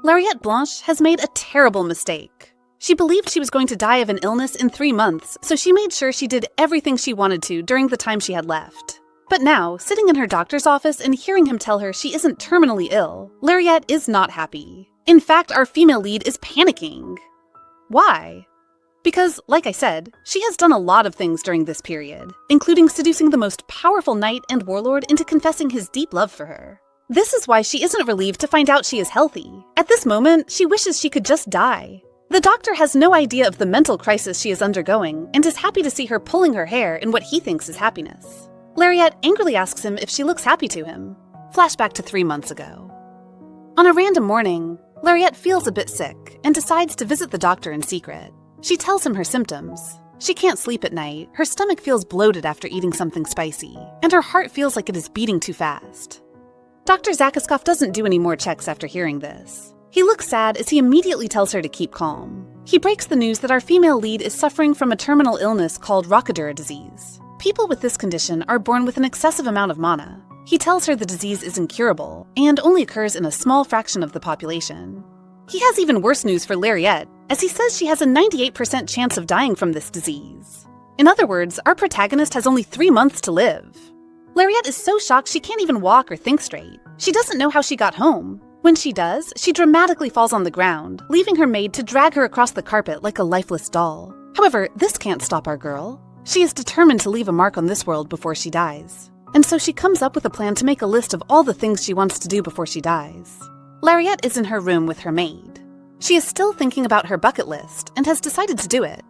Lariette Blanche has made a terrible mistake. She believed she was going to die of an illness in 3 months, so she made sure she did everything she wanted to during the time she had left. But now, sitting in her doctor's office and hearing him tell her she isn't terminally ill, Lariette is not happy. In fact, our female lead is panicking. Why? Because, like I said, she has done a lot of things during this period, including seducing the most powerful knight and warlord into confessing his deep love for her. This is why she isn't relieved to find out she is healthy. At this moment, she wishes she could just die. The doctor has no idea of the mental crisis she is undergoing and is happy to see her pulling her hair in what he thinks is happiness. Lariette angrily asks him if she looks happy to him. Flashback to 3 months ago. On a random morning, Lariette feels a bit sick and decides to visit the doctor in secret. She tells him her symptoms. She can't sleep at night, her stomach feels bloated after eating something spicy, and her heart feels like it is beating too fast. Dr. Zakoskov doesn't do any more checks after hearing this. He looks sad as he immediately tells her to keep calm. He breaks the news that our female lead is suffering from a terminal illness called Rockadura disease. People with this condition are born with an excessive amount of mana. He tells her the disease is incurable and only occurs in a small fraction of the population. He has even worse news for Lariette, as he says she has a 98% chance of dying from this disease. In other words, our protagonist has only 3 months to live. Lariette is so shocked she can't even walk or think straight. She doesn't know how she got home. When she does, she dramatically falls on the ground, leaving her maid to drag her across the carpet like a lifeless doll. However, this can't stop our girl. She is determined to leave a mark on this world before she dies. And so she comes up with a plan to make a list of all the things she wants to do before she dies. Lariette is in her room with her maid. She is still thinking about her bucket list and has decided to do it.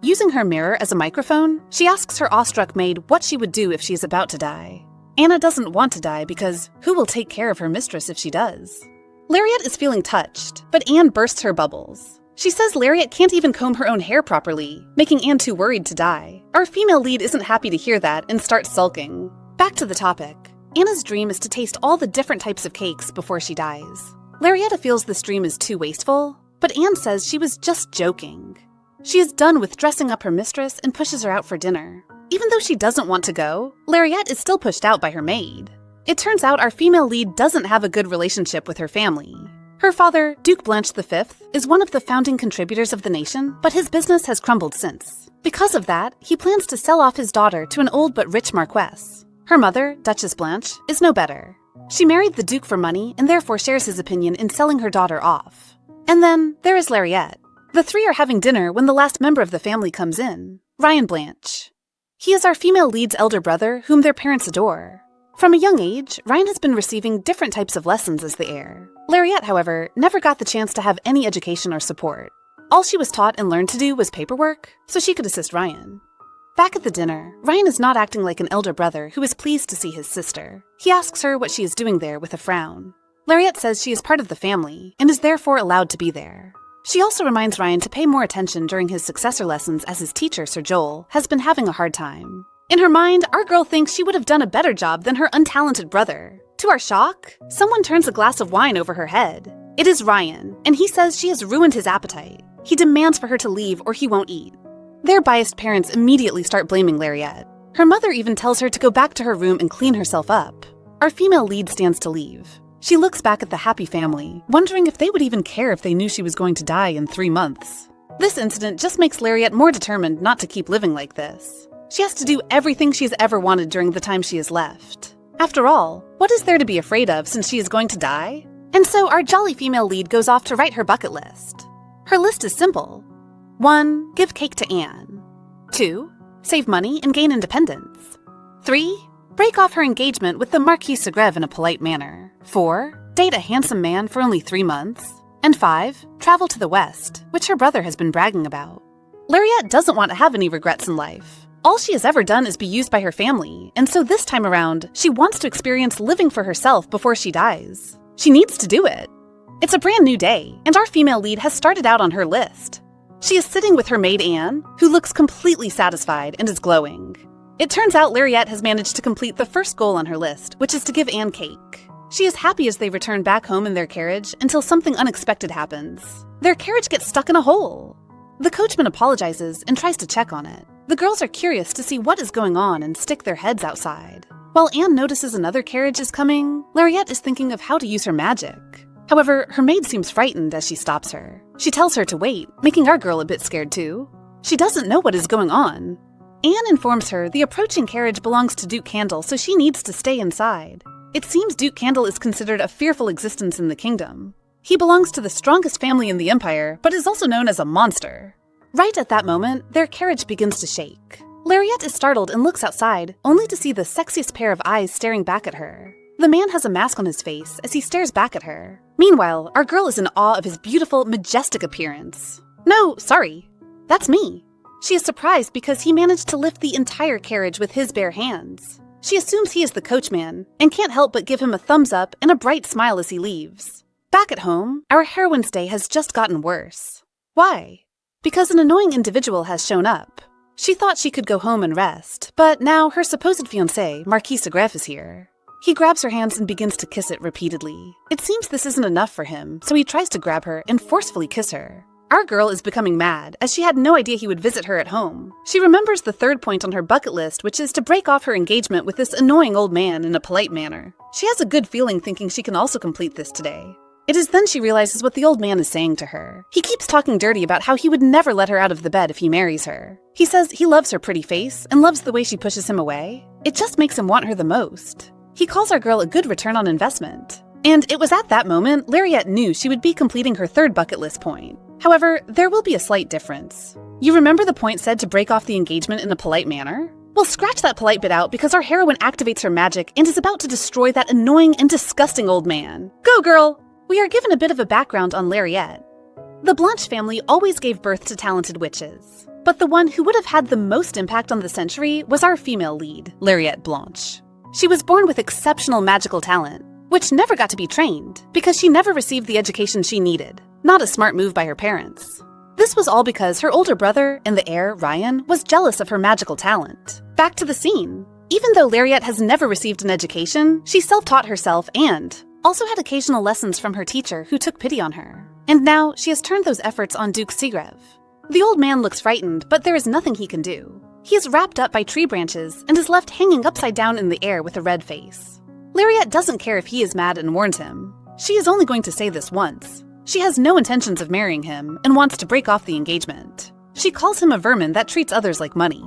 Using her mirror as a microphone, she asks her awestruck maid what she would do if she is about to die. Anna doesn't want to die because who will take care of her mistress if she does? Lariette is feeling touched, but Anne bursts her bubbles. She says Lariette can't even comb her own hair properly, making Anne too worried to die. Our female lead isn't happy to hear that and starts sulking. Back to the topic. Anna's dream is to taste all the different types of cakes before she dies. Lariette feels this dream is too wasteful, but Anne says she was just joking. She is done with dressing up her mistress and pushes her out for dinner. Even though she doesn't want to go, Lariette is still pushed out by her maid. It turns out our female lead doesn't have a good relationship with her family. Her father, Duke Blanche V, is one of the founding contributors of the nation, but his business has crumbled since. Because of that, he plans to sell off his daughter to an old but rich marquess. Her mother, Duchess Blanche, is no better. She married the Duke for money and therefore shares his opinion in selling her daughter off. And then there is Lariette. The three are having dinner when the last member of the family comes in, Ryan Blanche. He is our female lead's elder brother, whom their parents adore. From a young age, Ryan has been receiving different types of lessons as the heir. Lariette, however, never got the chance to have any education or support. All she was taught and learned to do was paperwork, so she could assist Ryan. Back at the dinner, Ryan is not acting like an elder brother who is pleased to see his sister. He asks her what she is doing there with a frown. Lariette says she is part of the family and is therefore allowed to be there. She also reminds Ryan to pay more attention during his successor lessons as his teacher, Sir Joel, has been having a hard time. In her mind, our girl thinks she would have done a better job than her untalented brother. To our shock, someone turns a glass of wine over her head. It is Ryan, and he says she has ruined his appetite. He demands for her to leave or he won't eat. Their biased parents immediately start blaming Lariette. Her mother even tells her to go back to her room and clean herself up. Our female lead stands to leave. She looks back at the happy family, wondering if they would even care if they knew she was going to die in 3 months. This incident just makes Lariette more determined not to keep living like this. She has to do everything she's ever wanted during the time she is left. After all, what is there to be afraid of since she is going to die? And so our jolly female lead goes off to write her bucket list. Her list is simple. 1. Give cake to Anne. 2. Save money and gain independence. 3. Break off her engagement with the Marquis Segreve in a polite manner. 4. Date a handsome man for only 3 months. And 5. Travel to the West, which her brother has been bragging about. Lariette doesn't want to have any regrets in life. All she has ever done is be used by her family, and so this time around, she wants to experience living for herself before she dies. She needs to do it. It's a brand new day, and our female lead has started out on her list. She is sitting with her maid Anne, who looks completely satisfied and is glowing. It turns out Lariette has managed to complete the first goal on her list, which is to give Anne cake. She is happy as they return back home in their carriage until something unexpected happens. Their carriage gets stuck in a hole. The coachman apologizes and tries to check on it. The girls are curious to see what is going on and stick their heads outside. While Anne notices another carriage is coming, Lariette is thinking of how to use her magic. However, her maid seems frightened as she stops her. She tells her to wait, making our girl a bit scared too. She doesn't know what is going on. Anne informs her the approaching carriage belongs to Duke Candle, so she needs to stay inside. It seems Duke Candle is considered a fearful existence in the kingdom. He belongs to the strongest family in the empire, but is also known as a monster. Right at that moment, their carriage begins to shake. Lariette is startled and looks outside, only to see the sexiest pair of eyes staring back at her. The man has a mask on his face as he stares back at her. Meanwhile, our girl is in awe of his beautiful, majestic appearance. No, sorry. That's me. She is surprised because he managed to lift the entire carriage with his bare hands. She assumes he is the coachman and can't help but give him a thumbs up and a bright smile as he leaves. Back at home, our heroine's day has just gotten worse. Why? Because an annoying individual has shown up. She thought she could go home and rest, but now her supposed fiancé, Marquis de Greff, is here. He grabs her hands and begins to kiss it repeatedly. It seems this isn't enough for him, so he tries to grab her and forcefully kiss her. Our girl is becoming mad, as she had no idea he would visit her at home. She remembers the third point on her bucket list, which is to break off her engagement with this annoying old man in a polite manner. She has a good feeling thinking she can also complete this today. It is then she realizes what the old man is saying to her. He keeps talking dirty about how he would never let her out of the bed if he marries her. He says he loves her pretty face and loves the way she pushes him away. It just makes him want her the most. He calls our girl a good return on investment. And it was at that moment Lariette knew she would be completing her third bucket list point. However, there will be a slight difference. You remember the point said to break off the engagement in a polite manner? Well, scratch that polite bit out because our heroine activates her magic and is about to destroy that annoying and disgusting old man. Go, girl! We are given a bit of a background on Lariette. The Blanche family always gave birth to talented witches, but the one who would have had the most impact on the century was our female lead, Lariette Blanche. She was born with exceptional magical talent, which never got to be trained because she never received the education she needed. Not a smart move by her parents. This was all because her older brother and the heir, Ryan, was jealous of her magical talent. Back to the scene. Even though Lariette has never received an education, she self-taught herself and also had occasional lessons from her teacher who took pity on her. And now she has turned those efforts on Duke Sigrev. The old man looks frightened, but there is nothing he can do. He is wrapped up by tree branches and is left hanging upside down in the air with a red face. Lariette doesn't care if he is mad and warns him. She is only going to say this once. She has no intentions of marrying him and wants to break off the engagement. She calls him a vermin that treats others like money.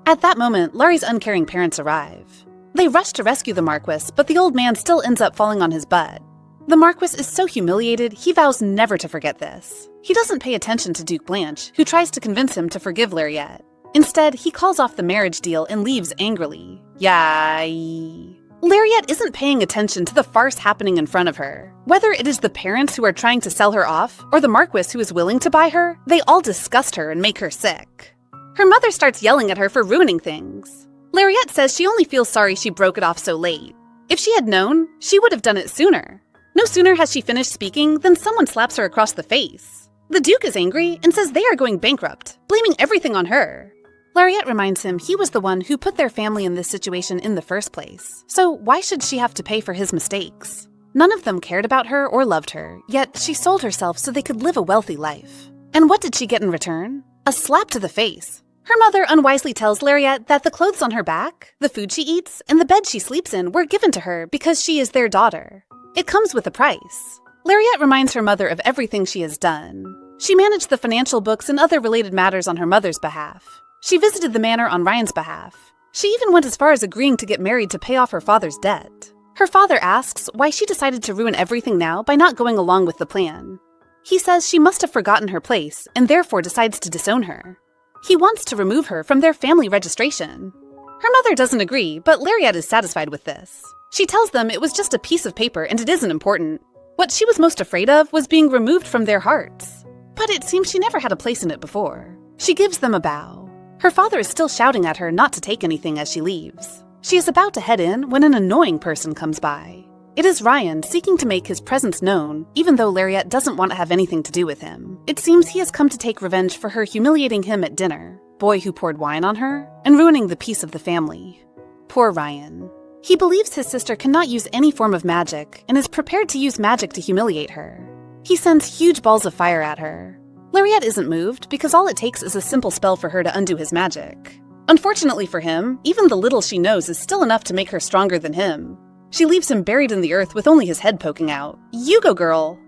At that moment, Laurie's uncaring parents arrive. They rush to rescue the Marquis, but the old man still ends up falling on his butt. The Marquis is so humiliated, he vows never to forget this. He doesn't pay attention to Duke Blanche, who tries to convince him to forgive Lariette. Instead, he calls off the marriage deal and leaves angrily. Yay. Lariette isn't paying attention to the farce happening in front of her. Whether it is the parents who are trying to sell her off, or the Marquis who is willing to buy her, they all disgust her and make her sick. Her mother starts yelling at her for ruining things. Lariette says she only feels sorry she broke it off so late. If she had known, she would have done it sooner. No sooner has she finished speaking than someone slaps her across the face. The Duke is angry and says they are going bankrupt, blaming everything on her. Lariette reminds him he was the one who put their family in this situation in the first place, so why should she have to pay for his mistakes? None of them cared about her or loved her, yet she sold herself so they could live a wealthy life. And what did she get in return? A slap to the face. Her mother unwisely tells Lariette that the clothes on her back, the food she eats, and the bed she sleeps in were given to her because she is their daughter. It comes with a price. Lariette reminds her mother of everything she has done. She managed the financial books and other related matters on her mother's behalf. She visited the manor on Ryan's behalf. She even went as far as agreeing to get married to pay off her father's debt. Her father asks why she decided to ruin everything now by not going along with the plan. He says she must have forgotten her place and therefore decides to disown her. He wants to remove her from their family registration. Her mother doesn't agree, but Lariette is satisfied with this. She tells them it was just a piece of paper and it isn't important. What she was most afraid of was being removed from their hearts. But it seems she never had a place in it before. She gives them a bow. Her father is still shouting at her not to take anything as she leaves. She is about to head in when an annoying person comes by. It is Ryan seeking to make his presence known, even though Lariette doesn't want to have anything to do with him. It seems he has come to take revenge for her humiliating him at dinner, boy who poured wine on her, and ruining the peace of the family. Poor Ryan. He believes his sister cannot use any form of magic and is prepared to use magic to humiliate her. He sends huge balls of fire at her. Lariette isn't moved because all it takes is a simple spell for her to undo his magic. Unfortunately for him, even the little she knows is still enough to make her stronger than him. She leaves him buried in the earth with only his head poking out. You go, girl!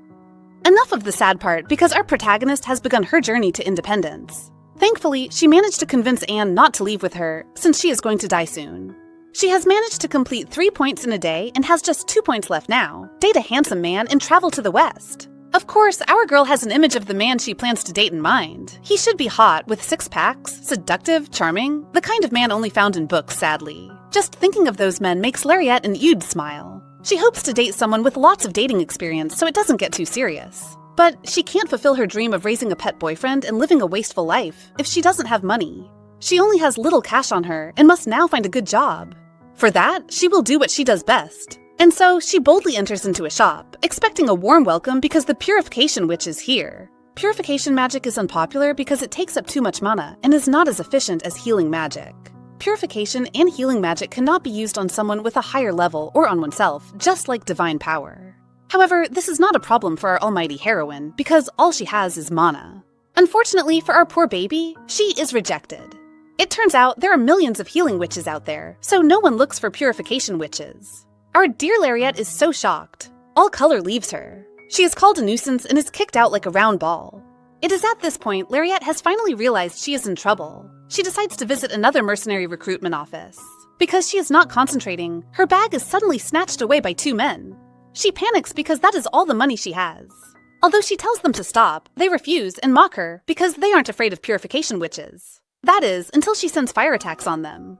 Enough of the sad part, because our protagonist has begun her journey to independence. Thankfully, she managed to convince Anne not to leave with her, since she is going to die soon. She has managed to complete 3 points in a day and has just 2 points left now. Date a handsome man and travel to the West. Of course, our girl has an image of the man she plans to date in mind. He should be hot, with 6 packs, seductive, charming, the kind of man only found in books, sadly. Just thinking of those men makes Lariat and Eudes smile. She hopes to date someone with lots of dating experience so it doesn't get too serious. But she can't fulfill her dream of raising a pet boyfriend and living a wasteful life if she doesn't have money. She only has little cash on her and must now find a good job. For that, she will do what she does best. And so, she boldly enters into a shop, expecting a warm welcome because the Purification Witch is here. Purification magic is unpopular because it takes up too much mana and is not as efficient as healing magic. Purification and healing magic cannot be used on someone with a higher level or on oneself, just like divine power. However, this is not a problem for our almighty heroine because all she has is mana. Unfortunately for our poor baby, she is rejected. It turns out there are millions of healing witches out there, so no one looks for purification witches. Our dear Lariat is so shocked. All color leaves her. She is called a nuisance and is kicked out like a round ball. It is at this point Lariat has finally realized she is in trouble. She decides to visit another mercenary recruitment office. Because she is not concentrating, her bag is suddenly snatched away by 2 men. She panics because that is all the money she has. Although she tells them to stop, they refuse and mock her because they aren't afraid of purification witches. That is, until she sends fire attacks on them.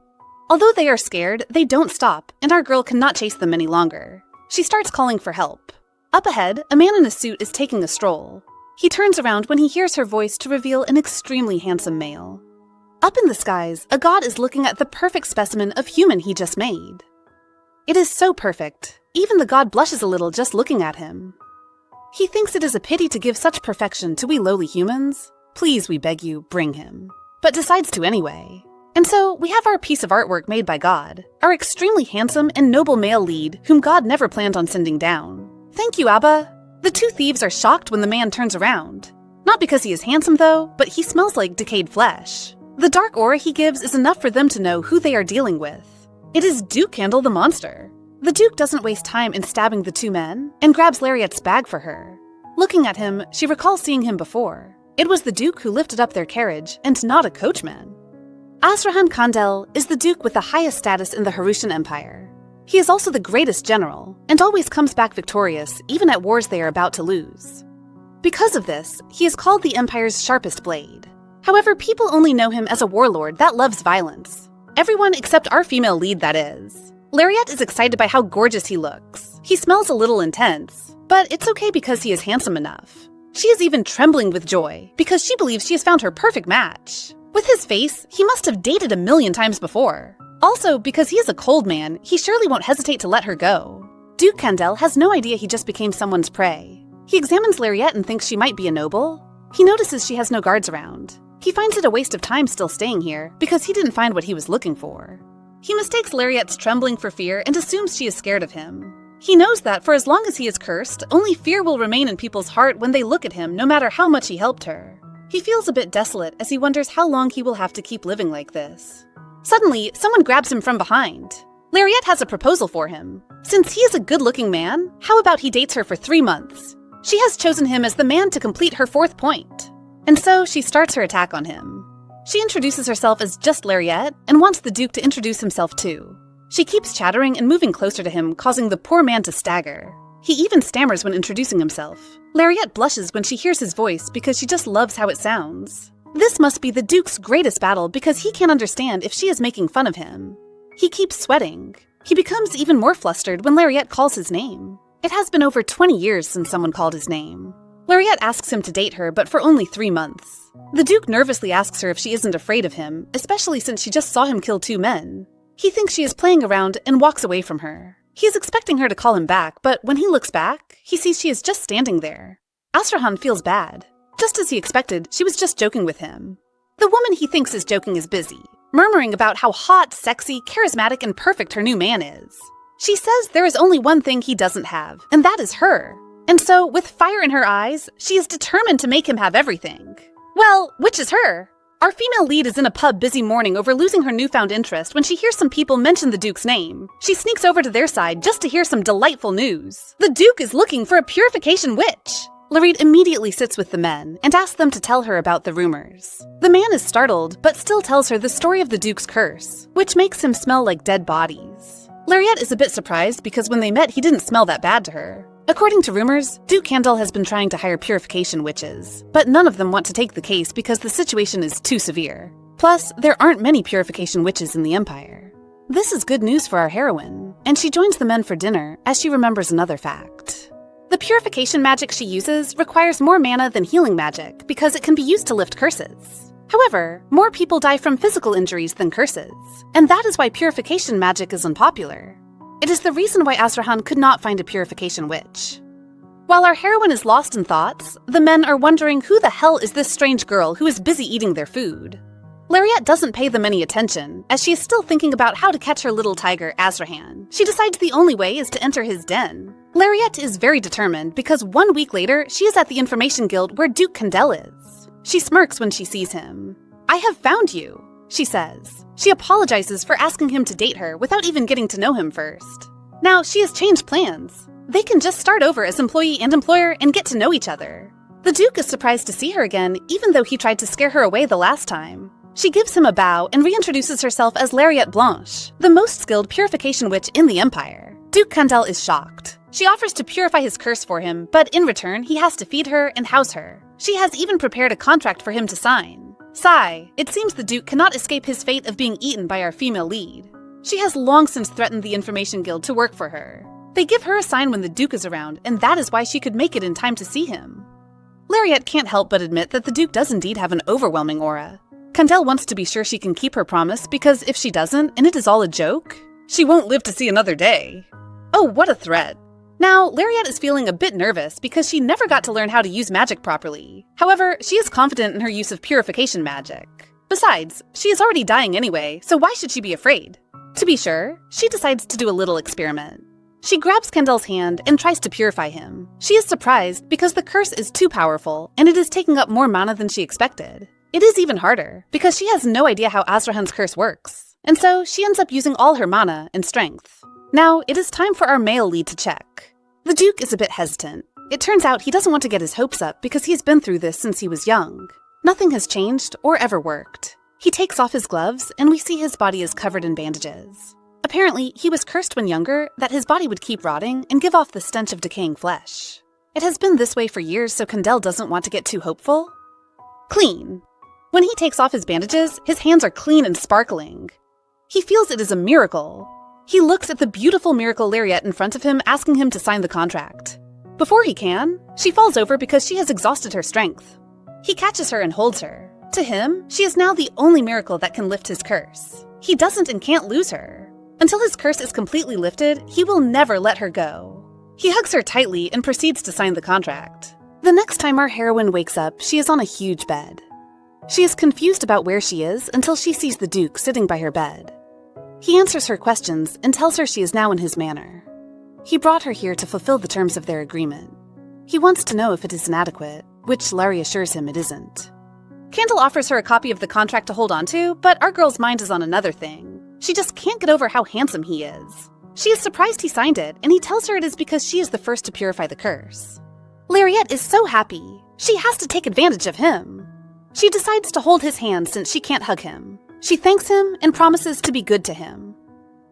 Although they are scared, they don't stop, and our girl cannot chase them any longer. She starts calling for help. Up ahead, a man in a suit is taking a stroll. He turns around when he hears her voice to reveal an extremely handsome male. Up in the skies, a god is looking at the perfect specimen of human he just made. It is so perfect, even the god blushes a little just looking at him. He thinks it is a pity to give such perfection to we lowly humans. Please, we beg you, bring him. But decides to anyway. And so, we have our piece of artwork made by God, our extremely handsome and noble male lead, whom God never planned on sending down. Thank you, Abba! The 2 thieves are shocked when the man turns around. Not because he is handsome though, but he smells like decayed flesh. The dark aura he gives is enough for them to know who they are dealing with. It is Duke Candle the monster. The Duke doesn't waste time in stabbing the 2 men, and grabs Lariat's bag for her. Looking at him, she recalls seeing him before. It was the Duke who lifted up their carriage, and not a coachman. Azrahan Kandel is the Duke with the highest status in the Harutian Empire. He is also the greatest general, and always comes back victorious, even at wars they are about to lose. Because of this, he is called the Empire's sharpest blade. However, people only know him as a warlord that loves violence. Everyone except our female lead, that is. Lariat is excited by how gorgeous he looks. He smells a little intense, but it's okay because he is handsome enough. She is even trembling with joy, because she believes she has found her perfect match. With his face, he must have dated a million times before. Also, because he is a cold man, he surely won't hesitate to let her go. Duke Candel has no idea he just became someone's prey. He examines Lariat and thinks she might be a noble. He notices she has no guards around. He finds it a waste of time still staying here, because he didn't find what he was looking for. He mistakes Lariat's trembling for fear and assumes she is scared of him. He knows that for as long as he is cursed, only fear will remain in people's heart when they look at him no matter how much he helped her. He feels a bit desolate as he wonders how long he will have to keep living like this. Suddenly, someone grabs him from behind. Lariat has a proposal for him. Since he is a good-looking man, how about he dates her for 3 months? She has chosen him as the man to complete her 4th point. And so, she starts her attack on him. She introduces herself as just Lariat and wants the Duke to introduce himself too. She keeps chattering and moving closer to him, causing the poor man to stagger. He even stammers when introducing himself. Lariat blushes when she hears his voice because she just loves how it sounds. This must be the Duke's greatest battle because he can't understand if she is making fun of him. He keeps sweating. He becomes even more flustered when Lariat calls his name. It has been over 20 years since someone called his name. Lariat asks him to date her, but for only 3 months. The Duke nervously asks her if she isn't afraid of him, especially since she just saw him kill 2 men. He thinks she is playing around and walks away from her. He is expecting her to call him back, but when he looks back, he sees she is just standing there. Azrahan feels bad. Just as he expected, she was just joking with him. The woman he thinks is joking is busy, murmuring about how hot, sexy, charismatic, and perfect her new man is. She says there is only one thing he doesn't have, and that is her. And so, with fire in her eyes, she is determined to make him have everything. Well, which is her? Our female lead is in a pub busy mourning over losing her newfound interest when she hears some people mention the Duke's name. She sneaks over to their side just to hear some delightful news. The Duke is looking for a purification witch! Lareed immediately sits with the men and asks them to tell her about the rumors. The man is startled, but still tells her the story of the Duke's curse, which makes him smell like dead bodies. Lariette is a bit surprised because when they met, he didn't smell that bad to her. According to rumors, Duke Candle has been trying to hire purification witches, but none of them want to take the case because the situation is too severe. Plus, there aren't many purification witches in the Empire. This is good news for our heroine, and she joins the men for dinner as she remembers another fact. The purification magic she uses requires more mana than healing magic because it can be used to lift curses. However, more people die from physical injuries than curses, and that is why purification magic is unpopular. It is the reason why Azrahan could not find a purification witch. While our heroine is lost in thoughts, the men are wondering who the hell is this strange girl who is busy eating their food. Lariette doesn't pay them any attention, as she is still thinking about how to catch her little tiger, Azrahan. She decides the only way is to enter his den. Lariette is very determined because 1 week later, she is at the Information Guild where Duke Candle is. She smirks when she sees him. "I have found you," she says. She apologizes for asking him to date her without even getting to know him first. Now, she has changed plans. They can just start over as employee and employer and get to know each other. The Duke is surprised to see her again, even though he tried to scare her away the last time. She gives him a bow and reintroduces herself as Lariette Blanche, the most skilled purification witch in the Empire. Duke Candle is shocked. She offers to purify his curse for him, but in return, he has to feed her and house her. She has even prepared a contract for him to sign. Sigh, it seems the Duke cannot escape his fate of being eaten by our female lead. She has long since threatened the Information Guild to work for her. They give her a sign when the Duke is around, and that is why she could make it in time to see him. Lariette can't help but admit that the Duke does indeed have an overwhelming aura. Candle wants to be sure she can keep her promise because if she doesn't, and it is all a joke, she won't live to see another day. Oh, what a threat. Now, Lariette is feeling a bit nervous because she never got to learn how to use magic properly. However, she is confident in her use of purification magic. Besides, she is already dying anyway, so why should she be afraid? To be sure, she decides to do a little experiment. She grabs Candle's hand and tries to purify him. She is surprised because the curse is too powerful and it is taking up more mana than she expected. It is even harder because she has no idea how Azrahan's curse works, and so she ends up using all her mana and strength. Now, it is time for our male lead to check. The Duke is a bit hesitant. It turns out he doesn't want to get his hopes up because he's been through this since he was young. Nothing has changed or ever worked. He takes off his gloves and we see his body is covered in bandages. Apparently, he was cursed when younger that his body would keep rotting and give off the stench of decaying flesh. It has been this way for years, so Candle doesn't want to get too hopeful. Clean. When he takes off his bandages, his hands are clean and sparkling. He feels it is a miracle. He looks at the beautiful miracle Lariette in front of him, asking him to sign the contract. Before he can, she falls over because she has exhausted her strength. He catches her and holds her. To him, she is now the only miracle that can lift his curse. He doesn't and can't lose her. Until his curse is completely lifted, he will never let her go. He hugs her tightly and proceeds to sign the contract. The next time our heroine wakes up, she is on a huge bed. She is confused about where she is until she sees the Duke sitting by her bed. He answers her questions and tells her she is now in his manor. He brought her here to fulfill the terms of their agreement. He wants to know if it is inadequate, which Larry assures him it isn't. Candle offers her a copy of the contract to hold on to, but our girl's mind is on another thing. She just can't get over how handsome he is. She is surprised he signed it, and he tells her it is because she is the first to purify the curse. Lariette is so happy. She has to take advantage of him. She decides to hold his hand since she can't hug him. She thanks him and promises to be good to him.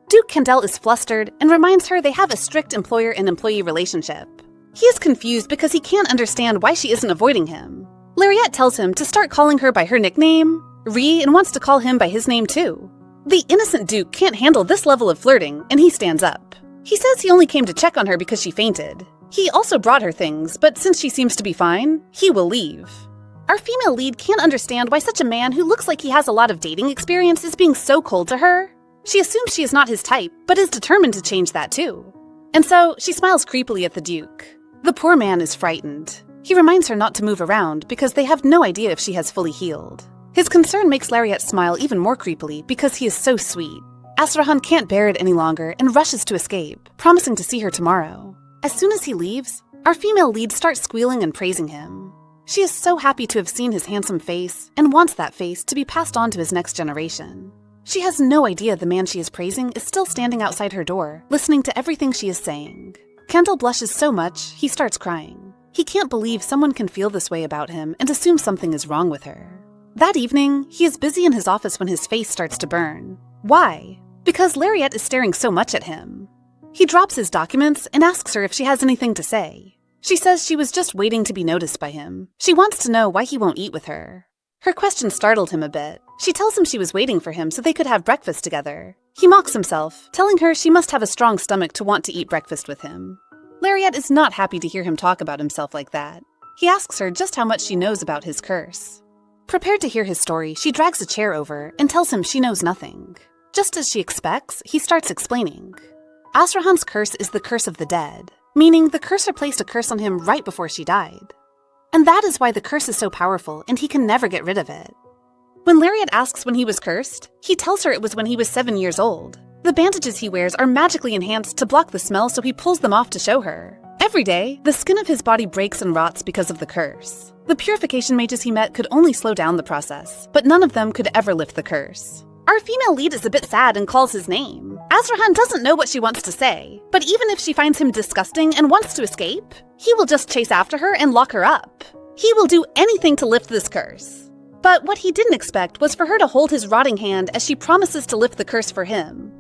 Duke Candle is flustered and reminds her they have a strict employer and employee relationship. He is confused because he can't understand why she isn't avoiding him. Lariette tells him to start calling her by her nickname, Ree, and wants to call him by his name too. The innocent Duke can't handle this level of flirting, and he stands up. He says he only came to check on her because she fainted. He also brought her things, but since she seems to be fine, he will leave. Our female lead can't understand why such a man who looks like he has a lot of dating experience is being so cold to her. She assumes she is not his type, but is determined to change that too. And so, she smiles creepily at the Duke. The poor man is frightened. He reminds her not to move around because they have no idea if she has fully healed. His concern makes Lariette smile even more creepily because he is so sweet. Azrahan can't bear it any longer and rushes to escape, promising to see her tomorrow. As soon as he leaves, our female lead starts squealing and praising him. She is so happy to have seen his handsome face and wants that face to be passed on to his next generation. She has no idea the man she is praising is still standing outside her door, listening to everything she is saying. Kendall blushes so much, he starts crying. He can't believe someone can feel this way about him and assume something is wrong with her. That evening, he is busy in his office when his face starts to burn. Why? Because Lariette is staring so much at him. He drops his documents and asks her if she has anything to say. She says she was just waiting to be noticed by him. She wants to know why he won't eat with her. Her question startled him a bit. She tells him she was waiting for him so they could have breakfast together. He mocks himself, telling her she must have a strong stomach to want to eat breakfast with him. Lariette is not happy to hear him talk about himself like that. He asks her just how much she knows about his curse. Prepared to hear his story, she drags a chair over and tells him she knows nothing. Just as she expects, he starts explaining. Azrahan's curse is the curse of the dead, meaning the cursor placed a curse on him right before she died. And that is why the curse is so powerful and he can never get rid of it. When Lariette asks when he was cursed, he tells her it was when he was 7 years old. The bandages he wears are magically enhanced to block the smell, so he pulls them off to show her. Every day, the skin of his body breaks and rots because of the curse. The purification mages he met could only slow down the process, but none of them could ever lift the curse. Our female lead is a bit sad and calls his name. Azrahan doesn't know what she wants to say, but even if she finds him disgusting and wants to escape, he will just chase after her and lock her up. He will do anything to lift this curse. But what he didn't expect was for her to hold his rotting hand as she promises to lift the curse for him.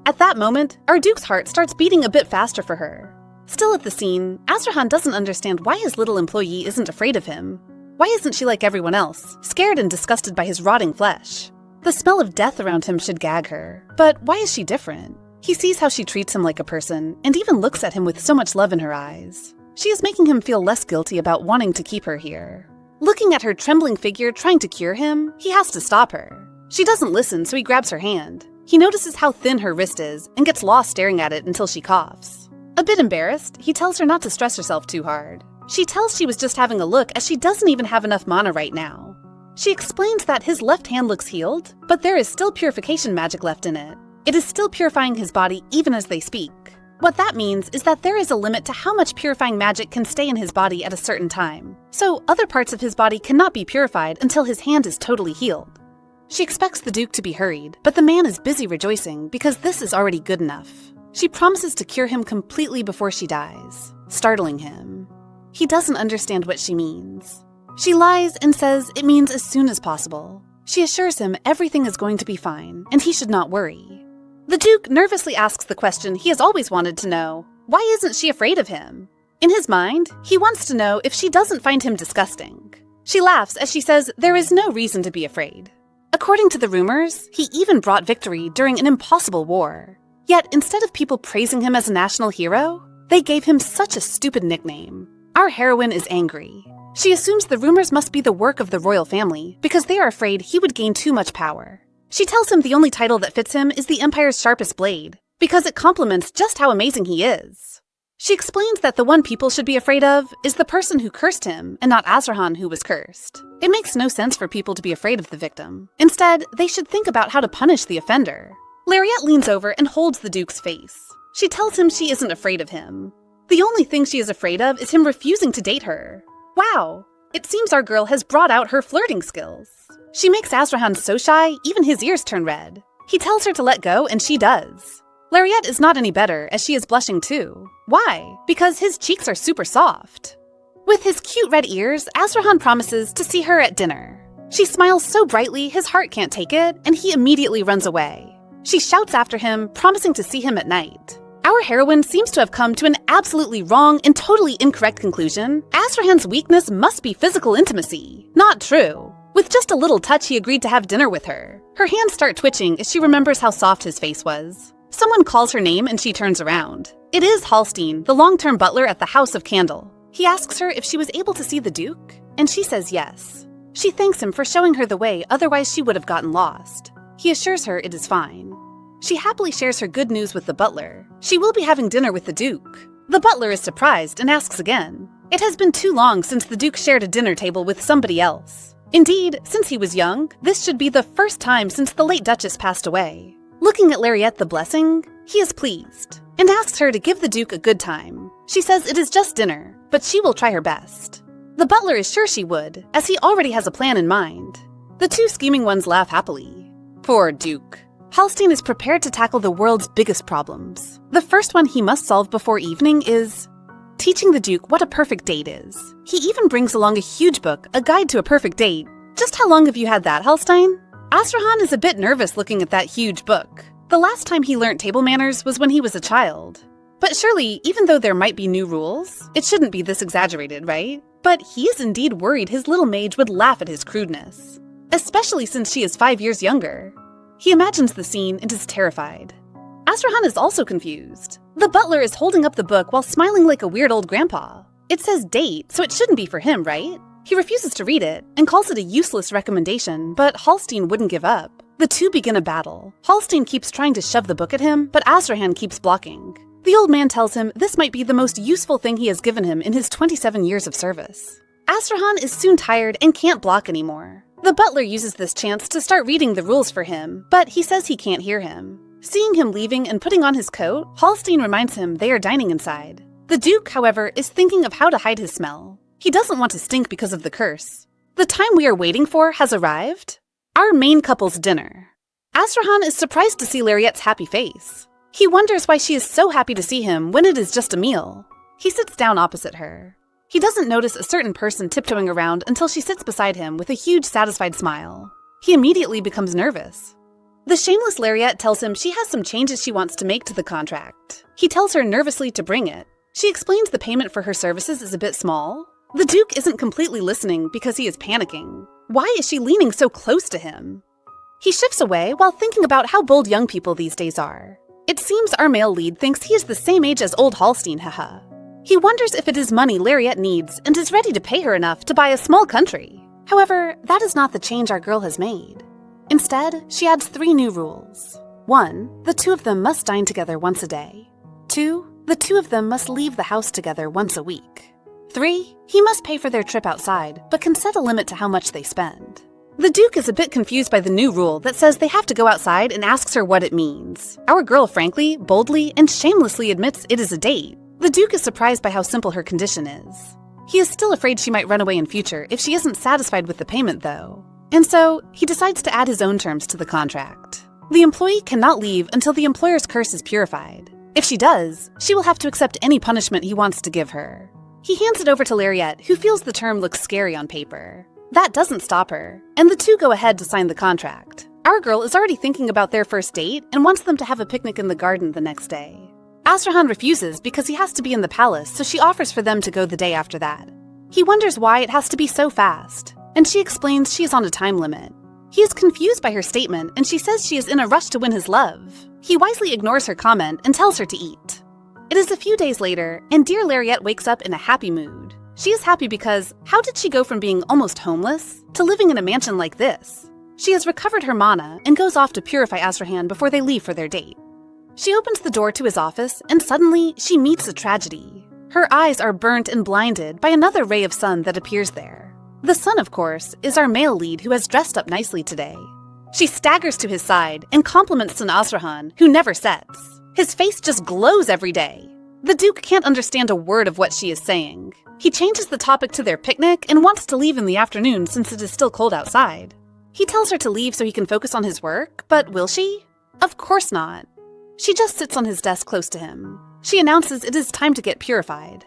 At that moment, our Duke's heart starts beating a bit faster for her. Still at the scene, Azrahan doesn't understand why his little employee isn't afraid of him. Why isn't she like everyone else, scared and disgusted by his rotting flesh? The smell of death around him should gag her, but why is she different? He sees how she treats him like a person, and even looks at him with so much love in her eyes. She is making him feel less guilty about wanting to keep her here. Looking at her trembling figure trying to cure him, he has to stop her. She doesn't listen, so he grabs her hand. He notices how thin her wrist is, and gets lost staring at it until she coughs. A bit embarrassed, he tells her not to stress herself too hard. She tells she was just having a look as she doesn't even have enough mana right now. She explains that his left hand looks healed, but there is still purification magic left in it. It is still purifying his body even as they speak. What that means is that there is a limit to how much purifying magic can stay in his body at a certain time, so other parts of his body cannot be purified until his hand is totally healed. She expects the Duke to be hurried, but the man is busy rejoicing because this is already good enough. She promises to cure him completely before she dies, startling him. He doesn't understand what she means. She lies and says it means as soon as possible. She assures him everything is going to be fine, and he should not worry. The Duke nervously asks the question he has always wanted to know. Why isn't she afraid of him? In his mind, he wants to know if she doesn't find him disgusting. She laughs as she says there is no reason to be afraid. According to the rumors, he even brought victory during an impossible war. Yet instead of people praising him as a national hero, they gave him such a stupid nickname. Our heroine is angry. She assumes the rumors must be the work of the royal family because they are afraid he would gain too much power. She tells him the only title that fits him is the Empire's sharpest blade because it complements just how amazing he is. She explains that the one people should be afraid of is the person who cursed him and not Azrahan who was cursed. It makes no sense for people to be afraid of the victim. Instead, they should think about how to punish the offender. Lariette leans over and holds the Duke's face. She tells him she isn't afraid of him. The only thing she is afraid of is him refusing to date her. Wow, it seems our girl has brought out her flirting skills. She makes Azrahan so shy, even his ears turn red. He tells her to let go, and she does. Lariette is not any better, as she is blushing too. Why? Because his cheeks are super soft. With his cute red ears, Azrahan promises to see her at dinner. She smiles so brightly his heart can't take it, and he immediately runs away. She shouts after him, promising to see him at night. Our heroine seems to have come to an absolutely wrong and totally incorrect conclusion. Azrahan's weakness must be physical intimacy. Not true. With just a little touch, he agreed to have dinner with her. Her hands start twitching as she remembers how soft his face was. Someone calls her name and she turns around. It is Halstein, the long-term butler at the House of Candle. He asks her if she was able to see the Duke, and she says yes. She thanks him for showing her the way, otherwise she would have gotten lost. He assures her it is fine. She happily shares her good news with the butler. She will be having dinner with the Duke. The butler is surprised and asks again. It has been too long since the Duke shared a dinner table with somebody else. Indeed, since he was young, this should be the first time since the late Duchess passed away. Looking at Lariette the Blessing, he is pleased, and asks her to give the Duke a good time. She says it is just dinner, but she will try her best. The butler is sure she would, as he already has a plan in mind. The two scheming ones laugh happily. Poor Duke. Halstein is prepared to tackle the world's biggest problems. The first one he must solve before evening is teaching the Duke what a perfect date is. He even brings along a huge book, A Guide to a Perfect Date. Just how long have you had that, Halstein? Astrahan is a bit nervous looking at that huge book. The last time he learnt table manners was when he was a child. But surely, even though there might be new rules, it shouldn't be this exaggerated, right? But he is indeed worried his little mage would laugh at his crudeness, especially since she is 5 years younger. He imagines the scene and is terrified. Astrahan is also confused. The butler is holding up the book while smiling like a weird old grandpa. It says date, so it shouldn't be for him, right? He refuses to read it and calls it a useless recommendation, but Halstein wouldn't give up. The two begin a battle. Halstein keeps trying to shove the book at him, but Astrahan keeps blocking. The old man tells him this might be the most useful thing he has given him in his 27 years of service. Astrahan is soon tired and can't block anymore. The butler uses this chance to start reading the rules for him, but he says he can't hear him. Seeing him leaving and putting on his coat, Halstein reminds him they are dining inside. The Duke, however, is thinking of how to hide his smell. He doesn't want to stink because of the curse. The time we are waiting for has arrived. Our main couple's dinner. Astrahan is surprised to see Lariette's happy face. He wonders why she is so happy to see him when it is just a meal. He sits down opposite her. He doesn't notice a certain person tiptoeing around until she sits beside him with a huge satisfied smile. He immediately becomes nervous. The shameless Lariette tells him she has some changes she wants to make to the contract. He tells her nervously to bring it. She explains the payment for her services is a bit small. The Duke isn't completely listening because he is panicking. Why is she leaning so close to him? He shifts away while thinking about how bold young people these days are. It seems our male lead thinks he is the same age as old Halstein, haha. He wonders if it is money Lariette needs and is ready to pay her enough to buy a small country. However, that is not the change our girl has made. Instead, she adds 3 new rules. 1, the two of them must dine together once a day. 2, the two of them must leave the house together once a week. 3, he must pay for their trip outside, but can set a limit to how much they spend. The Duke is a bit confused by the new rule that says they have to go outside and asks her what it means. Our girl frankly, boldly, and shamelessly admits it is a date. The Duke is surprised by how simple her condition is. He is still afraid she might run away in future if she isn't satisfied with the payment, though. And so, he decides to add his own terms to the contract. The employee cannot leave until the employer's curse is purified. If she does, she will have to accept any punishment he wants to give her. He hands it over to Lariette, who feels the term looks scary on paper. That doesn't stop her, and the two go ahead to sign the contract. Our girl is already thinking about their first date and wants them to have a picnic in the garden the next day. Astrahan refuses because he has to be in the palace, so she offers for them to go the day after that. He wonders why it has to be so fast, and she explains she is on a time limit. He is confused by her statement, and she says she is in a rush to win his love. He wisely ignores her comment and tells her to eat. It is a few days later, and dear Lariette wakes up in a happy mood. She is happy because how did she go from being almost homeless to living in a mansion like this? She has recovered her mana and goes off to purify Astrahan before they leave for their date. She opens the door to his office, and suddenly she meets a tragedy. Her eyes are burnt and blinded by another ray of sun that appears there. The sun, of course, is our male lead who has dressed up nicely today. She staggers to his side and compliments Sun Astrahan, who never sets. His face just glows every day. The Duke can't understand a word of what she is saying. He changes the topic to their picnic and wants to leave in the afternoon since it is still cold outside. He tells her to leave so he can focus on his work, but will she? Of course not. She just sits on his desk close to him. She announces it is time to get purified.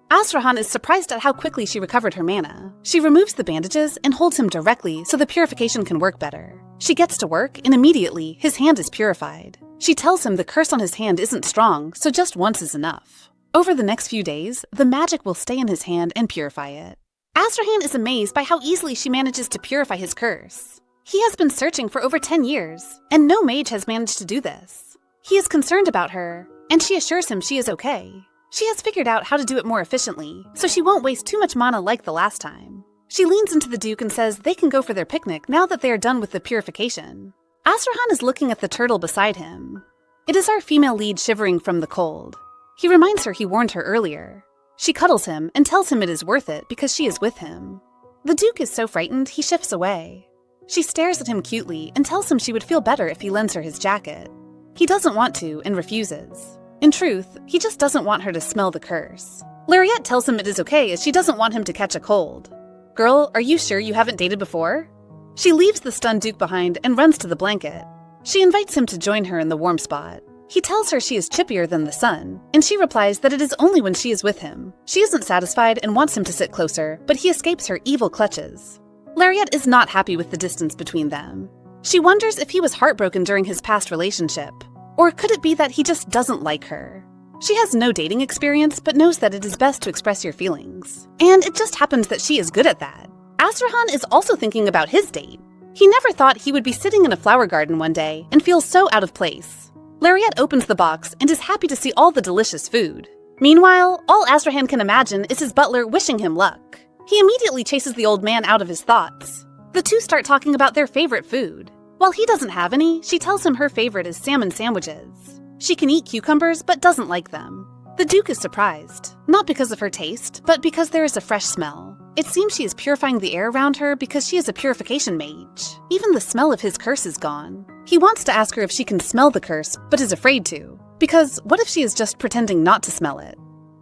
Astrahan is surprised at how quickly she recovered her mana. She removes the bandages and holds him directly so the purification can work better. She gets to work, and immediately his hand is purified. She tells him the curse on his hand isn't strong, so just once is enough. Over the next few days, the magic will stay in his hand and purify it. Astrahan is amazed by how easily she manages to purify his curse. He has been searching for over 10 years, and no mage has managed to do this. He is concerned about her, and she assures him she is okay. She has figured out how to do it more efficiently, so she won't waste too much mana like the last time. She leans into the Duke and says they can go for their picnic now that they are done with the purification. Astrahan is looking at the turtle beside him. It is our female lead shivering from the cold. He reminds her he warned her earlier. She cuddles him and tells him it is worth it because she is with him. The Duke is so frightened he shifts away. She stares at him cutely and tells him she would feel better if he lends her his jacket. He doesn't want to and refuses. In truth, he just doesn't want her to smell the curse. Lariat tells him it is okay as she doesn't want him to catch a cold. Girl, are you sure you haven't dated before? She leaves the stunned Duke behind and runs to the blanket. She invites him to join her in the warm spot. He tells her she is chippier than the sun, and she replies that it is only when she is with him. She isn't satisfied and wants him to sit closer, but he escapes her evil clutches. Lariat is not happy with the distance between them. She wonders if he was heartbroken during his past relationship, or could it be that he just doesn't like her? She has no dating experience, but knows that it is best to express your feelings. And it just happens that she is good at that. Azrahan is also thinking about his date. He never thought he would be sitting in a flower garden one day and feel so out of place. Lariat opens the box and is happy to see all the delicious food. Meanwhile, all Azrahan can imagine is his butler wishing him luck. He immediately chases the old man out of his thoughts. The two start talking about their favorite food. While he doesn't have any, she tells him her favorite is salmon sandwiches. She can eat cucumbers but doesn't like them. The Duke is surprised, not because of her taste, but because there is a fresh smell. It seems she is purifying the air around her because she is a purification mage. Even the smell of his curse is gone. He wants to ask her if she can smell the curse, but is afraid to. Because what if she is just pretending not to smell it?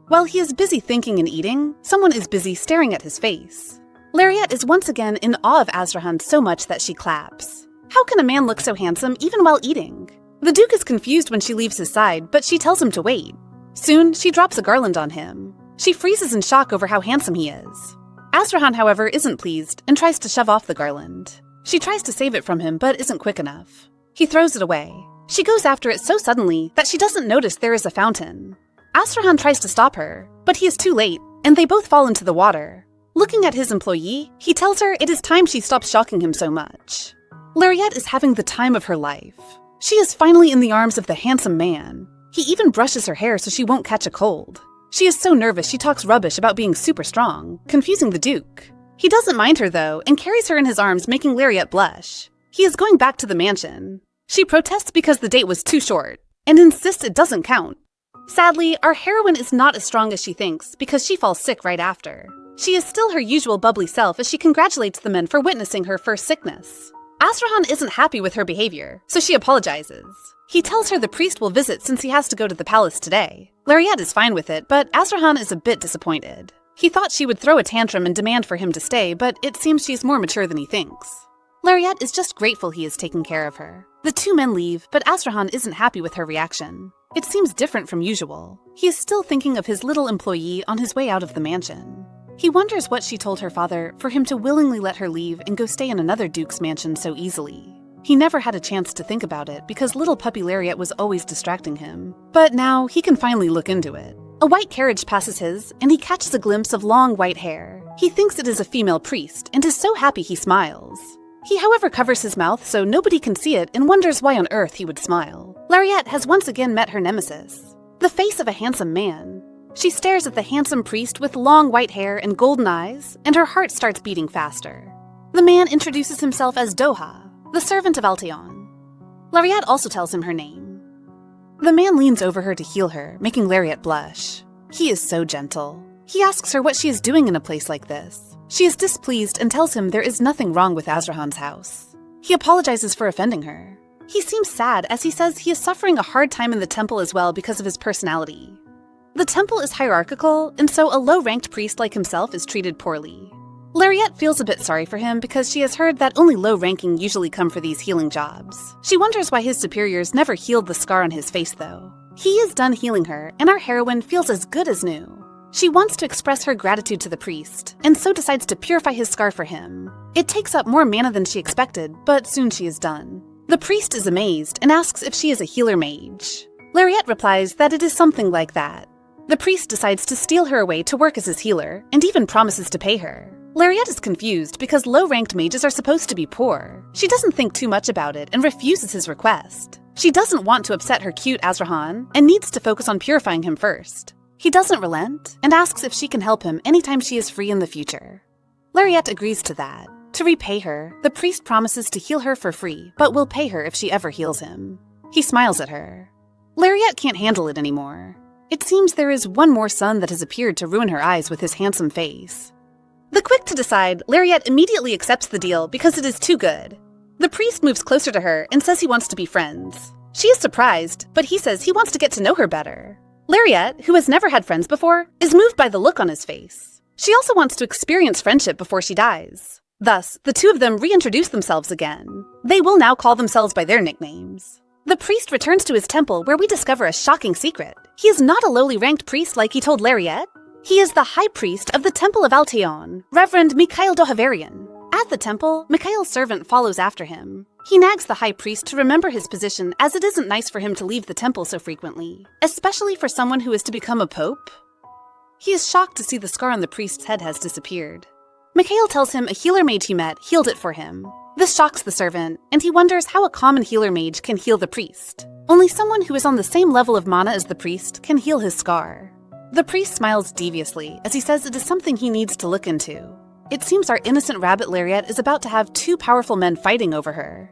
While he is busy thinking and eating, someone is busy staring at his face. Lariat is once again in awe of Azrahan so much that she claps. How can a man look so handsome even while eating? The Duke is confused when she leaves his side, but she tells him to wait. Soon, she drops a garland on him. She freezes in shock over how handsome he is. Azrahan, however, isn't pleased and tries to shove off the garland. She tries to save it from him, but isn't quick enough. He throws it away. She goes after it so suddenly that she doesn't notice there is a fountain. Azrahan tries to stop her, but he is too late, and they both fall into the water. Looking at his employee, he tells her it is time she stops shocking him so much. Lariat is having the time of her life. She is finally in the arms of the handsome man. He even brushes her hair so she won't catch a cold. She is so nervous she talks rubbish about being super strong, confusing the Duke. He doesn't mind her though, and carries her in his arms, making Lariat blush. He is going back to the mansion. She protests because the date was too short, and insists it doesn't count. Sadly, our heroine is not as strong as she thinks because she falls sick right after. She is still her usual bubbly self as she congratulates the men for witnessing her first sickness. Azrahan isn't happy with her behavior, so she apologizes. He tells her the priest will visit since he has to go to the palace today. Lariat is fine with it, but Azrahan is a bit disappointed. He thought she would throw a tantrum and demand for him to stay, but it seems she's more mature than he thinks. Lariat is just grateful he is taking care of her. The two men leave, but Azrahan isn't happy with her reaction. It seems different from usual. He is still thinking of his little employee on his way out of the mansion. He wonders what she told her father for him to willingly let her leave and go stay in another Duke's mansion so easily. He never had a chance to think about it because little puppy Lariat was always distracting him. But now he can finally look into it. A white carriage passes his, and he catches a glimpse of long white hair. He thinks it is a female priest and is so happy he smiles. He, however, covers his mouth so nobody can see it and wonders why on earth he would smile. Lariat has once again met her nemesis, the face of a handsome man. She stares at the handsome priest with long white hair and golden eyes, and her heart starts beating faster. The man introduces himself as Doha, the servant of Alteon. Lariat also tells him her name. The man leans over her to heal her, making Lariat blush. He is so gentle. He asks her what she is doing in a place like this. She is displeased and tells him there is nothing wrong with Azrahan's house. He apologizes for offending her. He seems sad as he says he is suffering a hard time in the temple as well because of his personality. The temple is hierarchical, and so a low-ranked priest like himself is treated poorly. Lariat feels a bit sorry for him because she has heard that only low-ranking usually come for these healing jobs. She wonders why his superiors never healed the scar on his face though. He is done healing her, and our heroine feels as good as new. She wants to express her gratitude to the priest, and so decides to purify his scar for him. It takes up more mana than she expected, but soon she is done. The priest is amazed and asks if she is a healer mage. Lariat replies that it is something like that. The priest decides to steal her away to work as his healer, and even promises to pay her. Lariat is confused because low-ranked mages are supposed to be poor. She doesn't think too much about it and refuses his request. She doesn't want to upset her cute Azrahan and needs to focus on purifying him first. He doesn't relent and asks if she can help him anytime she is free in the future. Lariat agrees to that. To repay her, the priest promises to heal her for free, but will pay her if she ever heals him. He smiles at her. Lariat can't handle it anymore. It seems there is one more sun that has appeared to ruin her eyes with his handsome face. The quick to decide, Lariat immediately accepts the deal because it is too good. The priest moves closer to her and says he wants to be friends. She is surprised, but he says he wants to get to know her better. Lariat, who has never had friends before, is moved by the look on his face. She also wants to experience friendship before she dies. Thus, the two of them reintroduce themselves again. They will now call themselves by their nicknames. The priest returns to his temple where we discover a shocking secret. He is not a lowly ranked priest like he told Lariat. He is the high priest of the Temple of Alteon, Reverend Mikhail Dohavarian. At the temple, Mikhail's servant follows after him. He nags the high priest to remember his position as it isn't nice for him to leave the temple so frequently, especially for someone who is to become a pope. He is shocked to see the scar on the priest's head has disappeared. Mikhail tells him a healer mage he met healed it for him. This shocks the servant, and he wonders how a common healer mage can heal the priest. Only someone who is on the same level of mana as the priest can heal his scar. The priest smiles deviously as he says it is something he needs to look into. It seems our innocent rabbit Lariat is about to have two powerful men fighting over her.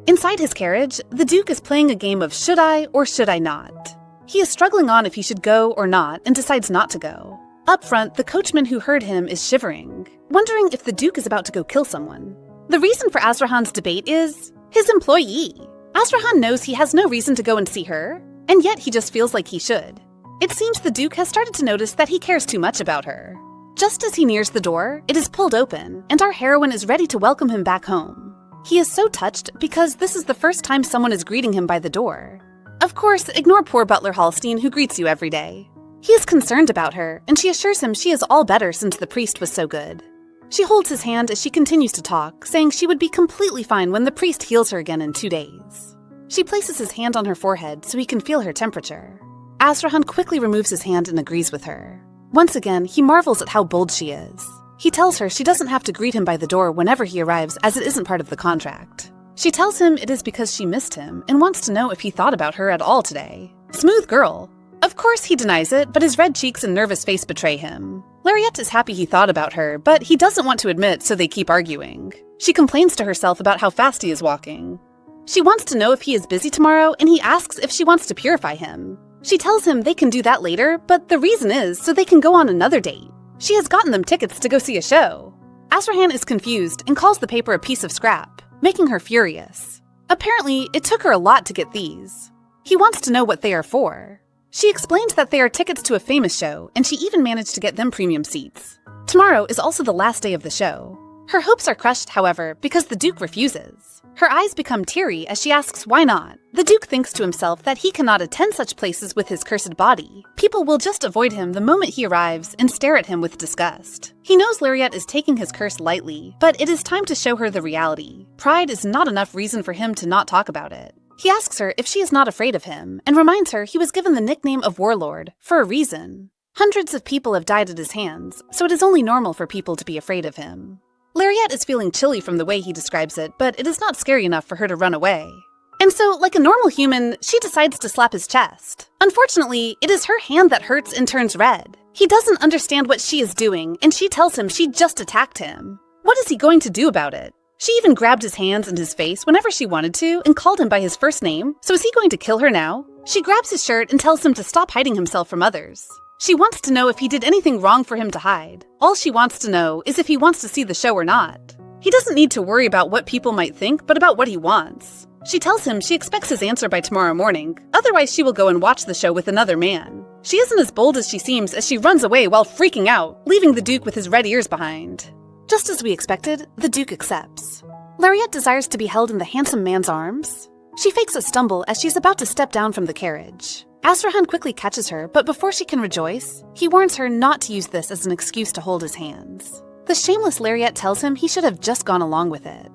Inside his carriage, the Duke is playing a game of should I or should I not. He is struggling on if he should go or not and decides not to go. Up front, the coachman who heard him is shivering, wondering if the Duke is about to go kill someone. The reason for Azrahan's debate is his employee. Azrahan knows he has no reason to go and see her, and yet he just feels like he should. It seems the Duke has started to notice that he cares too much about her. Just as he nears the door, it is pulled open, and our heroine is ready to welcome him back home. He is so touched because this is the first time someone is greeting him by the door. Of course, ignore poor Butler Hallstein who greets you every day. He is concerned about her, and she assures him she is all better since the priest was so good. She holds his hand as she continues to talk, saying she would be completely fine when the priest heals her again in 2 days. She places his hand on her forehead so he can feel her temperature. Azrahan quickly removes his hand and agrees with her. Once again, he marvels at how bold she is. He tells her she doesn't have to greet him by the door whenever he arrives as it isn't part of the contract. She tells him it is because she missed him and wants to know if he thought about her at all today. Smooth girl. Of course he denies it, but his red cheeks and nervous face betray him. Lariat is happy he thought about her, but he doesn't want to admit, so they keep arguing. She complains to herself about how fast he is walking. She wants to know if he is busy tomorrow, and he asks if she wants to purify him. She tells him they can do that later, but the reason is so they can go on another date. She has gotten them tickets to go see a show. Azrahan is confused and calls the paper a piece of scrap, making her furious. Apparently, it took her a lot to get these. He wants to know what they are for. She explains that they are tickets to a famous show, and she even managed to get them premium seats. Tomorrow is also the last day of the show. Her hopes are crushed, however, because the Duke refuses. Her eyes become teary as she asks why not. The Duke thinks to himself that he cannot attend such places with his cursed body. People will just avoid him the moment he arrives and stare at him with disgust. He knows Lariat is taking his curse lightly, but it is time to show her the reality. Pride is not enough reason for him to not talk about it. He asks her if she is not afraid of him, and reminds her he was given the nickname of Warlord for a reason. Hundreds of people have died at his hands, so it is only normal for people to be afraid of him. Lariat is feeling chilly from the way he describes it, but it is not scary enough for her to run away. And so, like a normal human, she decides to slap his chest. Unfortunately, it is her hand that hurts and turns red. He doesn't understand what she is doing, and she tells him she just attacked him. What is he going to do about it? She even grabbed his hands and his face whenever she wanted to and called him by his first name, so is he going to kill her now? She grabs his shirt and tells him to stop hiding himself from others. She wants to know if he did anything wrong for him to hide. All she wants to know is if he wants to see the show or not. He doesn't need to worry about what people might think, but about what he wants. She tells him she expects his answer by tomorrow morning, otherwise she will go and watch the show with another man. She isn't as bold as she seems as she runs away while freaking out, leaving the Duke with his red ears behind. Just as we expected, the Duke accepts. Lariat desires to be held in the handsome man's arms. She fakes a stumble as she's about to step down from the carriage. Azrahan quickly catches her, but before she can rejoice, he warns her not to use this as an excuse to hold his hands. The shameless Lariat tells him he should have just gone along with it.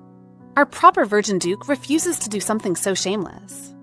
Our proper Virgin Duke refuses to do something so shameless.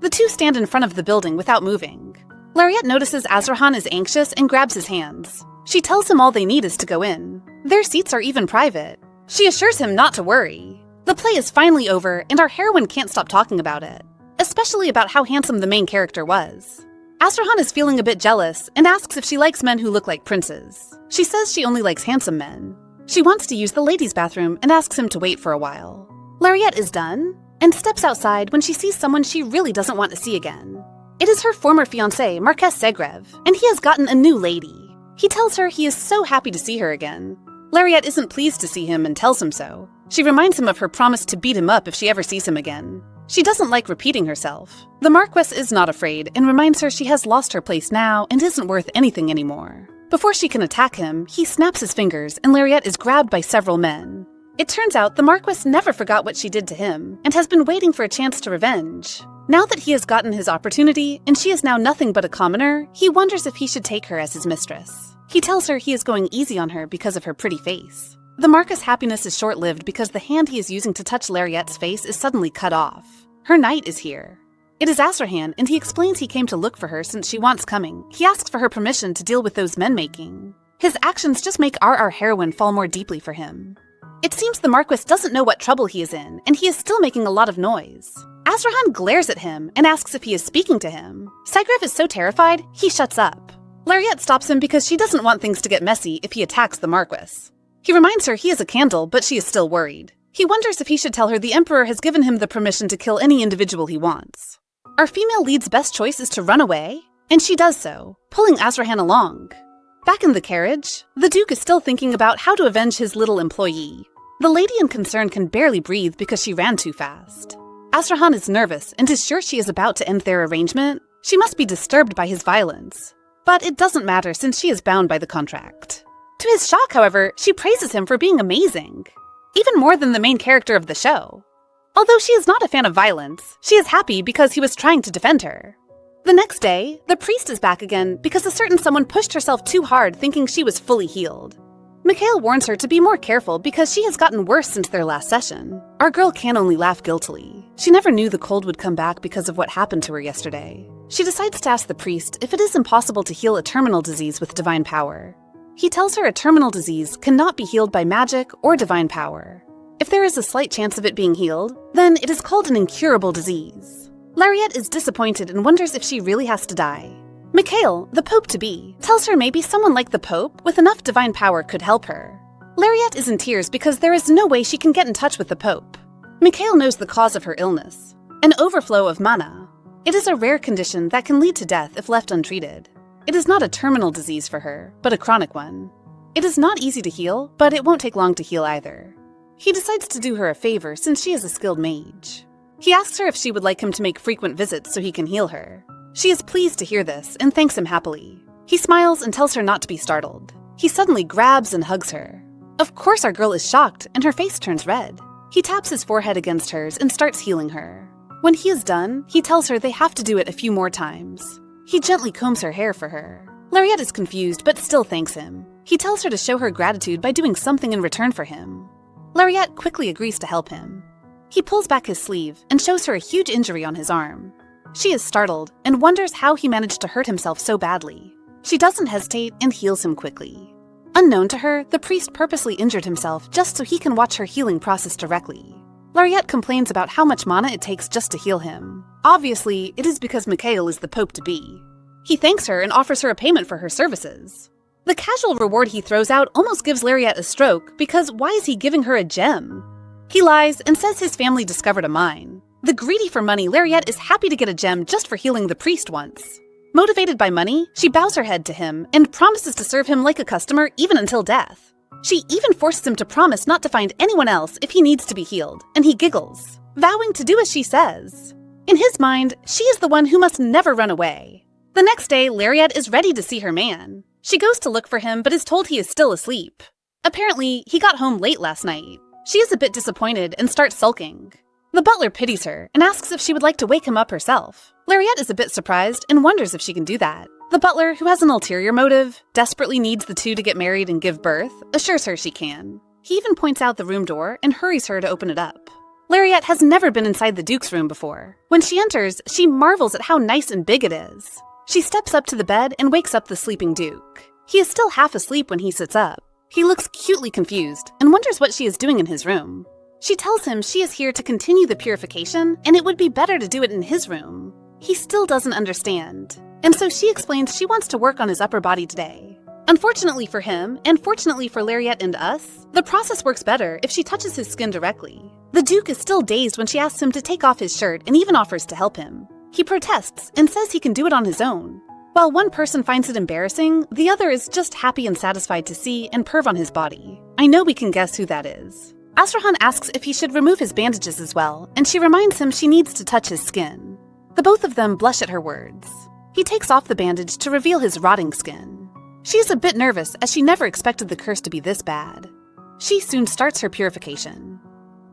The two stand in front of the building without moving. Lariat notices Azrahan is anxious and grabs his hands. She tells him all they need is to go in. Their seats are even private. She assures him not to worry. The play is finally over, and our heroine can't stop talking about it, especially about how handsome the main character was. Azrahan is feeling a bit jealous and asks if she likes men who look like princes. She says she only likes handsome men. She wants to use the ladies' bathroom and asks him to wait for a while. Lariat is done and steps outside when she sees someone she really doesn't want to see again. It is her former fiancé, Marquess Segrev, and he has gotten a new lady. He tells her he is so happy to see her again. Lariat isn't pleased to see him and tells him so. She reminds him of her promise to beat him up if she ever sees him again. She doesn't like repeating herself. The Marquess is not afraid and reminds her she has lost her place now and isn't worth anything anymore. Before she can attack him, he snaps his fingers and Lariette is grabbed by several men. It turns out the Marquess never forgot what she did to him and has been waiting for a chance to revenge. Now that he has gotten his opportunity and she is now nothing but a commoner, he wonders if he should take her as his mistress. He tells her he is going easy on her because of her pretty face. The Marquess' happiness is short-lived because the hand he is using to touch Lariette's face is suddenly cut off. Her knight is here. It is Azrahan, and he explains he came to look for her since she wants coming. He asks for her permission to deal with those men making. His actions just make our heroine fall more deeply for him. It seems the Marquess doesn't know what trouble he is in, and he is still making a lot of noise. Azrahan glares at him and asks if he is speaking to him. Sigrev is so terrified, he shuts up. Lariette stops him because she doesn't want things to get messy if he attacks the Marquess. He reminds her he is a candle, but she is still worried. He wonders if he should tell her the Emperor has given him the permission to kill any individual he wants. Our female lead's best choice is to run away, and she does so, pulling Azrahan along. Back in the carriage, the Duke is still thinking about how to avenge his little employee. The lady in concern can barely breathe because she ran too fast. Azrahan is nervous and is sure she is about to end their arrangement. She must be disturbed by his violence. But it doesn't matter since she is bound by the contract. To his shock, however, she praises him for being amazing. Even more than the main character of the show. Although she is not a fan of violence, she is happy because he was trying to defend her. The next day, the priest is back again because a certain someone pushed herself too hard thinking she was fully healed. Mikhail warns her to be more careful because she has gotten worse since their last session. Our girl can only laugh guiltily. She never knew the cold would come back because of what happened to her yesterday. She decides to ask the priest if it is impossible to heal a terminal disease with divine power. He tells her a terminal disease cannot be healed by magic or divine power. If there is a slight chance of it being healed, then it is called an incurable disease. Lariette is disappointed and wonders if she really has to die. Mikhail, the Pope-to-be, tells her maybe someone like the Pope with enough divine power could help her. Lariette is in tears because there is no way she can get in touch with the Pope. Mikhail knows the cause of her illness, an overflow of mana. It is a rare condition that can lead to death if left untreated. It is not a terminal disease for her, but a chronic one. It is not easy to heal, but it won't take long to heal either. He decides to do her a favor since she is a skilled mage. He asks her if she would like him to make frequent visits so he can heal her. She is pleased to hear this and thanks him happily. He smiles and tells her not to be startled. He suddenly grabs and hugs her. Of course our girl is shocked and her face turns red. He taps his forehead against hers and starts healing her. When he is done, he tells her they have to do it a few more times. He gently combs her hair for her. Lariette is confused but still thanks him. He tells her to show her gratitude by doing something in return for him. Lariette quickly agrees to help him. He pulls back his sleeve and shows her a huge injury on his arm. She is startled and wonders how he managed to hurt himself so badly. She doesn't hesitate and heals him quickly. Unknown to her, the priest purposely injured himself just so he can watch her healing process directly. Lariette complains about how much mana it takes just to heal him. Obviously, it is because Mikhail is the Pope-to-be. He thanks her and offers her a payment for her services. The casual reward he throws out almost gives Lariette a stroke because why is he giving her a gem? He lies and says his family discovered a mine. The greedy for money, Lariette is happy to get a gem just for healing the priest once. Motivated by money, she bows her head to him and promises to serve him like a customer even until death. She even forces him to promise not to find anyone else if he needs to be healed, and he giggles, vowing to do as she says. In his mind, she is the one who must never run away. The next day, Lariette is ready to see her man. She goes to look for him but is told he is still asleep. Apparently, he got home late last night. She is a bit disappointed and starts sulking. The butler pities her and asks if she would like to wake him up herself. Lariette is a bit surprised and wonders if she can do that. The butler, who has an ulterior motive, desperately needs the two to get married and give birth, assures her she can. He even points out the room door and hurries her to open it up. Lariette has never been inside the Duke's room before. When she enters, she marvels at how nice and big it is. She steps up to the bed and wakes up the sleeping Duke. He is still half asleep when he sits up. He looks cutely confused and wonders what she is doing in his room. She tells him she is here to continue the purification and it would be better to do it in his room. He still doesn't understand, and so she explains she wants to work on his upper body today. Unfortunately for him, and fortunately for Lariette and us, the process works better if she touches his skin directly. The Duke is still dazed when she asks him to take off his shirt and even offers to help him. He protests and says he can do it on his own. While one person finds it embarrassing, the other is just happy and satisfied to see and perv on his body. I know we can guess who that is. Azrahan asks if he should remove his bandages as well, and she reminds him she needs to touch his skin. The both of them blush at her words. He takes off the bandage to reveal his rotting skin. She is a bit nervous as she never expected the curse to be this bad. She soon starts her purification.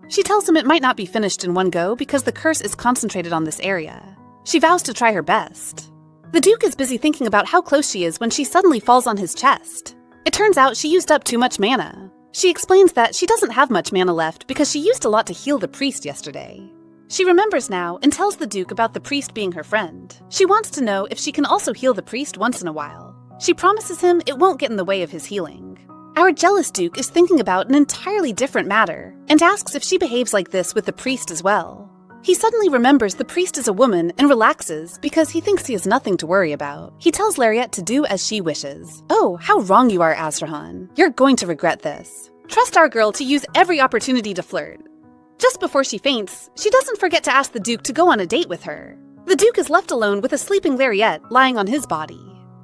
She tells him it might not be finished in one go because the curse is concentrated on this area. She vows to try her best. The Duke is busy thinking about how close she is when she suddenly falls on his chest. It turns out she used up too much mana. She explains that she doesn't have much mana left because she used a lot to heal the priest yesterday. She remembers now and tells the Duke about the priest being her friend. She wants to know if she can also heal the priest once in a while. She promises him it won't get in the way of his healing. Our jealous Duke is thinking about an entirely different matter and asks if she behaves like this with the priest as well. He suddenly remembers the priest is a woman and relaxes because he thinks he has nothing to worry about. He tells Lariat to do as she wishes. Oh, how wrong you are, Azrahan. You're going to regret this. Trust our girl to use every opportunity to flirt. Just before she faints, she doesn't forget to ask the Duke to go on a date with her. The Duke is left alone with a sleeping Lariat lying on his body.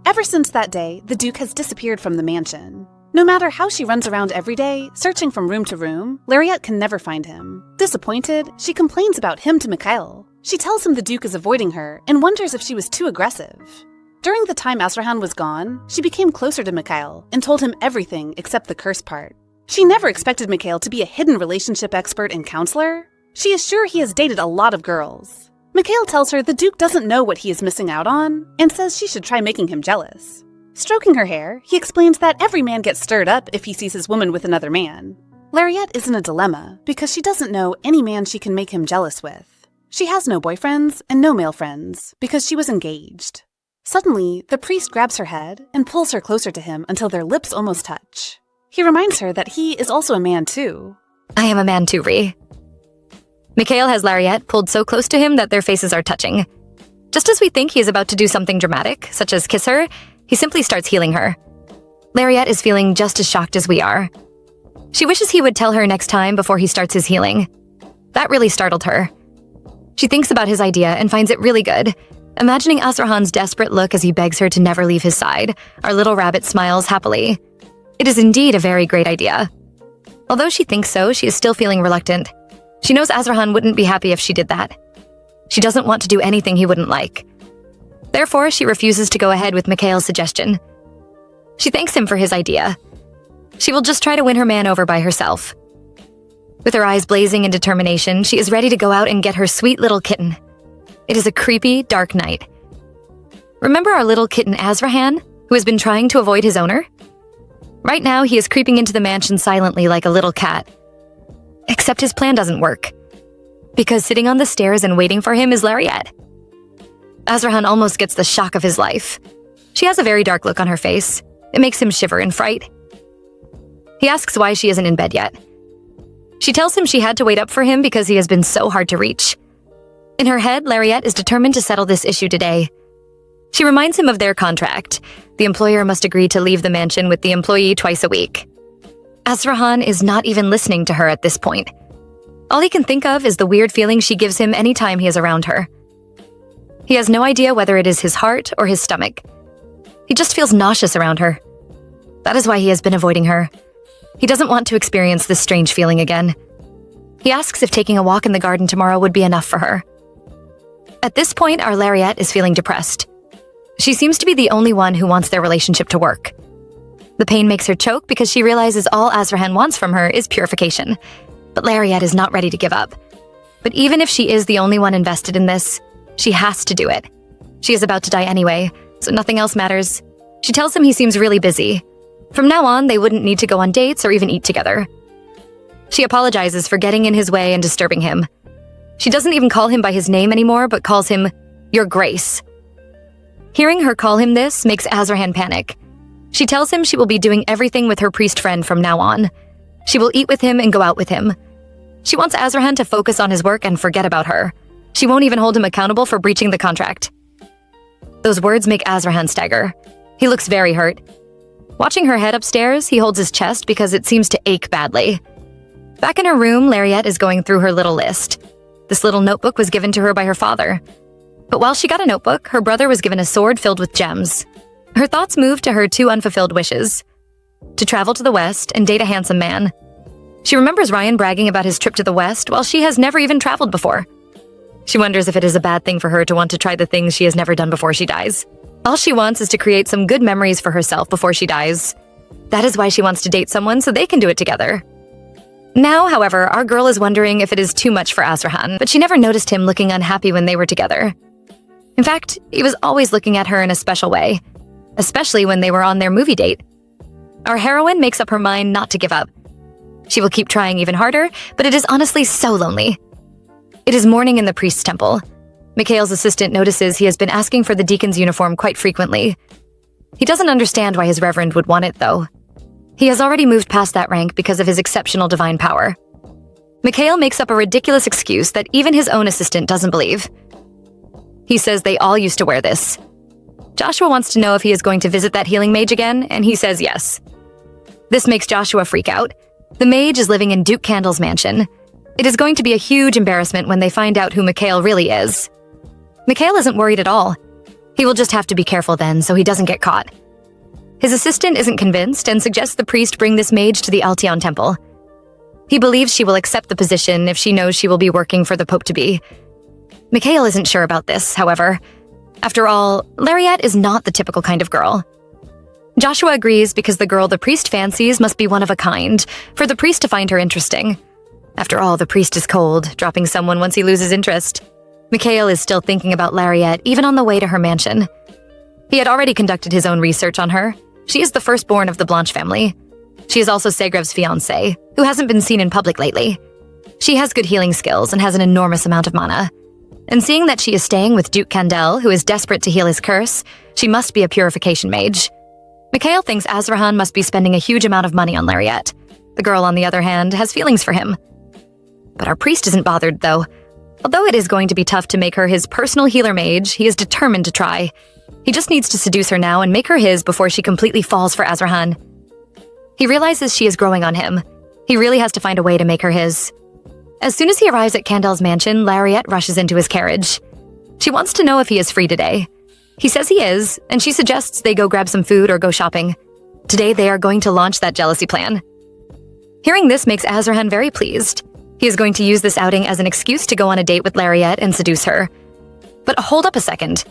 Ever since that day, the Duke has disappeared from the mansion. No matter how she runs around every day, searching from room to room, Lariat can never find him. Disappointed, she complains about him to Mikhail. She tells him the Duke is avoiding her and wonders if she was too aggressive. During the time Azrahan was gone, she became closer to Mikhail and told him everything except the curse part. She never expected Mikhail to be a hidden relationship expert and counselor. She is sure he has dated a lot of girls. Mikhail tells her the Duke doesn't know what he is missing out on and says she should try making him jealous. Stroking her hair, he explains that every man gets stirred up if he sees his woman with another man. Lariat is in a dilemma because she doesn't know any man she can make him jealous with. She has no boyfriends and no male friends because she was engaged. Suddenly, the priest grabs her head and pulls her closer to him until their lips almost touch. He reminds her that he is also a man too. I am a man too, Ree. Mikhail has Lariat pulled so close to him that their faces are touching. Just as we think he is about to do something dramatic, such as kiss her, he simply starts healing her. Lariat is feeling just as shocked as we are. She wishes he would tell her next time before he starts his healing. That really startled her. She thinks about his idea and finds it really good. Imagining Azrahan's desperate look as he begs her to never leave his side, our little rabbit smiles happily. It is indeed a very great idea. Although she thinks so, she is still feeling reluctant. She knows Azrahan wouldn't be happy if she did that. She doesn't want to do anything he wouldn't like. Therefore, she refuses to go ahead with Mikhail's suggestion. She thanks him for his idea. She will just try to win her man over by herself. With her eyes blazing in determination, she is ready to go out and get her sweet little kitten. It is a creepy, dark night. Remember our little kitten Azrahan, who has been trying to avoid his owner? Right now, he is creeping into the mansion silently like a little cat. Except his plan doesn't work. Because sitting on the stairs and waiting for him is Lariat. Azrahan almost gets the shock of his life. She has a very dark look on her face. It makes him shiver in fright. He asks why she isn't in bed yet. She tells him she had to wait up for him because he has been so hard to reach. In her head, Lariat is determined to settle this issue today. She reminds him of their contract. The employer must agree to leave the mansion with the employee twice a week. Azrahan is not even listening to her at this point. All he can think of is the weird feeling she gives him anytime he is around her. He has no idea whether it is his heart or his stomach. He just feels nauseous around her. That is why he has been avoiding her. He doesn't want to experience this strange feeling again. He asks if taking a walk in the garden tomorrow would be enough for her. At this point, our Lariat is feeling depressed. She seems to be the only one who wants their relationship to work. The pain makes her choke because she realizes all Azrahan wants from her is purification. But Lariat is not ready to give up. But even if she is the only one invested in this, she has to do it. She is about to die anyway, so nothing else matters. She tells him he seems really busy. From now on, they wouldn't need to go on dates or even eat together. She apologizes for getting in his way and disturbing him. She doesn't even call him by his name anymore, but calls him, Your Grace. Hearing her call him this makes Azrahan panic. She tells him she will be doing everything with her priest friend from now on. She will eat with him and go out with him. She wants Azrahan to focus on his work and forget about her. She won't even hold him accountable for breaching the contract. Those words make Azrahan stagger. He looks very hurt. Watching her head upstairs, he holds his chest because it seems to ache badly. Back in her room, Lariat is going through her little list. This little notebook was given to her by her father. But while she got a notebook, her brother was given a sword filled with gems. Her thoughts moved to her two unfulfilled wishes: to travel to the West and date a handsome man. She remembers Ryan bragging about his trip to the West while she has never even traveled before. She wonders if it is a bad thing for her to want to try the things she has never done before she dies. All she wants is to create some good memories for herself before she dies. That is why she wants to date someone so they can do it together. Now, however, our girl is wondering if it is too much for Azrahan, but she never noticed him looking unhappy when they were together. In fact, he was always looking at her in a special way, especially when they were on their movie date. Our heroine makes up her mind not to give up. She will keep trying even harder, but it is honestly so lonely. It is morning in the priest's temple. Mikhail's assistant notices he has been asking for the deacon's uniform quite frequently. He doesn't understand why his reverend would want it, though. He has already moved past that rank because of his exceptional divine power. Mikhail makes up a ridiculous excuse that even his own assistant doesn't believe. He says they all used to wear this. Joshua wants to know if he is going to visit that healing mage again, and he says yes. This makes Joshua freak out. The mage is living in Duke Candle's mansion. It is going to be a huge embarrassment when they find out who Mikhail really is. Mikhail isn't worried at all. He will just have to be careful then so he doesn't get caught. His assistant isn't convinced and suggests the priest bring this mage to the Altion temple. He believes she will accept the position if she knows she will be working for the Pope-to-be. Mikhail isn't sure about this, however. After all, Lariat is not the typical kind of girl. Joshua agrees because the girl the priest fancies must be one of a kind, for the priest to find her interesting. After all, the priest is cold, dropping someone once he loses interest. Mikhail is still thinking about Lariat, even on the way to her mansion. He had already conducted his own research on her. She is the firstborn of the Blanche family. She is also Segrev's fiancée, who hasn't been seen in public lately. She has good healing skills and has an enormous amount of mana. And seeing that she is staying with Duke Candel, who is desperate to heal his curse, she must be a purification mage. Mikhail thinks Azrahan must be spending a huge amount of money on Lariat. The girl, on the other hand, has feelings for him. But our priest isn't bothered, though. Although it is going to be tough to make her his personal healer mage, he is determined to try. He just needs to seduce her now and make her his before she completely falls for Azrahan. He realizes she is growing on him. He really has to find a way to make her his. As soon as he arrives at Candel's mansion, Lariat rushes into his carriage. She wants to know if he is free today. He says he is, and she suggests they go grab some food or go shopping. Today they are going to launch that jealousy plan. Hearing this makes Azrahan very pleased. He is going to use this outing as an excuse to go on a date with Lariat and seduce her. But hold up a second.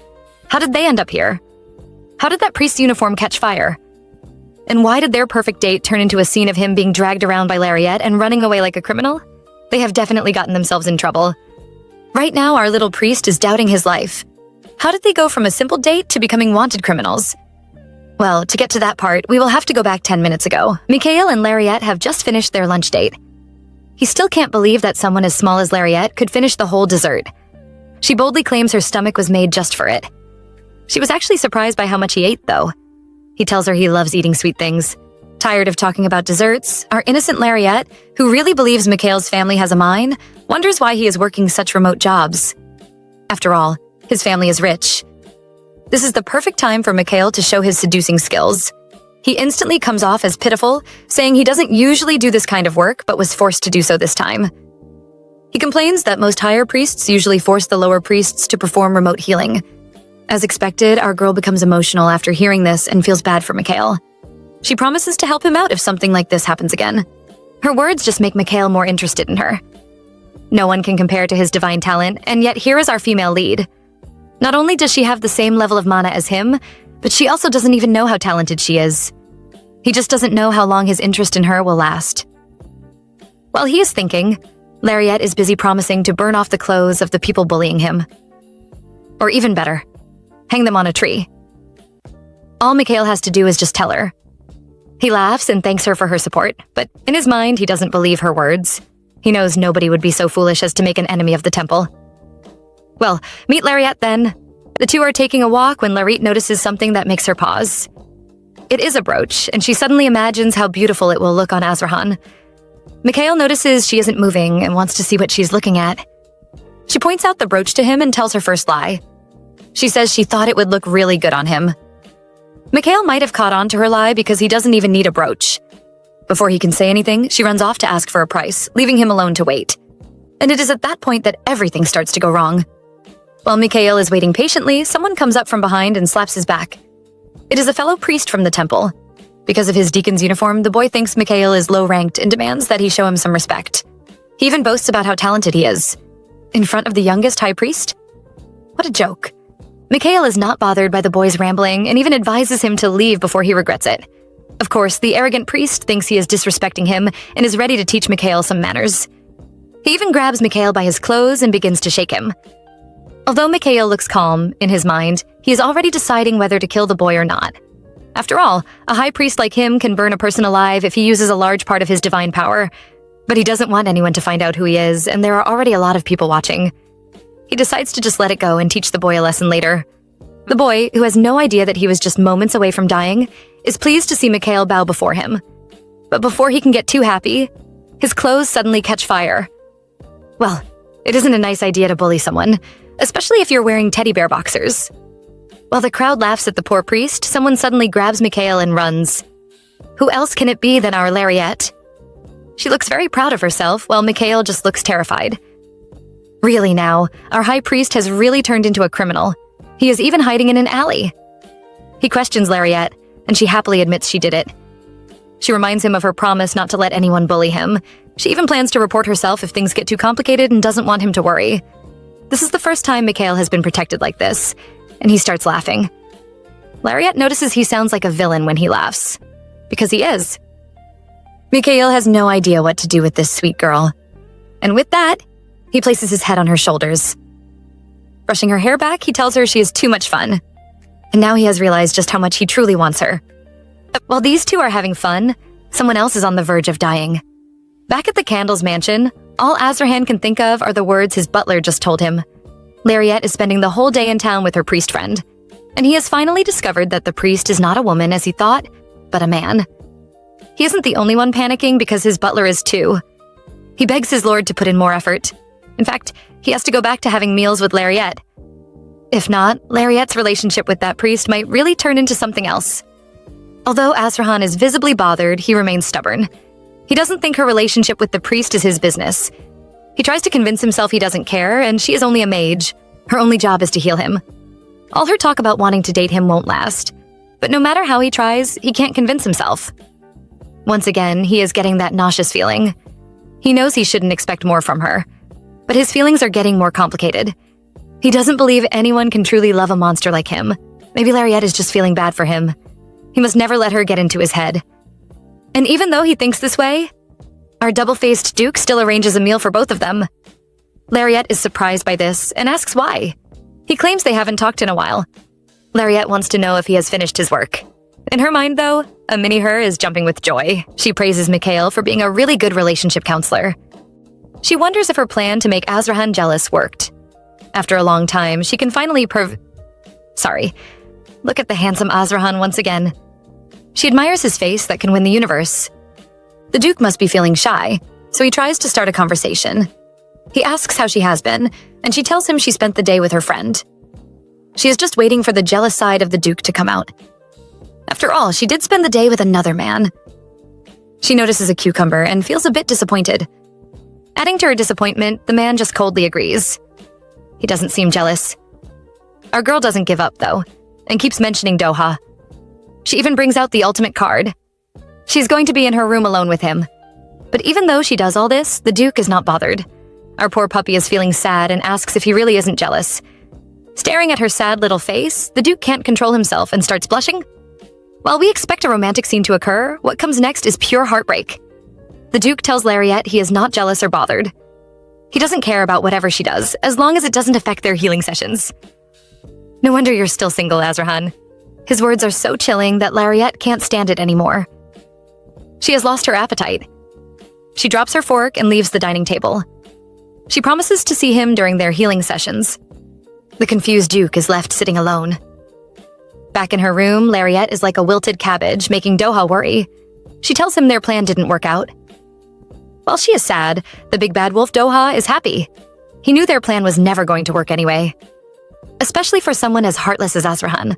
How did they end up here? How did that priest's uniform catch fire? And why did their perfect date turn into a scene of him being dragged around by Lariat and running away like a criminal? They have definitely gotten themselves in trouble. Right now, our little priest is doubting his life. How did they go from a simple date to becoming wanted criminals? Well, to get to that part, we will have to go back 10 minutes ago. Mikhail and Lariat have just finished their lunch date. He still can't believe that someone as small as Lariat could finish the whole dessert. She boldly claims her stomach was made just for it. She was actually surprised by how much he ate, though. He tells her he loves eating sweet things. Tired of talking about desserts, our innocent Lariat, who really believes Mikhail's family has a mine, wonders why he is working such remote jobs. After all, his family is rich. This is the perfect time for Mikhail to show his seducing skills. He instantly comes off as pitiful, saying he doesn't usually do this kind of work but was forced to do so this time. He complains that most higher priests usually force the lower priests to perform remote healing. As expected, our girl becomes emotional after hearing this and feels bad for Mikhail. She promises to help him out if something like this happens again. Her words just make Mikhail more interested in her. No one can compare to his divine talent, and yet here is our female lead. Not only does she have the same level of mana as him, but she also doesn't even know how talented she is. He just doesn't know how long his interest in her will last. While he is thinking, Lariat is busy promising to burn off the clothes of the people bullying him. Or even better, hang them on a tree. All Mikhail has to do is just tell her. He laughs and thanks her for her support, but in his mind, he doesn't believe her words. He knows nobody would be so foolish as to make an enemy of the temple. Well, meet Lariat then. The two are taking a walk when Larit notices something that makes her pause. It is a brooch, and she suddenly imagines how beautiful it will look on Azrahan. Mikhail notices she isn't moving and wants to see what she's looking at. She points out the brooch to him and tells her first lie. She says she thought it would look really good on him. Mikhail might have caught on to her lie because he doesn't even need a brooch. Before he can say anything, she runs off to ask for a price, leaving him alone to wait. And it is at that point that everything starts to go wrong. While Mikhail is waiting patiently, someone comes up from behind and slaps his back. It is a fellow priest from the temple. Because of his deacon's uniform, the boy thinks Mikhail is low-ranked and demands that he show him some respect. He even boasts about how talented he is. In front of the youngest high priest? What a joke. Mikhail is not bothered by the boy's rambling and even advises him to leave before he regrets it. Of course, the arrogant priest thinks he is disrespecting him and is ready to teach Mikhail some manners. He even grabs Mikhail by his clothes and begins to shake him. Although Mikhail looks calm, in his mind, he is already deciding whether to kill the boy or not. After all, a high priest like him can burn a person alive if he uses a large part of his divine power. But he doesn't want anyone to find out who he is, and there are already a lot of people watching. He decides to just let it go and teach the boy a lesson later. The boy, who has no idea that he was just moments away from dying, is pleased to see Mikhail bow before him. But before he can get too happy, his clothes suddenly catch fire. Well, it isn't a nice idea to bully someone, especially if you're wearing teddy bear boxers. While the crowd laughs at the poor priest, someone suddenly grabs Mikhail and runs. Who else can it be than our Lariette? She looks very proud of herself, while Mikhail just looks terrified. Really now, our high priest has really turned into a criminal. He is even hiding in an alley. He questions Lariette, and she happily admits she did it. She reminds him of her promise not to let anyone bully him. She even plans to report herself if things get too complicated and doesn't want him to worry. This is the first time Mikhail has been protected like this, and he starts laughing. Lariette notices he sounds like a villain when he laughs. Because he is. Mikhail has no idea what to do with this sweet girl. And with that, he places his head on her shoulders. Brushing her hair back, he tells her she is too much fun. And now he has realized just how much he truly wants her. While these two are having fun, someone else is on the verge of dying. Back at the Candles mansion, all Azrahan can think of are the words his butler just told him. Lariette is spending the whole day in town with her priest friend, and he has finally discovered that the priest is not a woman as he thought, but a man. He isn't the only one panicking because his butler is too. He begs his lord to put in more effort. In fact, he has to go back to having meals with Lariette. If not, Lariette's relationship with that priest might really turn into something else. Although Azrahan is visibly bothered, he remains stubborn. He doesn't think her relationship with the priest is his business. He tries to convince himself he doesn't care, and she is only a mage. Her only job is to heal him. All her talk about wanting to date him won't last. But no matter how he tries, he can't convince himself. Once again, he is getting that nauseous feeling. He knows he shouldn't expect more from her. But his feelings are getting more complicated. He doesn't believe anyone can truly love a monster like him. Maybe Lariette is just feeling bad for him. He must never let her get into his head. And even though he thinks this way, our double-faced Duke still arranges a meal for both of them. Lariette is surprised by this and asks why. He claims they haven't talked in a while. Lariette wants to know if he has finished his work. In her mind, though, a mini-her is jumping with joy. She praises Mikhail for being a really good relationship counselor. She wonders if her plan to make Azrahan jealous worked. After a long time, she can finally Look at the handsome Azrahan once again. She admires his face that can win the universe. The Duke must be feeling shy, so he tries to start a conversation. He asks how she has been, and she tells him she spent the day with her friend. She is just waiting for the jealous side of the Duke to come out. After all, she did spend the day with another man. She notices a cucumber and feels a bit disappointed. Adding to her disappointment, the man just coldly agrees. He doesn't seem jealous. Our girl doesn't give up, though, and keeps mentioning Doha. She even brings out the ultimate card. She's going to be in her room alone with him. But even though she does all this, the Duke is not bothered. Our poor puppy is feeling sad and asks if he really isn't jealous. Staring at her sad little face, the Duke can't control himself and starts blushing. While we expect a romantic scene to occur, what comes next is pure heartbreak. The Duke tells Lariette he is not jealous or bothered. He doesn't care about whatever she does, as long as it doesn't affect their healing sessions. No wonder you're still single, Azrahan. His words are so chilling that Lariette can't stand it anymore. She has lost her appetite. She drops her fork and leaves the dining table. She promises to see him during their healing sessions. The confused Duke is left sitting alone. Back in her room, Lariette is like a wilted cabbage, making Doha worry. She tells him their plan didn't work out. While she is sad, the big bad wolf Doha is happy. He knew their plan was never going to work anyway. Especially for someone as heartless as Azrahan.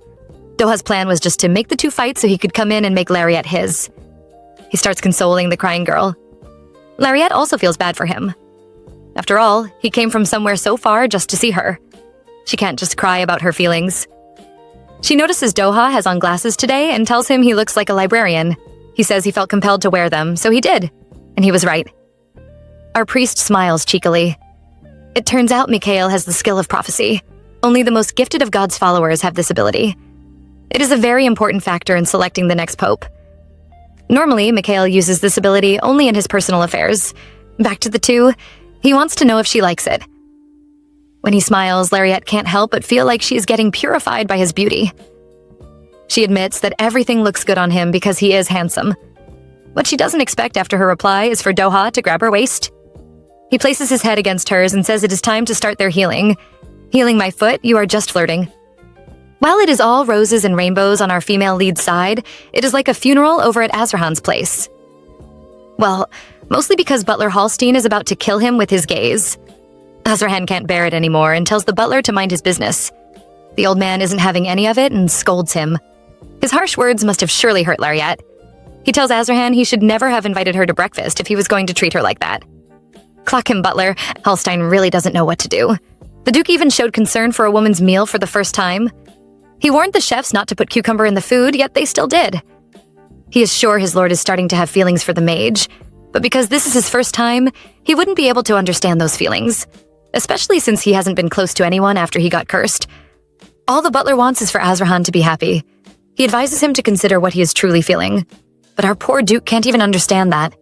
Doha's plan was just to make the two fight so he could come in and make Lariette his. He starts consoling the crying girl. Lariette also feels bad for him. After all, he came from somewhere so far just to see her. She can't just cry about her feelings. She notices Doha has on glasses today and tells him he looks like a librarian. He says he felt compelled to wear them, so he did. And he was right. Our priest smiles cheekily. It turns out Mikhail has the skill of prophecy. Only the most gifted of God's followers have this ability. It is a very important factor in selecting the next pope. Normally, Mikhail uses this ability only in his personal affairs. Back to the two, he wants to know if she likes it. When he smiles, Lariette can't help but feel like she is getting purified by his beauty. She admits that everything looks good on him because he is handsome. What she doesn't expect after her reply is for Doha to grab her waist. He places his head against hers and says it is time to start their healing. Healing my foot, you are just flirting. While it is all roses and rainbows on our female lead's side, it is like a funeral over at Azrahan's place. Well, mostly because Butler Hallstein is about to kill him with his gaze. Azrahan can't bear it anymore and tells the butler to mind his business. The old man isn't having any of it and scolds him. His harsh words must have surely hurt Lariette. He tells Azrahan he should never have invited her to breakfast if he was going to treat her like that. Clock him, butler. Hallstein really doesn't know what to do. The Duke even showed concern for a woman's meal for the first time. He warned the chefs not to put cucumber in the food, yet they still did. He is sure his lord is starting to have feelings for the mage, but because this is his first time, he wouldn't be able to understand those feelings, especially since he hasn't been close to anyone after he got cursed. All the butler wants is for Azrahan to be happy. He advises him to consider what he is truly feeling, but our poor Duke can't even understand that.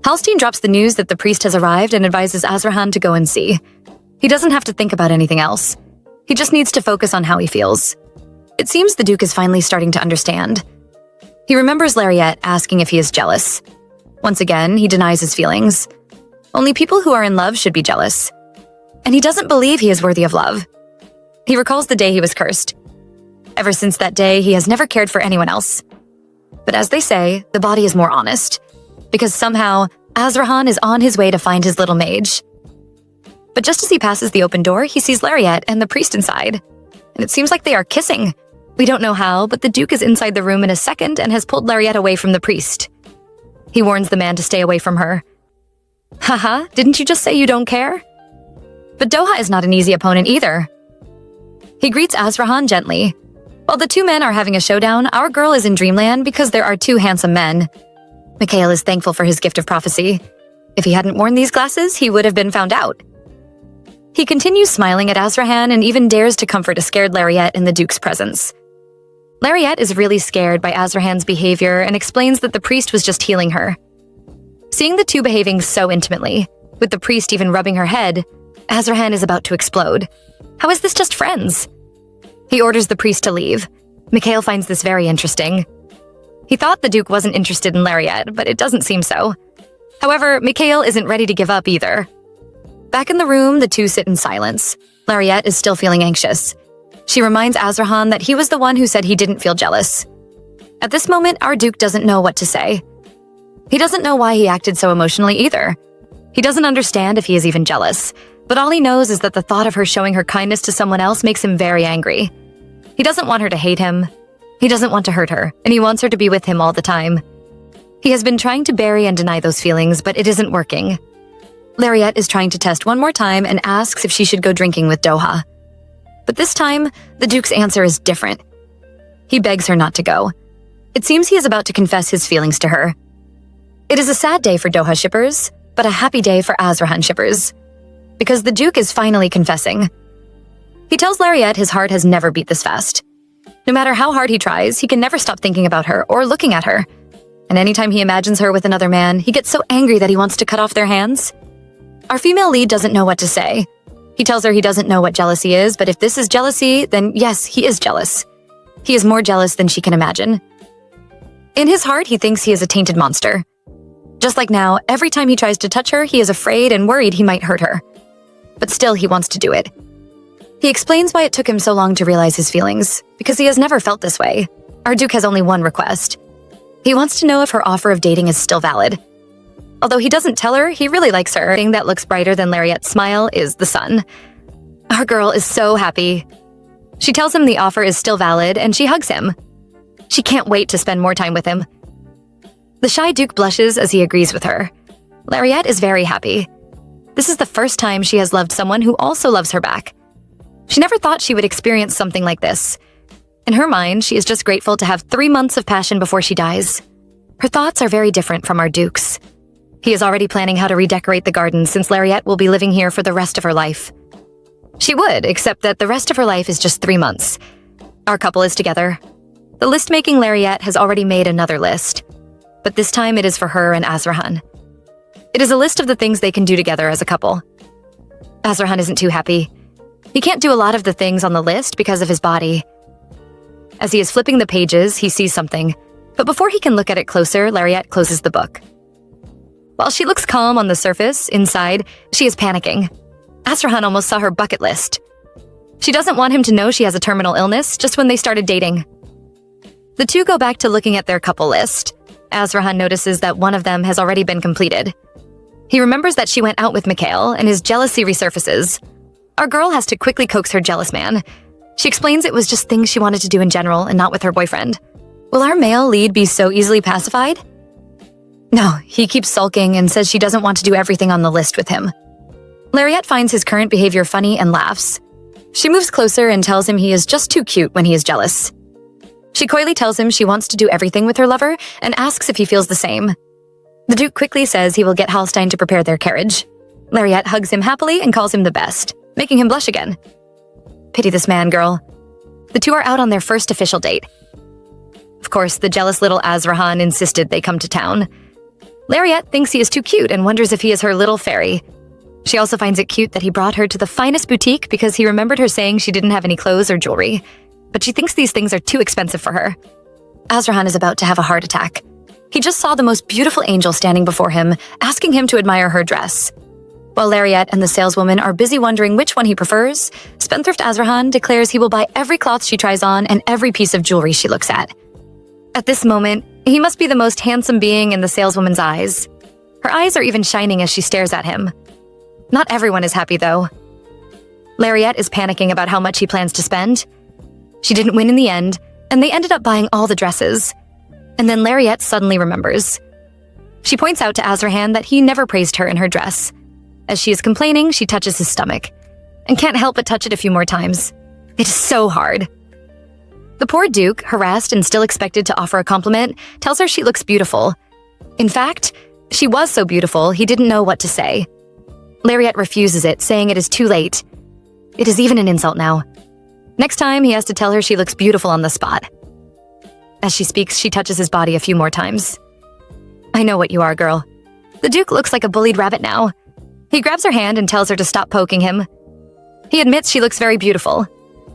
Hallstein drops the news that the priest has arrived and advises Azrahan to go and see. He doesn't have to think about anything else. He just needs to focus on how he feels. It seems the Duke is finally starting to understand. He remembers Lariette asking if he is jealous. Once again, he denies his feelings. Only people who are in love should be jealous. And he doesn't believe he is worthy of love. He recalls the day he was cursed. Ever since that day, he has never cared for anyone else. But as they say, the body is more honest. Because somehow, Azrahan is on his way to find his little mage. But just as he passes the open door, he sees Lariette and the priest inside. And it seems like they are kissing. We don't know how, but the Duke is inside the room in a second and has pulled Lariette away from the priest. He warns the man to stay away from her. Haha, didn't you just say you don't care? But Doha is not an easy opponent either. He greets Azrahan gently. While the two men are having a showdown, our girl is in dreamland because there are two handsome men. Mikhail is thankful for his gift of prophecy. If he hadn't worn these glasses, he would have been found out. He continues smiling at Azrahan and even dares to comfort a scared Lariette in the Duke's presence. Lariette is really scared by Azrahan's behavior and explains that the priest was just healing her. Seeing the two behaving so intimately, with the priest even rubbing her head, Azrahan is about to explode. How is this just friends? He orders the priest to leave. Mikhail finds this very interesting. He thought the Duke wasn't interested in Lariette, but it doesn't seem so. However, Mikhail isn't ready to give up either. Back in the room, the two sit in silence. Lariette is still feeling anxious. She reminds Azrahan that he was the one who said he didn't feel jealous. At this moment, our Duke doesn't know what to say. He doesn't know why he acted so emotionally either. He doesn't understand if he is even jealous, but all he knows is that the thought of her showing her kindness to someone else makes him very angry. He doesn't want her to hate him. He doesn't want to hurt her, and he wants her to be with him all the time. He has been trying to bury and deny those feelings, but it isn't working. Lariette is trying to test one more time and asks if she should go drinking with Doha. But this time, the Duke's answer is different. He begs her not to go. It seems he is about to confess his feelings to her. It is a sad day for Doha shippers, but a happy day for Azrahan shippers. Because the Duke is finally confessing. He tells Lariette his heart has never beat this fast. No matter how hard he tries, he can never stop thinking about her or looking at her. And anytime he imagines her with another man, he gets so angry that he wants to cut off their hands. Our female lead doesn't know what to say. He tells her he doesn't know what jealousy is, but if this is jealousy, then yes, he is jealous. He is more jealous than she can imagine. In his heart, he thinks he is a tainted monster. Just like now, every time he tries to touch her, he is afraid and worried he might hurt her. But still, he wants to do it. He explains why it took him so long to realize his feelings, because he has never felt this way. Our Duke has only one request. He wants to know if her offer of dating is still valid. Although he doesn't tell her, he really likes her. The thing that looks brighter than Lariette's smile is the sun. Our girl is so happy. She tells him the offer is still valid, and she hugs him. She can't wait to spend more time with him. The shy Duke blushes as he agrees with her. Lariette is very happy. This is the first time she has loved someone who also loves her back. She never thought she would experience something like this. In her mind, she is just grateful to have 3 months of passion before she dies. Her thoughts are very different from our Duke's. He is already planning how to redecorate the garden since Lariette will be living here for the rest of her life. She would, except that the rest of her life is just 3 months. Our couple is together. The list-making Lariette has already made another list, but this time it is for her and Azrahan. It is a list of the things they can do together as a couple. Azrahan isn't too happy. He can't do a lot of the things on the list because of his body. As he is flipping the pages, he sees something, but before he can look at it closer, Lariette closes the book. While she looks calm on the surface, inside, she is panicking. Azrahan almost saw her bucket list. She doesn't want him to know she has a terminal illness just when they started dating. The two go back to looking at their couple list. Azrahan notices that one of them has already been completed. He remembers that she went out with Mikhail, and his jealousy resurfaces. Our girl has to quickly coax her jealous man. She explains it was just things she wanted to do in general and not with her boyfriend. Will our male lead be so easily pacified? No, he keeps sulking and says she doesn't want to do everything on the list with him. Lariette finds his current behavior funny and laughs. She moves closer and tells him he is just too cute when he is jealous. She coyly tells him she wants to do everything with her lover and asks if he feels the same. The Duke quickly says he will get Hallstein to prepare their carriage. Lariette hugs him happily and calls him the best, making him blush again. Pity this man, girl. The two are out on their first official date. Of course, the jealous little Azrahan insisted they come to town. Lariette thinks he is too cute and wonders if he is her little fairy. She also finds it cute that he brought her to the finest boutique because he remembered her saying she didn't have any clothes or jewelry. But she thinks these things are too expensive for her. Azrahan is about to have a heart attack. He just saw the most beautiful angel standing before him, asking him to admire her dress. While Lariette and the saleswoman are busy wondering which one he prefers, Spendthrift Azrahan declares he will buy every cloth she tries on and every piece of jewelry she looks at. At this moment, he must be the most handsome being in the saleswoman's eyes. Her eyes are even shining as she stares at him. Not everyone is happy, though. Lariette is panicking about how much he plans to spend. She didn't win in the end, and they ended up buying all the dresses. And then Lariette suddenly remembers. She points out to Azrahan that he never praised her in her dress. As she is complaining, she touches his stomach, and can't help but touch it a few more times. It is so hard. The poor Duke, harassed and still expected to offer a compliment, tells her she looks beautiful. In fact, she was so beautiful he didn't know what to say. Lariette refuses it, saying it is too late. It is even an insult now. Next time, he has to tell her she looks beautiful on the spot. As she speaks, she touches his body a few more times. I know what you are, girl. The Duke looks like a bullied rabbit now. He grabs her hand and tells her to stop poking him. He admits she looks very beautiful.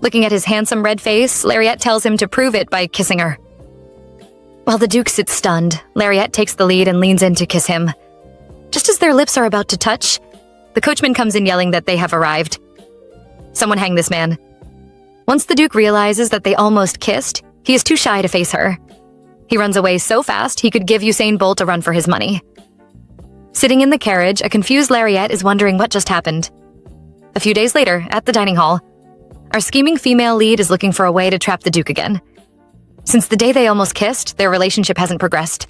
Looking at his handsome red face, Lariette tells him to prove it by kissing her. While the Duke sits stunned, Lariette takes the lead and leans in to kiss him. Just as their lips are about to touch, the coachman comes in yelling that they have arrived. Someone hang this man. Once the Duke realizes that they almost kissed, he is too shy to face her. He runs away so fast he could give Usain Bolt a run for his money. Sitting in the carriage, a confused Lariette is wondering what just happened. A few days later, at the dining hall, our scheming female lead is looking for a way to trap the Duke again. Since the day they almost kissed, their relationship hasn't progressed.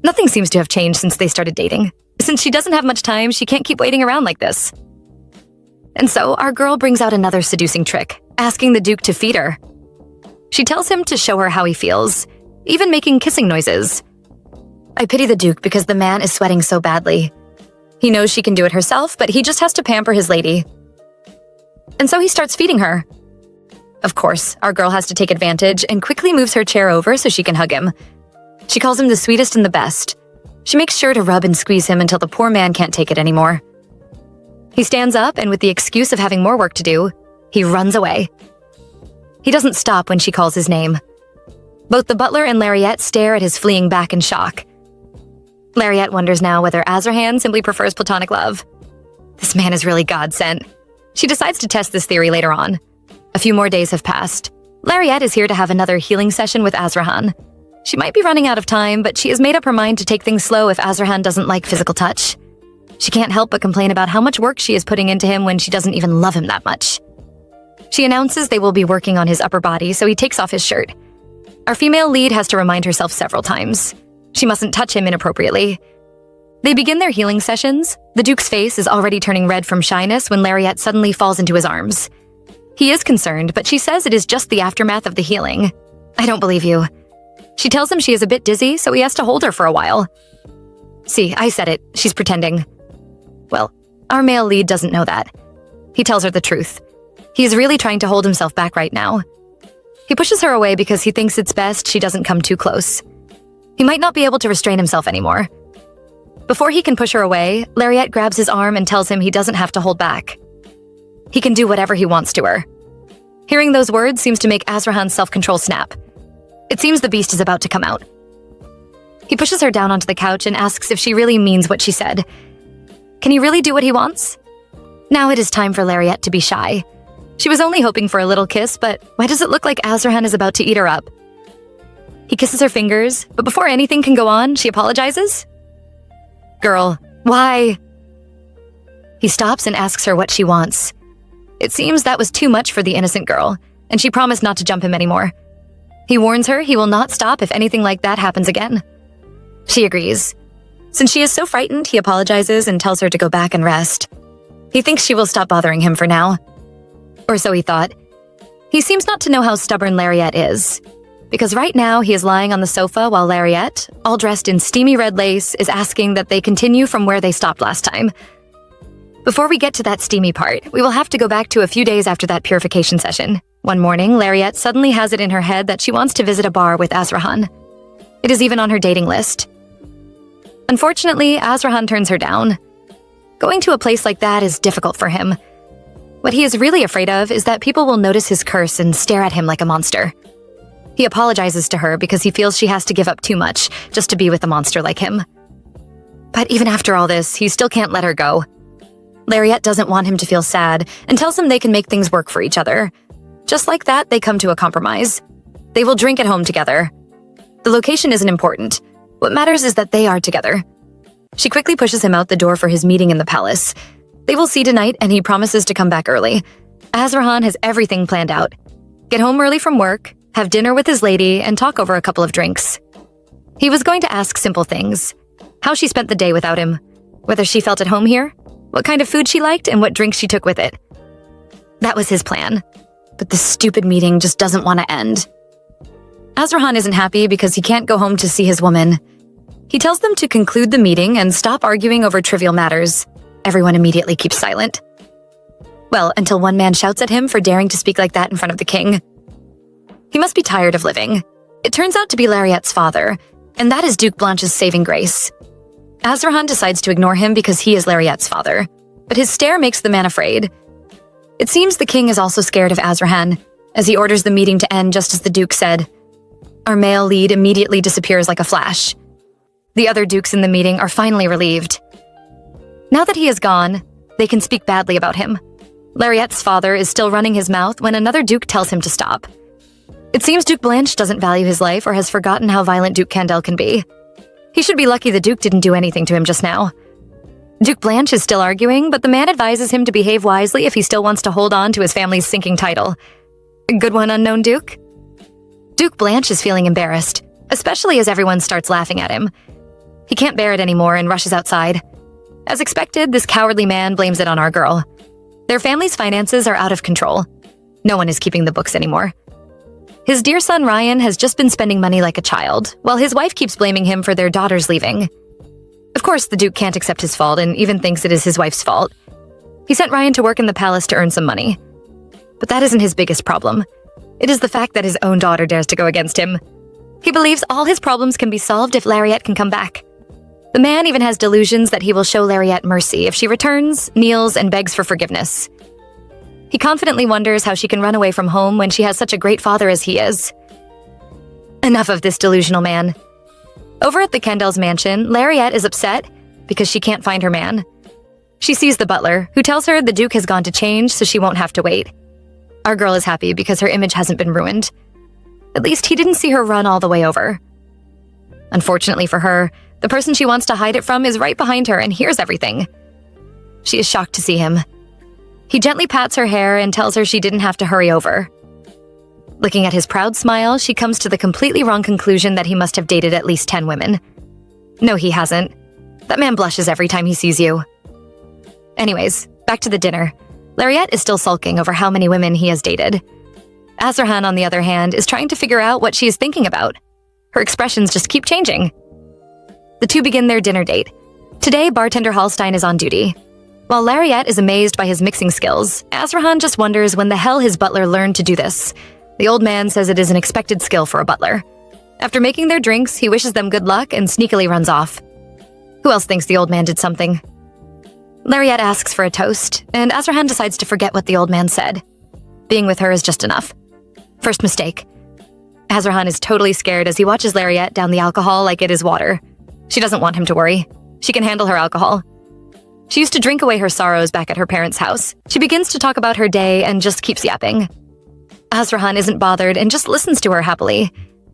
Nothing seems to have changed since they started dating. Since she doesn't have much time, she can't keep waiting around like this. And so, our girl brings out another seducing trick, asking the Duke to feed her. She tells him to show her how he feels, even making kissing noises. I pity the Duke because the man is sweating so badly. He knows she can do it herself, but he just has to pamper his lady. And so he starts feeding her. Of course, our girl has to take advantage and quickly moves her chair over so she can hug him. She calls him the sweetest and the best. She makes sure to rub and squeeze him until the poor man can't take it anymore. He stands up, and with the excuse of having more work to do, he runs away. He doesn't stop when she calls his name. Both the butler and Lariette stare at his fleeing back in shock. Lariette wonders now whether Azrahan simply prefers platonic love. This man is really God-sent. She decides to test this theory later on. A few more days have passed. Lariette is here to have another healing session with Azrahan. She might be running out of time, but she has made up her mind to take things slow if Azrahan doesn't like physical touch. She can't help but complain about how much work she is putting into him when she doesn't even love him that much. She announces they will be working on his upper body, so he takes off his shirt. Our female lead has to remind herself several times. She mustn't touch him inappropriately. They begin their healing sessions. The Duke's face is already turning red from shyness when Lariette suddenly falls into his arms. He is concerned, but she says it is just the aftermath of the healing. I don't believe you. She tells him she is a bit dizzy, so he has to hold her for a while. See, I said it. She's pretending. Well, our male lead doesn't know that. He tells her the truth. He is really trying to hold himself back right now. He pushes her away because he thinks it's best she doesn't come too close. He might not be able to restrain himself anymore. Before he can push her away, Lariat grabs his arm and tells him he doesn't have to hold back. He can do whatever he wants to her. Hearing those words seems to make Azrahan's self-control snap. It seems the beast is about to come out. He pushes her down onto the couch and asks if she really means what she said. Can he really do what he wants? Now it is time for Lariat to be shy. She was only hoping for a little kiss, but why does it look like Azrahan is about to eat her up? He kisses her fingers, but before anything can go on, she apologizes. Girl, why? He stops and asks her what she wants. It seems that was too much for the innocent girl, and she promised not to jump him anymore. He warns her he will not stop if anything like that happens again. She agrees. Since she is so frightened, he apologizes and tells her to go back and rest. He thinks she will stop bothering him for now. Or so he thought. He seems not to know how stubborn Lariat is, because right now he is lying on the sofa while Lariat, all dressed in steamy red lace, is asking that they continue from where they stopped last time. Before we get to that steamy part, we will have to go back to a few days after that purification session. One morning, Lariat suddenly has it in her head that she wants to visit a bar with Azrahan. It is even on her dating list. Unfortunately, Azrahan turns her down. Going to a place like that is difficult for him. What he is really afraid of is that people will notice his curse and stare at him like a monster. He apologizes to her because he feels she has to give up too much just to be with a monster like him. But even after all this, he still can't let her go. Lariat doesn't want him to feel sad and tells him they can make things work for each other. Just like that, they come to a compromise. They will drink at home together. The location isn't important. What matters is that they are together. She quickly pushes him out the door for his meeting in the palace. They will see tonight, and he promises to come back early. Azrahan has everything planned out. Get home early from work, have dinner with his lady, and talk over a couple of drinks. He was going to ask simple things. How she spent the day without him. Whether she felt at home here. What kind of food she liked, and what drinks she took with it. That was his plan. But this stupid meeting just doesn't want to end. Azrahan isn't happy because he can't go home to see his woman. He tells them to conclude the meeting and stop arguing over trivial matters. Everyone immediately keeps silent. Well, until one man shouts at him for daring to speak like that in front of the king. He must be tired of living. It turns out to be Lariat's father, and that is Duke Blanche's saving grace. Azrahan decides to ignore him because he is Lariat's father, but his stare makes the man afraid. It seems the king is also scared of Azrahan, as he orders the meeting to end just as the duke said. Our male lead immediately disappears like a flash. The other dukes in the meeting are finally relieved. Now that he is gone, they can speak badly about him. Lariat's father is still running his mouth when another duke tells him to stop. It seems Duke Blanche doesn't value his life or has forgotten how violent Duke Candel can be. He should be lucky the duke didn't do anything to him just now. Duke Blanche is still arguing, but the man advises him to behave wisely if he still wants to hold on to his family's sinking title. Good one, unknown Duke? Duke Blanche is feeling embarrassed, especially as everyone starts laughing at him. He can't bear it anymore and rushes outside. As expected, this cowardly man blames it on our girl. Their family's finances are out of control. No one is keeping the books anymore. His dear son Ryan has just been spending money like a child, while his wife keeps blaming him for their daughters leaving. Of course, the Duke can't accept his fault and even thinks it is his wife's fault. He sent Ryan to work in the palace to earn some money. But that isn't his biggest problem. It is the fact that his own daughter dares to go against him. He believes all his problems can be solved if Lariat can come back. The man even has delusions that he will show Lariat mercy if she returns, kneels, and begs for forgiveness. He confidently wonders how she can run away from home when she has such a great father as he is. Enough of this delusional man. Over at the Kendall's mansion, Lariat is upset because she can't find her man. She sees the butler, who tells her the Duke has gone to change so she won't have to wait. Our girl is happy because her image hasn't been ruined. At least he didn't see her run all the way over. Unfortunately for her, the person she wants to hide it from is right behind her and hears everything. She is shocked to see him. He gently pats her hair and tells her she didn't have to hurry over. Looking at his proud smile, she comes to the completely wrong conclusion that he must have dated at least 10 women. No, he hasn't. That man blushes every time he sees you. Anyways, back to the dinner. Lariette is still sulking over how many women he has dated. Azarhan, on the other hand, is trying to figure out what she is thinking about. Her expressions just keep changing. The two begin their dinner date. Today, bartender Hallstein is on duty. While Lariette is amazed by his mixing skills, Azarhan just wonders when the hell his butler learned to do this. The old man says it is an expected skill for a butler. After making their drinks, he wishes them good luck and sneakily runs off. Who else thinks the old man did something? Lariette asks for a toast, and Azarhan decides to forget what the old man said. Being with her is just enough. First mistake. Azarhan is totally scared as he watches Lariette down the alcohol like it is water. She doesn't want him to worry. She can handle her alcohol. She used to drink away her sorrows back at her parents' house. She begins to talk about her day and just keeps yapping. Azarhan isn't bothered and just listens to her happily.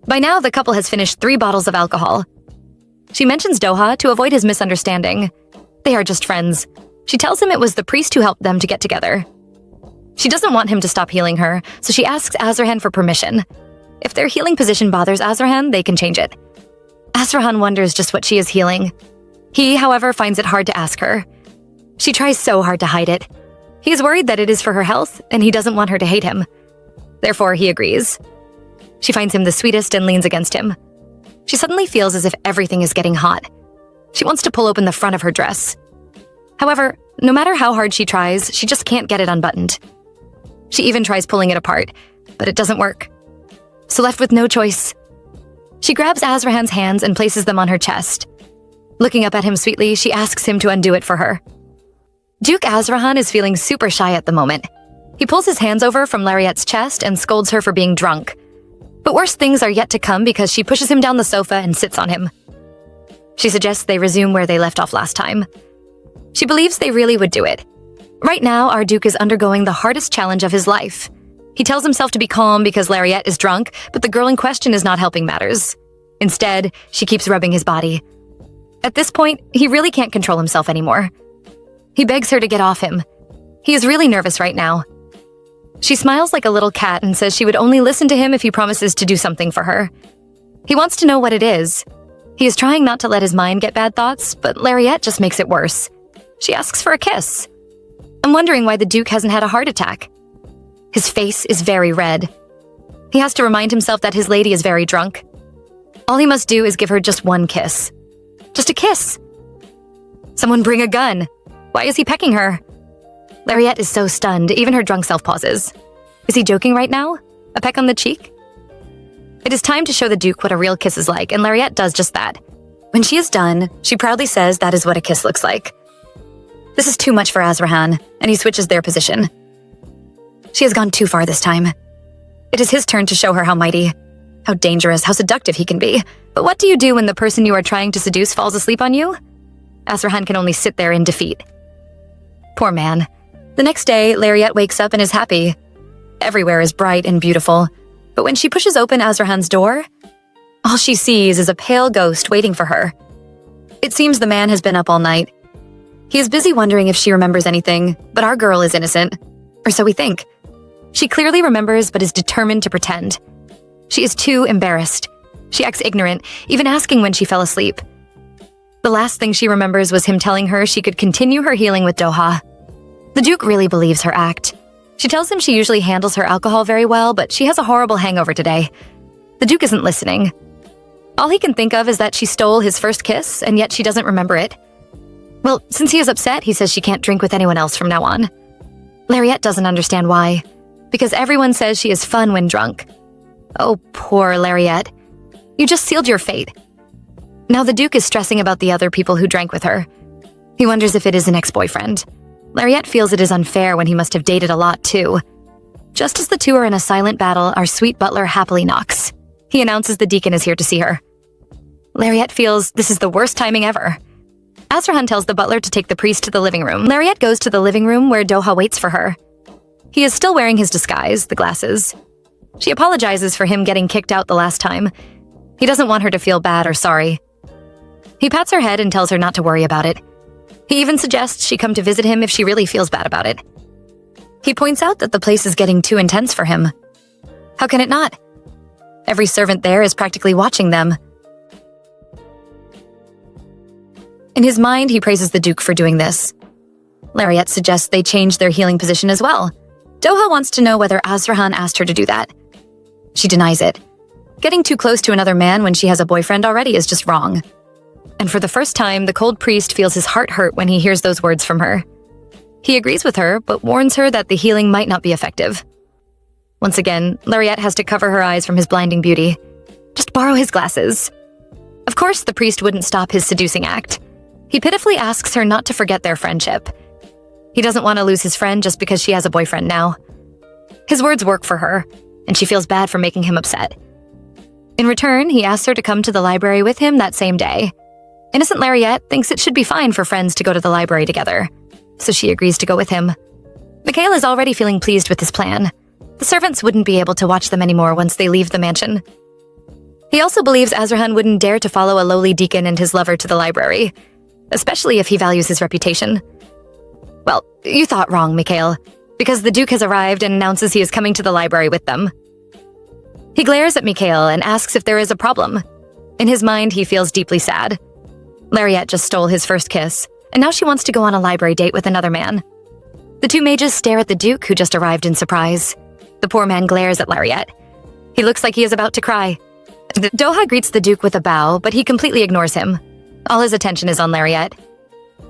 By now, the couple has finished 3 bottles of alcohol. She mentions Doha to avoid his misunderstanding. They are just friends. She tells him it was the priest who helped them to get together. She doesn't want him to stop healing her, so she asks Azarhan for permission. If their healing position bothers Azarhan, they can change it. Azarhan wonders just what she is healing. He, however, finds it hard to ask her. She tries so hard to hide it. He is worried that it is for her health, and he doesn't want her to hate him. Therefore, he agrees. She finds him the sweetest and leans against him. She suddenly feels as if everything is getting hot. She wants to pull open the front of her dress. However, no matter how hard she tries, she just can't get it unbuttoned. She even tries pulling it apart, but it doesn't work. So left with no choice, she grabs Azarhan's hands and places them on her chest. Looking up at him sweetly, she asks him to undo it for her. Duke Azarhan is feeling super shy at the moment. He pulls his hands over from Lariette's chest and scolds her for being drunk. But worse things are yet to come because she pushes him down the sofa and sits on him. She suggests they resume where they left off last time. She believes they really would do it. Right now, our Duke is undergoing the hardest challenge of his life. He tells himself to be calm because Lariette is drunk, but the girl in question is not helping matters. Instead, she keeps rubbing his body. At this point, he really can't control himself anymore. He begs her to get off him. He is really nervous right now. She smiles like a little cat and says she would only listen to him if he promises to do something for her. He wants to know what it is. He is trying not to let his mind get bad thoughts, but Lariette just makes it worse. She asks for a kiss. I'm wondering why the Duke hasn't had a heart attack. His face is very red. He has to remind himself that his lady is very drunk. All he must do is give her just one kiss. Just a kiss. Someone bring a gun. Why is he pecking her? Lariette is so stunned, even her drunk self pauses. Is he joking right now? A peck on the cheek? It is time to show the Duke what a real kiss is like, and Lariette does just that. When she is done, she proudly says that is what a kiss looks like. This is too much for Azarhan, and he switches their position. She has gone too far this time. It is his turn to show her how mighty, how dangerous, how seductive he can be. But what do you do when the person you are trying to seduce falls asleep on you? Azarhan can only sit there in defeat. Poor man. The next day, Lariette wakes up and is happy. Everywhere is bright and beautiful. But when she pushes open Azarhan's door, all she sees is a pale ghost waiting for her. It seems the man has been up all night. He is busy wondering if she remembers anything, but our girl is innocent. Or so we think. She clearly remembers but is determined to pretend. She is too embarrassed. She acts ignorant, even asking when she fell asleep. The last thing she remembers was him telling her she could continue her healing with Doha. The Duke really believes her act. She tells him she usually handles her alcohol very well, but she has a horrible hangover today. The Duke isn't listening. All he can think of is that she stole his first kiss, and yet she doesn't remember it. Well, since he is upset, he says she can't drink with anyone else from now on. Lariette doesn't understand why, because everyone says she is fun when drunk. Oh, poor Lariette. You just sealed your fate. Now the Duke is stressing about the other people who drank with her. He wonders if it is an ex-boyfriend. Lariette feels it is unfair when he must have dated a lot too. Just as the two are in a silent battle, our sweet butler happily knocks. He announces the deacon is here to see her. Lariette feels this is the worst timing ever. Azarhan tells the butler to take the priest to the living room. Lariette goes to the living room where Doha waits for her. He is still wearing his disguise, the glasses. She apologizes for him getting kicked out the last time. He doesn't want her to feel bad or sorry. He pats her head and tells her not to worry about it. He even suggests she come to visit him if she really feels bad about it. He points out that the place is getting too intense for him. How can it not? Every servant there is practically watching them. In his mind, he praises the Duke for doing this. Lariat suggests they change their healing position as well. Doha wants to know whether Azrahan asked her to do that. She denies it. Getting too close to another man when she has a boyfriend already is just wrong. And for the first time, the cold priest feels his heart hurt when he hears those words from her. He agrees with her, but warns her that the healing might not be effective. Once again, Lariat has to cover her eyes from his blinding beauty. Just borrow his glasses. Of course, the priest wouldn't stop his seducing act. He pitifully asks her not to forget their friendship. He doesn't want to lose his friend just because she has a boyfriend now. His words work for her, and she feels bad for making him upset. In return, he asks her to come to the library with him that same day. Innocent Lariat thinks it should be fine for friends to go to the library together, so she agrees to go with him. Mikhail is already feeling pleased with his plan. The servants wouldn't be able to watch them anymore once they leave the mansion. He also believes Azrahan wouldn't dare to follow a lowly deacon and his lover to the library, especially if he values his reputation. Well, you thought wrong, Mikhail, because the Duke has arrived and announces he is coming to the library with them. He glares at Mikhail and asks if there is a problem. In his mind, he feels deeply sad. Lariat just stole his first kiss, and now she wants to go on a library date with another man. The two mages stare at the Duke, who just arrived in surprise. The poor man glares at Lariat. He looks like he is about to cry. Doha greets the Duke with a bow, but he completely ignores him. All his attention is on Lariat.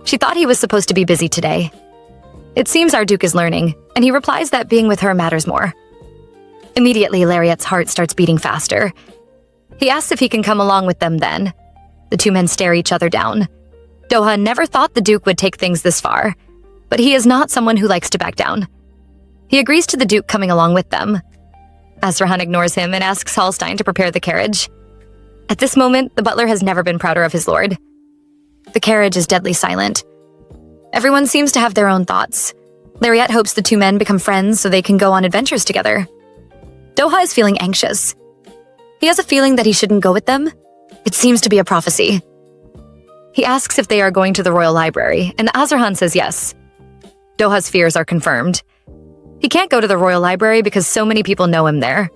She thought he was supposed to be busy today. It seems our Duke is learning, and he replies that being with her matters more. Immediately, Lariat's heart starts beating faster. He asks if he can come along with them then. The two men stare each other down. Doha never thought the Duke would take things this far, but he is not someone who likes to back down. He agrees to the Duke coming along with them. Azrahan ignores him and asks Hallstein to prepare the carriage. At this moment, the butler has never been prouder of his lord. The carriage is deadly silent. Everyone seems to have their own thoughts. Lariat hopes the two men become friends so they can go on adventures together. Doha is feeling anxious. He has a feeling that he shouldn't go with them. It seems to be a prophecy. He asks if they are going to the royal library, and Azrahan says yes. Doha's fears are confirmed. He can't go to the royal library because so many people know him there.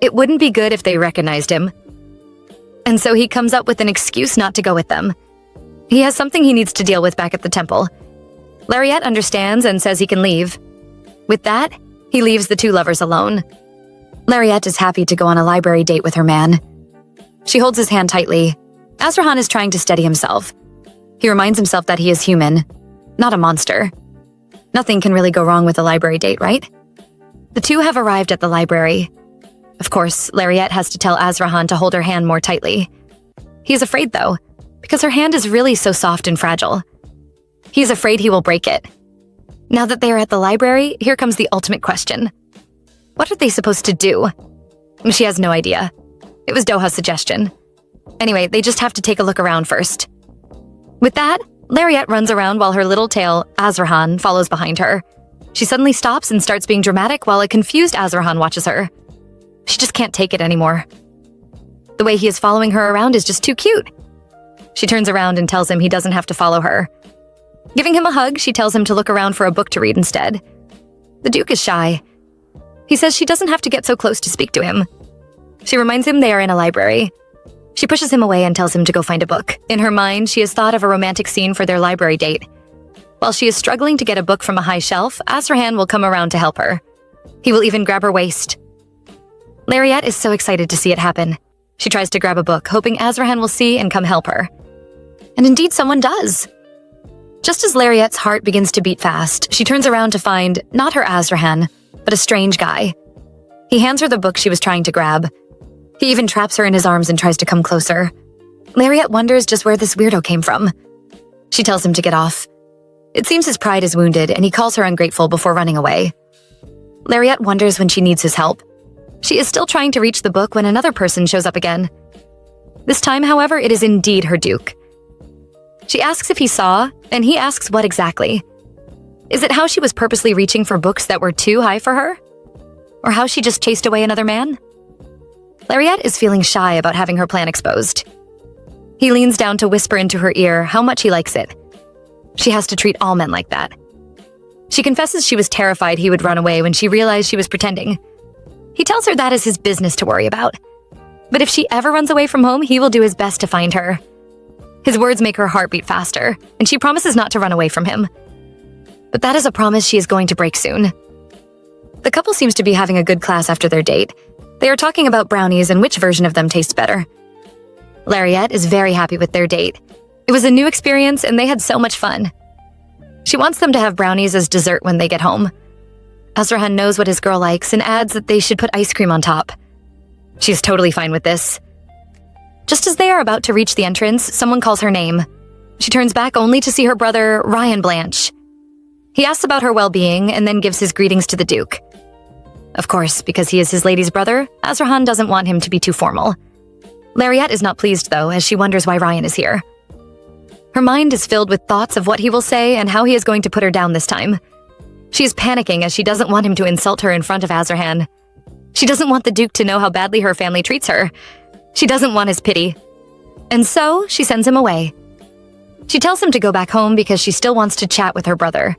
It wouldn't be good if they recognized him. And so he comes up with an excuse not to go with them. He has something he needs to deal with back at the temple. Lariat understands and says he can leave. With that, he leaves the two lovers alone. Lariat is happy to go on a library date with her man. She holds his hand tightly. Azrahan is trying to steady himself. He reminds himself that he is human, not a monster. Nothing can really go wrong with a library date, right? The two have arrived at the library. Of course, Lariat has to tell Azrahan to hold her hand more tightly. He is afraid, though, because her hand is really so soft and fragile. He is afraid he will break it. Now that they are at the library, here comes the ultimate question. What are they supposed to do? She has no idea. It was Doha's suggestion. Anyway, they just have to take a look around first. With that, Lariat runs around while her little tail, Azrahan, follows behind her. She suddenly stops and starts being dramatic while a confused Azrahan watches her. She just can't take it anymore. The way he is following her around is just too cute. She turns around and tells him he doesn't have to follow her. Giving him a hug, she tells him to look around for a book to read instead. The Duke is shy. He says she doesn't have to get so close to speak to him. She reminds him they are in a library. She pushes him away and tells him to go find a book. In her mind, she has thought of a romantic scene for their library date. While she is struggling to get a book from a high shelf, Azrahan will come around to help her. He will even grab her waist. Lariat is so excited to see it happen. She tries to grab a book, hoping Azrahan will see and come help her. And indeed, someone does. Just as Lariat's heart begins to beat fast, she turns around to find not her Azrahan, but a strange guy. He hands her the book she was trying to grab. He even traps her in his arms and tries to come closer. Lariat wonders just where this weirdo came from. She tells him to get off. It seems his pride is wounded, and he calls her ungrateful before running away. Lariat wonders when she needs his help. She is still trying to reach the book when another person shows up again. This time, however, it is indeed her Duke. She asks if he saw, and he asks what exactly. Is it how she was purposely reaching for books that were too high for her? Or how she just chased away another man? Lariat is feeling shy about having her plan exposed. He leans down to whisper into her ear how much he likes it. She has to treat all men like that. She confesses she was terrified he would run away when she realized she was pretending. He tells her that is his business to worry about. But if she ever runs away from home, he will do his best to find her. His words make her heart beat faster, and she promises not to run away from him. but that is a promise she is going to break soon. The couple seems to be having a good class after their date. They are talking about brownies and which version of them tastes better. Lariette is very happy with their date. It was a new experience and they had so much fun. She wants them to have brownies as dessert when they get home. Azrahan knows what his girl likes and adds that they should put ice cream on top. She is totally fine with this. Just as they are about to reach the entrance, someone calls her name. She turns back only to see her brother, Ryan Blanche. He asks about her well-being and then gives his greetings to the Duke. Of course, because he is his lady's brother, Azrahan doesn't want him to be too formal. Lariette is not pleased, though, as she wonders why Ryan is here. Her mind is filled with thoughts of what he will say and how he is going to put her down this time. She is panicking as she doesn't want him to insult her in front of Azrahan. She doesn't want the Duke to know how badly her family treats her. She doesn't want his pity. And so, she sends him away. She tells him to go back home because she still wants to chat with her brother.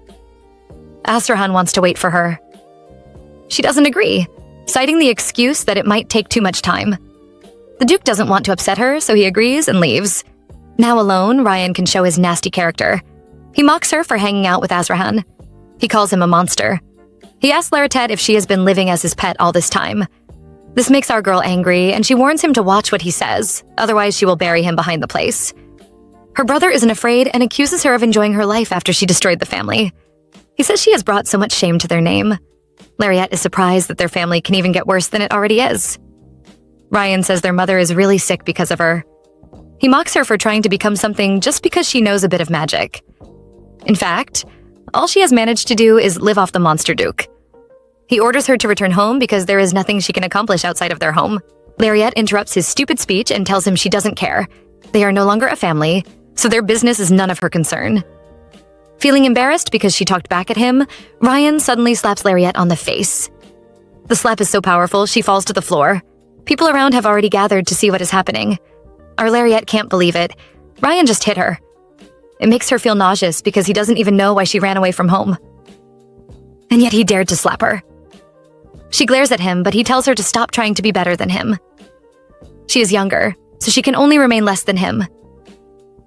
Azrahan wants to wait for her. She doesn't agree, citing the excuse that it might take too much time. The Duke doesn't want to upset her, so he agrees and leaves. Now alone, Ryan can show his nasty character. He mocks her for hanging out with Azrahan. He calls him a monster. He asks Lariette if she has been living as his pet all this time. This makes our girl angry, and she warns him to watch what he says, otherwise she will bury him behind the place. Her brother isn't afraid and accuses her of enjoying her life after she destroyed the family. He says she has brought so much shame to their name. Lariette is surprised that their family can even get worse than it already is. Ryan says their mother is really sick because of her. He mocks her for trying to become something just because she knows a bit of magic. In fact, all she has managed to do is live off the Monster Duke. He orders her to return home because there is nothing she can accomplish outside of their home. Lariette interrupts his stupid speech and tells him she doesn't care. They are no longer a family, so their business is none of her concern. Feeling embarrassed because she talked back at him, Ryan suddenly slaps Lariette on the face. The slap is so powerful, she falls to the floor. People around have already gathered to see what is happening. Our Lariette can't believe it. Ryan just hit her. It makes her feel nauseous because he doesn't even know why she ran away from home. And yet he dared to slap her. She glares at him, but he tells her to stop trying to be better than him. She is younger, so she can only remain less than him.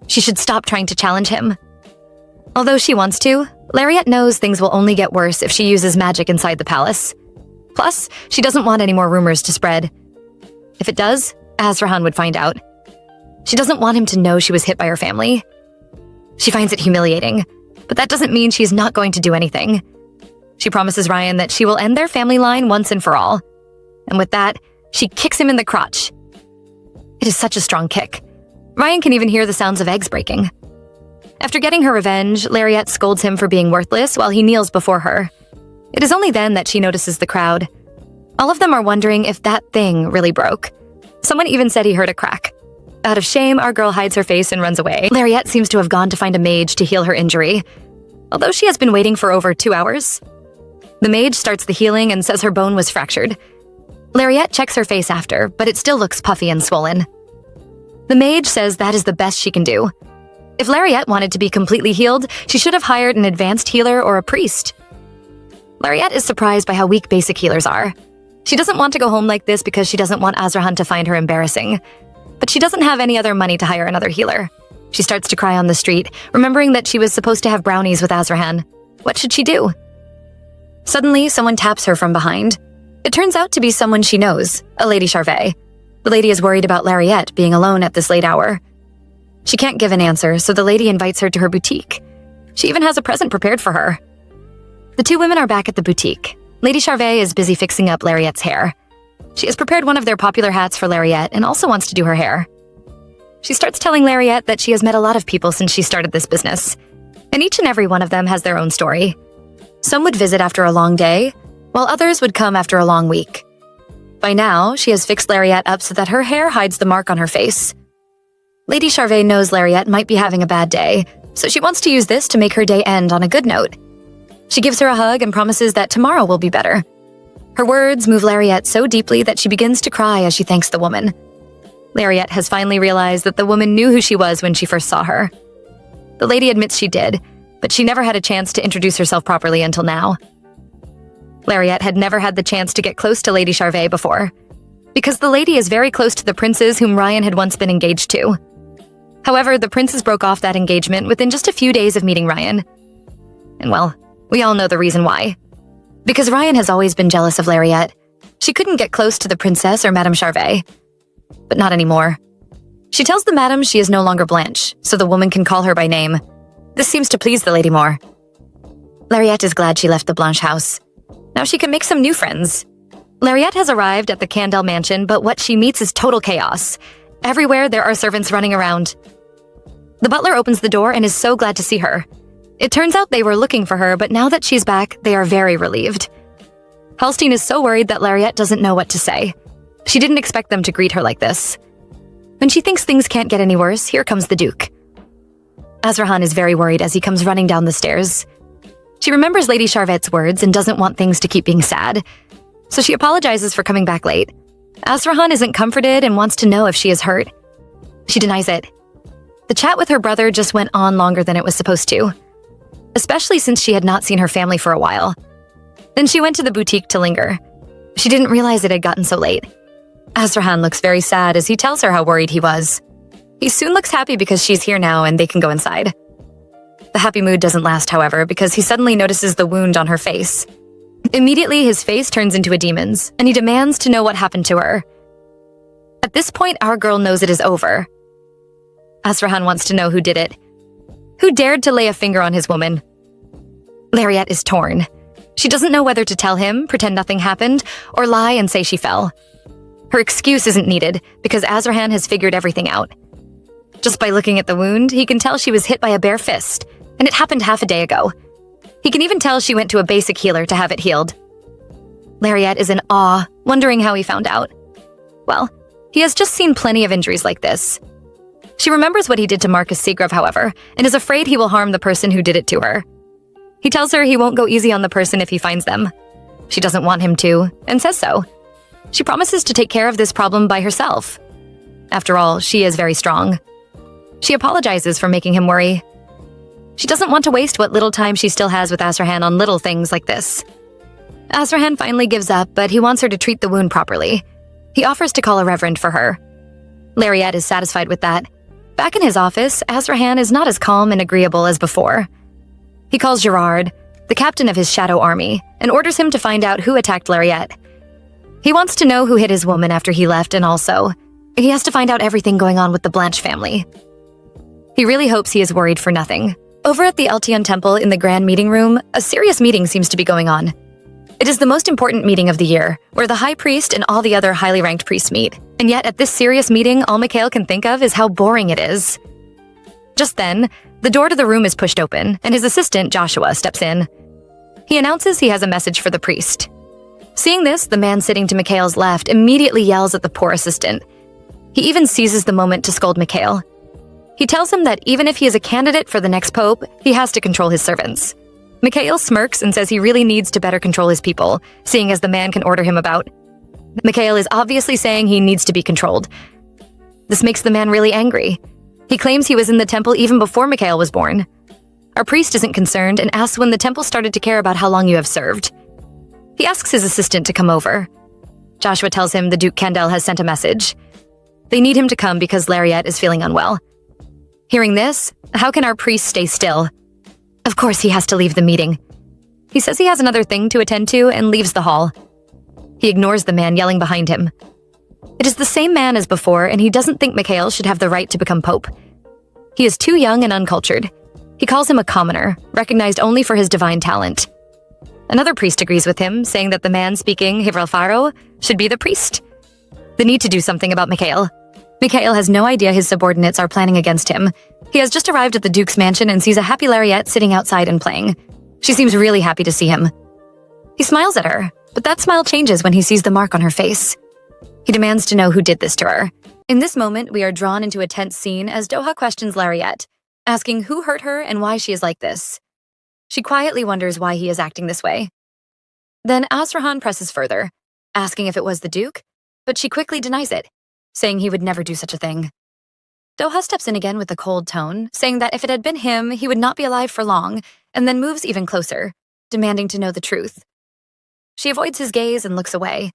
She should stop trying to challenge him. Although she wants to, Lariette knows things will only get worse if she uses magic inside the palace. Plus, she doesn't want any more rumors to spread. If it does, Azrahan would find out. She doesn't want him to know she was hit by her family. She finds it humiliating, but that doesn't mean she's not going to do anything. She promises Ryan that she will end their family line once and for all. And with that, she kicks him in the crotch. It is such a strong kick. Ryan can even hear the sounds of eggs breaking. After getting her revenge, Lariette scolds him for being worthless while he kneels before her. It is only then that she notices the crowd. All of them are wondering if that thing really broke. Someone even said he heard a crack. Out of shame, our girl hides her face and runs away. Lariette seems to have gone to find a mage to heal her injury, although she has been waiting for over 2 hours. The mage starts the healing and says her bone was fractured. Lariette checks her face after, but it still looks puffy and swollen. The mage says that is the best she can do. If Lariette wanted to be completely healed, she should have hired an advanced healer or a priest. Lariette is surprised by how weak basic healers are. She doesn't want to go home like this because she doesn't want Azrahan to find her embarrassing. But she doesn't have any other money to hire another healer. She starts to cry on the street, remembering that she was supposed to have brownies with Azrahan. What should she do? Suddenly, someone taps her from behind. It turns out to be someone she knows, a Lady Charvet. The lady is worried about Lariette being alone at this late hour. She can't give an answer, so the lady invites her to her boutique. She even has a present prepared for her. The two women are back at the boutique. Lady Charvet is busy fixing up Lariette's hair. She has prepared one of their popular hats for Lariette and also wants to do her hair. She starts telling Lariette that she has met a lot of people since she started this business, and each and every one of them has their own story. Some would visit after a long day, while others would come after a long week. By now, she has fixed Lariette up so that her hair hides the mark on her face. Lady Charvet knows Lariette might be having a bad day, so she wants to use this to make her day end on a good note. She gives her a hug and promises that tomorrow will be better. Her words move Lariette so deeply that she begins to cry as she thanks the woman. Lariette has finally realized that the woman knew who she was when she first saw her. The lady admits she did, but she never had a chance to introduce herself properly until now. Lariette had never had the chance to get close to Lady Charvet before, because the lady is very close to the princes whom Ryan had once been engaged to. However, the princes broke off that engagement within just a few days of meeting Ryan. And well, We all know the reason why. Because Ryan has always been jealous of Lariette. She couldn't get close to the princess or Madame Charvet. But not anymore. She tells the madam she is no longer Blanche, so the woman can call her by name. This seems to please the lady more. Lariette is glad she left the Blanche house. Now she can make some new friends. Lariette has arrived at the Candel mansion, but what she meets is total chaos. Everywhere there are servants running around. The butler opens the door and is so glad to see her. It turns out they were looking for her, but now that she's back, they are very relieved. Halstein is so worried that Lariette doesn't know what to say. She didn't expect them to greet her like this. When she thinks things can't get any worse, here comes the Duke. Azrahan is very worried as he comes running down the stairs. She remembers Lady Charvette's words and doesn't want things to keep being sad, so she apologizes for coming back late. Azrahan isn't comforted and wants to know if she is hurt. She denies it. The chat with her brother just went on longer than it was supposed to, especially since she had not seen her family for a while. Then she went to the boutique to linger. She didn't realize it had gotten so late. Azrahan looks very sad as he tells her how worried he was. He soon looks happy because she's here now and they can go inside. The happy mood doesn't last, however, because he suddenly notices the wound on her face. Immediately, his face turns into a demon's, and he demands to know what happened to her. At this point, our girl knows it is over. Azrahan wants to know who did it. Who dared to lay a finger on his woman? Lariette is torn. She doesn't know whether to tell him, pretend nothing happened, or lie and say she fell. Her excuse isn't needed, because Azrahan has figured everything out. Just by looking at the wound, he can tell she was hit by a bare fist, and it happened half a day ago. He can even tell she went to a basic healer to have it healed. Lariette is in awe, wondering how he found out. Well, he has just seen plenty of injuries like this. She remembers what he did to Marcus Seagrove, however, and is afraid he will harm the person who did it to her. He tells her he won't go easy on the person if he finds them. She doesn't want him to, and says so. She promises to take care of this problem by herself. After all, she is very strong. She apologizes for making him worry. She doesn't want to waste what little time she still has with Azrahan on little things like this. Azrahan finally gives up, but he wants her to treat the wound properly. He offers to call a reverend for her. Lariette is satisfied with that. Back in his office, Azrahan is not as calm and agreeable as before. He calls Gerard, the captain of his shadow army, and orders him to find out who attacked Lariette. He wants to know who hit his woman after he left, and also, he has to find out everything going on with the Blanche family. He really hopes he is worried for nothing. Over at the Eltion Temple in the Grand Meeting Room, a serious meeting seems to be going on. It is the most important meeting of the year, where the High Priest and all the other highly ranked priests meet. And yet, at this serious meeting, all Mikhail can think of is how boring it is. Just then, the door to the room is pushed open, and his assistant, Joshua, steps in. He announces he has a message for the priest. Seeing this, the man sitting to Mikhail's left immediately yells at the poor assistant. He even seizes the moment to scold Mikhail. He tells him that even if he is a candidate for the next pope, he has to control his servants. Mikhail smirks and says he really needs to better control his people, seeing as the man can order him about. Mikhail is obviously saying he needs to be controlled. This makes the man really angry. He claims he was in the temple even before Mikhail was born. Our priest isn't concerned and asks when the temple started to care about how long you have served. He asks his assistant to come over. Joshua tells him the Duke Candel has sent a message. They need him to come because Lariette is feeling unwell. Hearing this, how can our priest stay still? Of course he has to leave the meeting. He says he has another thing to attend to and leaves the hall. He ignores the man yelling behind him. It is the same man as before, and he doesn't think Mikhail should have the right to become pope. He is too young and uncultured. He calls him a commoner, recognized only for his divine talent. Another priest agrees with him, saying that the man speaking Hivralfaro should be the priest. They need to do something about Mikhail. Mikhail has no idea his subordinates are planning against him. He has just arrived at the Duke's mansion and sees a happy Lariette sitting outside and playing. She seems really happy to see him. He smiles at her, but that smile changes when he sees the mark on her face. He demands to know who did this to her. In this moment, we are drawn into a tense scene as Doha questions Lariette, asking who hurt her and why she is like this. She quietly wonders why he is acting this way. Then Azrahan presses further, asking if it was the Duke, but she quickly denies it, saying he would never do such a thing. Doha steps in again with a cold tone, saying that if it had been him, he would not be alive for long, and then moves even closer, demanding to know the truth. She avoids his gaze and looks away.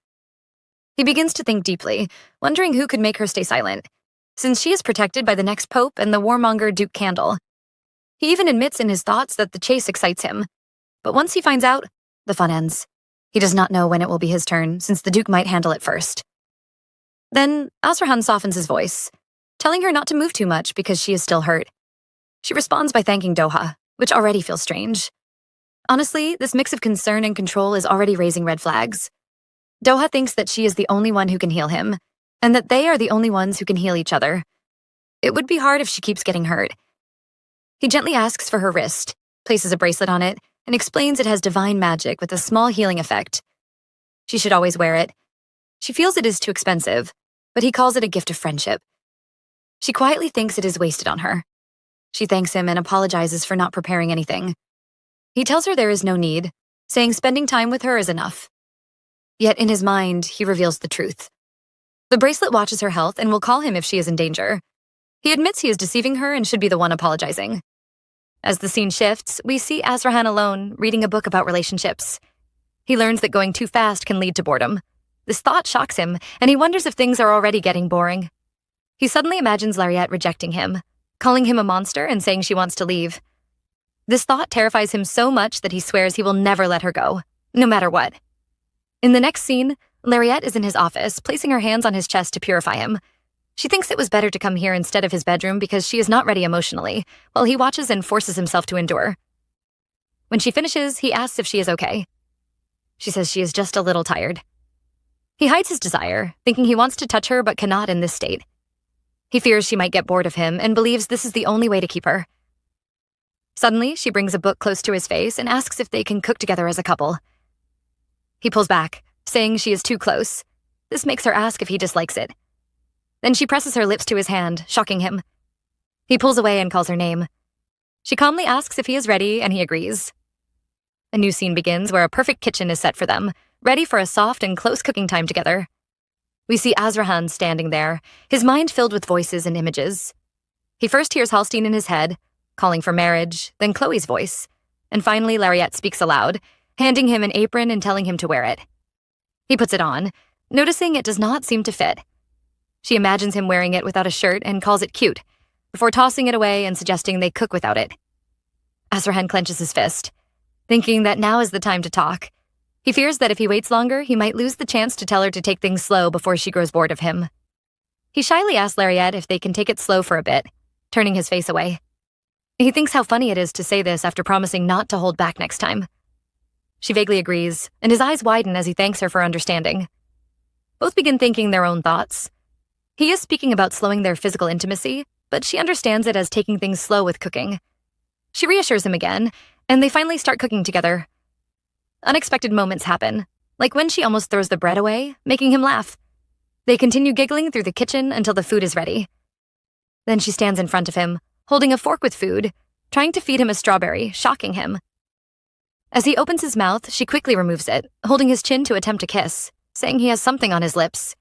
He begins to think deeply, wondering who could make her stay silent, since she is protected by the next pope and the warmonger Duke Candel. He even admits in his thoughts that the chase excites him. but once he finds out, the fun ends. He does not know when it will be his turn, since the Duke might handle it first. Then, Azrahan softens his voice, telling her not to move too much because she is still hurt. She responds by thanking Doha, which already feels strange. Honestly, this mix of concern and control is already raising red flags. Doha thinks that she is the only one who can heal him, and that they are the only ones who can heal each other. It would be hard if she keeps getting hurt. He gently asks for her wrist, places a bracelet on it, and explains it has divine magic with a small healing effect. She should always wear it. She feels it is too expensive, but he calls it a gift of friendship. She quietly thinks it is wasted on her. She thanks him and apologizes for not preparing anything. He tells her there is no need, saying spending time with her is enough. Yet in his mind, he reveals the truth. The bracelet watches her health and will call him if she is in danger. He admits he is deceiving her and should be the one apologizing. As the scene shifts, we see Azrahan alone, reading a book about relationships. He learns that going too fast can lead to boredom. This thought shocks him, and he wonders if things are already getting boring. He suddenly imagines Lariette rejecting him, calling him a monster and saying she wants to leave. This thought terrifies him so much that he swears he will never let her go, no matter what. In the next scene, Lariette is in his office, placing her hands on his chest to purify him. She thinks it was better to come here instead of his bedroom because she is not ready emotionally, while he watches and forces himself to endure. When she finishes, he asks if she is okay. She says she is just a little tired. He hides his desire, thinking he wants to touch her but cannot in this state. He fears she might get bored of him and believes this is the only way to keep her. Suddenly, she brings a book close to his face and asks if they can cook together as a couple. He pulls back, saying she is too close. This makes her ask if he dislikes it. Then she presses her lips to his hand, shocking him. He pulls away and calls her name. She calmly asks if he is ready, and he agrees. A new scene begins where a perfect kitchen is set for them, ready for a soft and close cooking time together. We see Azrahan standing there, his mind filled with voices and images. He first hears Halstein in his head, calling for marriage, then Chloe's voice, and finally Lariette speaks aloud, handing him an apron and telling him to wear it. He puts it on, noticing it does not seem to fit. She imagines him wearing it without a shirt and calls it cute, before tossing it away and suggesting they cook without it. Azrahan clenches his fist, thinking that now is the time to talk. He fears that if he waits longer, he might lose the chance to tell her to take things slow before she grows bored of him. He shyly asks Lariette if they can take it slow for a bit, turning his face away. He thinks how funny it is to say this after promising not to hold back next time. She vaguely agrees, and his eyes widen as he thanks her for understanding. Both begin thinking their own thoughts. He is speaking about slowing their physical intimacy, but she understands it as taking things slow with cooking. She reassures him again, and they finally start cooking together. Unexpected moments happen, like when she almost throws the bread away, making him laugh. They continue giggling through the kitchen until the food is ready. Then she stands in front of him, holding a fork with food, trying to feed him a strawberry, shocking him. As he opens his mouth, she quickly removes it, holding his chin to attempt a kiss, saying he has something on his lips.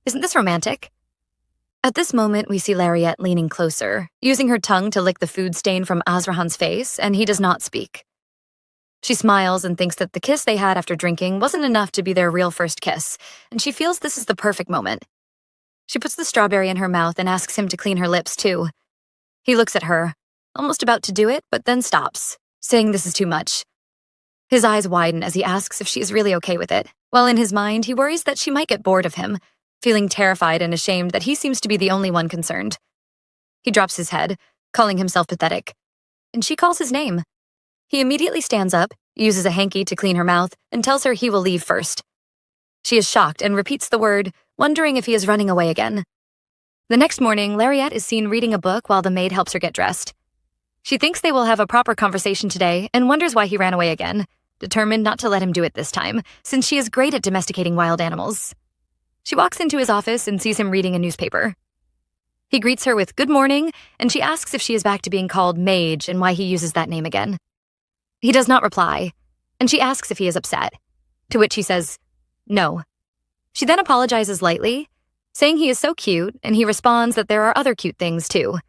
Isn't this romantic? At this moment, we see Lariette leaning closer, using her tongue to lick the food stain from Azrahan's face, and he does not speak. She smiles and thinks that the kiss they had after drinking wasn't enough to be their real first kiss, and she feels this is the perfect moment. She puts the strawberry in her mouth and asks him to clean her lips, too. He looks at her, almost about to do it, but then stops, saying this is too much. His eyes widen as he asks if she is really okay with it, while in his mind he worries that she might get bored of him, feeling terrified and ashamed that he seems to be the only one concerned. He drops his head, calling himself pathetic, and she calls his name. He immediately stands up, uses a hanky to clean her mouth, and tells her he will leave first. She is shocked and repeats the word, wondering if he is running away again. The next morning, Lariette is seen reading a book while the maid helps her get dressed. She thinks they will have a proper conversation today and wonders why he ran away again, determined not to let him do it this time, since she is great at domesticating wild animals. She walks into his office and sees him reading a newspaper. He greets her with good morning, and she asks if she is back to being called Mage and why he uses that name again. He does not reply, and she asks if he is upset, to which he says, no. She then apologizes lightly, saying he is so cute, and he responds that there are other cute things too.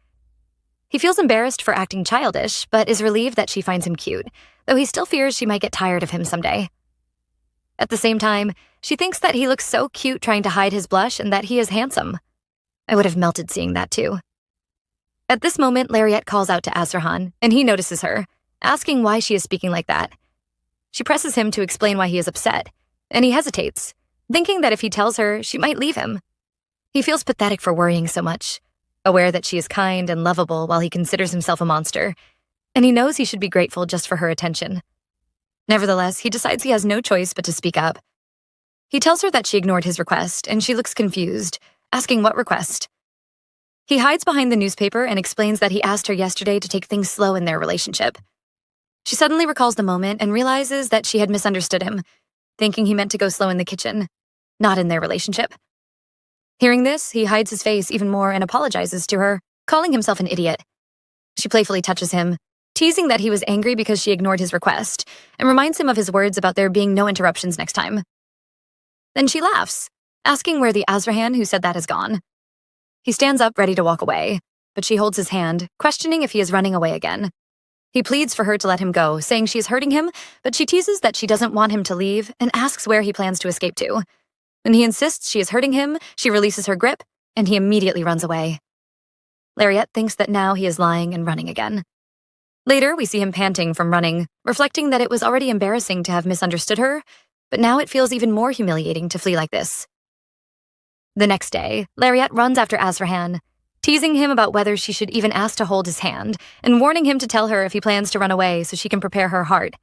He feels embarrassed for acting childish, but is relieved that she finds him cute, though he still fears she might get tired of him someday. At the same time, she thinks that he looks so cute trying to hide his blush and that he is handsome. I would have melted seeing that too. At this moment, Lariette calls out to Azrahan, and he notices her, asking why she is speaking like that. She presses him to explain why he is upset, and he hesitates, thinking that if he tells her, she might leave him. He feels pathetic for worrying so much, aware that she is kind and lovable while he considers himself a monster, and he knows he should be grateful just for her attention. Nevertheless, he decides he has no choice but to speak up. He tells her that she ignored his request, and she looks confused, asking what request. He hides behind the newspaper and explains that he asked her yesterday to take things slow in their relationship. She suddenly recalls the moment and realizes that she had misunderstood him, thinking he meant to go slow in the kitchen, not in their relationship. Hearing this, he hides his face even more and apologizes to her, calling himself an idiot. She playfully touches him, teasing that he was angry because she ignored his request, and reminds him of his words about there being no interruptions next time. Then she laughs, asking where the Azrahan who said that has gone. He stands up ready to walk away, but she holds his hand, questioning if he is running away again. He pleads for her to let him go, saying she is hurting him, but she teases that she doesn't want him to leave and asks where he plans to escape to. When he insists she is hurting him, she releases her grip, and he immediately runs away. Lariette thinks that now he is lying and running again. Later, we see him panting from running, reflecting that it was already embarrassing to have misunderstood her, but now it feels even more humiliating to flee like this. The next day, Lariette runs after Azrahan, teasing him about whether she should even ask to hold his hand, and warning him to tell her if he plans to run away so she can prepare her heart.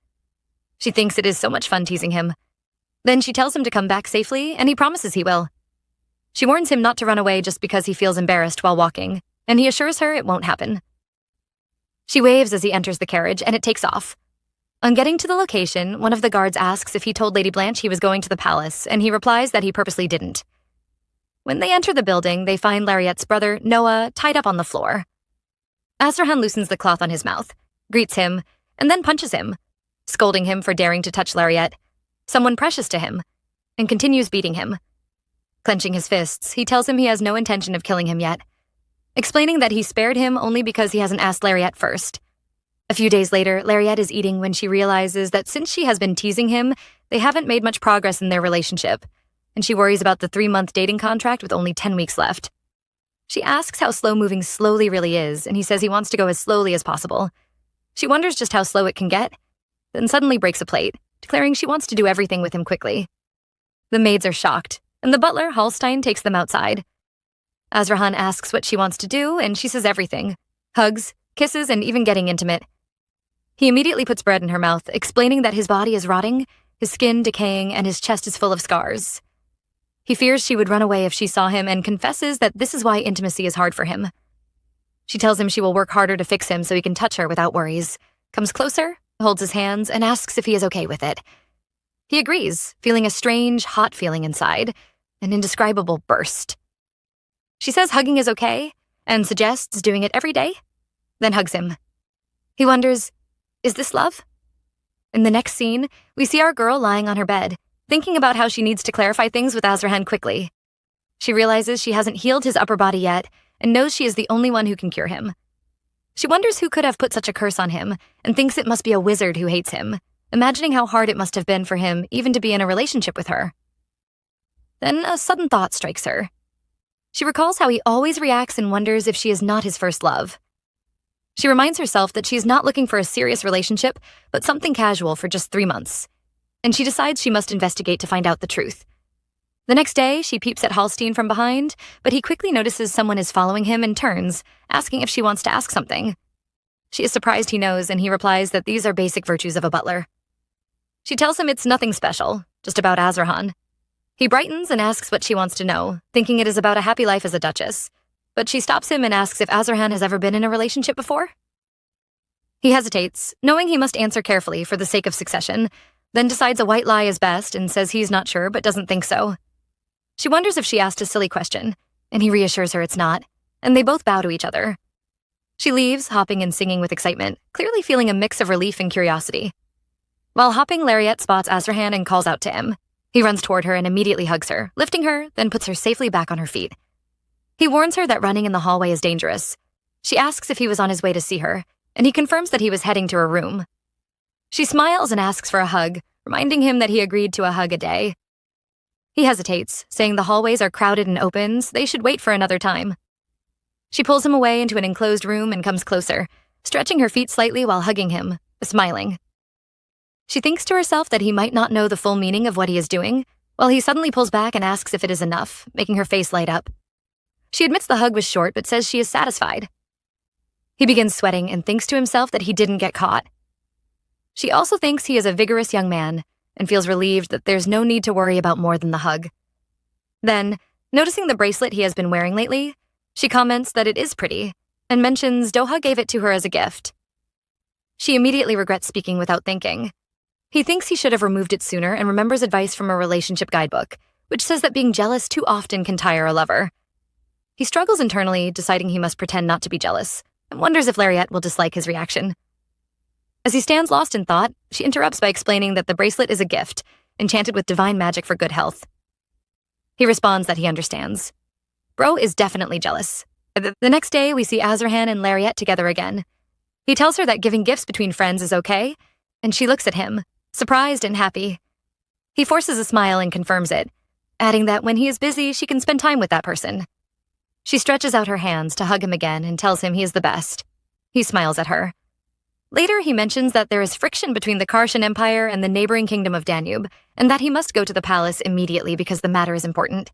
She thinks it is so much fun teasing him. Then she tells him to come back safely, and he promises he will. She warns him not to run away just because he feels embarrassed while walking, and he assures her it won't happen. She waves as he enters the carriage, and it takes off. On getting to the location, one of the guards asks if he told Lady Blanche he was going to the palace, and he replies that he purposely didn't. When they enter the building, they find Lariette's brother, Noah, tied up on the floor. Azrahan loosens the cloth on his mouth, greets him, and then punches him, scolding him for daring to touch Lariette, someone precious to him, and continues beating him. Clenching his fists, he tells him he has no intention of killing him yet, explaining that he spared him only because he hasn't asked Lariette first. A few days later, Lariette is eating when she realizes that since she has been teasing him, they haven't made much progress in their relationship, and she worries about the 3-month dating contract with only 10 weeks left. She asks how slow-moving slowly really is, and he says he wants to go as slowly as possible. She wonders just how slow it can get, then suddenly breaks a plate, declaring she wants to do everything with him quickly. The maids are shocked, and the butler, Hallstein, takes them outside. Azrahan asks what she wants to do, and she says everything. Hugs, kisses, and even getting intimate. He immediately puts bread in her mouth, explaining that his body is rotting, his skin decaying, and his chest is full of scars. He fears she would run away if she saw him and confesses that this is why intimacy is hard for him. She tells him she will work harder to fix him so he can touch her without worries, comes closer, holds his hands, and asks if he is okay with it. He agrees, feeling a strange, hot feeling inside, an indescribable burst. She says hugging is okay, and suggests doing it every day, then hugs him. He wonders, is this love? In the next scene, we see our girl lying on her bed, thinking about how she needs to clarify things with Azrahan quickly. She realizes she hasn't healed his upper body yet, and knows she is the only one who can cure him. She wonders who could have put such a curse on him, and thinks it must be a wizard who hates him, imagining how hard it must have been for him even to be in a relationship with her. Then a sudden thought strikes her. She recalls how he always reacts and wonders if she is not his first love. She reminds herself that she is not looking for a serious relationship, but something casual for just 3 months, and she decides she must investigate to find out the truth. The next day, she peeps at Hallstein from behind, but he quickly notices someone is following him and turns, asking if she wants to ask something. She is surprised he knows, and he replies that these are basic virtues of a butler. She tells him it's nothing special, just about Azrahan. He brightens and asks what she wants to know, thinking it is about a happy life as a duchess, but she stops him and asks if Azrahan has ever been in a relationship before. He hesitates, knowing he must answer carefully for the sake of succession, then decides a white lie is best and says he's not sure but doesn't think so. She wonders if she asked a silly question, and he reassures her it's not, and they both bow to each other. She leaves, hopping and singing with excitement, clearly feeling a mix of relief and curiosity. While hopping, Lariette spots Azrahan and calls out to him. He runs toward her and immediately hugs her, lifting her, then puts her safely back on her feet. He warns her that running in the hallway is dangerous. She asks if he was on his way to see her, and he confirms that he was heading to her room. She smiles and asks for a hug, reminding him that he agreed to a hug a day. He hesitates, saying the hallways are crowded and open, so they should wait for another time. She pulls him away into an enclosed room and comes closer, stretching her feet slightly while hugging him, smiling. She thinks to herself that he might not know the full meaning of what he is doing, while he suddenly pulls back and asks if it is enough, making her face light up. She admits the hug was short but says she is satisfied. He begins sweating and thinks to himself that he didn't get caught. She also thinks he is a vigorous young man and feels relieved that there's no need to worry about more than the hug. Then, noticing the bracelet he has been wearing lately, she comments that it is pretty and mentions Doha gave it to her as a gift. She immediately regrets speaking without thinking. He thinks he should have removed it sooner and remembers advice from a relationship guidebook, which says that being jealous too often can tire a lover. He struggles internally, deciding he must pretend not to be jealous, and wonders if Lariette will dislike his reaction. As he stands lost in thought, she interrupts by explaining that the bracelet is a gift, enchanted with divine magic for good health. He responds that he understands. Bro is definitely jealous. The next day, we see Azarhan and Lariette together again. He tells her that giving gifts between friends is okay, and she looks at him, surprised and happy. He forces a smile and confirms it, adding that when he is busy, she can spend time with that person. She stretches out her hands to hug him again and tells him he is the best. He smiles at her. Later, he mentions that there is friction between the Karshan Empire and the neighboring kingdom of Danube, and that he must go to the palace immediately because the matter is important.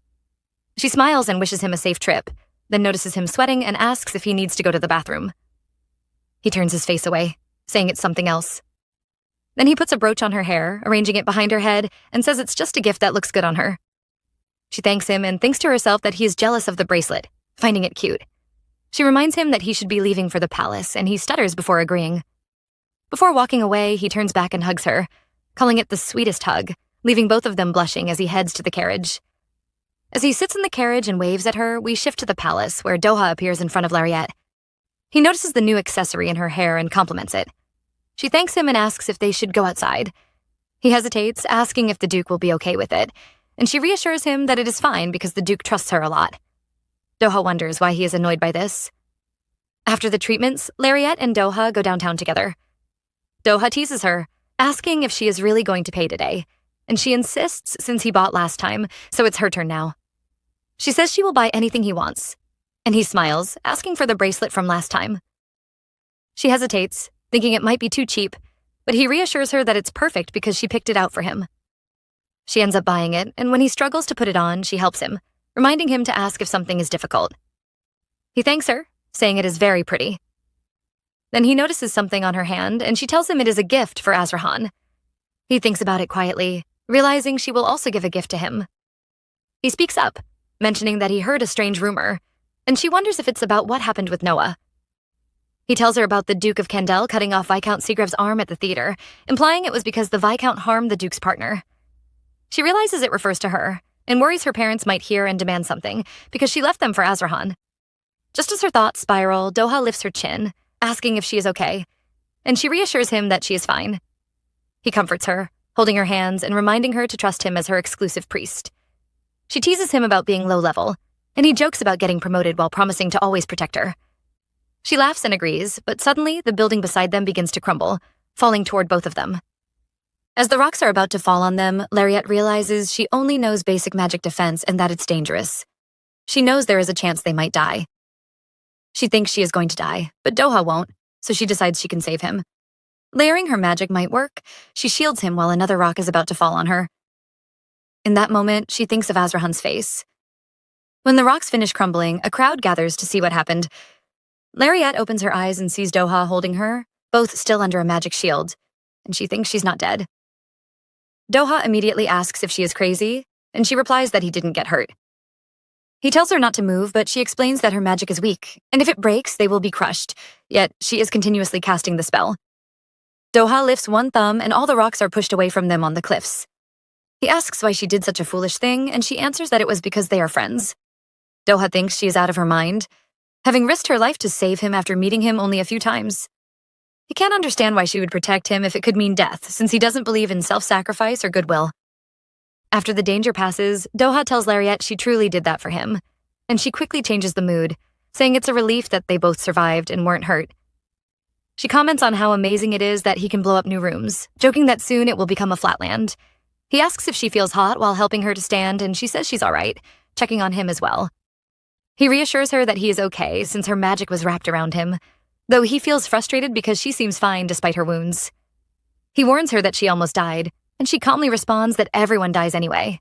She smiles and wishes him a safe trip, then notices him sweating and asks if he needs to go to the bathroom. He turns his face away, saying it's something else. Then he puts a brooch on her hair, arranging it behind her head, and says it's just a gift that looks good on her. She thanks him and thinks to herself that he is jealous of the bracelet, finding it cute. She reminds him that he should be leaving for the palace, and he stutters before agreeing. Before walking away, he turns back and hugs her, calling it the sweetest hug, leaving both of them blushing as he heads to the carriage. As he sits in the carriage and waves at her, we shift to the palace, where Doha appears in front of Lariette. He notices the new accessory in her hair and compliments it. She thanks him and asks if they should go outside. He hesitates, asking if the Duke will be okay with it, and she reassures him that it is fine because the Duke trusts her a lot. Doha wonders why he is annoyed by this. After the treatments, Lariette and Doha go downtown together. Doha teases her, asking if she is really going to pay today, and she insists since he bought last time, so it's her turn now. She says she will buy anything he wants, and he smiles, asking for the bracelet from last time. She hesitates, thinking it might be too cheap, but he reassures her that it's perfect because she picked it out for him. She ends up buying it, and when he struggles to put it on, she helps him, reminding him to ask if something is difficult. He thanks her, saying it is very pretty. Then he notices something on her hand, and she tells him it is a gift for Azarhan. He thinks about it quietly, realizing she will also give a gift to him. He speaks up, mentioning that he heard a strange rumor, and she wonders if it's about what happened with Noah. He tells her about the Duke of Kendall cutting off Viscount Seagrav's arm at the theater, implying it was because the Viscount harmed the Duke's partner. She realizes it refers to her, and worries her parents might hear and demand something, because she left them for Azarhan. Just as her thoughts spiral, Doha lifts her chin, asking if she is okay, and she reassures him that she is fine. He comforts her, holding her hands and reminding her to trust him as her exclusive priest. She teases him about being low level, and he jokes about getting promoted while promising to always protect her. She laughs and agrees, but suddenly the building beside them begins to crumble, falling toward both of them. As the rocks are about to fall on them, Lariette realizes she only knows basic magic defense and that it's dangerous. She knows there is a chance they might die. She thinks she is going to die, but Doha won't, so she decides she can save him. Layering her magic might work, she shields him while another rock is about to fall on her. In that moment, she thinks of Azarhan's face. When the rocks finish crumbling, a crowd gathers to see what happened. Lariette opens her eyes and sees Doha holding her, both still under a magic shield, and she thinks she's not dead. Doha immediately asks if she is crazy, and she replies that he didn't get hurt. He tells her not to move, but she explains that her magic is weak, and if it breaks, they will be crushed, yet she is continuously casting the spell. Doha lifts one thumb, and all the rocks are pushed away from them on the cliffs. He asks why she did such a foolish thing, and she answers that it was because they are friends. Doha thinks she is out of her mind, having risked her life to save him after meeting him only a few times. He can't understand why she would protect him if it could mean death, since he doesn't believe in self-sacrifice or goodwill. After the danger passes, Doha tells Lariette she truly did that for him, and she quickly changes the mood, saying it's a relief that they both survived and weren't hurt. She comments on how amazing it is that he can blow up new rooms, joking that soon it will become a flatland. He asks if she feels hot while helping her to stand, and she says she's all right, checking on him as well. He reassures her that he is okay since her magic was wrapped around him, though he feels frustrated because she seems fine despite her wounds. He warns her that she almost died, and she calmly responds that everyone dies anyway.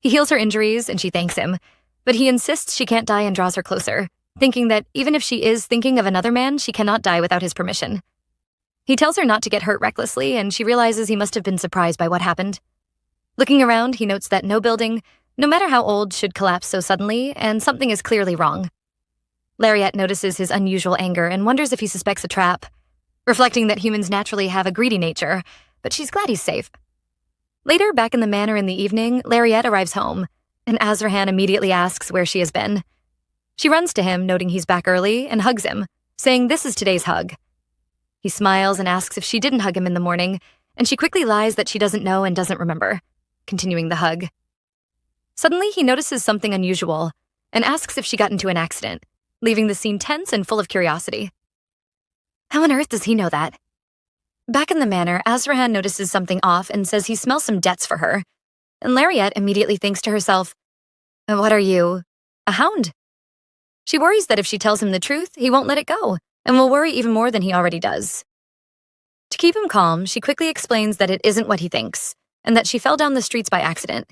He heals her injuries, and she thanks him, but he insists she can't die and draws her closer, thinking that even if she is thinking of another man, she cannot die without his permission. He tells her not to get hurt recklessly, and she realizes he must have been surprised by what happened. Looking around, he notes that no building, no matter how old, should collapse so suddenly, and something is clearly wrong. Lariat notices his unusual anger and wonders if he suspects a trap, reflecting that humans naturally have a greedy nature, but she's glad he's safe. Later, back in the manor in the evening, Lariat arrives home, and Azrahan immediately asks where she has been. She runs to him, noting he's back early, and hugs him, saying this is today's hug. He smiles and asks if she didn't hug him in the morning, and she quickly lies that she doesn't know and doesn't remember, continuing the hug. Suddenly, he notices something unusual and asks if she got into an accident, leaving the scene tense and full of curiosity. How on earth does he know that? Back in the manor, Azrahan notices something off and says he smells some debts for her, and Lariat immediately thinks to herself, "What are you, a hound?" She worries that if she tells him the truth, he won't let it go, and will worry even more than he already does. To keep him calm, she quickly explains that it isn't what he thinks, and that she fell down the streets by accident.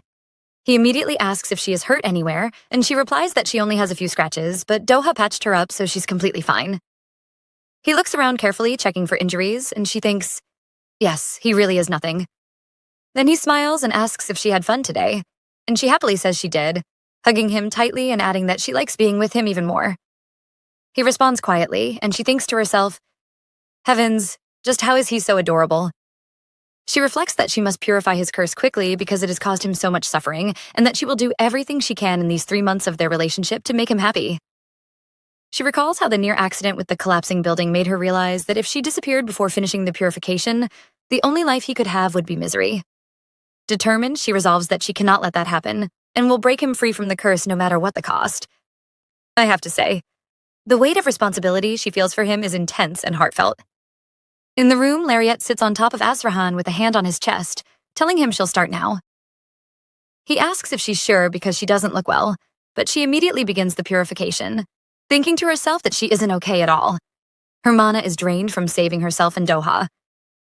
He immediately asks if she is hurt anywhere, and she replies that she only has a few scratches, but Doha patched her up so she's completely fine. He looks around carefully, checking for injuries, and she thinks, yes, he really is nothing. Then he smiles and asks if she had fun today, and she happily says she did, hugging him tightly and adding that she likes being with him even more. He responds quietly, and she thinks to herself, heavens, just how is he so adorable? She reflects that she must purify his curse quickly because it has caused him so much suffering, and that she will do everything she can in these 3 months of their relationship to make him happy. She recalls how the near accident with the collapsing building made her realize that if she disappeared before finishing the purification, the only life he could have would be misery. Determined, she resolves that she cannot let that happen, and will break him free from the curse no matter what the cost. I have to say, the weight of responsibility she feels for him is intense and heartfelt. In the room, Lariat sits on top of Azrahan with a hand on his chest, telling him she'll start now. He asks if she's sure because she doesn't look well, but she immediately begins the purification, thinking to herself that she isn't okay at all. Her mana is drained from saving herself and Doha,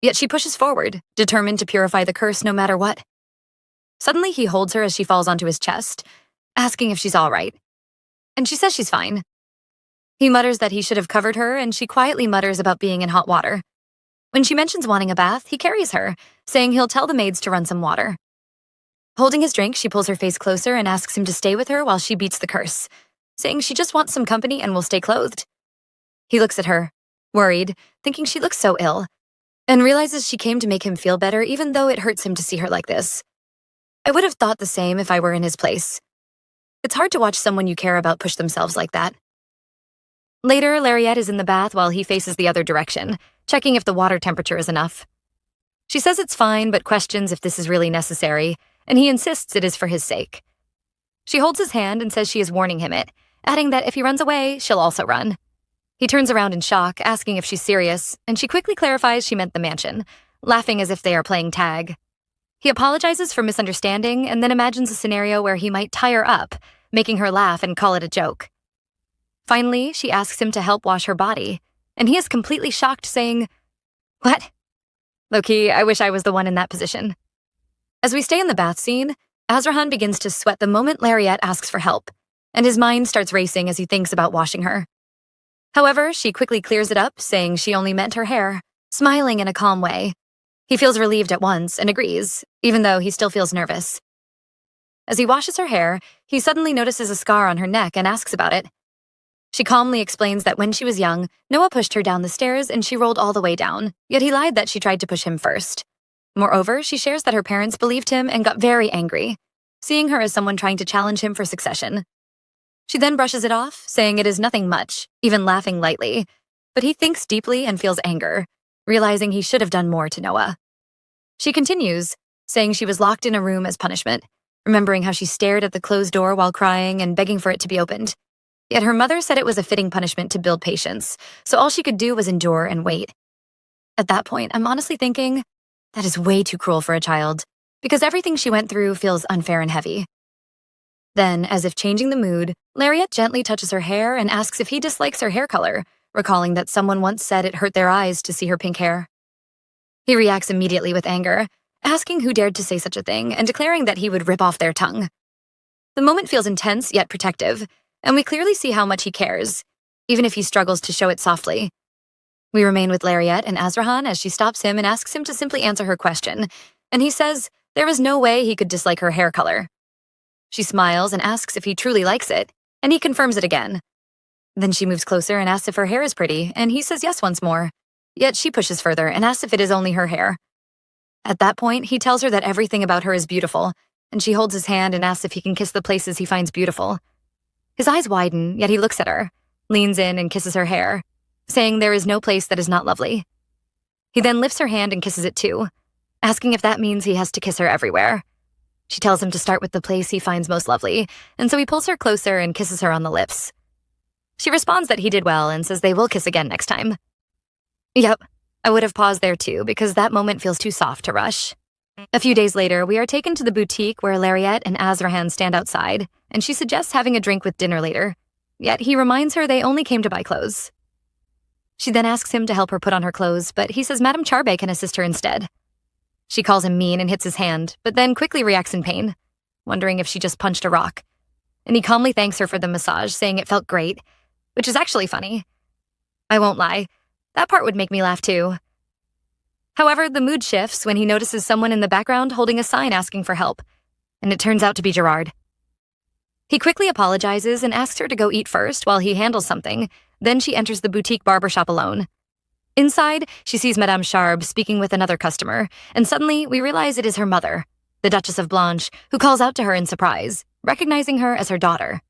yet she pushes forward, determined to purify the curse no matter what. Suddenly, he holds her as she falls onto his chest, asking if she's all right. And she says she's fine. He mutters that he should have covered her, and she quietly mutters about being in hot water. When she mentions wanting a bath, he carries her, saying he'll tell the maids to run some water. Holding his drink, she pulls her face closer and asks him to stay with her while she beats the curse, saying she just wants some company and will stay clothed. He looks at her, worried, thinking she looks so ill, and realizes she came to make him feel better even though it hurts him to see her like this. I would have thought the same if I were in his place. It's hard to watch someone you care about push themselves like that. Later, Lariat is in the bath while he faces the other direction, checking if the water temperature is enough. She says it's fine, but questions if this is really necessary, and he insists it is for his sake. She holds his hand and says she is warning him it, adding that if he runs away, she'll also run. He turns around in shock, asking if she's serious, and she quickly clarifies she meant the mansion, laughing as if they are playing tag. He apologizes for misunderstanding and then imagines a scenario where he might tie her up, making her laugh and call it a joke. Finally, she asks him to help wash her body, and he is completely shocked, saying, "What?" Low-key, I wish I was the one in that position. As we stay in the bath scene, Azrahan begins to sweat the moment Lariat asks for help, and his mind starts racing as he thinks about washing her. However, she quickly clears it up, saying she only meant her hair, smiling in a calm way. He feels relieved at once and agrees, even though he still feels nervous. As he washes her hair, he suddenly notices a scar on her neck and asks about it. She calmly explains that when she was young, Noah pushed her down the stairs and she rolled all the way down, yet he lied that she tried to push him first. Moreover, she shares that her parents believed him and got very angry, seeing her as someone trying to challenge him for succession. She then brushes it off, saying it is nothing much, even laughing lightly, but he thinks deeply and feels anger, realizing he should have done more to Noah. She continues, saying she was locked in a room as punishment, remembering how she stared at the closed door while crying and begging for it to be opened. Yet her mother said it was a fitting punishment to build patience, so all she could do was endure and wait. At that point, I'm honestly thinking, that is way too cruel for a child, because everything she went through feels unfair and heavy. Then, as if changing the mood, Lariat gently touches her hair and asks if he dislikes her hair color, recalling that someone once said it hurt their eyes to see her pink hair. He reacts immediately with anger, asking who dared to say such a thing and declaring that he would rip off their tongue. The moment feels intense yet protective, and we clearly see how much he cares, even if he struggles to show it softly. We remain with Lariat and Azrahan as she stops him and asks him to simply answer her question, and he says there is no way he could dislike her hair color. She smiles and asks if he truly likes it, and he confirms it again. Then she moves closer and asks if her hair is pretty, and he says yes once more. Yet she pushes further and asks if it is only her hair. At that point, he tells her that everything about her is beautiful, and she holds his hand and asks if he can kiss the places he finds beautiful. His eyes widen, yet he looks at her, leans in and kisses her hair, saying there is no place that is not lovely. He then lifts her hand and kisses it too, asking if that means he has to kiss her everywhere. She tells him to start with the place he finds most lovely, and so he pulls her closer and kisses her on the lips. She responds that he did well and says they will kiss again next time. Yep, I would have paused there too because that moment feels too soft to rush. A few days later, we are taken to the boutique where Lariat and Azrahan stand outside, and she suggests having a drink with dinner later, yet he reminds her they only came to buy clothes. She then asks him to help her put on her clothes, but he says Madame Charbe can assist her instead. She calls him mean and hits his hand, but then quickly reacts in pain, wondering if she just punched a rock. And he calmly thanks her for the massage, saying it felt great, which is actually funny. I won't lie, that part would make me laugh too. However, the mood shifts when he notices someone in the background holding a sign asking for help, and it turns out to be Gerard. He quickly apologizes and asks her to go eat first while he handles something, then she enters the boutique barbershop alone. Inside, she sees Madame Charbe speaking with another customer, and suddenly we realize it is her mother, the Duchess of Blanche, who calls out to her in surprise, recognizing her as her daughter.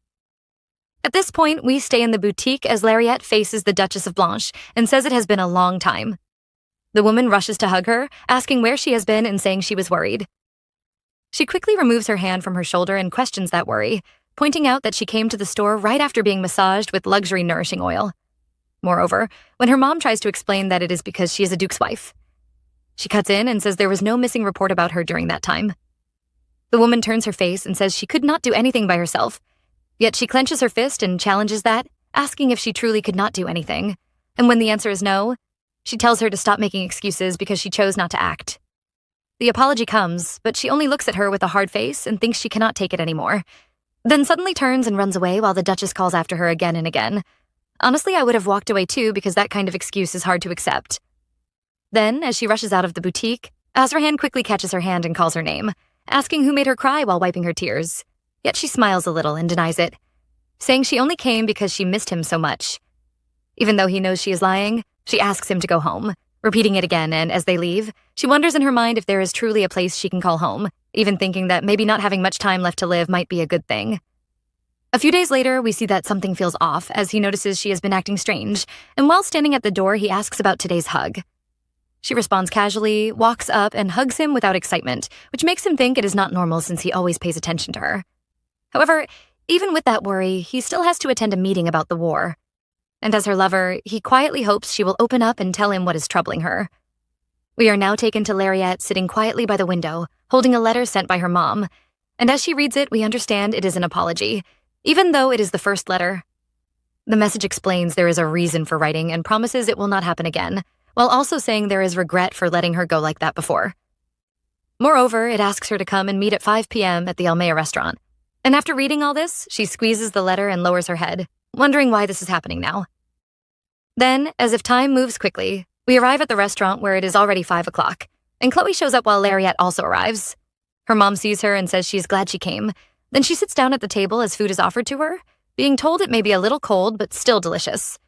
At this point, we stay in the boutique as Lariat faces the Duchess of Blanche and says it has been a long time. The woman rushes to hug her, asking where she has been and saying she was worried. She quickly removes her hand from her shoulder and questions that worry, pointing out that she came to the store right after being massaged with luxury nourishing oil. Moreover, when her mom tries to explain that it is because she is a duke's wife, she cuts in and says there was no missing report about her during that time. The woman turns her face and says she could not do anything by herself, yet she clenches her fist and challenges that, asking if she truly could not do anything. And when the answer is no, she tells her to stop making excuses because she chose not to act. The apology comes, but she only looks at her with a hard face and thinks she cannot take it anymore, then suddenly turns and runs away while the Duchess calls after her again and again. Honestly, I would have walked away too because that kind of excuse is hard to accept. Then, as she rushes out of the boutique, Azrahan quickly catches her hand and calls her name, asking who made her cry while wiping her tears. Yet she smiles a little and denies it, saying she only came because she missed him so much. Even though he knows she is lying, she asks him to go home, repeating it again, and as they leave, she wonders in her mind if there is truly a place she can call home, even thinking that maybe not having much time left to live might be a good thing. A few days later, we see that something feels off as he notices she has been acting strange, and while standing at the door, he asks about today's hug. She responds casually, walks up, and hugs him without excitement, which makes him think it is not normal since he always pays attention to her. However, even with that worry, he still has to attend a meeting about the war. And as her lover, he quietly hopes she will open up and tell him what is troubling her. We are now taken to Lariat sitting quietly by the window, holding a letter sent by her mom, and as she reads it, we understand it is an apology, even though it is the first letter. The message explains there is a reason for writing and promises it will not happen again, while also saying there is regret for letting her go like that before. Moreover, it asks her to come and meet at 5 p.m. at the Almea restaurant. And after reading all this, she squeezes the letter and lowers her head, wondering why this is happening now. Then, as if time moves quickly, we arrive at the restaurant where it is already 5 o'clock, and Chloe shows up while Lariat also arrives. Her mom sees her and says she is glad she came. Then she sits down at the table as food is offered to her, being told it may be a little cold but still delicious.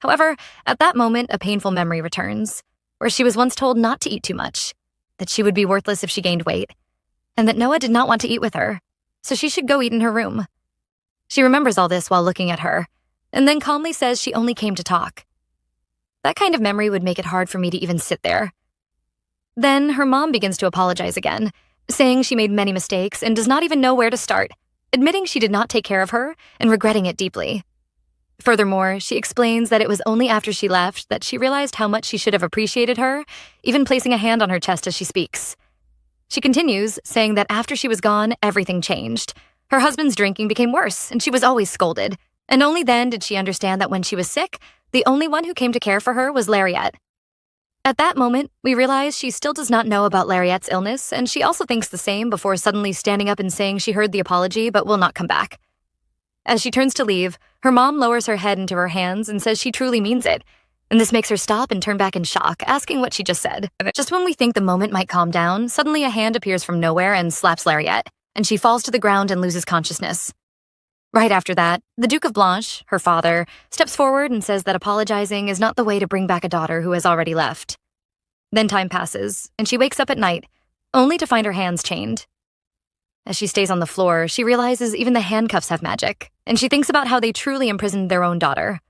However, at that moment, a painful memory returns, where she was once told not to eat too much, that she would be worthless if she gained weight, and that Noah did not want to eat with her, so she should go eat in her room. She remembers all this while looking at her, and then calmly says she only came to talk. That kind of memory would make it hard for me to even sit there. Then her mom begins to apologize again, saying she made many mistakes and does not even know where to start, admitting she did not take care of her and regretting it deeply. Furthermore, she explains that it was only after she left that she realized how much she should have appreciated her, even placing a hand on her chest as she speaks. She continues, saying that after she was gone, everything changed. Her husband's drinking became worse, and she was always scolded. And only then did she understand that when she was sick, the only one who came to care for her was Lariat. At that moment, we realize she still does not know about Lariat's illness, and she also thinks the same before suddenly standing up and saying she heard the apology but will not come back. As she turns to leave, her mom lowers her head into her hands and says she truly means it, and this makes her stop and turn back in shock, asking what she just said. Just when we think the moment might calm down, suddenly a hand appears from nowhere and slaps Lariat, and she falls to the ground and loses consciousness. Right after that, the Duke of Blanche, her father, steps forward and says that apologizing is not the way to bring back a daughter who has already left. Then time passes, and she wakes up at night, only to find her hands chained. As she stays on the floor, she realizes even the handcuffs have magic, and she thinks about how they truly imprisoned their own daughter.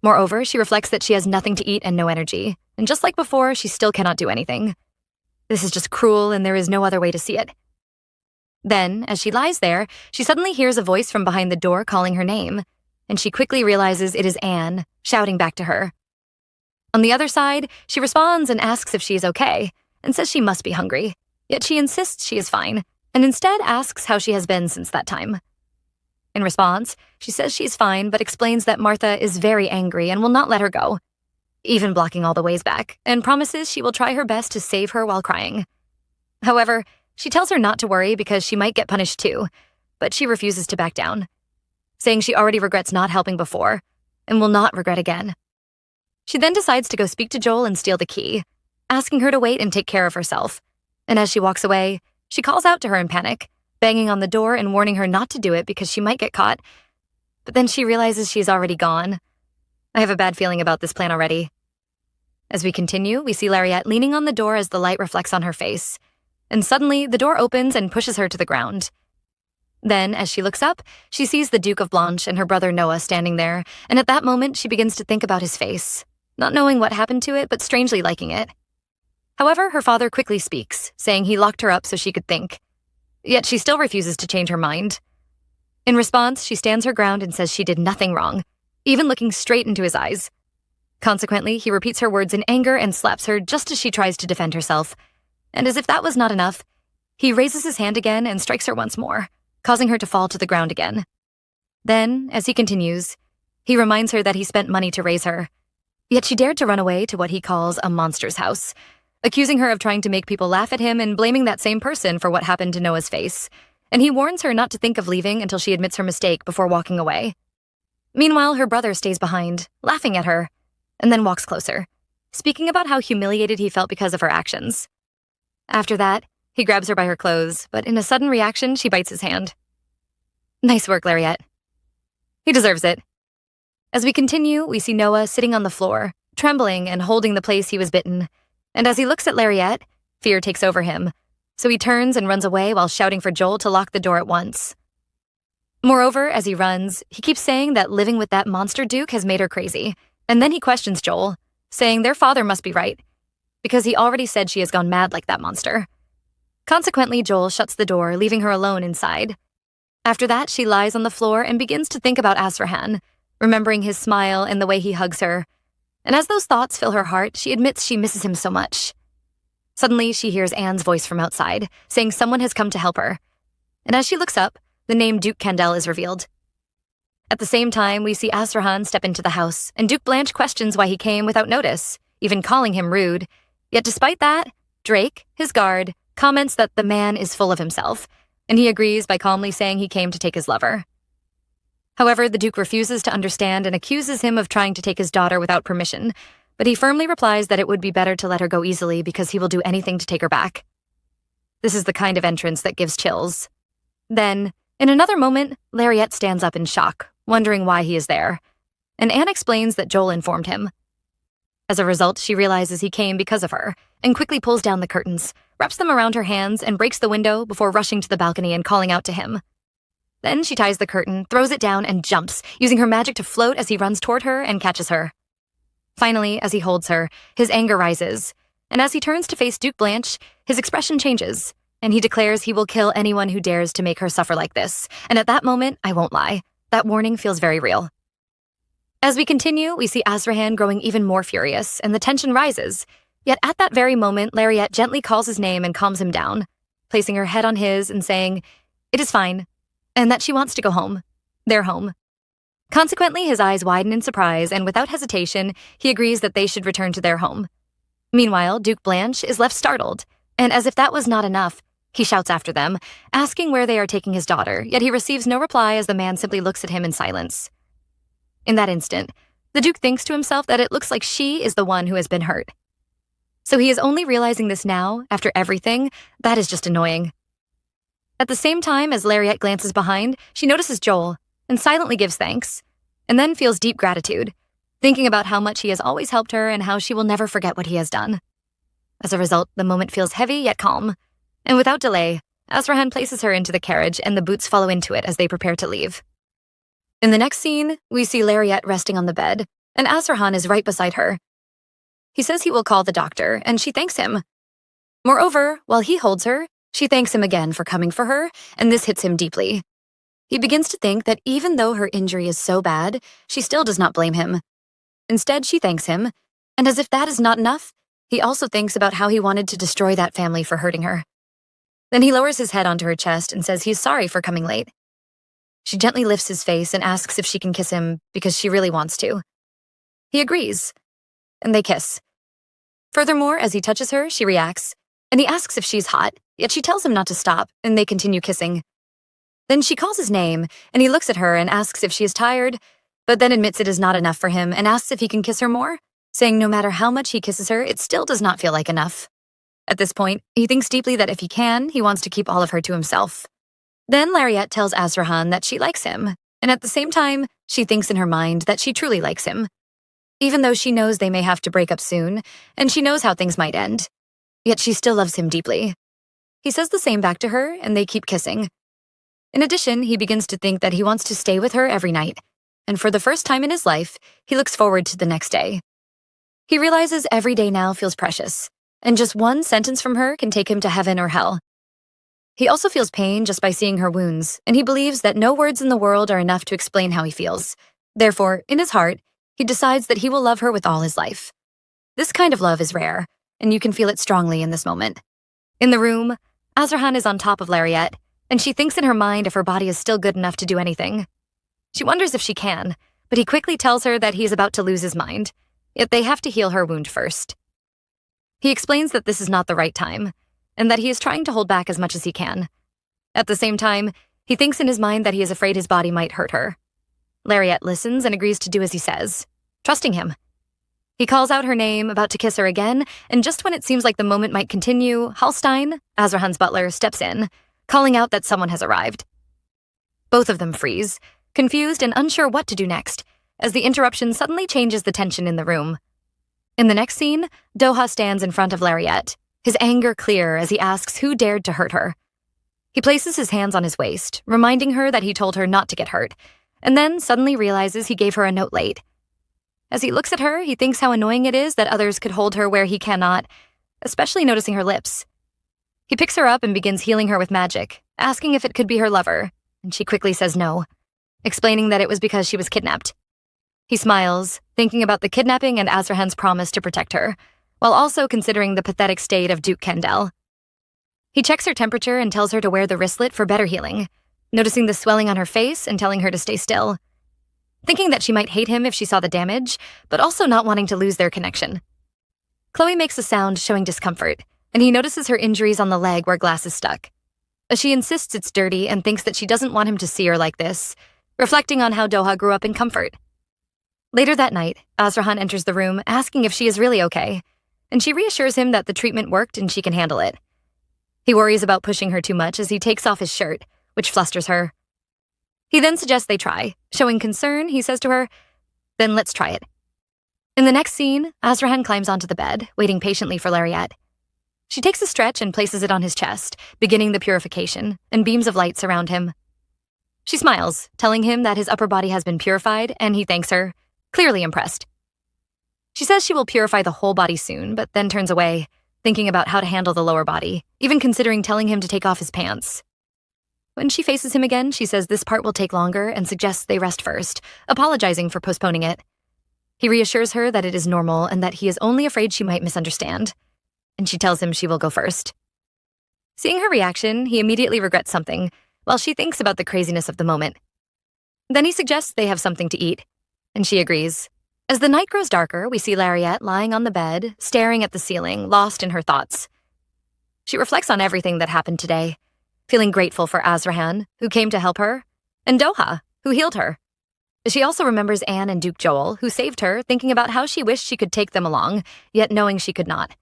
Moreover, she reflects that she has nothing to eat and no energy, and just like before, she still cannot do anything. This is just cruel, and there is no other way to see it. Then, as she lies there, she suddenly hears a voice from behind the door calling her name, and she quickly realizes it is Anne, shouting back to her. On the other side, she responds and asks if she is okay, and says she must be hungry, yet she insists she is fine, and instead asks how she has been since that time. In response, she says she is fine but explains that Martha is very angry and will not let her go, even blocking all the ways back, and promises she will try her best to save her while crying. However, she tells her not to worry because she might get punished too, but she refuses to back down, saying she already regrets not helping before and will not regret again. She then decides to go speak to Joel and steal the key, asking her to wait and take care of herself, and as she walks away, she calls out to her in panic, banging on the door and warning her not to do it because she might get caught, but then she realizes she's already gone. I have a bad feeling about this plan already. As we continue, we see Lariat leaning on the door as the light reflects on her face, and suddenly the door opens and pushes her to the ground. Then, as she looks up, she sees the Duke of Blanche and her brother Noah standing there, and at that moment she begins to think about his face, not knowing what happened to it but strangely liking it. However, her father quickly speaks, saying he locked her up so she could think. Yet she still refuses to change her mind. In response, she stands her ground and says she did nothing wrong, even looking straight into his eyes. Consequently, he repeats her words in anger and slaps her just as she tries to defend herself. And as if that was not enough, he raises his hand again and strikes her once more, causing her to fall to the ground again. Then, as he continues, he reminds her that he spent money to raise her, yet she dared to run away to what he calls a monster's house, accusing her of trying to make people laugh at him and blaming that same person for what happened to Noah's face, and he warns her not to think of leaving until she admits her mistake before walking away. Meanwhile, her brother stays behind, laughing at her, and then walks closer, speaking about how humiliated he felt because of her actions. After that, he grabs her by her clothes, but in a sudden reaction, she bites his hand. Nice work, Lariat. He deserves it. As we continue, we see Noah sitting on the floor, trembling and holding the place he was bitten, and as he looks at Lariat, fear takes over him, so he turns and runs away while shouting for Joel to lock the door at once. Moreover, as he runs, he keeps saying that living with that monster Duke has made her crazy, and then he questions Joel, saying their father must be right, because he already said she has gone mad like that monster. Consequently, Joel shuts the door, leaving her alone inside. After that, she lies on the floor and begins to think about Azrahan, remembering his smile and the way he hugs her. And as those thoughts fill her heart, she admits she misses him so much. Suddenly, she hears Anne's voice from outside, saying someone has come to help her. And as she looks up, the name Duke Candel is revealed. At the same time, we see Azrahan step into the house, and Duke Blanche questions why he came without notice, even calling him rude. Yet despite that, Drake, his guard, comments that the man is full of himself, and he agrees by calmly saying he came to take his lover. However, the Duke refuses to understand and accuses him of trying to take his daughter without permission, but he firmly replies that it would be better to let her go easily because he will do anything to take her back. This is the kind of entrance that gives chills. Then, in another moment, Lariat stands up in shock, wondering why he is there, and Anne explains that Joel informed him. As a result, she realizes he came because of her, and quickly pulls down the curtains, wraps them around her hands, and breaks the window before rushing to the balcony and calling out to him. Then she ties the curtain, throws it down, and jumps, using her magic to float as he runs toward her and catches her. Finally, as he holds her, his anger rises, and as he turns to face Duke Blanche, his expression changes, and he declares he will kill anyone who dares to make her suffer like this. And at that moment, I won't lie, that warning feels very real. As we continue, we see Azrahan growing even more furious, and the tension rises. Yet at that very moment, Lariat gently calls his name and calms him down, placing her head on his and saying, "It is fine," and that she wants to go home. Their home. Consequently, his eyes widen in surprise, and without hesitation, he agrees that they should return to their home. Meanwhile, Duke Blanche is left startled, and as if that was not enough, he shouts after them, asking where they are taking his daughter, yet he receives no reply as the man simply looks at him in silence. In that instant, the Duke thinks to himself that it looks like she is the one who has been hurt. So he is only realizing this now, after everything. That is just annoying. At the same time as Lariette glances behind, she notices Joel and silently gives thanks, and then feels deep gratitude, thinking about how much he has always helped her and how she will never forget what he has done. As a result, the moment feels heavy yet calm, and without delay, Azrahan places her into the carriage and the Boots follow into it as they prepare to leave. In the next scene, we see Lariette resting on the bed, and Azrahan is right beside her. He says he will call the doctor, and she thanks him. Moreover, while he holds her, she thanks him again for coming for her, and this hits him deeply. He begins to think that even though her injury is so bad, she still does not blame him. Instead, she thanks him, and as if that is not enough, he also thinks about how he wanted to destroy that family for hurting her. Then he lowers his head onto her chest and says he's sorry for coming late. She gently lifts his face and asks if she can kiss him because she really wants to. He agrees, and they kiss. Furthermore, as he touches her, she reacts, and he asks if she's hot, yet she tells him not to stop, and they continue kissing. Then she calls his name, and he looks at her and asks if she is tired, but then admits it is not enough for him and asks if he can kiss her more, saying no matter how much he kisses her, it still does not feel like enough. At this point, he thinks deeply that if he can, he wants to keep all of her to himself. Then Lariette tells Azrahan that she likes him, and at the same time, she thinks in her mind that she truly likes him. Even though she knows they may have to break up soon, and she knows how things might end, yet she still loves him deeply. He says the same back to her, and they keep kissing. In addition, he begins to think that he wants to stay with her every night, and for the first time in his life, he looks forward to the next day. He realizes every day now feels precious, and just one sentence from her can take him to heaven or hell. He also feels pain just by seeing her wounds, and he believes that no words in the world are enough to explain how he feels. Therefore, in his heart, he decides that he will love her with all his life. This kind of love is rare, and you can feel it strongly in this moment. In the room, Azrahan is on top of Lariette, and she thinks in her mind if her body is still good enough to do anything. She wonders if she can, but he quickly tells her that he is about to lose his mind, yet they have to heal her wound first. He explains that this is not the right time, and that he is trying to hold back as much as he can. At the same time, he thinks in his mind that he is afraid his body might hurt her. Lariette listens and agrees to do as he says, trusting him. He calls out her name, about to kiss her again, and just when it seems like the moment might continue, Hallstein, Azrahan's butler, steps in, calling out that someone has arrived. Both of them freeze, confused and unsure what to do next, as the interruption suddenly changes the tension in the room. In the next scene, Doha stands in front of Lariette, his anger clear as he asks who dared to hurt her. He places his hands on his waist, reminding her that he told her not to get hurt, and then suddenly realizes he gave her a note late. As he looks at her, he thinks how annoying it is that others could hold her where he cannot, especially noticing her lips. He picks her up and begins healing her with magic, asking if it could be her lover, and she quickly says no, explaining that it was because she was kidnapped. He smiles, thinking about the kidnapping and Azrahan's promise to protect her, while also considering the pathetic state of Duke Kendall. He checks her temperature and tells her to wear the wristlet for better healing, noticing the swelling on her face and telling her to stay still. Thinking that she might hate him if she saw the damage, but also not wanting to lose their connection. Chloe makes a sound showing discomfort, and he notices her injuries on the leg where glass is stuck. She insists it's dirty and thinks that she doesn't want him to see her like this, reflecting on how Doha grew up in comfort. Later that night, Azrahan enters the room asking if she is really okay, and she reassures him that the treatment worked and she can handle it. He worries about pushing her too much as he takes off his shirt, which flusters her. He then suggests they try. Showing concern, he says to her, "Then let's try it." In the next scene, Azrahan climbs onto the bed, waiting patiently for Lariette. She takes a stretch and places it on his chest, beginning the purification, and beams of light surround him. She smiles, telling him that his upper body has been purified, and he thanks her, clearly impressed. She says she will purify the whole body soon, but then turns away, thinking about how to handle the lower body, even considering telling him to take off his pants. When she faces him again, she says this part will take longer and suggests they rest first, apologizing for postponing it. He reassures her that it is normal and that he is only afraid she might misunderstand, and she tells him she will go first. Seeing her reaction, he immediately regrets something, while she thinks about the craziness of the moment. Then he suggests they have something to eat, and she agrees, As the night grows darker, we see Lariette lying on the bed, staring at the ceiling, lost in her thoughts. She reflects on everything that happened today, feeling grateful for Azrahan, who came to help her, and Doha, who healed her. She also remembers Anne and Duke Joel, who saved her, thinking about how she wished she could take them along, yet knowing she could not.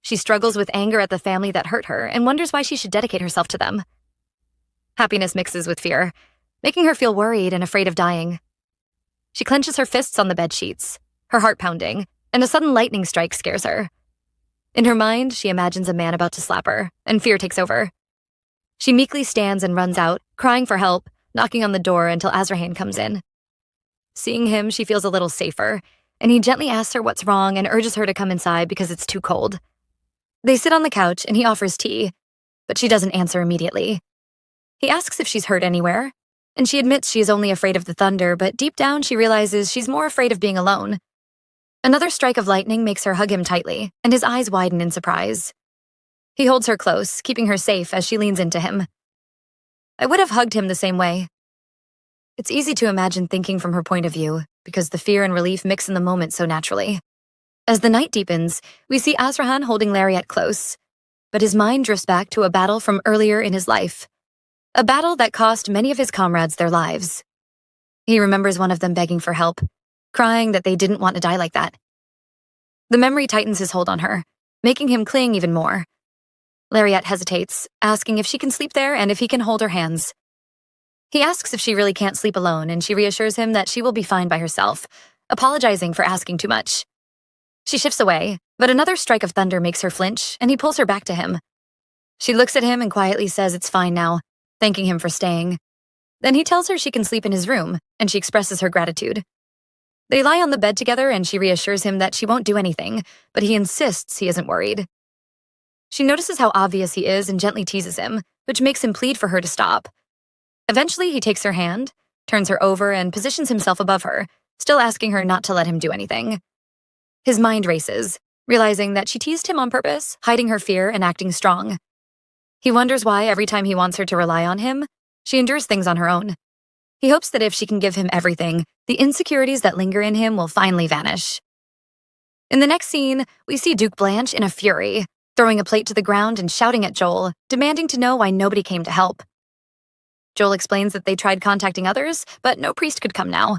She struggles with anger at the family that hurt her and wonders why she should dedicate herself to them. Happiness mixes with fear, making her feel worried and afraid of dying. She clenches her fists on the bedsheets, her heart pounding, and a sudden lightning strike scares her. In her mind, she imagines a man about to slap her, and fear takes over. She meekly stands and runs out, crying for help, knocking on the door until Azrahan comes in. Seeing him, she feels a little safer, and he gently asks her what's wrong and urges her to come inside because it's too cold. They sit on the couch and he offers tea, but she doesn't answer immediately. He asks if she's hurt anywhere, and she admits she is only afraid of the thunder, but deep down she realizes she's more afraid of being alone. Another strike of lightning makes her hug him tightly, and his eyes widen in surprise. He holds her close, keeping her safe as she leans into him. I would have hugged him the same way. It's easy to imagine thinking from her point of view, because the fear and relief mix in the moment so naturally. As the night deepens, we see Azrahan holding Lariette close, but his mind drifts back to a battle from earlier in his life. A battle that cost many of his comrades their lives. He remembers one of them begging for help, crying that they didn't want to die like that. The memory tightens his hold on her, making him cling even more. Lariette hesitates, asking if she can sleep there and if he can hold her hands. He asks if she really can't sleep alone, and she reassures him that she will be fine by herself, apologizing for asking too much. She shifts away, but another strike of thunder makes her flinch, and he pulls her back to him. She looks at him and quietly says it's fine now, thanking him for staying. Then he tells her she can sleep in his room, and she expresses her gratitude. They lie on the bed together, and she reassures him that she won't do anything, but he insists he isn't worried. She notices how obvious he is and gently teases him, which makes him plead for her to stop. Eventually, he takes her hand, turns her over, and positions himself above her, still asking her not to let him do anything. His mind races, realizing that she teased him on purpose, hiding her fear and acting strong. He wonders why every time he wants her to rely on him, she endures things on her own. He hopes that if she can give him everything, the insecurities that linger in him will finally vanish. In the next scene, we see Duke Blanche in a fury, throwing a plate to the ground and shouting at Joel, demanding to know why nobody came to help. Joel explains that they tried contacting others, but no priest could come now.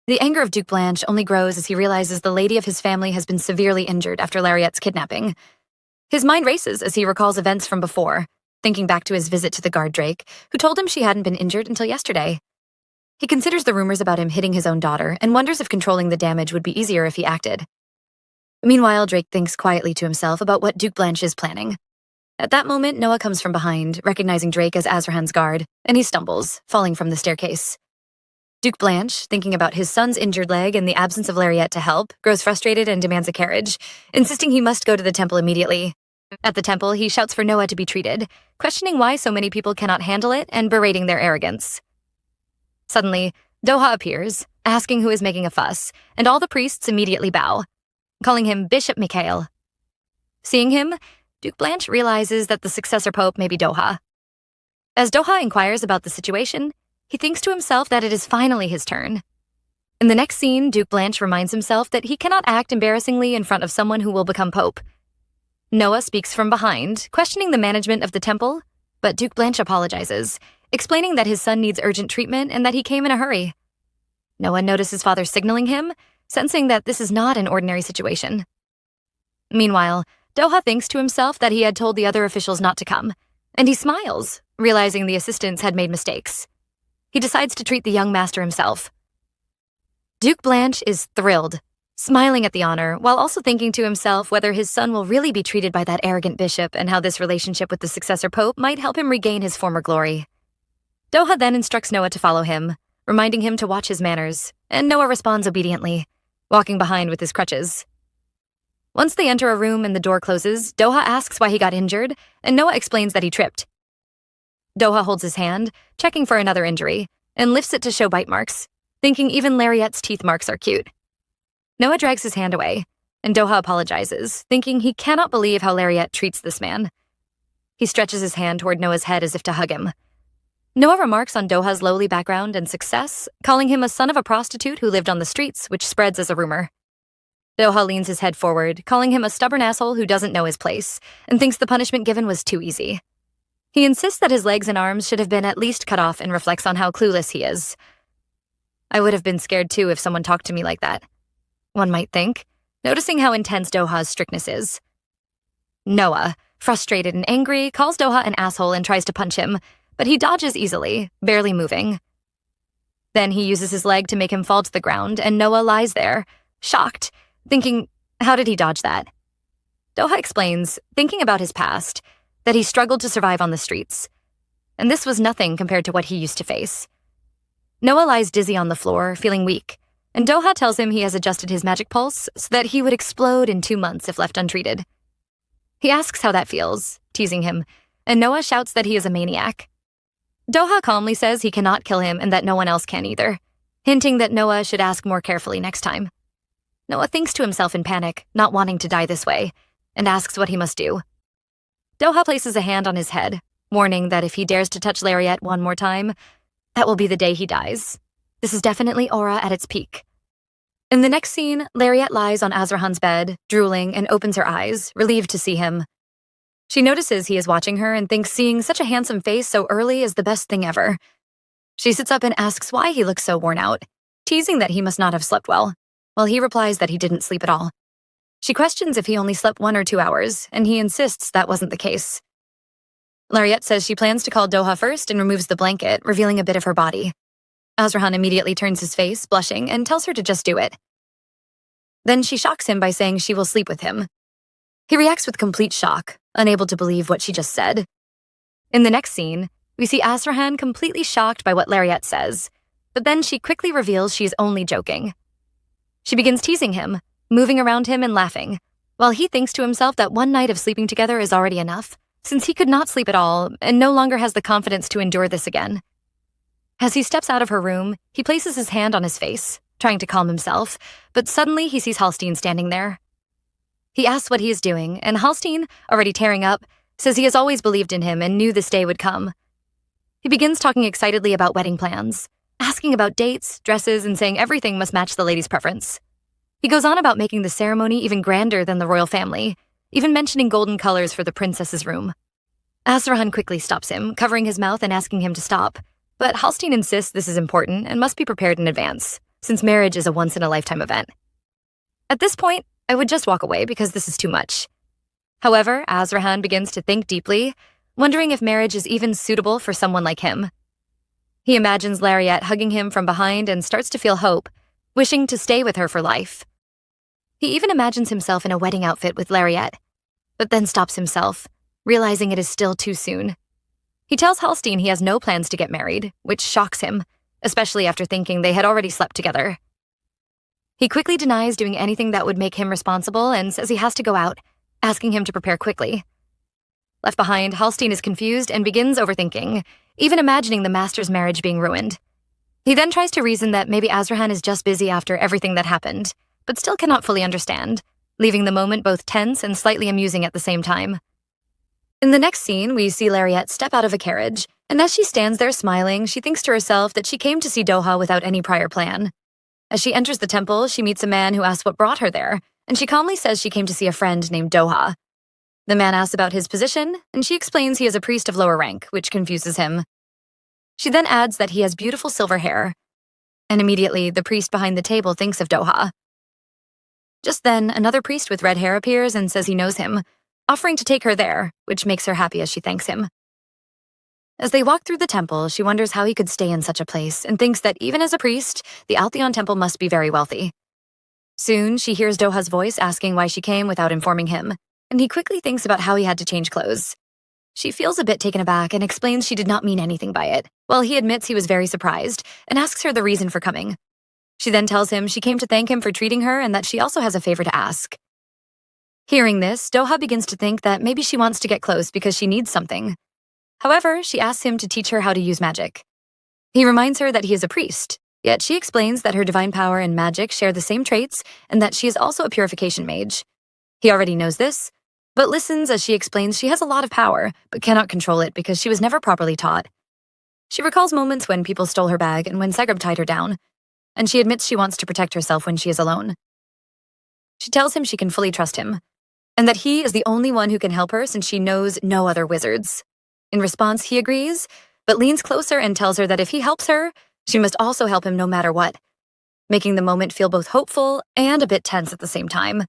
The anger of Duke Blanche only grows as he realizes the lady of his family has been severely injured after Lariette's kidnapping. His mind races as he recalls events from before, thinking back to his visit to the guard Drake, who told him she hadn't been injured until yesterday. He considers the rumors about him hitting his own daughter and wonders if controlling the damage would be easier if he acted. Meanwhile, Drake thinks quietly to himself about what Duke Blanche is planning. At that moment, Noah comes from behind, recognizing Drake as Azrahan's guard, and he stumbles, falling from the staircase. Duke Blanche, thinking about his son's injured leg and the absence of Lariette to help, grows frustrated and demands a carriage, insisting he must go to the temple immediately. At the temple, he shouts for Noah to be treated, questioning why so many people cannot handle it and berating their arrogance. Suddenly, Doha appears, asking who is making a fuss, and all the priests immediately bow, calling him Bishop Mikhail. Seeing him, Duke Blanche realizes that the successor pope may be Doha. As Doha inquires about the situation, he thinks to himself that it is finally his turn. In the next scene, Duke Blanche reminds himself that he cannot act embarrassingly in front of someone who will become pope. Noah speaks from behind, questioning the management of the temple, but Duke Blanche apologizes, explaining that his son needs urgent treatment and that he came in a hurry. Noah notices father signaling him, sensing that this is not an ordinary situation. Meanwhile, Doha thinks to himself that he had told the other officials not to come, and he smiles, realizing the assistants had made mistakes. He decides to treat the young master himself. Duke Blanche is thrilled, smiling at the honor, while also thinking to himself whether his son will really be treated by that arrogant bishop and how this relationship with the successor pope might help him regain his former glory. Doha then instructs Noah to follow him, reminding him to watch his manners, and Noah responds obediently, walking behind with his crutches. Once they enter a room and the door closes, Doha asks why he got injured, and Noah explains that he tripped. Doha holds his hand, checking for another injury, and lifts it to show bite marks, thinking even Lariette's teeth marks are cute. Noah drags his hand away, and Doha apologizes, thinking he cannot believe how Lariette treats this man. He stretches his hand toward Noah's head as if to hug him. Noah remarks on Doha's lowly background and success, calling him a son of a prostitute who lived on the streets, which spreads as a rumor. Doha leans his head forward, calling him a stubborn asshole who doesn't know his place, and thinks the punishment given was too easy. He insists that his legs and arms should have been at least cut off and reflects on how clueless he is. I would have been scared too if someone talked to me like that, one might think, noticing how intense Doha's strictness is. Noah, frustrated and angry, calls Doha an asshole and tries to punch him, but he dodges easily, barely moving. Then he uses his leg to make him fall to the ground, and Noah lies there, shocked, thinking, how did he dodge that? Doha explains, thinking about his past, that he struggled to survive on the streets. And this was nothing compared to what he used to face. Noah lies dizzy on the floor, feeling weak, and Doha tells him he has adjusted his magic pulse so that he would explode in 2 months if left untreated. He asks how that feels, teasing him, and Noah shouts that he is a maniac. Doha calmly says he cannot kill him and that no one else can either, hinting that Noah should ask more carefully next time. Noah thinks to himself in panic, not wanting to die this way, and asks what he must do. Doha places a hand on his head, warning that if he dares to touch Lariat one more time, that will be the day he dies. This is definitely aura at its peak. In the next scene, Lariat lies on Azrahan's bed, drooling, and opens her eyes, relieved to see him. She notices he is watching her and thinks seeing such a handsome face so early is the best thing ever. She sits up and asks why he looks so worn out, teasing that he must not have slept well, while he replies that he didn't sleep at all. She questions if he only slept 1 or 2 hours, and he insists that wasn't the case. Lariat says she plans to call Doha first and removes the blanket, revealing a bit of her body. Azrahan immediately turns his face, blushing, and tells her to just do it. Then she shocks him by saying she will sleep with him. He reacts with complete shock, unable to believe what she just said. In the next scene, we see Azrahan completely shocked by what Lariat says, but then she quickly reveals she's only joking. She begins teasing him, moving around him and laughing, while he thinks to himself that 1 night of sleeping together is already enough, since he could not sleep at all and no longer has the confidence to endure this again. As he steps out of her room, he places his hand on his face, trying to calm himself, but suddenly he sees Halstein standing there. He asks what he is doing, and Halstein, already tearing up, says he has always believed in him and knew this day would come. He begins talking excitedly about wedding plans, asking about dates, dresses, and saying everything must match the lady's preference. He goes on about making the ceremony even grander than the royal family, even mentioning golden colors for the princess's room. Azrahan quickly stops him, covering his mouth and asking him to stop, but Halstein insists this is important and must be prepared in advance, since marriage is a once-in-a-lifetime event. At this point, I would just walk away because this is too much. However, Azrahan begins to think deeply, wondering if marriage is even suitable for someone like him. He imagines Lariat hugging him from behind and starts to feel hope, wishing to stay with her for life. He even imagines himself in a wedding outfit with Lariat, but then stops himself, realizing it is still too soon. He tells Halstein he has no plans to get married, which shocks him, especially after thinking they had already slept together. He quickly denies doing anything that would make him responsible and says he has to go out, asking him to prepare quickly. Left behind, Halstein is confused and begins overthinking, even imagining the master's marriage being ruined. He then tries to reason that maybe Azrahan is just busy after everything that happened, but still cannot fully understand, leaving the moment both tense and slightly amusing at the same time. In the next scene, we see Lariat step out of a carriage, and as she stands there smiling, she thinks to herself that she came to see Doha without any prior plan. As she enters the temple, she meets a man who asks what brought her there, and she calmly says she came to see a friend named Doha. The man asks about his position, and she explains he is a priest of lower rank, which confuses him. She then adds that he has beautiful silver hair, and immediately the priest behind the table thinks of Doha. Just then, another priest with red hair appears and says he knows him, offering to take her there, which makes her happy as she thanks him. As they walk through the temple, she wonders how he could stay in such a place and thinks that even as a priest, the Altheon temple must be very wealthy. Soon, she hears Doha's voice asking why she came without informing him, and he quickly thinks about how he had to change clothes. She feels a bit taken aback and explains she did not mean anything by it, while he admits he was very surprised and asks her the reason for coming. She then tells him she came to thank him for treating her and that she also has a favor to ask. Hearing this, Doha begins to think that maybe she wants to get close because she needs something. However, she asks him to teach her how to use magic. He reminds her that he is a priest, yet she explains that her divine power and magic share the same traits and that she is also a purification mage. He already knows this, but listens as she explains she has a lot of power, but cannot control it because she was never properly taught. She recalls moments when people stole her bag and when Segrab tied her down, and she admits she wants to protect herself when she is alone. She tells him she can fully trust him, and that he is the only one who can help her since she knows no other wizards. In response, he agrees, but leans closer and tells her that if he helps her, she must also help him no matter what, making the moment feel both hopeful and a bit tense at the same time.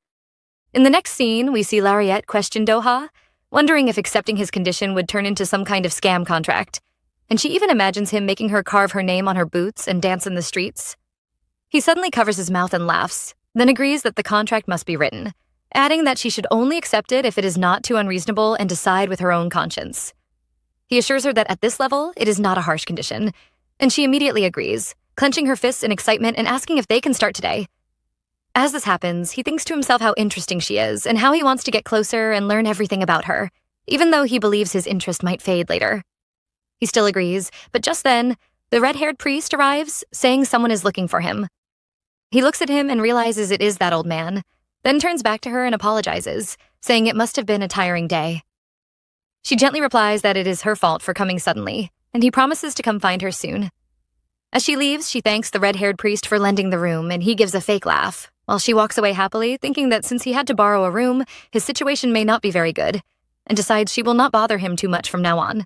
In the next scene, we see Lariette question Doha, wondering if accepting his condition would turn into some kind of scam contract, and she even imagines him making her carve her name on her boots and dance in the streets. He suddenly covers his mouth and laughs, then agrees that the contract must be written, adding that she should only accept it if it is not too unreasonable and decide with her own conscience. He assures her that at this level, it is not a harsh condition, and she immediately agrees, clenching her fists in excitement and asking if they can start today. As this happens, he thinks to himself how interesting she is and how he wants to get closer and learn everything about her, even though he believes his interest might fade later. He still agrees, but just then, the red-haired priest arrives, saying someone is looking for him. He looks at him and realizes it is that old man, then turns back to her and apologizes, saying it must have been a tiring day. She gently replies that it is her fault for coming suddenly, and he promises to come find her soon. As she leaves, she thanks the red-haired priest for lending the room, and he gives a fake laugh, while she walks away happily, thinking that since he had to borrow a room, his situation may not be very good, and decides she will not bother him too much from now on.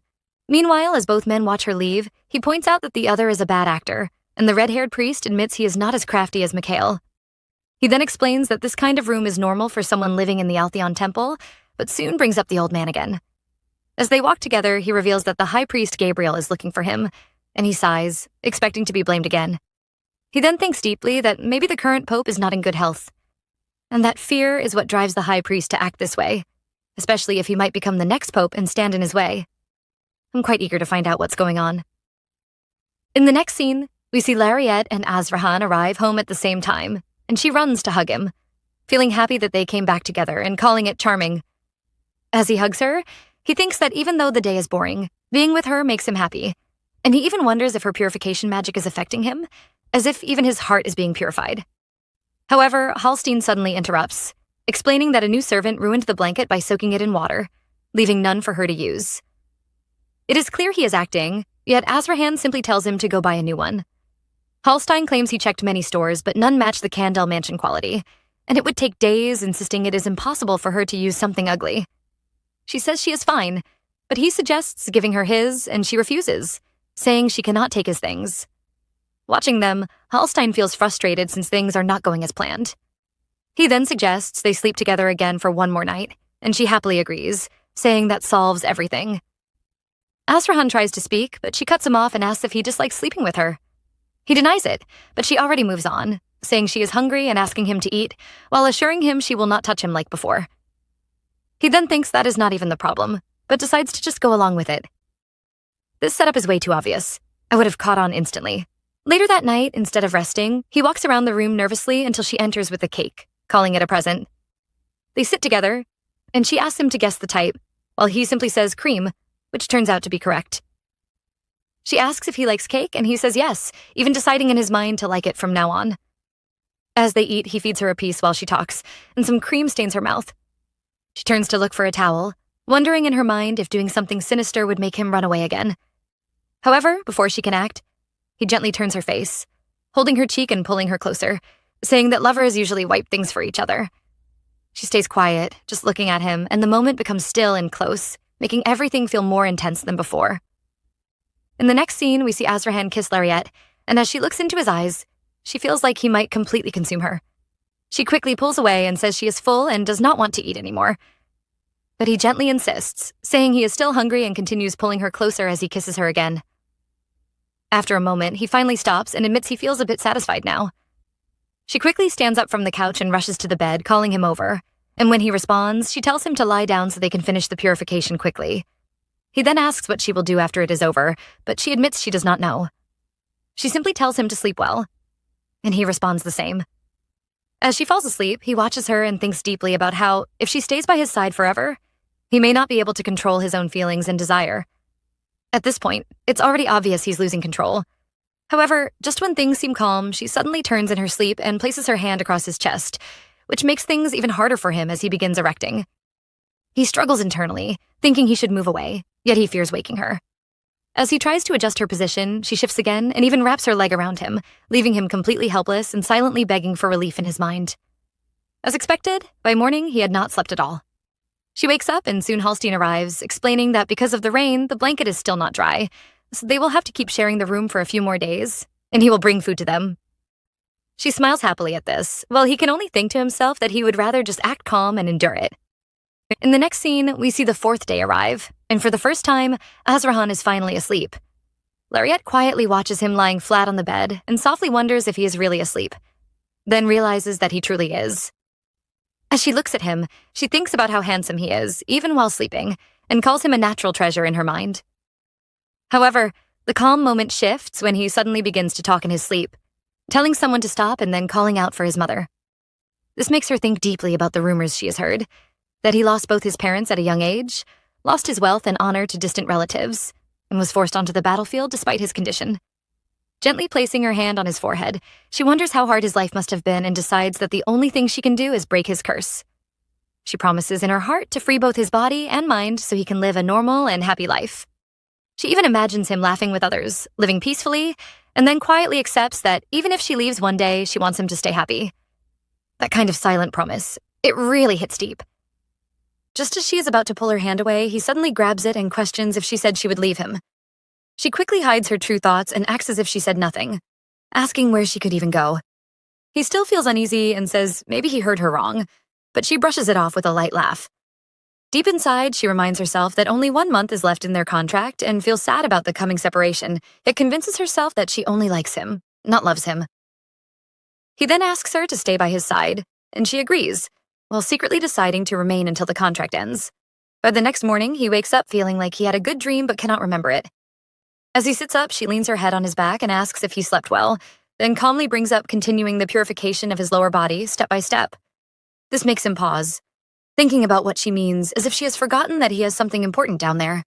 Meanwhile, as both men watch her leave, he points out that the other is a bad actor, and the red-haired priest admits he is not as crafty as Mikhail. He then explains that this kind of room is normal for someone living in the Altheon Temple, but soon brings up the old man again. As they walk together, he reveals that the high priest Gabriel is looking for him, and he sighs, expecting to be blamed again. He then thinks deeply that maybe the current pope is not in good health, and that fear is what drives the high priest to act this way, especially if he might become the next pope and stand in his way. I'm quite eager to find out what's going on. In the next scene, we see Lariette and Azrahan arrive home at the same time, and she runs to hug him, feeling happy that they came back together and calling it charming. As he hugs her, he thinks that even though the day is boring, being with her makes him happy, and he even wonders if her purification magic is affecting him, as if even his heart is being purified. However, Hallstein suddenly interrupts, explaining that a new servant ruined the blanket by soaking it in water, leaving none for her to use. It is clear he is acting, yet Azrahan simply tells him to go buy a new one. Hallstein claims he checked many stores, but none match the Candel mansion quality, and it would take days, insisting it is impossible for her to use something ugly. She says she is fine, but he suggests giving her his, and she refuses, saying she cannot take his things. Watching them, Hallstein feels frustrated since things are not going as planned. He then suggests they sleep together again for one more night, and she happily agrees, saying that solves everything. Azrahan tries to speak, but she cuts him off and asks if he dislikes sleeping with her. He denies it, but she already moves on, saying she is hungry and asking him to eat, while assuring him she will not touch him like before. He then thinks that is not even the problem, but decides to just go along with it. This setup is way too obvious. I would have caught on instantly. Later that night, instead of resting, he walks around the room nervously until she enters with a cake, calling it a present. They sit together, and she asks him to guess the type, while he simply says cream, which turns out to be correct. She asks if he likes cake, and he says yes, even deciding in his mind to like it from now on. As they eat, he feeds her a piece while she talks, and some cream stains her mouth. She turns to look for a towel, wondering in her mind if doing something sinister would make him run away again. However, before she can act, he gently turns her face, holding her cheek and pulling her closer, saying that lovers usually wipe things for each other. She stays quiet, just looking at him, and the moment becomes still and close, making everything feel more intense than before. In the next scene, we see Azrahan kiss Lariette, and as she looks into his eyes, she feels like he might completely consume her. She quickly pulls away and says she is full and does not want to eat anymore. But he gently insists, saying he is still hungry and continues pulling her closer as he kisses her again. After a moment, he finally stops and admits he feels a bit satisfied now. She quickly stands up from the couch and rushes to the bed, calling him over, and when he responds, she tells him to lie down so they can finish the purification quickly. He then asks what she will do after it is over, but she admits she does not know. She simply tells him to sleep well, and he responds the same. As she falls asleep, he watches her and thinks deeply about how, if she stays by his side forever, he may not be able to control his own feelings and desire. At this point, it's already obvious he's losing control. However, just when things seem calm, she suddenly turns in her sleep and places her hand across his chest, which makes things even harder for him as he begins erecting. He struggles internally, thinking he should move away, yet he fears waking her. As he tries to adjust her position, she shifts again and even wraps her leg around him, leaving him completely helpless and silently begging for relief in his mind. As expected, by morning he had not slept at all. She wakes up and soon Hallstein arrives, explaining that because of the rain, the blanket is still not dry, so they will have to keep sharing the room for a few more days, and he will bring food to them. She smiles happily at this, while he can only think to himself that he would rather just act calm and endure it. In the next scene, we see the fourth day arrive, and for the first time, Azrahan is finally asleep. Lariette quietly watches him lying flat on the bed and softly wonders if he is really asleep, then realizes that he truly is. As she looks at him, she thinks about how handsome he is, even while sleeping, and calls him a natural treasure in her mind. However, the calm moment shifts when he suddenly begins to talk in his sleep, telling someone to stop and then calling out for his mother. This makes her think deeply about the rumors she has heard, that he lost both his parents at a young age, lost his wealth and honor to distant relatives, and was forced onto the battlefield despite his condition. Gently placing her hand on his forehead, she wonders how hard his life must have been and decides that the only thing she can do is break his curse. She promises in her heart to free both his body and mind so he can live a normal and happy life. She even imagines him laughing with others, living peacefully, and then quietly accepts that even if she leaves one day, she wants him to stay happy. That kind of silent promise, it really hits deep. Just as she is about to pull her hand away, he suddenly grabs it and questions if she said she would leave him. She quickly hides her true thoughts and acts as if she said nothing, asking where she could even go. He still feels uneasy and says maybe he heard her wrong, but she brushes it off with a light laugh. Deep inside, she reminds herself that only 1 month is left in their contract and feels sad about the coming separation, yet convinces herself that she only likes him, not loves him. He then asks her to stay by his side, and she agrees, while secretly deciding to remain until the contract ends. By the next morning, he wakes up feeling like he had a good dream but cannot remember it. As he sits up, she leans her head on his back and asks if he slept well, then calmly brings up continuing the purification of his lower body step by step. This makes him pause, thinking about what she means as if she has forgotten that he has something important down there.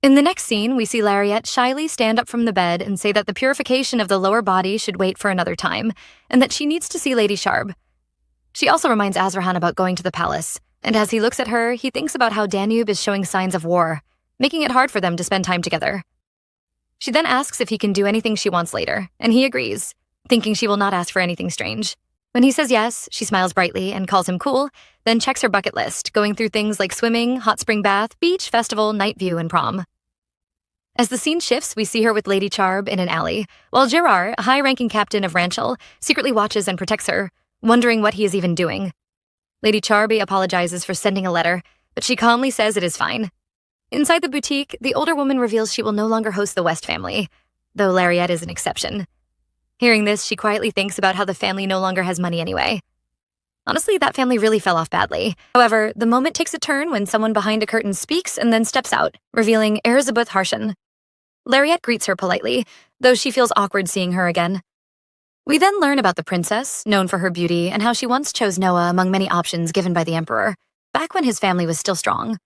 In the next scene, we see Lariette shyly stand up from the bed and say that the purification of the lower body should wait for another time, and that she needs to see Lady Sharb. She also reminds Azrahan about going to the palace, and as he looks at her, he thinks about how Danube is showing signs of war, making it hard for them to spend time together. She then asks if he can do anything she wants later, and he agrees, thinking she will not ask for anything strange. When he says yes, she smiles brightly and calls him cool, then checks her bucket list, going through things like swimming, hot spring bath, beach, festival, night view, and prom. As the scene shifts, we see her with Lady Charb in an alley, while Gerard, a high-ranking captain of Ranchel, secretly watches and protects her, wondering what he is even doing. Lady Charby apologizes for sending a letter, but she calmly says it is fine. Inside the boutique, the older woman reveals she will no longer host the West family, though Lariette is an exception. Hearing this, she quietly thinks about how the family no longer has money anyway. Honestly, that family really fell off badly. However, the moment takes a turn when someone behind a curtain speaks and then steps out, revealing Erzabeth Harshen. Lariette greets her politely, though she feels awkward seeing her again. We then learn about the princess, known for her beauty, and how she once chose Noah among many options given by the emperor, back when his family was still strong.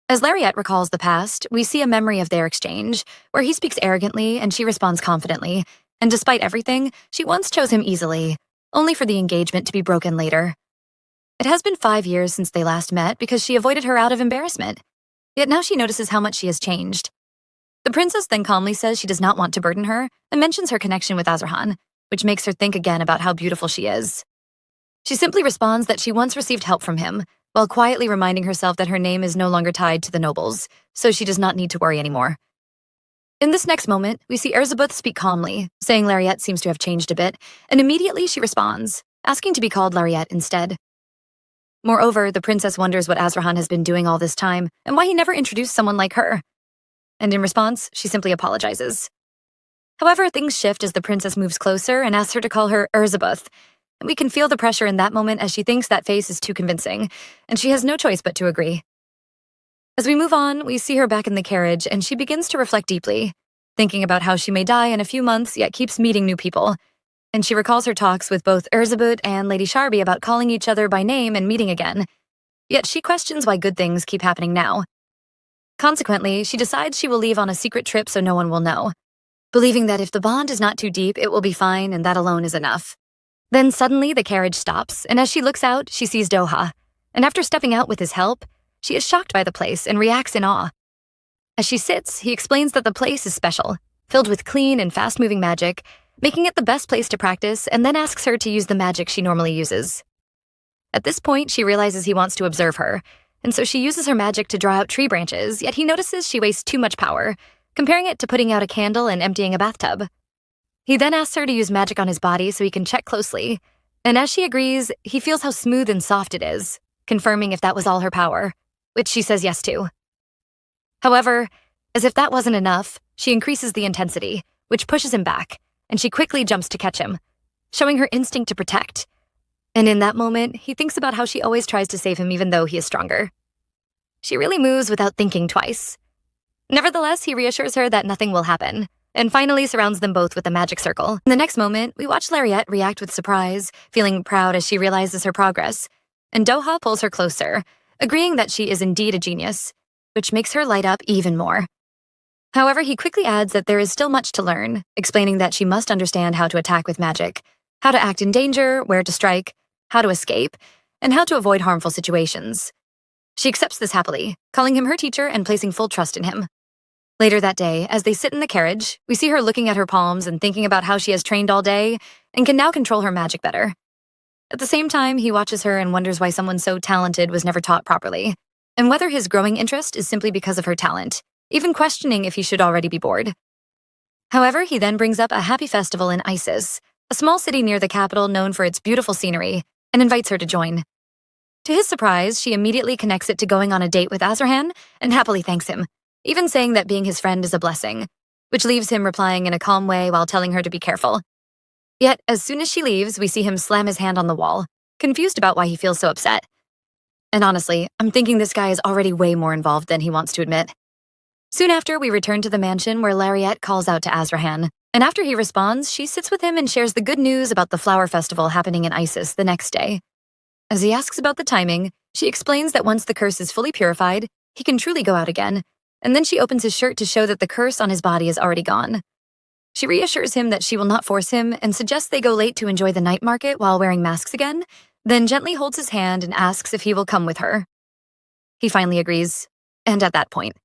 As Lariette recalls the past, we see a memory of their exchange, where he speaks arrogantly and she responds confidently, and despite everything, she once chose him easily, only for the engagement to be broken later. It has been 5 years since they last met because she avoided her out of embarrassment, yet now she notices how much she has changed. The princess then calmly says she does not want to burden her and mentions her connection with Azrahan, which makes her think again about how beautiful she is. She simply responds that she once received help from him, while quietly reminding herself that her name is no longer tied to the nobles, so she does not need to worry anymore. In this next moment, we see Erzabeth speak calmly, saying Lariette seems to have changed a bit, and immediately she responds, asking to be called Lariette instead. Moreover, the princess wonders what Azrahan has been doing all this time, and why he never introduced someone like her. And in response, she simply apologizes. However, things shift as the princess moves closer and asks her to call her Erzabeth, and we can feel the pressure in that moment as she thinks that face is too convincing, and she has no choice but to agree. As we move on, we see her back in the carriage, and she begins to reflect deeply, thinking about how she may die in a few months, yet keeps meeting new people. And she recalls her talks with both Erzabeth and Lady Sharby about calling each other by name and meeting again, yet she questions why good things keep happening now. Consequently, she decides she will leave on a secret trip so no one will know, believing that if the bond is not too deep, it will be fine and that alone is enough. Then suddenly the carriage stops, and as she looks out, she sees Doha, and after stepping out with his help, she is shocked by the place and reacts in awe. As she sits, he explains that the place is special, filled with clean and fast-moving magic, making it the best place to practice, and then asks her to use the magic she normally uses. At this point, she realizes he wants to observe her, and so she uses her magic to draw out tree branches, yet he notices she wastes too much power, comparing it to putting out a candle and emptying a bathtub. He then asks her to use magic on his body so he can check closely, and as she agrees, he feels how smooth and soft it is, confirming if that was all her power, which she says yes to. However, as if that wasn't enough, she increases the intensity, which pushes him back, and she quickly jumps to catch him, showing her instinct to protect. And in that moment, he thinks about how she always tries to save him even though he is stronger. She really moves without thinking twice. Nevertheless, he reassures her that nothing will happen, and finally surrounds them both with a magic circle. In the next moment, we watch Lariette react with surprise, feeling proud as she realizes her progress, and Doha pulls her closer, agreeing that she is indeed a genius, which makes her light up even more. However, he quickly adds that there is still much to learn, explaining that she must understand how to attack with magic, how to act in danger, where to strike, how to escape, and how to avoid harmful situations. She accepts this happily, calling him her teacher and placing full trust in him. Later that day, as they sit in the carriage, we see her looking at her palms and thinking about how she has trained all day and can now control her magic better. At the same time, he watches her and wonders why someone so talented was never taught properly, and whether his growing interest is simply because of her talent, even questioning if he should already be bored. However, he then brings up a happy festival in Isis, a small city near the capital known for its beautiful scenery, and invites her to join. To his surprise, she immediately connects it to going on a date with Azarhan and happily thanks him, even saying that being his friend is a blessing, which leaves him replying in a calm way while telling her to be careful. Yet, as soon as she leaves, we see him slam his hand on the wall, confused about why he feels so upset. And honestly, I'm thinking this guy is already way more involved than he wants to admit. Soon after, we return to the mansion where Lariette calls out to Azarhan, and after he responds, she sits with him and shares the good news about the flower festival happening in Isis the next day. As he asks about the timing, she explains that once the curse is fully purified, he can truly go out again, and then she opens his shirt to show that the curse on his body is already gone. She reassures him that she will not force him and suggests they go late to enjoy the night market while wearing masks again, then gently holds his hand and asks if he will come with her. He finally agrees, and at that point.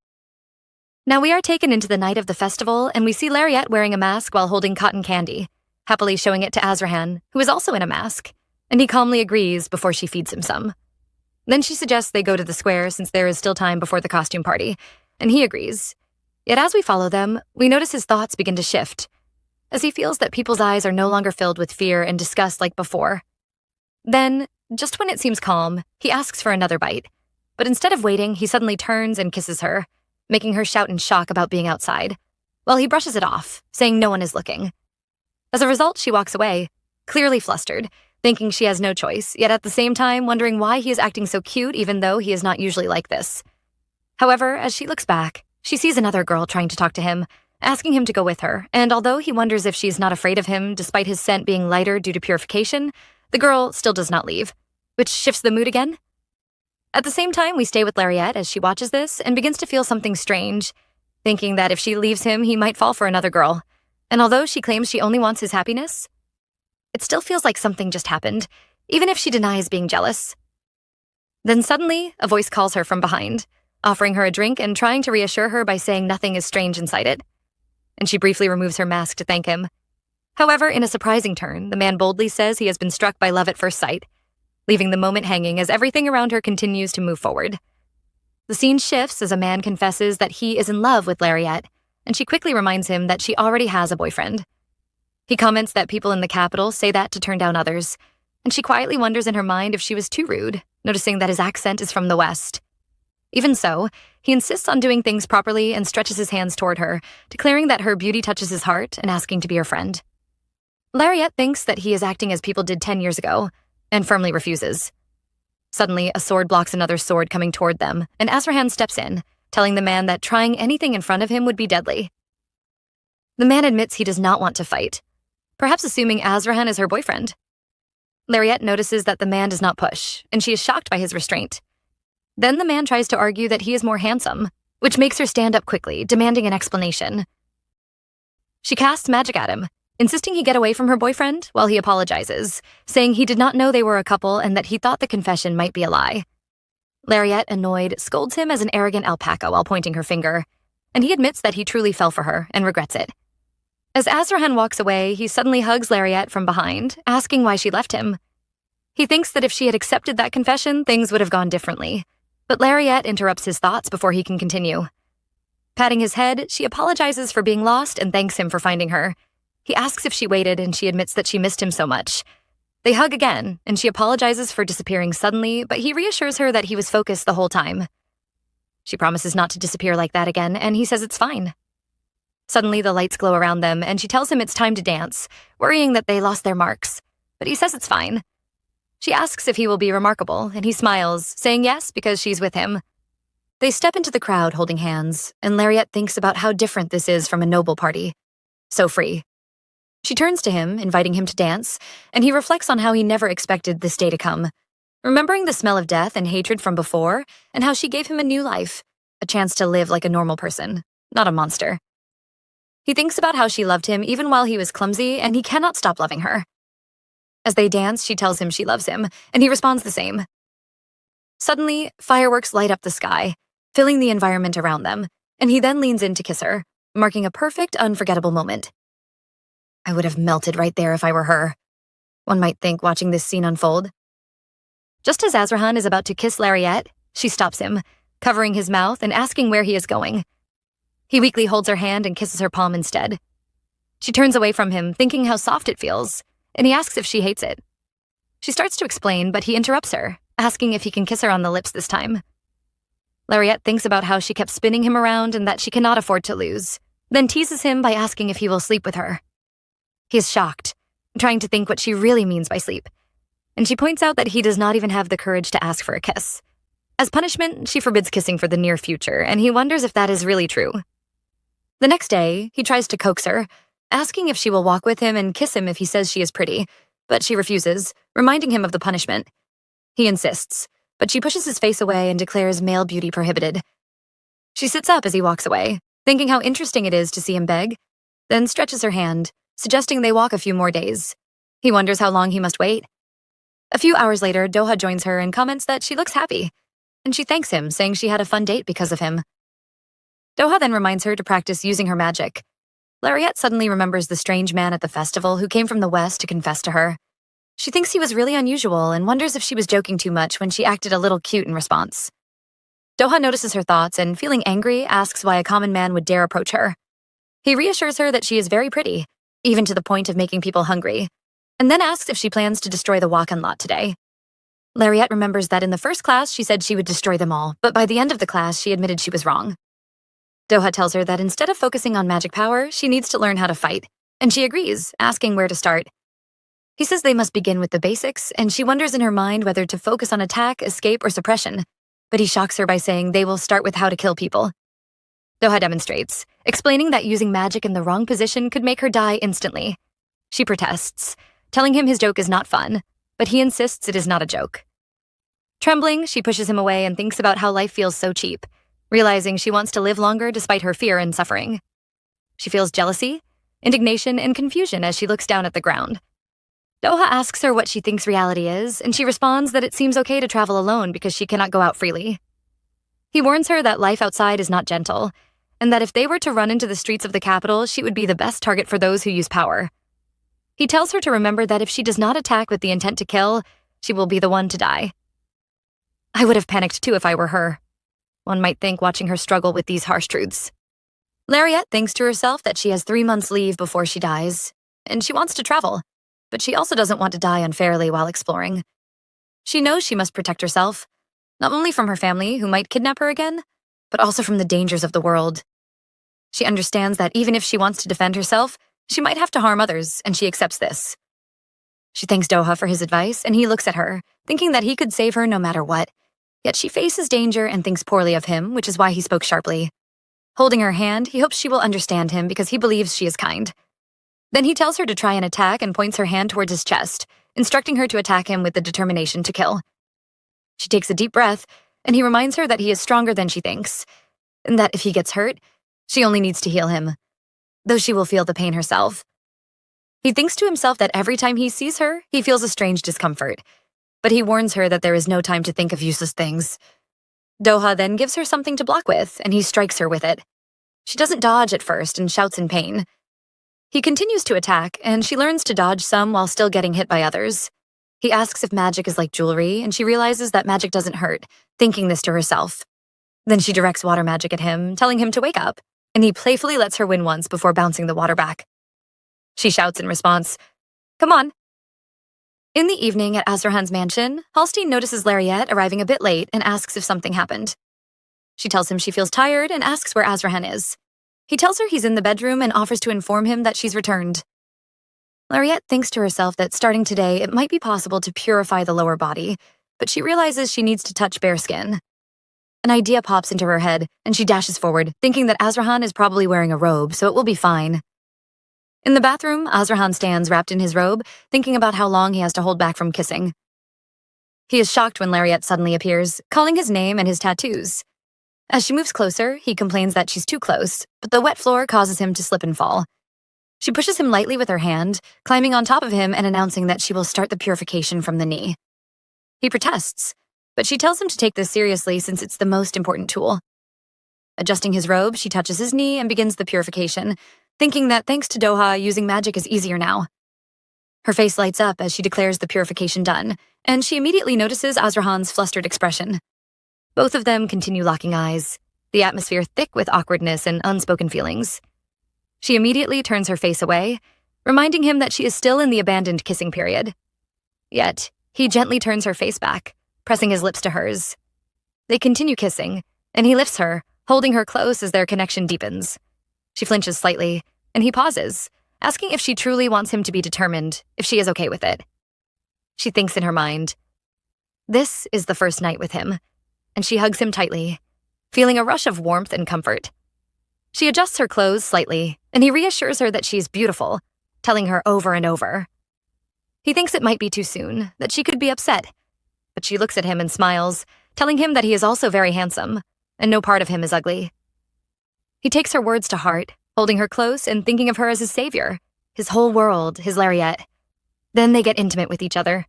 Now we are taken into the night of the festival, and we see Lariette wearing a mask while holding cotton candy, happily showing it to Azarhan, who is also in a mask, and he calmly agrees before she feeds him some. Then she suggests they go to the square since there is still time before the costume party, and he agrees. Yet as we follow them, we notice his thoughts begin to shift, as he feels that people's eyes are no longer filled with fear and disgust like before. Then, just when it seems calm, he asks for another bite, but instead of waiting, he suddenly turns and kisses her, making her shout in shock about being outside, while he brushes it off, saying no one is looking. As a result, she walks away, clearly flustered, thinking she has no choice, yet at the same time wondering why he is acting so cute even though he is not usually like this. However, as she looks back, she sees another girl trying to talk to him, asking him to go with her, and although he wonders if she's not afraid of him despite his scent being lighter due to purification, the girl still does not leave, which shifts the mood again. At the same time, we stay with Lariette as she watches this and begins to feel something strange, thinking that if she leaves him, he might fall for another girl. And although she claims she only wants his happiness, it still feels like something just happened, even if she denies being jealous. Then suddenly, a voice calls her from behind, offering her a drink and trying to reassure her by saying nothing is strange inside it. And she briefly removes her mask to thank him. However, in a surprising turn, the man boldly says he has been struck by love at first sight, leaving the moment hanging as everything around her continues to move forward. The scene shifts as a man confesses that he is in love with Lariette, and she quickly reminds him that she already has a boyfriend. He comments that people in the capital say that to turn down others, and she quietly wonders in her mind if she was too rude, noticing that his accent is from the West. Even so, he insists on doing things properly and stretches his hands toward her, declaring that her beauty touches his heart and asking to be her friend. Lariette thinks that he is acting as people did 10 years ago, and firmly refuses. Suddenly, a sword blocks another sword coming toward them, and Azarhan steps in, telling the man that trying anything in front of him would be deadly. The man admits he does not want to fight, perhaps assuming Azarhan is her boyfriend. Lariette notices that the man does not push, and she is shocked by his restraint. Then the man tries to argue that he is more handsome, which makes her stand up quickly, demanding an explanation. She casts magic at him, insisting he get away from her boyfriend while he apologizes, saying he did not know they were a couple and that he thought the confession might be a lie. Lariette, annoyed, scolds him as an arrogant alpaca while pointing her finger, and he admits that he truly fell for her and regrets it. As Azrahan walks away, he suddenly hugs Lariat from behind, asking why she left him. He thinks that if she had accepted that confession, things would have gone differently. But Lariat interrupts his thoughts before he can continue. Patting his head, she apologizes for being lost and thanks him for finding her. He asks if she waited, and she admits that she missed him so much. They hug again, and she apologizes for disappearing suddenly, but he reassures her that he was focused the whole time. She promises not to disappear like that again, and he says it's fine. Suddenly, the lights glow around them, and she tells him it's time to dance, worrying that they lost their marks. But he says it's fine. She asks if he will be remarkable, and he smiles, saying yes because she's with him. They step into the crowd holding hands, and Lariat thinks about how different this is from a noble party. So free. She turns to him, inviting him to dance, and he reflects on how he never expected this day to come, remembering the smell of death and hatred from before, and how she gave him a new life, a chance to live like a normal person, not a monster. He thinks about how she loved him even while he was clumsy, and he cannot stop loving her. As they dance, she tells him she loves him, and he responds the same. Suddenly, fireworks light up the sky, filling the environment around them, and he then leans in to kiss her, marking a perfect, unforgettable moment. I would have melted right there if I were her, one might think watching this scene unfold. Just as Azrahan is about to kiss Lariat, she stops him, covering his mouth and asking where he is going. He weakly holds her hand and kisses her palm instead. She turns away from him, thinking how soft it feels, and he asks if she hates it. She starts to explain, but he interrupts her, asking if he can kiss her on the lips this time. Lariat thinks about how she kept spinning him around and that she cannot afford to lose, then teases him by asking if he will sleep with her. He is shocked, trying to think what she really means by sleep, and she points out that he does not even have the courage to ask for a kiss. As punishment, she forbids kissing for the near future, and he wonders if that is really true. The next day, he tries to coax her, asking if she will walk with him and kiss him if he says she is pretty, but she refuses, reminding him of the punishment. He insists, but she pushes his face away and declares male beauty prohibited. She sits up as he walks away, thinking how interesting it is to see him beg, then stretches her hand, suggesting they walk a few more days. He wonders how long he must wait. A few hours later, Doha joins her and comments that she looks happy, and she thanks him, saying she had a fun date because of him. Doha then reminds her to practice using her magic. Lariat suddenly remembers the strange man at the festival who came from the west to confess to her. She thinks he was really unusual and wonders if she was joking too much when she acted a little cute in response. Doha notices her thoughts and, feeling angry, asks why a common man would dare approach her. He reassures her that she is very pretty, even to the point of making people hungry, and then asks if she plans to destroy the walk-on lot today. Lariat remembers that in the first class she said she would destroy them all, but by the end of the class she admitted she was wrong. Doha tells her that instead of focusing on magic power, she needs to learn how to fight, and she agrees, asking where to start. He says they must begin with the basics, and she wonders in her mind whether to focus on attack, escape, or suppression, but he shocks her by saying they will start with how to kill people. Doha demonstrates, explaining that using magic in the wrong position could make her die instantly. She protests, telling him his joke is not fun, but he insists it is not a joke. Trembling, she pushes him away and thinks about how life feels so cheap, realizing she wants to live longer despite her fear and suffering. She feels jealousy, indignation, and confusion as she looks down at the ground. Doha asks her what she thinks reality is, and she responds that it seems okay to travel alone because she cannot go out freely. He warns her that life outside is not gentle, and that if they were to run into the streets of the capital, she would be the best target for those who use power. He tells her to remember that if she does not attack with the intent to kill, she will be the one to die. I would have panicked too if I were her, one might think watching her struggle with these harsh truths. Lariat thinks to herself that she has 3 months leave before she dies, and she wants to travel, but she also doesn't want to die unfairly while exploring. She knows she must protect herself, not only from her family, who might kidnap her again, but also from the dangers of the world. She understands that even if she wants to defend herself, she might have to harm others, and she accepts this. She thanks Doha for his advice, and he looks at her, thinking that he could save her no matter what. Yet she faces danger and thinks poorly of him, which is why he spoke sharply. Holding her hand, he hopes she will understand him because he believes she is kind. Then he tells her to try an attack and points her hand towards his chest, instructing her to attack him with the determination to kill. She takes a deep breath, and he reminds her that he is stronger than she thinks, and that if he gets hurt, she only needs to heal him, though she will feel the pain herself. He thinks to himself that every time he sees her, he feels a strange discomfort, but he warns her that there is no time to think of useless things. Doha then gives her something to block with, and he strikes her with it. She doesn't dodge at first and shouts in pain. He continues to attack, and she learns to dodge some while still getting hit by others. He asks if magic is like jewelry, and she realizes that magic doesn't hurt, thinking this to herself. Then she directs water magic at him, telling him to wake up, and he playfully lets her win once before bouncing the water back. She shouts in response, "Come on." In the evening at Azrahan's mansion, Halstein notices Lariette arriving a bit late and asks if something happened. She tells him she feels tired and asks where Azrahan is. He tells her he's in the bedroom and offers to inform him that she's returned. Lariette thinks to herself that starting today, it might be possible to purify the lower body, but she realizes she needs to touch bare skin. An idea pops into her head, and she dashes forward, thinking that Azrahan is probably wearing a robe, so it will be fine. In the bathroom, Azrahan stands wrapped in his robe, thinking about how long he has to hold back from kissing. He is shocked when Lariette suddenly appears, calling his name and his tattoos. As she moves closer, he complains that she's too close, but the wet floor causes him to slip and fall. She pushes him lightly with her hand, climbing on top of him and announcing that she will start the purification from the knee. He protests, but she tells him to take this seriously since it's the most important tool. Adjusting his robe, she touches his knee and begins the purification, thinking that thanks to Doha, using magic is easier now. Her face lights up as she declares the purification done, and she immediately notices Azrahan's flustered expression. Both of them continue locking eyes, the atmosphere thick with awkwardness and unspoken feelings. She immediately turns her face away, reminding him that she is still in the abandoned kissing period. Yet, he gently turns her face back, pressing his lips to hers. They continue kissing, and he lifts her, holding her close as their connection deepens. She flinches slightly, and he pauses, asking if she truly wants him to be determined, if she is okay with it. She thinks in her mind, this is the first night with him, and she hugs him tightly, feeling a rush of warmth and comfort. She adjusts her clothes slightly, and he reassures her that she's beautiful, telling her over and over. He thinks it might be too soon, that she could be upset, but she looks at him and smiles, telling him that he is also very handsome, and no part of him is ugly. He takes her words to heart, holding her close and thinking of her as his savior, his whole world, his Lariette. Then they get intimate with each other.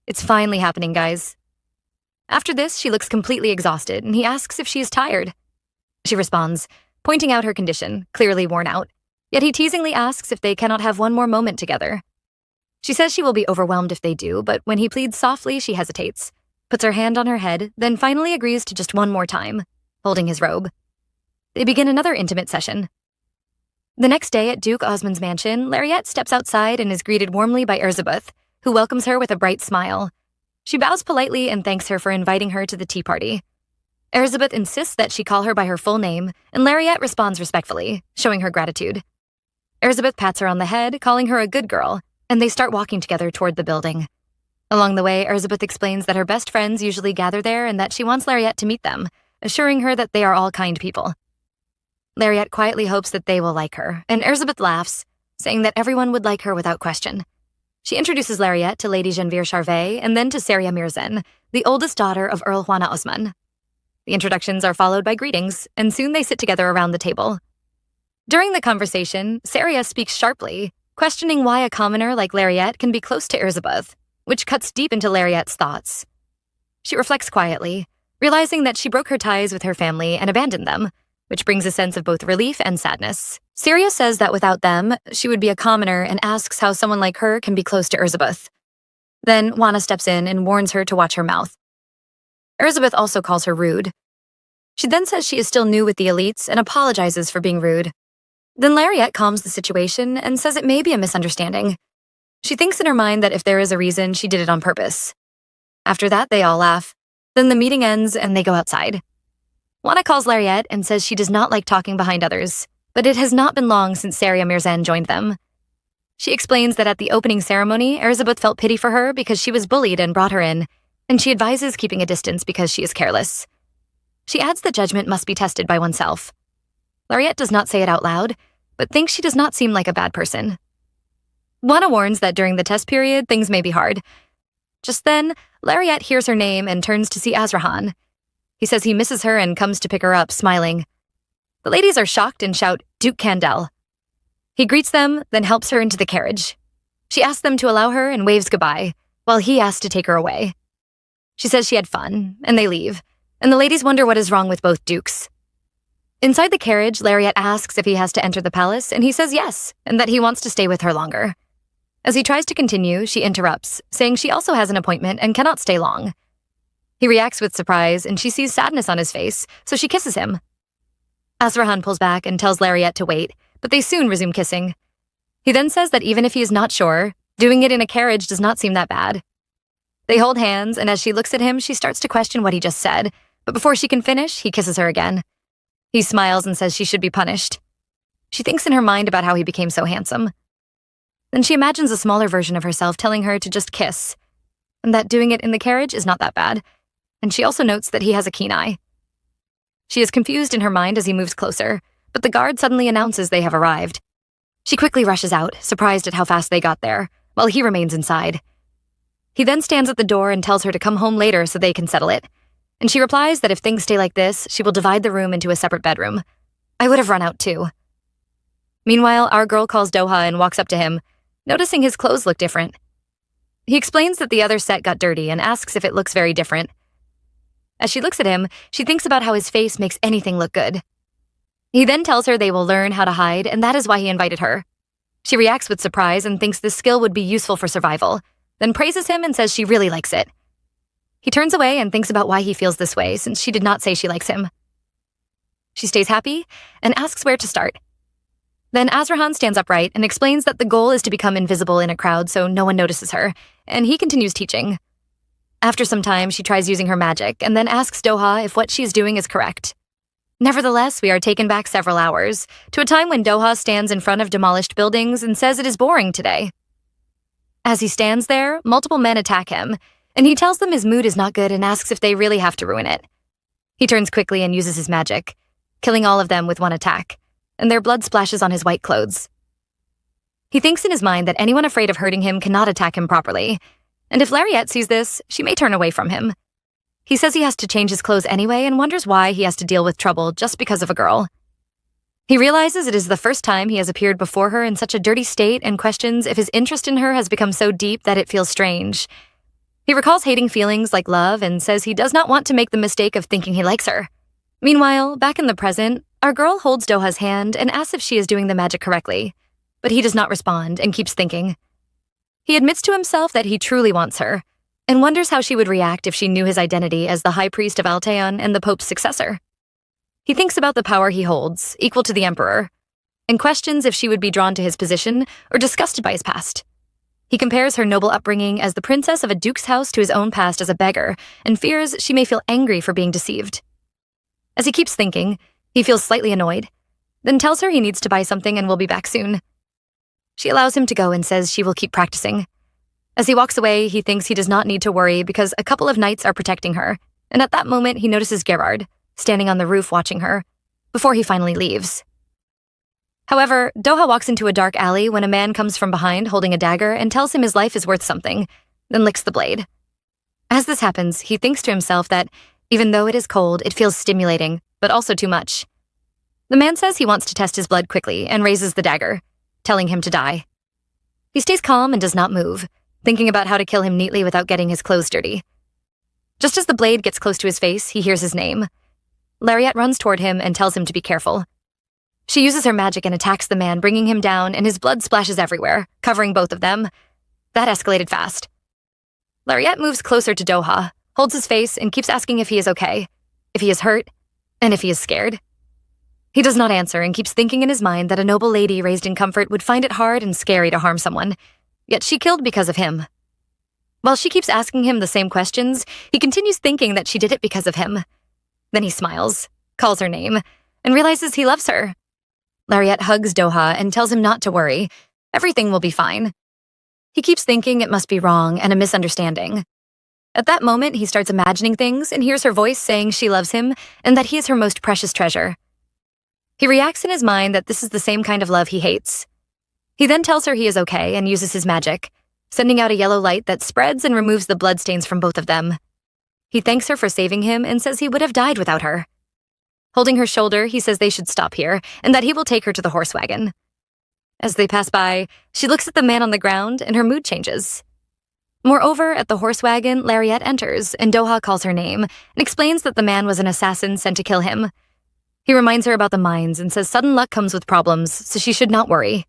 It's finally happening, guys. After this, she looks completely exhausted, and he asks if she is tired. She responds, pointing out her condition, clearly worn out, yet he teasingly asks if they cannot have one more moment together. She says she will be overwhelmed if they do, but when he pleads softly, she hesitates, puts her hand on her head, then finally agrees to just one more time, holding his robe. They begin another intimate session. The next day at Duke Osman's mansion, Lariette steps outside and is greeted warmly by Erzsébet, who welcomes her with a bright smile. She bows politely and thanks her for inviting her to the tea party. Erzsébet insists that she call her by her full name, and Lariette responds respectfully, showing her gratitude. Erzsébet pats her on the head, calling her a good girl, and they start walking together toward the building. Along the way, Erzsébet explains that her best friends usually gather there and that she wants Lariette to meet them, assuring her that they are all kind people. Lariette quietly hopes that they will like her, and Erzsébet laughs, saying that everyone would like her without question. She introduces Lariette to Lady Genevere Charvet and then to Seria Mirzen, the oldest daughter of Earl Juana Osman. The introductions are followed by greetings, and soon they sit together around the table. During the conversation, Seria speaks sharply, questioning why a commoner like Lariette can be close to Erzsébet, which cuts deep into Lariette's thoughts. She reflects quietly, realizing that she broke her ties with her family and abandoned them, which brings a sense of both relief and sadness. Seria says that without them, she would be a commoner and asks how someone like her can be close to Erzsébet. Then Juana steps in and warns her to watch her mouth. Erzsébet also calls her rude. She then says she is still new with the elites and apologizes for being rude. Then Lariette calms the situation and says it may be a misunderstanding. She thinks in her mind that if there is a reason, she did it on purpose. After that, they all laugh. Then the meeting ends and they go outside. Juana calls Lariette and says she does not like talking behind others, but it has not been long since Seria Mirzen joined them. She explains that at the opening ceremony, Erzsébet felt pity for her because she was bullied and brought her in, and she advises keeping a distance because she is careless. She adds that judgment must be tested by oneself. Lariette does not say it out loud, but thinks she does not seem like a bad person. Juana warns that during the test period, things may be hard. Just then, Lariette hears her name and turns to see Azrahan. He says he misses her and comes to pick her up, smiling. The ladies are shocked and shout, "Duke Candel." He greets them, then helps her into the carriage. She asks them to allow her and waves goodbye, while he asks to take her away. She says she had fun, and they leave, and the ladies wonder what is wrong with both dukes. Inside the carriage, Lariat asks if he has to enter the palace, and he says yes, and that he wants to stay with her longer. As he tries to continue, she interrupts, saying she also has an appointment and cannot stay long. He reacts with surprise, and she sees sadness on his face, so she kisses him. Asrahan pulls back and tells Lariat to wait, but they soon resume kissing. He then says that even if he is not sure, doing it in a carriage does not seem that bad. They hold hands, and as she looks at him, she starts to question what he just said, but before she can finish, he kisses her again. He smiles and says she should be punished. She thinks in her mind about how he became so handsome. Then she imagines a smaller version of herself telling her to just kiss, and that doing it in the carriage is not that bad, and she also notes that he has a keen eye. She is confused in her mind as he moves closer, but the guard suddenly announces they have arrived. She quickly rushes out, surprised at how fast they got there, while he remains inside. He then stands at the door and tells her to come home later so they can settle it, and she replies that if things stay like this, she will divide the room into a separate bedroom. I would have run out too. Meanwhile, our girl calls Doha and walks up to him, noticing his clothes look different. He explains that the other set got dirty and asks if it looks very different. As she looks at him, she thinks about how his face makes anything look good. He then tells her they will learn how to hide, and that is why he invited her. She reacts with surprise and thinks this skill would be useful for survival, then praises him and says she really likes it. He turns away and thinks about why he feels this way, since she did not say she likes him. She stays happy and asks where to start. Then Azrahan stands upright and explains that the goal is to become invisible in a crowd so no one notices her, and he continues teaching. After some time, she tries using her magic and then asks Doha if what she is doing is correct. Nevertheless, we are taken back several hours, to a time when Doha stands in front of demolished buildings and says it is boring today. As he stands there, multiple men attack him, and he tells them his mood is not good and asks if they really have to ruin it. He turns quickly and uses his magic, killing all of them with one attack, and their blood splashes on his white clothes. He thinks in his mind that anyone afraid of hurting him cannot attack him properly, and if Lariat sees this, she may turn away from him. He says he has to change his clothes anyway and wonders why he has to deal with trouble just because of a girl. He realizes it is the first time he has appeared before her in such a dirty state and questions if his interest in her has become so deep that it feels strange. He recalls hating feelings like love and says he does not want to make the mistake of thinking he likes her. Meanwhile, back in the present, our girl holds Doha's hand and asks if she is doing the magic correctly, but he does not respond and keeps thinking. He admits to himself that he truly wants her, and wonders how she would react if she knew his identity as the High Priest of Alteon and the Pope's successor. He thinks about the power he holds, equal to the Emperor, and questions if she would be drawn to his position or disgusted by his past. He compares her noble upbringing as the princess of a duke's house to his own past as a beggar, and fears she may feel angry for being deceived. As he keeps thinking, he feels slightly annoyed, then tells her he needs to buy something and will be back soon. She allows him to go and says she will keep practicing. As he walks away, he thinks he does not need to worry because a couple of knights are protecting her, and at that moment he notices Gerard, standing on the roof watching her, before he finally leaves. However, Doha walks into a dark alley when a man comes from behind holding a dagger and tells him his life is worth something, then licks the blade. As this happens, he thinks to himself that, even though it is cold, it feels stimulating, but also too much. The man says he wants to test his blood quickly and raises the dagger, telling him to die. He stays calm and does not move, thinking about how to kill him neatly without getting his clothes dirty. Just as the blade gets close to his face, he hears his name. Lariat runs toward him and tells him to be careful. She uses her magic and attacks the man, bringing him down, and his blood splashes everywhere, covering both of them. That escalated fast. Lariat moves closer to Doha, holds his face, and keeps asking if he is okay, if he is hurt, and if he is scared. He does not answer and keeps thinking in his mind that a noble lady raised in comfort would find it hard and scary to harm someone, yet she killed because of him. While she keeps asking him the same questions, he continues thinking that she did it because of him. Then he smiles, calls her name, and realizes he loves her. Lariat hugs Doha and tells him not to worry. Everything will be fine. He keeps thinking it must be wrong and a misunderstanding. At that moment, he starts imagining things and hears her voice saying she loves him and that he is her most precious treasure. He reacts in his mind that this is the same kind of love he hates. He then tells her he is okay and uses his magic, sending out a yellow light that spreads and removes the bloodstains from both of them. He thanks her for saving him and says he would have died without her. Holding her shoulder, he says they should stop here and that he will take her to the horse wagon. As they pass by, she looks at the man on the ground and her mood changes. Moreover, at the horse wagon, Lariat enters and Doha calls her name and explains that the man was an assassin sent to kill him. He reminds her about the mines and says sudden luck comes with problems, so she should not worry.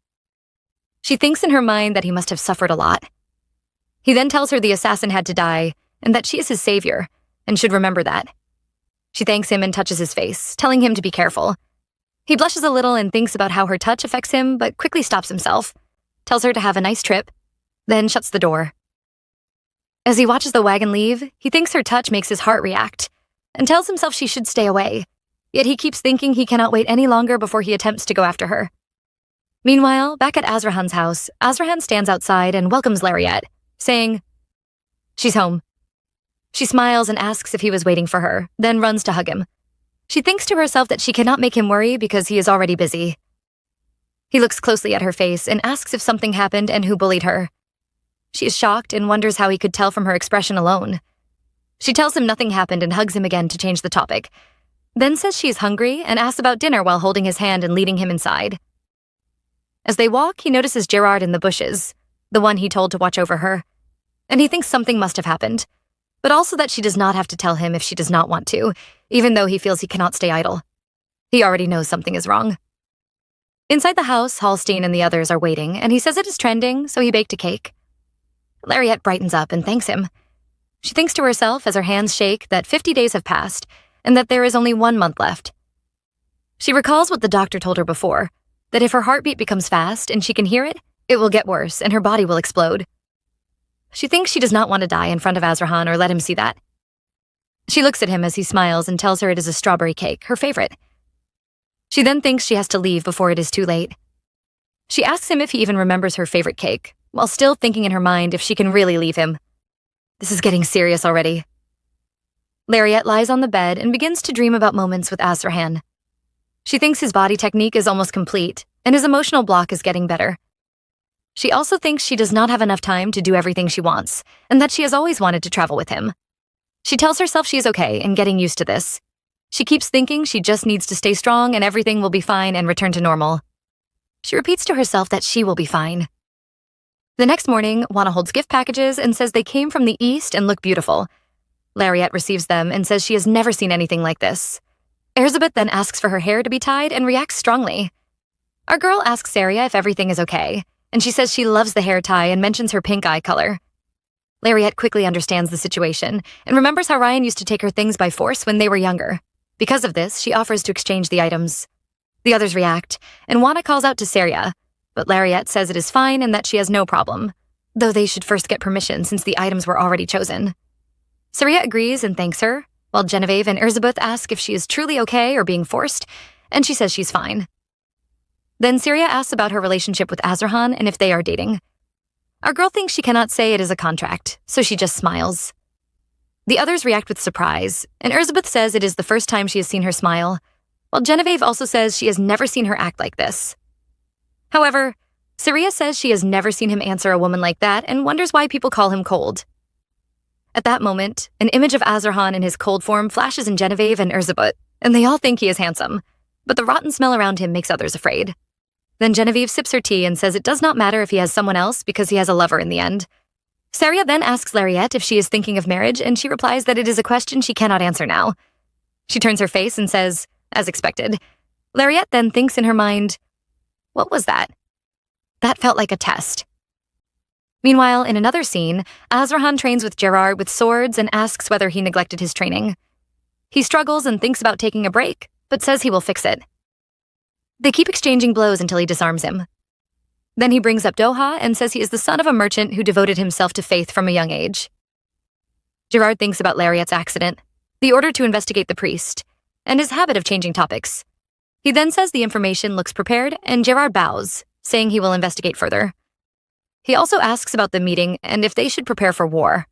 She thinks in her mind that he must have suffered a lot. He then tells her the assassin had to die and that she is his savior and should remember that. She thanks him and touches his face, telling him to be careful. He blushes a little and thinks about how her touch affects him, but quickly stops himself, tells her to have a nice trip, then shuts the door. As he watches the wagon leave, he thinks her touch makes his heart react and tells himself she should stay away, yet he keeps thinking he cannot wait any longer before he attempts to go after her. Meanwhile, back at Azrahan's house, Azrahan stands outside and welcomes Lariat, saying, "She's home." She smiles and asks if he was waiting for her, then runs to hug him. She thinks to herself that she cannot make him worry because he is already busy. He looks closely at her face and asks if something happened and who bullied her. She is shocked and wonders how he could tell from her expression alone. She tells him nothing happened and hugs him again to change the topic, then says she is hungry and asks about dinner while holding his hand and leading him inside. As they walk, he notices Gerard in the bushes, the one he told to watch over her, and he thinks something must have happened, but also that she does not have to tell him if she does not want to, even though he feels he cannot stay idle. He already knows something is wrong. Inside the house, Hallstein and the others are waiting, and he says it is trending, so he baked a cake. Lariat brightens up and thanks him. She thinks to herself as her hands shake that 50 days have passed, and that there is only 1 month left. She recalls what the doctor told her before, that if her heartbeat becomes fast and she can hear it, it will get worse and her body will explode. She thinks she does not want to die in front of Azrahan or let him see that. She looks at him as he smiles and tells her it is a strawberry cake, her favorite. She then thinks she has to leave before it is too late. She asks him if he even remembers her favorite cake, while still thinking in her mind if she can really leave him. This is getting serious already. Lariat lies on the bed and begins to dream about moments with Azrahan. She thinks his body technique is almost complete, and his emotional block is getting better. She also thinks she does not have enough time to do everything she wants, and that she has always wanted to travel with him. She tells herself she is okay and getting used to this. She keeps thinking she just needs to stay strong and everything will be fine and return to normal. She repeats to herself that she will be fine. The next morning, Wana holds gift packages and says they came from the east and look beautiful. Lariat receives them and says she has never seen anything like this. Elizabeth then asks for her hair to be tied and reacts strongly. Our girl asks Saria if everything is okay, and she says she loves the hair tie and mentions her pink eye color. Lariat quickly understands the situation and remembers how Ryan used to take her things by force when they were younger. Because of this, she offers to exchange the items. The others react, and Wana calls out to Saria, but Lariat says it is fine and that she has no problem, though they should first get permission since the items were already chosen. Saria agrees and thanks her, while Genevieve and Elizabeth ask if she is truly okay or being forced, and she says she's fine. Then Saria asks about her relationship with Azrahan and if they are dating. Our girl thinks she cannot say it is a contract, so she just smiles. The others react with surprise, and Elizabeth says it is the first time she has seen her smile, while Genevieve also says she has never seen her act like this. However, Saria says she has never seen him answer a woman like that and wonders why people call him cold. At that moment, an image of Azrahan in his cold form flashes in Genevieve and Elizabeth, and they all think he is handsome, but the rotten smell around him makes others afraid. Then Genevieve sips her tea and says it does not matter if he has someone else because he has a lover in the end. Saria then asks Lariat if she is thinking of marriage, and she replies that it is a question she cannot answer now. She turns her face and says, as expected. Lariat then thinks in her mind, what was that? That felt like a test. Meanwhile, in another scene, Azrahan trains with Gerard with swords and asks whether he neglected his training. He struggles and thinks about taking a break, but says he will fix it. They keep exchanging blows until he disarms him. Then he brings up Doha and says he is the son of a merchant who devoted himself to faith from a young age. Gerard thinks about Lariat's accident, the order to investigate the priest, and his habit of changing topics. He then says the information looks prepared, and Gerard bows, saying he will investigate further. He also asks about the meeting and if they should prepare for war.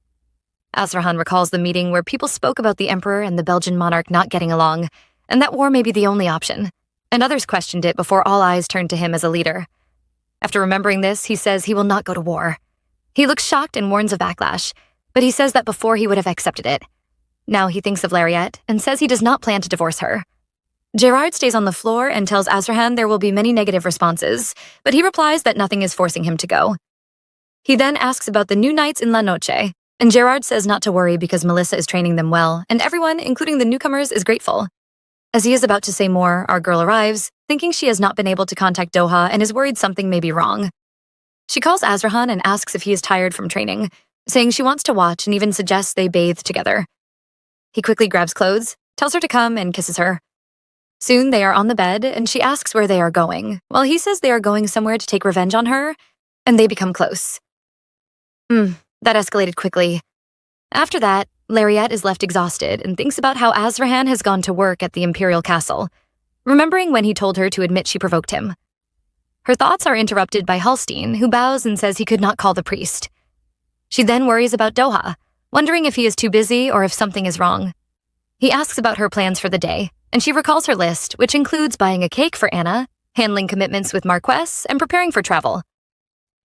Azrahan recalls the meeting where people spoke about the emperor and the Belgian monarch not getting along, and that war may be the only option, and others questioned it before all eyes turned to him as a leader. After remembering this, he says he will not go to war. He looks shocked and warns of backlash, but he says that before he would have accepted it. Now he thinks of Lariat and says he does not plan to divorce her. Gerard stays on the floor and tells Azrahan there will be many negative responses, but he replies that nothing is forcing him to go. He then asks about the new knights in La Noche, and Gerard says not to worry because Melissa is training them well, and everyone, including the newcomers, is grateful. As he is about to say more, our girl arrives, thinking she has not been able to contact Doha and is worried something may be wrong. She calls Azrahan and asks if he is tired from training, saying she wants to watch and even suggests they bathe together. He quickly grabs clothes, tells her to come, and kisses her. Soon they are on the bed, and she asks where they are going, while he says they are going somewhere to take revenge on her, and they become close. That escalated quickly. After that, Lariat is left exhausted and thinks about how Azrahan has gone to work at the Imperial Castle, remembering when he told her to admit she provoked him. Her thoughts are interrupted by Halstein, who bows and says he could not call the priest. She then worries about Doha, wondering if he is too busy or if something is wrong. He asks about her plans for the day, and she recalls her list, which includes buying a cake for Anna, handling commitments with Marquess, and preparing for travel.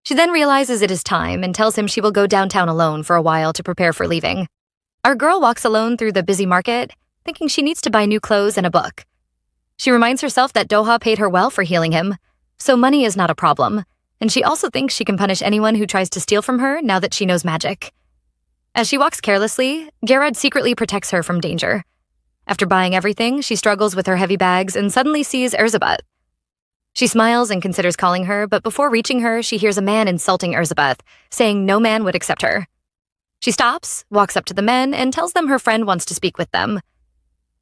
She then realizes it is time and tells him she will go downtown alone for a while to prepare for leaving. Our girl walks alone through the busy market, thinking she needs to buy new clothes and a book. She reminds herself that Doha paid her well for healing him, so money is not a problem, and she also thinks she can punish anyone who tries to steal from her now that she knows magic. As she walks carelessly, Gerard secretly protects her from danger. After buying everything, she struggles with her heavy bags and suddenly sees Erzsébet. She smiles and considers calling her, but before reaching her, she hears a man insulting Erzsébet, saying no man would accept her. She stops, walks up to the men, and tells them her friend wants to speak with them.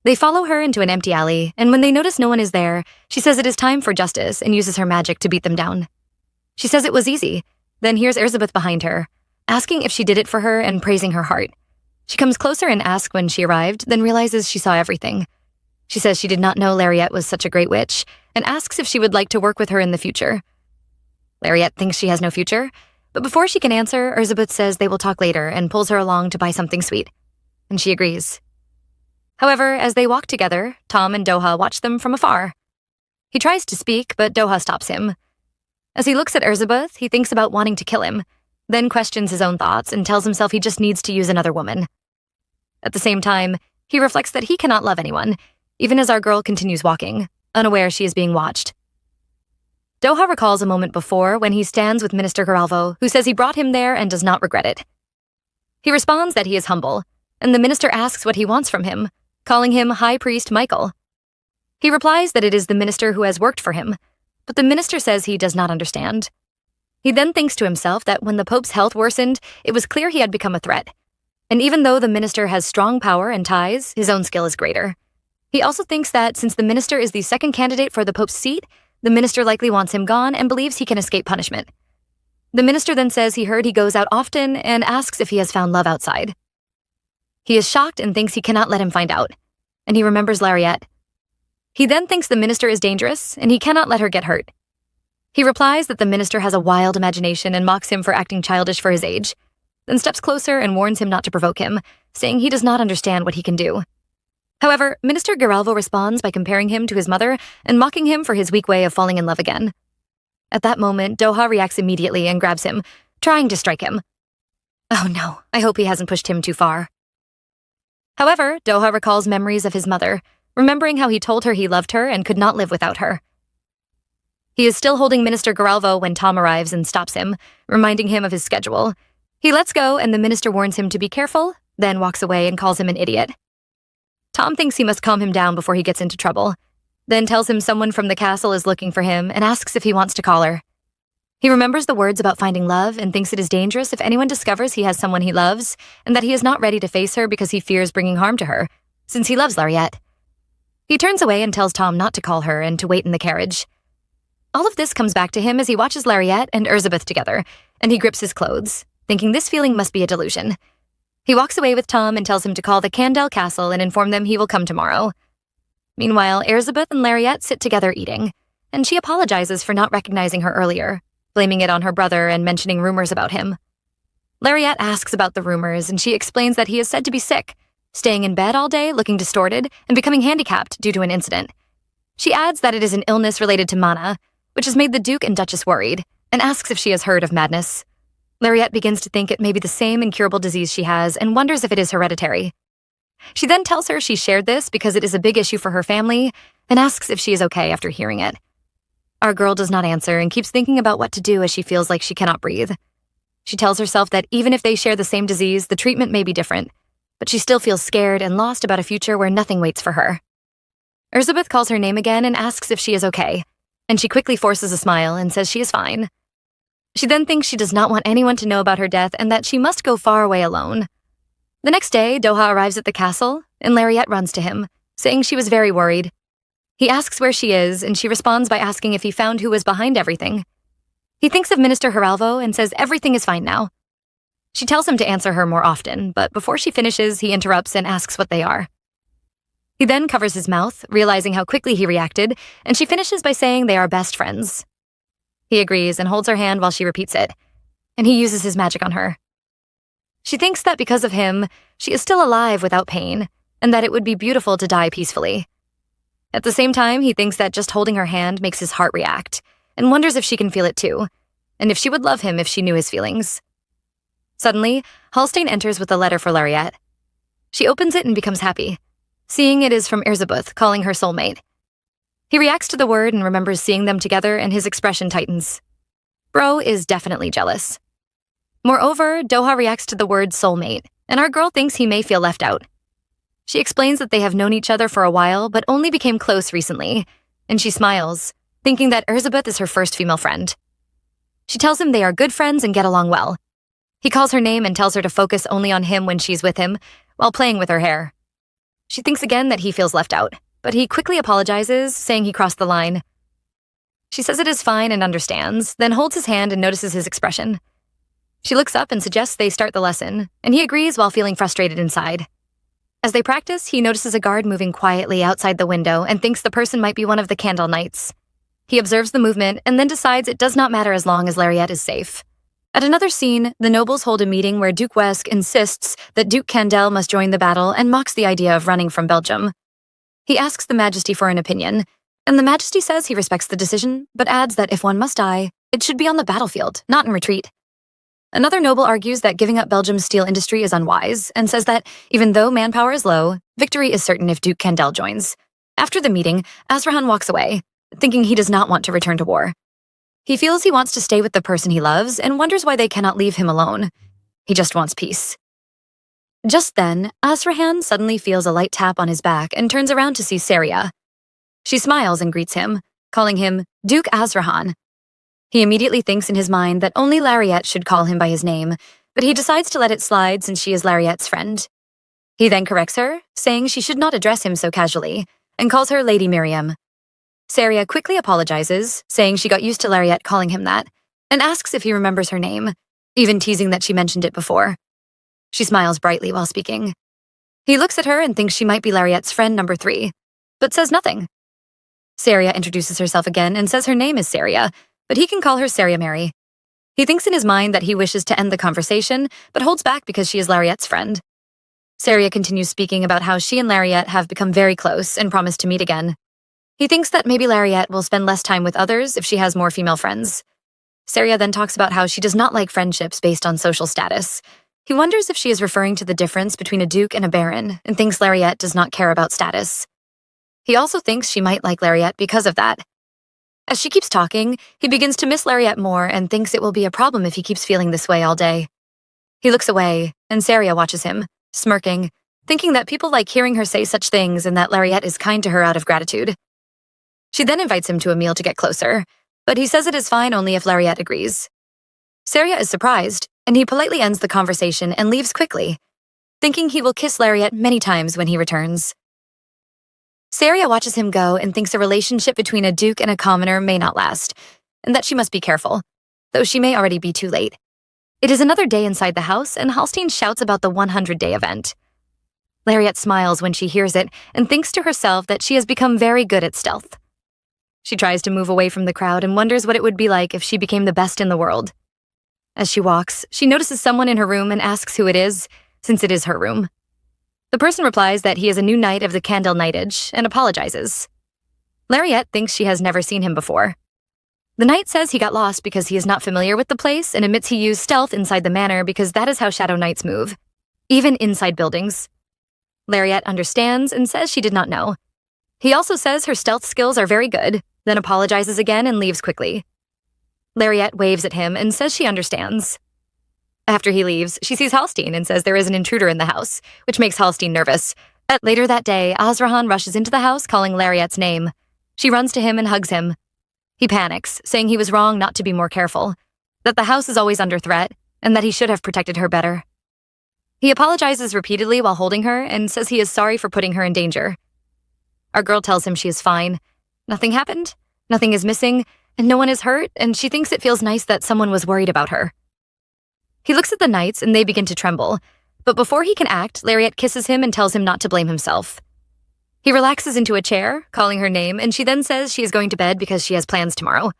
They follow her into an empty alley, and when they notice no one is there, she says it is time for justice and uses her magic to beat them down. She says it was easy, then hears Erzsébet behind her, asking if she did it for her and praising her heart. She comes closer and asks when she arrived, then realizes she saw everything. She says she did not know Lariat was such a great witch, and asks if she would like to work with her in the future. Lariat thinks she has no future, but before she can answer, Erzsébet says they will talk later and pulls her along to buy something sweet, and she agrees. However, as they walk together, Tom and Doha watch them from afar. He tries to speak, but Doha stops him. As he looks at Erzsébet, he thinks about wanting to kill him, then questions his own thoughts and tells himself he just needs to use another woman. At the same time, he reflects that he cannot love anyone, even as our girl continues walking, unaware she is being watched. Doha recalls a moment before when he stands with Minister Geralvo, who says he brought him there and does not regret it. He responds that he is humble, and the minister asks what he wants from him, calling him High Priest Michael. He replies that it is the minister who has worked for him, but the minister says he does not understand. He then thinks to himself that when the Pope's health worsened, it was clear he had become a threat. And even though the minister has strong power and ties, his own skill is greater. He also thinks that since the minister is the second candidate for the Pope's seat, the minister likely wants him gone and believes he can escape punishment. The minister then says he heard he goes out often and asks if he has found love outside. He is shocked and thinks he cannot let him find out, and he remembers Lariat. He then thinks the minister is dangerous and he cannot let her get hurt. He replies that the minister has a wild imagination and mocks him for acting childish for his age, then steps closer and warns him not to provoke him, saying he does not understand what he can do. However, Minister Geralvo responds by comparing him to his mother and mocking him for his weak way of falling in love again. At that moment, Doha reacts immediately and grabs him, trying to strike him. Oh no, I hope he hasn't pushed him too far. However, Doha recalls memories of his mother, remembering how he told her he loved her and could not live without her. He is still holding Minister Geralvo when Tom arrives and stops him, reminding him of his schedule. He lets go and the minister warns him to be careful, then walks away and calls him an idiot. Tom thinks he must calm him down before he gets into trouble, then tells him someone from the castle is looking for him and asks if he wants to call her. He remembers the words about finding love and thinks it is dangerous if anyone discovers he has someone he loves and that he is not ready to face her because he fears bringing harm to her, since he loves Lariat. He turns away and tells Tom not to call her and to wait in the carriage. All of this comes back to him as he watches Lariat and Erzsébet together, and he grips his clothes, thinking this feeling must be a delusion. He walks away with Tom and tells him to call the Candel Castle and inform them he will come tomorrow. Meanwhile, Erzsébet and Lariat sit together eating, and she apologizes for not recognizing her earlier, blaming it on her brother and mentioning rumors about him. Lariat asks about the rumors, and she explains that he is said to be sick, staying in bed all day, looking distorted, and becoming handicapped due to an incident. She adds that it is an illness related to mana, which has made the Duke and Duchess worried, and asks if she has heard of madness. Lariat begins to think it may be the same incurable disease she has and wonders if it is hereditary. She then tells her she shared this because it is a big issue for her family and asks if she is okay after hearing it. Our girl does not answer and keeps thinking about what to do as she feels like she cannot breathe. She tells herself that even if they share the same disease, the treatment may be different, but she still feels scared and lost about a future where nothing waits for her. Elizabeth calls her name again and asks if she is okay, and she quickly forces a smile and says she is fine. She then thinks she does not want anyone to know about her death and that she must go far away alone. The next day, Doha arrives at the castle, and Lariette runs to him, saying she was very worried. He asks where she is, and she responds by asking if he found who was behind everything. He thinks of Minister Hiralvo and says everything is fine now. She tells him to answer her more often, but before she finishes, he interrupts and asks what they are. He then covers his mouth, realizing how quickly he reacted, and she finishes by saying they are best friends. He agrees and holds her hand while she repeats it, and he uses his magic on her. She thinks that because of him, she is still alive without pain, and that it would be beautiful to die peacefully. At the same time, he thinks that just holding her hand makes his heart react, and wonders if she can feel it too, and if she would love him if she knew his feelings. Suddenly, Hallstein enters with a letter for Lariette. She opens it and becomes happy, seeing it is from Elizabeth calling her soulmate. He reacts to the word and remembers seeing them together, and his expression tightens. Bro is definitely jealous. Moreover, Doha reacts to the word soulmate, and our girl thinks he may feel left out. She explains that they have known each other for a while but only became close recently, and she smiles, thinking that Elizabeth is her first female friend. She tells him they are good friends and get along well. He calls her name and tells her to focus only on him when she's with him, while playing with her hair. She thinks again that he feels left out, but he quickly apologizes, saying he crossed the line. She says it is fine and understands, then holds his hand and notices his expression. She looks up and suggests they start the lesson, and he agrees while feeling frustrated inside. As they practice, he notices a guard moving quietly outside the window and thinks the person might be one of the Candle Knights. He observes the movement and then decides it does not matter as long as Lariette is safe. At another scene, the nobles hold a meeting where Duke Wesk insists that Duke Candel must join the battle and mocks the idea of running from Belgium. He asks the Majesty for an opinion, and the Majesty says he respects the decision, but adds that if one must die, it should be on the battlefield, not in retreat. Another noble argues that giving up Belgium's steel industry is unwise, and says that, even though manpower is low, victory is certain if Duke Candel joins. After the meeting, Azrahan walks away, thinking he does not want to return to war. He feels he wants to stay with the person he loves and wonders why they cannot leave him alone. He just wants peace. Just then, Azrahan suddenly feels a light tap on his back and turns around to see Saria. She smiles and greets him, calling him Duke Azrahan. He immediately thinks in his mind that only Lariette should call him by his name, but he decides to let it slide since she is Lariette's friend. He then corrects her, saying she should not address him so casually, and calls her Lady Miriam. Saria quickly apologizes, saying she got used to Lariette calling him that, and asks if he remembers her name, even teasing that she mentioned it before. She smiles brightly while speaking. He looks at her and thinks she might be Lariette's friend number 3, but says nothing. Saria introduces herself again and says her name is Saria, but he can call her Saria Mary. He thinks in his mind that he wishes to end the conversation, but holds back because she is Lariette's friend. Saria continues speaking about how she and Lariette have become very close and promised to meet again. He thinks that maybe Lariette will spend less time with others if she has more female friends. Saria then talks about how she does not like friendships based on social status. He wonders if she is referring to the difference between a duke and a baron, and thinks Lariette does not care about status. He also thinks she might like Lariette because of that. As she keeps talking, he begins to miss Lariette more and thinks it will be a problem if he keeps feeling this way all day. He looks away, and Saria watches him, smirking, thinking that people like hearing her say such things and that Lariette is kind to her out of gratitude. She then invites him to a meal to get closer, but he says it is fine only if Lariette agrees. Saria is surprised, and he politely ends the conversation and leaves quickly, thinking he will kiss Lariette many times when he returns. Saria watches him go and thinks a relationship between a duke and a commoner may not last, and that she must be careful, though she may already be too late. It is another day inside the house, and Hallstein shouts about the 100-day event. Lariette smiles when she hears it and thinks to herself that she has become very good at stealth. She tries to move away from the crowd and wonders what it would be like if she became the best in the world. As she walks, she notices someone in her room and asks who it is, since it is her room. The person replies that he is a new knight of the Candle Knightage and apologizes. Lariette thinks she has never seen him before. The knight says he got lost because he is not familiar with the place and admits he used stealth inside the manor because that is how shadow knights move, even inside buildings. Lariette understands and says she did not know. He also says her stealth skills are very good, then apologizes again and leaves quickly. Lariette waves at him and says she understands. After he leaves, she sees Hallstein and says there is an intruder in the house, which makes Hallstein nervous, Later that day, Azrahan rushes into the house calling Lariat's name. She runs to him and hugs him. He panics, saying he was wrong not to be more careful, that the house is always under threat, and that he should have protected her better. He apologizes repeatedly while holding her and says he is sorry for putting her in danger. Our girl tells him she is fine. Nothing happened, nothing is missing, and no one is hurt, and she thinks it feels nice that someone was worried about her. He looks at the knights and they begin to tremble, but before he can act, Lariat kisses him and tells him not to blame himself. He relaxes into a chair, calling her name, and she then says she is going to bed because she has plans tomorrow.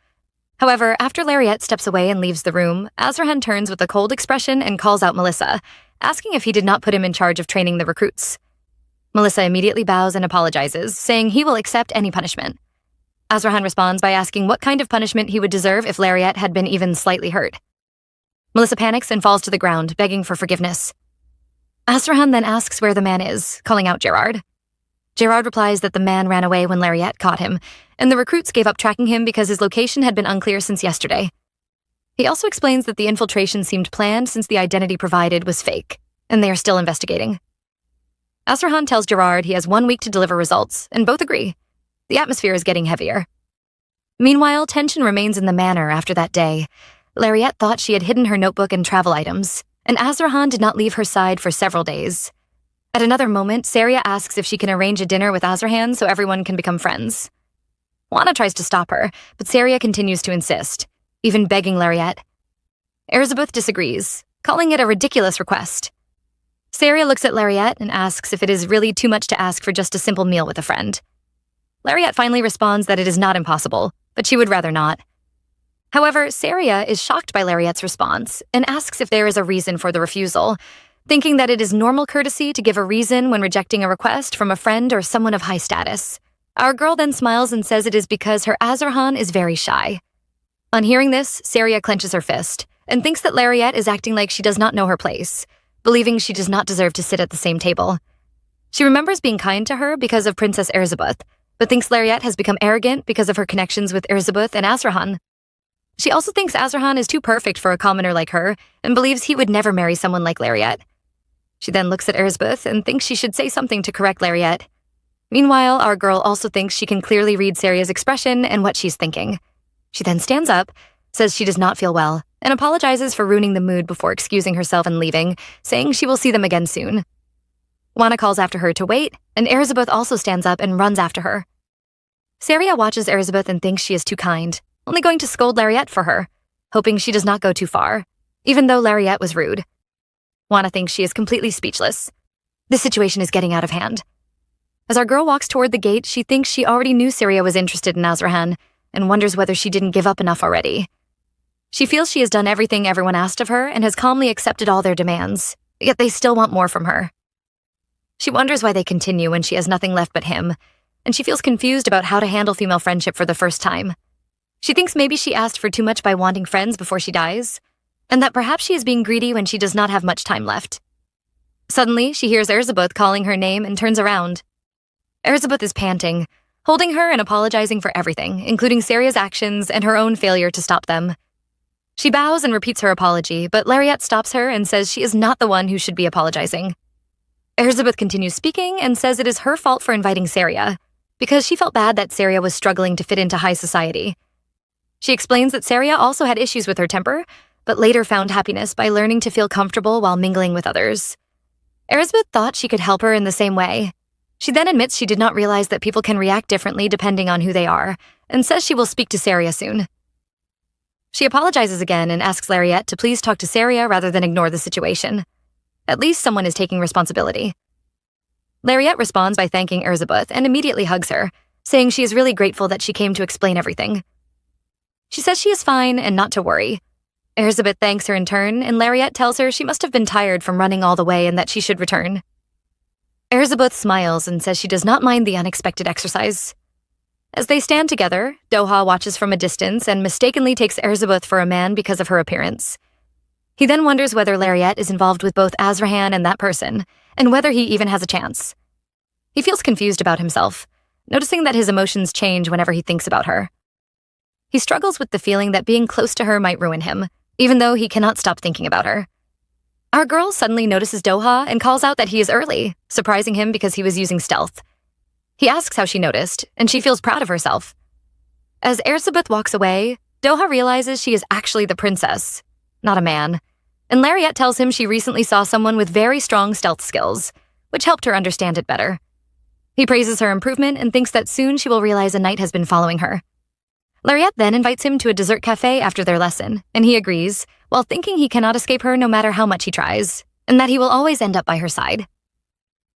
However, after Lariat steps away and leaves the room, Azrahan turns with a cold expression and calls out Melissa, asking if he did not put him in charge of training the recruits. Melissa immediately bows and apologizes, saying he will accept any punishment. Azrahan responds by asking what kind of punishment he would deserve if Lariat had been even slightly hurt. Melissa panics and falls to the ground, begging for forgiveness. Azrahan then asks where the man is, calling out Gerard. Gerard replies that the man ran away when Lariat caught him, and the recruits gave up tracking him because his location had been unclear since yesterday. He also explains that the infiltration seemed planned since the identity provided was fake, and they are still investigating. Azrahan tells Gerard he has 1 week to deliver results, and both agree. The atmosphere is getting heavier. Meanwhile, tension remains in the manor after that day. Lariat thought she had hidden her notebook and travel items, and Azrahan did not leave her side for several days. At another moment, Saria asks if she can arrange a dinner with Azrahan so everyone can become friends. Juana tries to stop her, but Saria continues to insist, even begging Lariat. Elizabeth disagrees, calling it a ridiculous request. Saria looks at Lariat and asks if it is really too much to ask for just a simple meal with a friend. Lariat finally responds that it is not impossible, but she would rather not. However, Saria is shocked by Lariat's response and asks if there is a reason for the refusal, thinking that it is normal courtesy to give a reason when rejecting a request from a friend or someone of high status. Our girl then smiles and says it is because her Azrahan is very shy. On hearing this, Saria clenches her fist and thinks that Lariat is acting like she does not know her place, believing she does not deserve to sit at the same table. She remembers being kind to her because of Princess Elizabeth, but thinks Lariat has become arrogant because of her connections with Elizabeth and Azrahan. She also thinks Azrahan is too perfect for a commoner like her and believes he would never marry someone like Lariat. She then looks at Elizabeth and thinks she should say something to correct Lariat. Meanwhile, our girl also thinks she can clearly read Saria's expression and what she's thinking. She then stands up, says she does not feel well, and apologizes for ruining the mood before excusing herself and leaving, saying she will see them again soon. Juana calls after her to wait, and Elizabeth also stands up and runs after her. Saria watches Elizabeth and thinks she is too kind, only going to scold Lariat for her, hoping she does not go too far, even though Lariat was rude. Juana thinks she is completely speechless. This situation is getting out of hand. As our girl walks toward the gate, she thinks she already knew Saria was interested in Azrahan and wonders whether she didn't give up enough already. She feels she has done everything everyone asked of her and has calmly accepted all their demands, yet they still want more from her. She wonders why they continue when she has nothing left but him, and she feels confused about how to handle female friendship for the first time. She thinks maybe she asked for too much by wanting friends before she dies, and that perhaps she is being greedy when she does not have much time left. Suddenly, she hears Elizabeth calling her name and turns around. Elizabeth is panting, holding her and apologizing for everything, including Saria's actions and her own failure to stop them. She bows and repeats her apology, but Lariat stops her and says she is not the one who should be apologizing. Elizabeth continues speaking and says it is her fault for inviting Saria, because she felt bad that Saria was struggling to fit into high society. She explains that Saria also had issues with her temper, but later found happiness by learning to feel comfortable while mingling with others. Elizabeth thought she could help her in the same way. She then admits she did not realize that people can react differently depending on who they are, and says she will speak to Saria soon. She apologizes again and asks Lariat to please talk to Saria rather than ignore the situation. At least someone is taking responsibility. Lariat responds by thanking Elizabeth and immediately hugs her, saying she is really grateful that she came to explain everything. She says she is fine and not to worry. Elizabeth thanks her in turn, and Lariat tells her she must have been tired from running all the way and that she should return. Elizabeth smiles and says she does not mind the unexpected exercise. As they stand together, Doha watches from a distance and mistakenly takes Elizabeth for a man because of her appearance. He then wonders whether Lariat is involved with both Azrahan and that person, and whether he even has a chance. He feels confused about himself, noticing that his emotions change whenever he thinks about her. He struggles with the feeling that being close to her might ruin him, even though he cannot stop thinking about her. Our girl suddenly notices Doha and calls out that he is early, surprising him because he was using stealth. He asks how she noticed, and she feels proud of herself. As Erzsébet walks away, Doha realizes she is actually the princess, not a man, and Lariette tells him she recently saw someone with very strong stealth skills, which helped her understand it better. He praises her improvement and thinks that soon she will realize a knight has been following her. Lariette then invites him to a dessert cafe after their lesson, and he agrees, while thinking he cannot escape her no matter how much he tries, and that he will always end up by her side.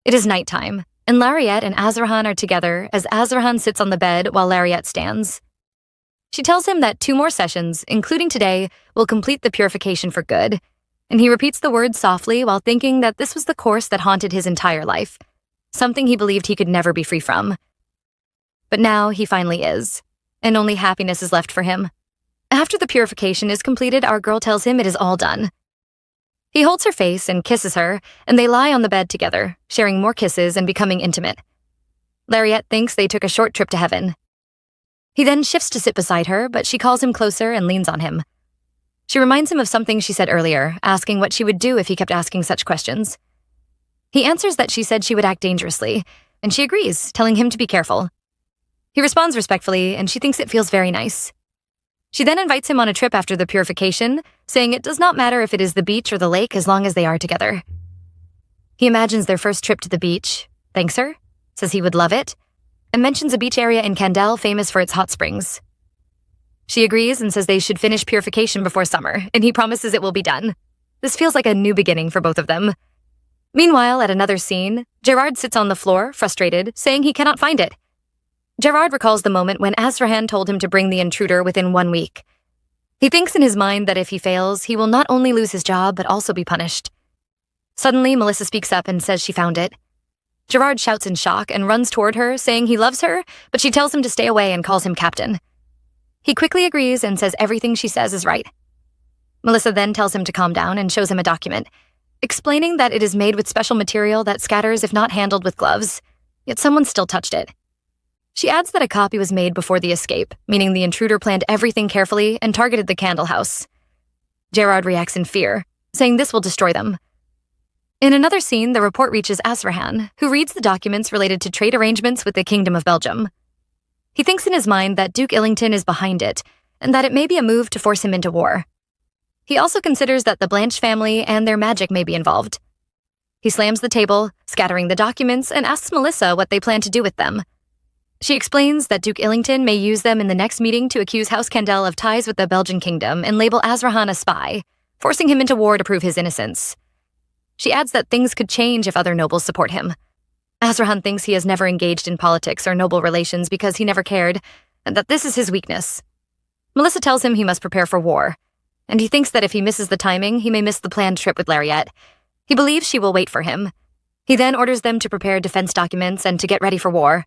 It is nighttime, and Lariette and Azarhan are together as Azarhan sits on the bed while Lariette stands. She tells him that 2 more sessions, including today, will complete the purification for good, and he repeats the words softly while thinking that this was the course that haunted his entire life, something he believed he could never be free from. But now he finally is, and only happiness is left for him. After the purification is completed, our girl tells him it is all done. He holds her face and kisses her, and they lie on the bed together, sharing more kisses and becoming intimate. Lariette thinks they took a short trip to heaven. He then shifts to sit beside her, but she calls him closer and leans on him. She reminds him of something she said earlier, asking what she would do if he kept asking such questions. He answers that she said she would act dangerously, and she agrees, telling him to be careful. He responds respectfully, and she thinks it feels very nice. She then invites him on a trip after the purification, saying it does not matter if it is the beach or the lake as long as they are together. He imagines their first trip to the beach, thanks her, says he would love it, and mentions a beach area in Kandel famous for its hot springs. She agrees and says they should finish purification before summer, and he promises it will be done. This feels like a new beginning for both of them. Meanwhile, at another scene, Gerard sits on the floor, frustrated, saying he cannot find it. Gerard recalls the moment when Azarhan told him to bring the intruder within 1 week. He thinks in his mind that if he fails, he will not only lose his job, but also be punished. Suddenly, Melissa speaks up and says she found it. Gerard shouts in shock and runs toward her, saying he loves her, but she tells him to stay away and calls him captain. He quickly agrees and says everything she says is right. Melissa then tells him to calm down and shows him a document, explaining that it is made with special material that scatters if not handled with gloves, yet someone still touched it. She adds that a copy was made before the escape, meaning the intruder planned everything carefully and targeted the candle house. Gerard reacts in fear, saying this will destroy them. In another scene, the report reaches Azarhan, who reads the documents related to trade arrangements with the Kingdom of Belgium. He thinks in his mind that Duke Illington is behind it, and that it may be a move to force him into war. He also considers that the Blanche family and their magic may be involved. He slams the table, scattering the documents, and asks Melissa what they plan to do with them. She explains that Duke Illington may use them in the next meeting to accuse House Kandel of ties with the Belgian kingdom and label Azarhan a spy, forcing him into war to prove his innocence. She adds that things could change if other nobles support him. Azarhan thinks he has never engaged in politics or noble relations because he never cared, and that this is his weakness. Melissa tells him he must prepare for war, and he thinks that if he misses the timing, he may miss the planned trip with Lariette. He believes she will wait for him. He then orders them to prepare defense documents and to get ready for war.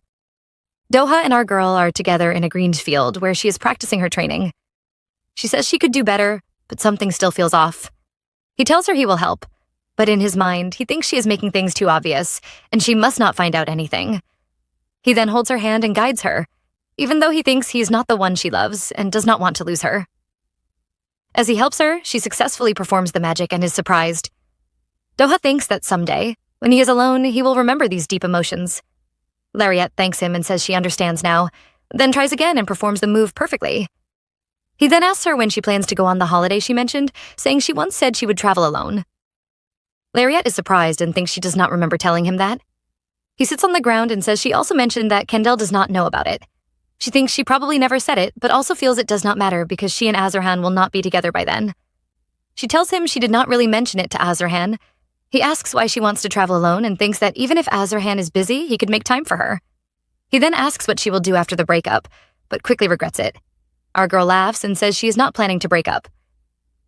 Doha and our girl are together in a green field where she is practicing her training. She says she could do better, but something still feels off. He tells her he will help, but in his mind, he thinks she is making things too obvious, and she must not find out anything. He then holds her hand and guides her, even though he thinks he is not the one she loves and does not want to lose her. As he helps her, she successfully performs the magic and is surprised. Doha thinks that someday, when he is alone, he will remember these deep emotions. Lariette thanks him and says she understands now, then tries again and performs the move perfectly. He then asks her when she plans to go on the holiday she mentioned, saying she once said she would travel alone. Lariette is surprised and thinks she does not remember telling him that. He sits on the ground and says she also mentioned that Kandel does not know about it. She thinks she probably never said it, but also feels it does not matter because she and Azarhan will not be together by then. She tells him she did not really mention it to Azarhan. He asks why she wants to travel alone and thinks that even if Azarhan is busy, he could make time for her. He then asks what she will do after the breakup, but quickly regrets it. Our girl laughs and says she is not planning to break up.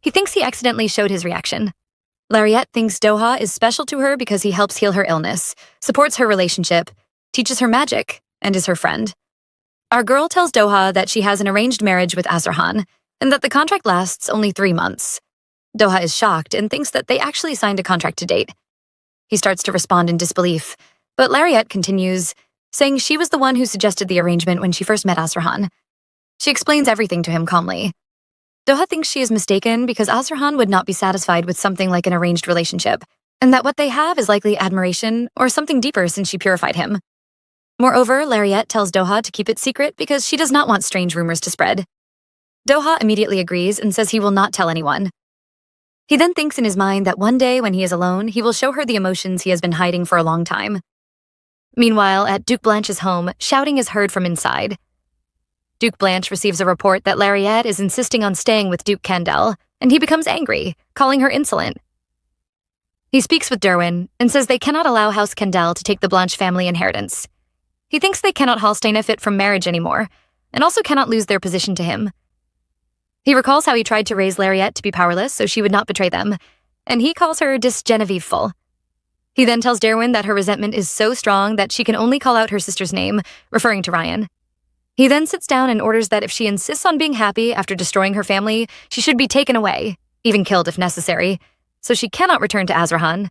He thinks he accidentally showed his reaction. Lariette thinks Doha is special to her because he helps heal her illness, supports her relationship, teaches her magic, and is her friend. Our girl tells Doha that she has an arranged marriage with Azarhan, and that the contract lasts only 3 months. Doha is shocked and thinks that they actually signed a contract to date. He starts to respond in disbelief, but Lariette continues, saying she was the one who suggested the arrangement when she first met Azarhan. She explains everything to him calmly. Doha thinks she is mistaken because Azrahan would not be satisfied with something like an arranged relationship, and that what they have is likely admiration or something deeper since she purified him. Moreover, Lariette tells Doha to keep it secret because she does not want strange rumors to spread. Doha immediately agrees and says he will not tell anyone. He then thinks in his mind that one day when he is alone, he will show her the emotions he has been hiding for a long time. Meanwhile, at Duke Blanche's home, shouting is heard from inside. Duke Blanche receives a report that Lariette is insisting on staying with Duke Candel, and he becomes angry, calling her insolent. He speaks with Derwin and says they cannot allow House Candel to take the Blanche family inheritance. He thinks they cannot Hallsteinifit from marriage anymore, and also cannot lose their position to him. He recalls how he tried to raise Lariette to be powerless so she would not betray them, and he calls her disgenevieveful. He then tells Derwin that her resentment is so strong that she can only call out her sister's name, referring to Ryan. He then sits down and orders that if she insists on being happy after destroying her family, she should be taken away, even killed if necessary, so she cannot return to Azrahan.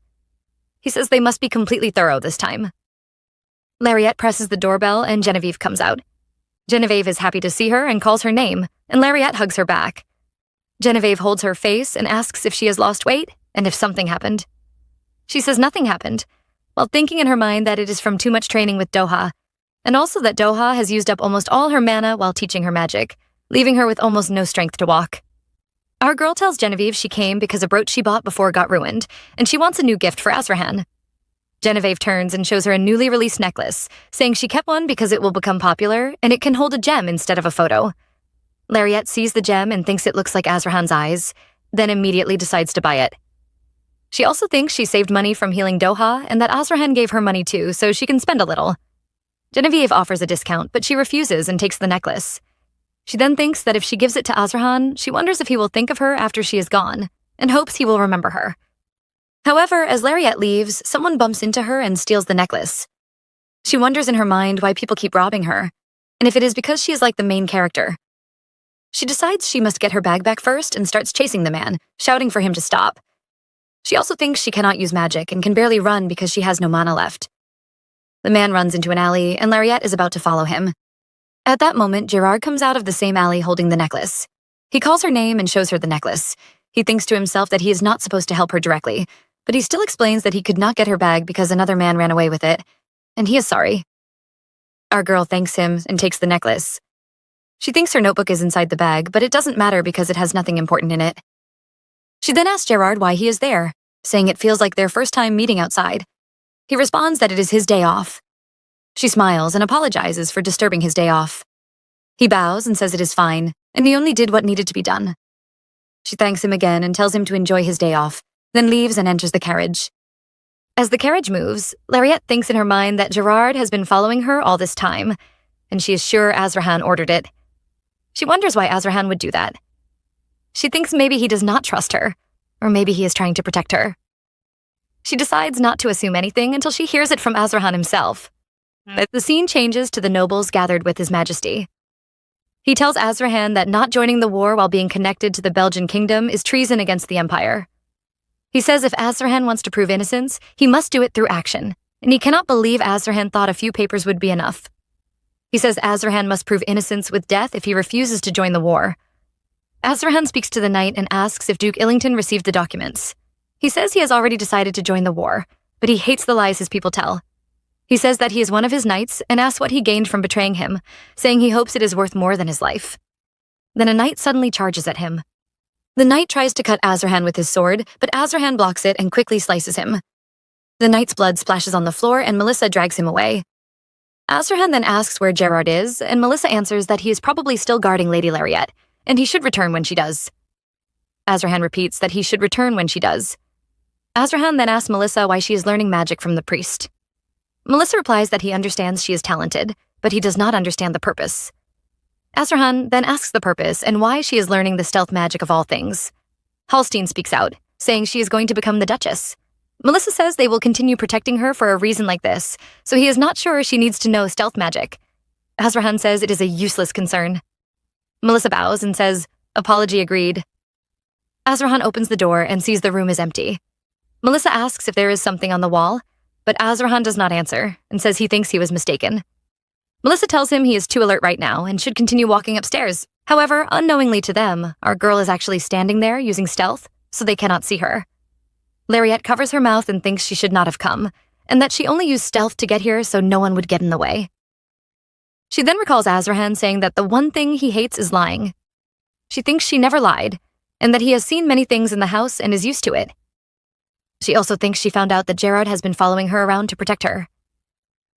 He says they must be completely thorough this time. Lariette presses the doorbell and Genevieve comes out. Genevieve is happy to see her and calls her name, and Lariette hugs her back. Genevieve holds her face and asks if she has lost weight and if something happened. She says nothing happened, while thinking in her mind that it is from too much training with Doha, and also that Doha has used up almost all her mana while teaching her magic, leaving her with almost no strength to walk. Our girl tells Genevieve she came because a brooch she bought before got ruined, and she wants a new gift for Azrahan. Genevieve turns and shows her a newly released necklace, saying she kept one because it will become popular and it can hold a gem instead of a photo. Lariette sees the gem and thinks it looks like Azrahan's eyes, then immediately decides to buy it. She also thinks she saved money from healing Doha and that Azrahan gave her money too, so she can spend a little. Genevieve offers a discount, but she refuses and takes the necklace. She then thinks that if she gives it to Azrahan, she wonders if he will think of her after she is gone, and hopes he will remember her. However, as Lariette leaves, someone bumps into her and steals the necklace. She wonders in her mind why people keep robbing her, and if it is because she is like the main character. She decides she must get her bag back first and starts chasing the man, shouting for him to stop. She also thinks she cannot use magic and can barely run because she has no mana left. The man runs into an alley, and Lariette is about to follow him. At that moment, Gerard comes out of the same alley holding the necklace. He calls her name and shows her the necklace. He thinks to himself that he is not supposed to help her directly, but he still explains that he could not get her bag because another man ran away with it, and he is sorry. Our girl thanks him and takes the necklace. She thinks her notebook is inside the bag, but it doesn't matter because it has nothing important in it. She then asks Gerard why he is there, saying it feels like their first time meeting outside. He responds that it is his day off. She smiles and apologizes for disturbing his day off. He bows and says it is fine, and he only did what needed to be done. She thanks him again and tells him to enjoy his day off, then leaves and enters the carriage. As the carriage moves, Lariette thinks in her mind that Gerard has been following her all this time, and she is sure Azrahan ordered it. She wonders why Azrahan would do that. She thinks maybe he does not trust her, or maybe he is trying to protect her. She decides not to assume anything until she hears it from Azrahan himself. The scene changes to the nobles gathered with His Majesty. He tells Azrahan that not joining the war while being connected to the Belgian kingdom is treason against the Empire. He says if Azrahan wants to prove innocence, he must do it through action, and he cannot believe Azrahan thought a few papers would be enough. He says Azrahan must prove innocence with death if he refuses to join the war. Azrahan speaks to the knight and asks if Duke Illington received the documents. He says he has already decided to join the war, but he hates the lies his people tell. He says that he is one of his knights and asks what he gained from betraying him, saying he hopes it is worth more than his life. Then a knight suddenly charges at him. The knight tries to cut Azrahan with his sword, but Azrahan blocks it and quickly slices him. The knight's blood splashes on the floor and Melissa drags him away. Azrahan then asks where Gerard is, and Melissa answers that he is probably still guarding Lady Lariette, and he should return when she does. Azrahan repeats that he should return when she does. Azrahan then asks Melissa why she is learning magic from the priest. Melissa replies that he understands she is talented, but he does not understand the purpose. Azrahan then asks the purpose and why she is learning the stealth magic of all things. Hallstein speaks out, saying she is going to become the Duchess. Melissa says they will continue protecting her for a reason like this, so he is not sure she needs to know stealth magic. Azrahan says it is a useless concern. Melissa bows and says, "Apology agreed." Azrahan opens the door and sees the room is empty. Melissa asks if there is something on the wall, but Azrahan does not answer and says he thinks he was mistaken. Melissa tells him he is too alert right now and should continue walking upstairs. However, unknowingly to them, our girl is actually standing there using stealth, so they cannot see her. Lariette covers her mouth and thinks she should not have come, and that she only used stealth to get here so no one would get in the way. She then recalls Azrahan saying that the one thing he hates is lying. She thinks she never lied, and that he has seen many things in the house and is used to it. She also thinks she found out that Gerard has been following her around to protect her.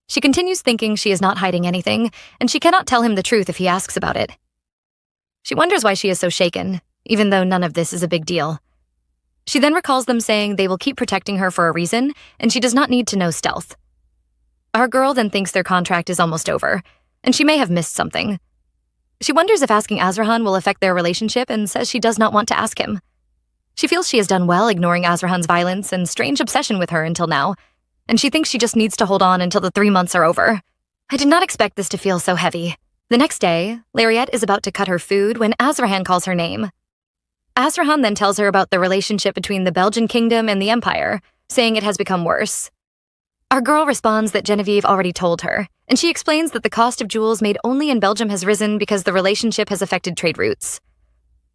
She continues thinking she is not hiding anything, and she cannot tell him the truth if he asks about it. She wonders why she is so shaken, even though none of this is a big deal. She then recalls them saying they will keep protecting her for a reason, and she does not need to know stealth. Our girl then thinks their contract is almost over, and she may have missed something. She wonders if asking Azrahan will affect their relationship and says she does not want to ask him. She feels she has done well ignoring Azrahan's violence and strange obsession with her until now, and she thinks she just needs to hold on until the 3 months are over. I did not expect this to feel so heavy. The next day, Lariette is about to cut her food when Azrahan calls her name. Azrahan then tells her about the relationship between the Belgian kingdom and the Empire, saying it has become worse. Our girl responds that Genevieve already told her, and she explains that the cost of jewels made only in Belgium has risen because the relationship has affected trade routes.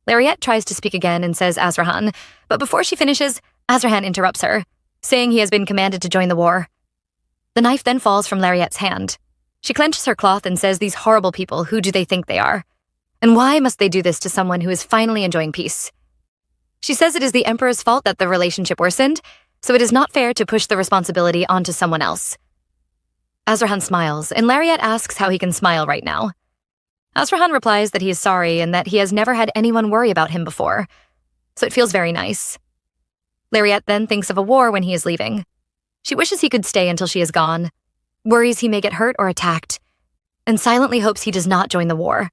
Lariette tries to speak again and says Azrahan, but before she finishes, Azrahan interrupts her, saying he has been commanded to join the war. The knife then falls from Lariette's hand. She clenches her cloth and says these horrible people, who do they think they are? And why must they do this to someone who is finally enjoying peace? She says it is the Emperor's fault that the relationship worsened, so it is not fair to push the responsibility onto someone else. Azrahan smiles, and Lariette asks how he can smile right now. Azrahan replies that he is sorry and that he has never had anyone worry about him before, so it feels very nice. Lariette then thinks of a war when he is leaving. She wishes he could stay until she is gone, worries he may get hurt or attacked, and silently hopes he does not join the war.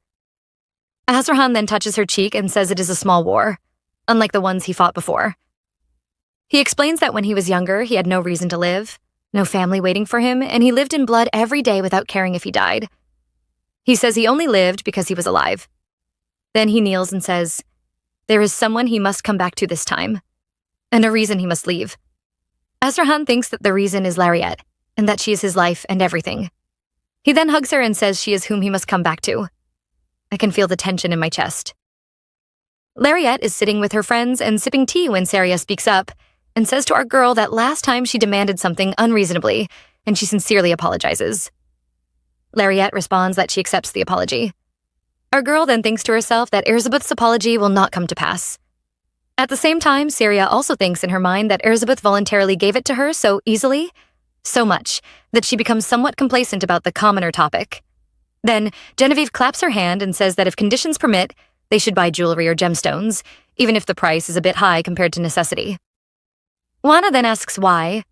Azrahan then touches her cheek and says it is a small war, unlike the ones he fought before. He explains that when he was younger, he had no reason to live, no family waiting for him, and he lived in blood every day without caring if he died. He says he only lived because he was alive. Then he kneels and says, there is someone he must come back to this time, and a reason he must leave. Azrahan thinks that the reason is Lariette, and that she is his life and everything. He then hugs her and says she is whom he must come back to. I can feel the tension in my chest. Lariette is sitting with her friends and sipping tea when Saria speaks up and says to our girl that last time she demanded something unreasonably, and she sincerely apologizes. Lariette responds that she accepts the apology. Our girl then thinks to herself that Erzsébeth's apology will not come to pass. At the same time, Saria also thinks in her mind that Erzsébeth voluntarily gave it to her so easily, so much, that she becomes somewhat complacent about the commoner topic. Then, Genevieve claps her hand and says that if conditions permit, they should buy jewelry or gemstones, even if the price is a bit high compared to necessity. Juana then asks why,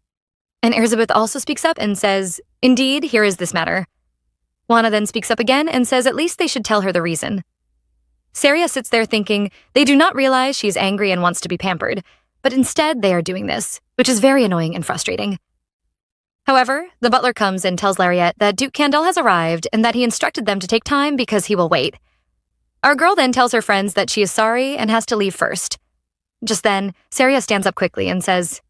and Erzsébeth also speaks up and says, indeed, here is this matter. Juana then speaks up again and says at least they should tell her the reason. Saria sits there thinking they do not realize she is angry and wants to be pampered, but instead they are doing this, which is very annoying and frustrating. However, the butler comes and tells Lariette that Duke Candel has arrived and that he instructed them to take time because he will wait. Our girl then tells her friends that she is sorry and has to leave first. Just then, Saria stands up quickly and says,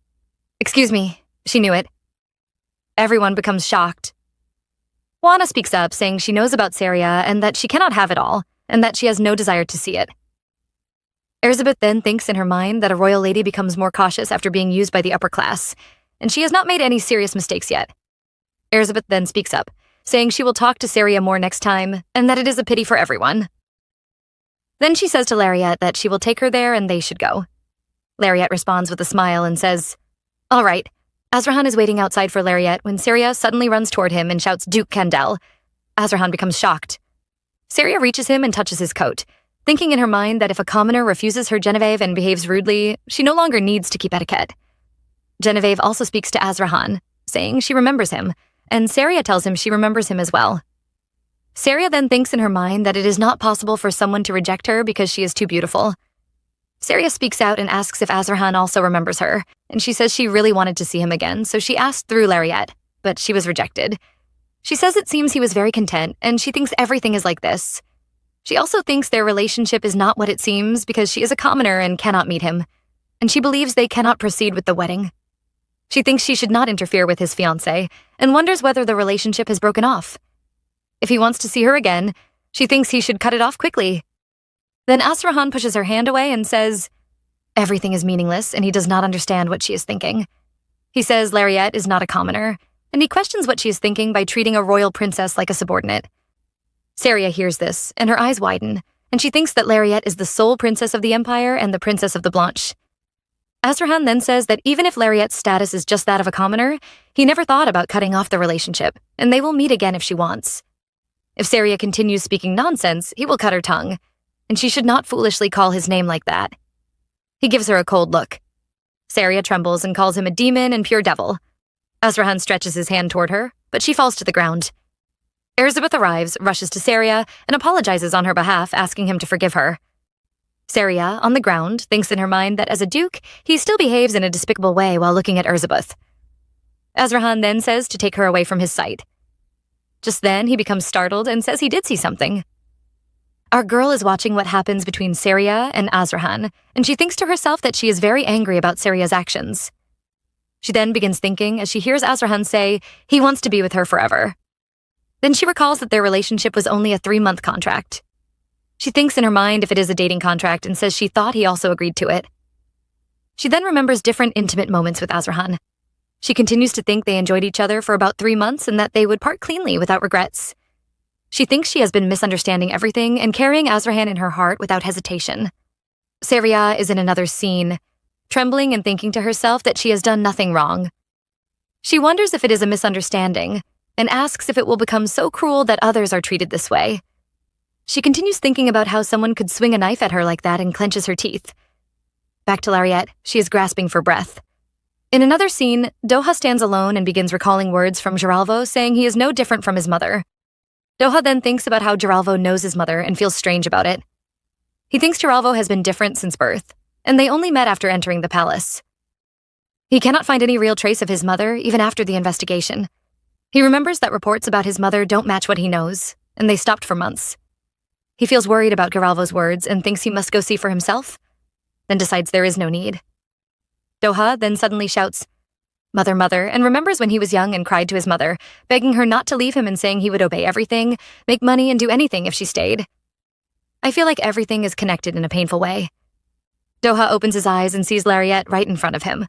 excuse me, she knew it. Everyone becomes shocked. Juana speaks up, saying she knows about Saria and that she cannot have it all, and that she has no desire to see it. Erzsébeth then thinks in her mind that a royal lady becomes more cautious after being used by the upper class, and she has not made any serious mistakes yet. Erzsébeth then speaks up, saying she will talk to Saria more next time, and that it is a pity for everyone. Then she says to Lariette that she will take her there and they should go. Lariette responds with a smile and says, all right. Azrahan is waiting outside for Lariette when Saria suddenly runs toward him and shouts Duke Candel. Azrahan becomes shocked. Saria reaches him and touches his coat, thinking in her mind that if a commoner refuses her Genevieve and behaves rudely, she no longer needs to keep etiquette. Genevieve also speaks to Azrahan, saying she remembers him, and Saria tells him she remembers him as well. Saria then thinks in her mind that it is not possible for someone to reject her because she is too beautiful. Saria speaks out and asks if Azrahan also remembers her, and she says she really wanted to see him again, so she asked through Lariette, but she was rejected. She says it seems he was very content, and she thinks everything is like this. She also thinks their relationship is not what it seems because she is a commoner and cannot meet him, and she believes they cannot proceed with the wedding. She thinks she should not interfere with his fiancé, and wonders whether the relationship has broken off. If he wants to see her again, she thinks he should cut it off quickly, Then Azrahan pushes her hand away and says, everything is meaningless and he does not understand what she is thinking. He says Lariette is not a commoner, and he questions what she is thinking by treating a royal princess like a subordinate. Saria hears this, and her eyes widen, and she thinks that Lariette is the sole princess of the Empire and the princess of the Blanche. Azrahan then says that even if Lariette's status is just that of a commoner, he never thought about cutting off the relationship, and they will meet again if she wants. If Saria continues speaking nonsense, he will cut her tongue, and she should not foolishly call his name like that. He gives her a cold look. Saria trembles and calls him a demon and pure devil. Azrahan stretches his hand toward her, but she falls to the ground. Elizabeth arrives, rushes to Saria, and apologizes on her behalf, asking him to forgive her. Saria, on the ground, thinks in her mind that as a duke, he still behaves in a despicable way while looking at Elizabeth. Azrahan then says to take her away from his sight. Just then, he becomes startled and says he did see something. Our girl is watching what happens between Saria and Azrahan, and she thinks to herself that she is very angry about Saria's actions. She then begins thinking as she hears Azrahan say he wants to be with her forever. Then she recalls that their relationship was only a 3-month contract. She thinks in her mind if it is a dating contract and says she thought he also agreed to it. She then remembers different intimate moments with Azrahan. She continues to think they enjoyed each other for about 3 months and that they would part cleanly without regrets. She thinks she has been misunderstanding everything and carrying Azrahan in her heart without hesitation. Saria is in another scene, trembling and thinking to herself that she has done nothing wrong. She wonders if it is a misunderstanding and asks if it will become so cruel that others are treated this way. She continues thinking about how someone could swing a knife at her like that and clenches her teeth. Back to Lariette, she is grasping for breath. In another scene, Doha stands alone and begins recalling words from Geralvo saying he is no different from his mother. Doha then thinks about how Geralvo knows his mother and feels strange about it. He thinks Geralvo has been different since birth, and they only met after entering the palace. He cannot find any real trace of his mother, even after the investigation. He remembers that reports about his mother don't match what he knows, and they stopped for months. He feels worried about Geralvo's words and thinks he must go see for himself, then decides there is no need. Doha then suddenly shouts, "Mother, mother," and remembers when he was young and cried to his mother, begging her not to leave him and saying he would obey everything, make money, and do anything if she stayed. I feel like everything is connected in a painful way. Doha opens his eyes and sees Lariette right in front of him.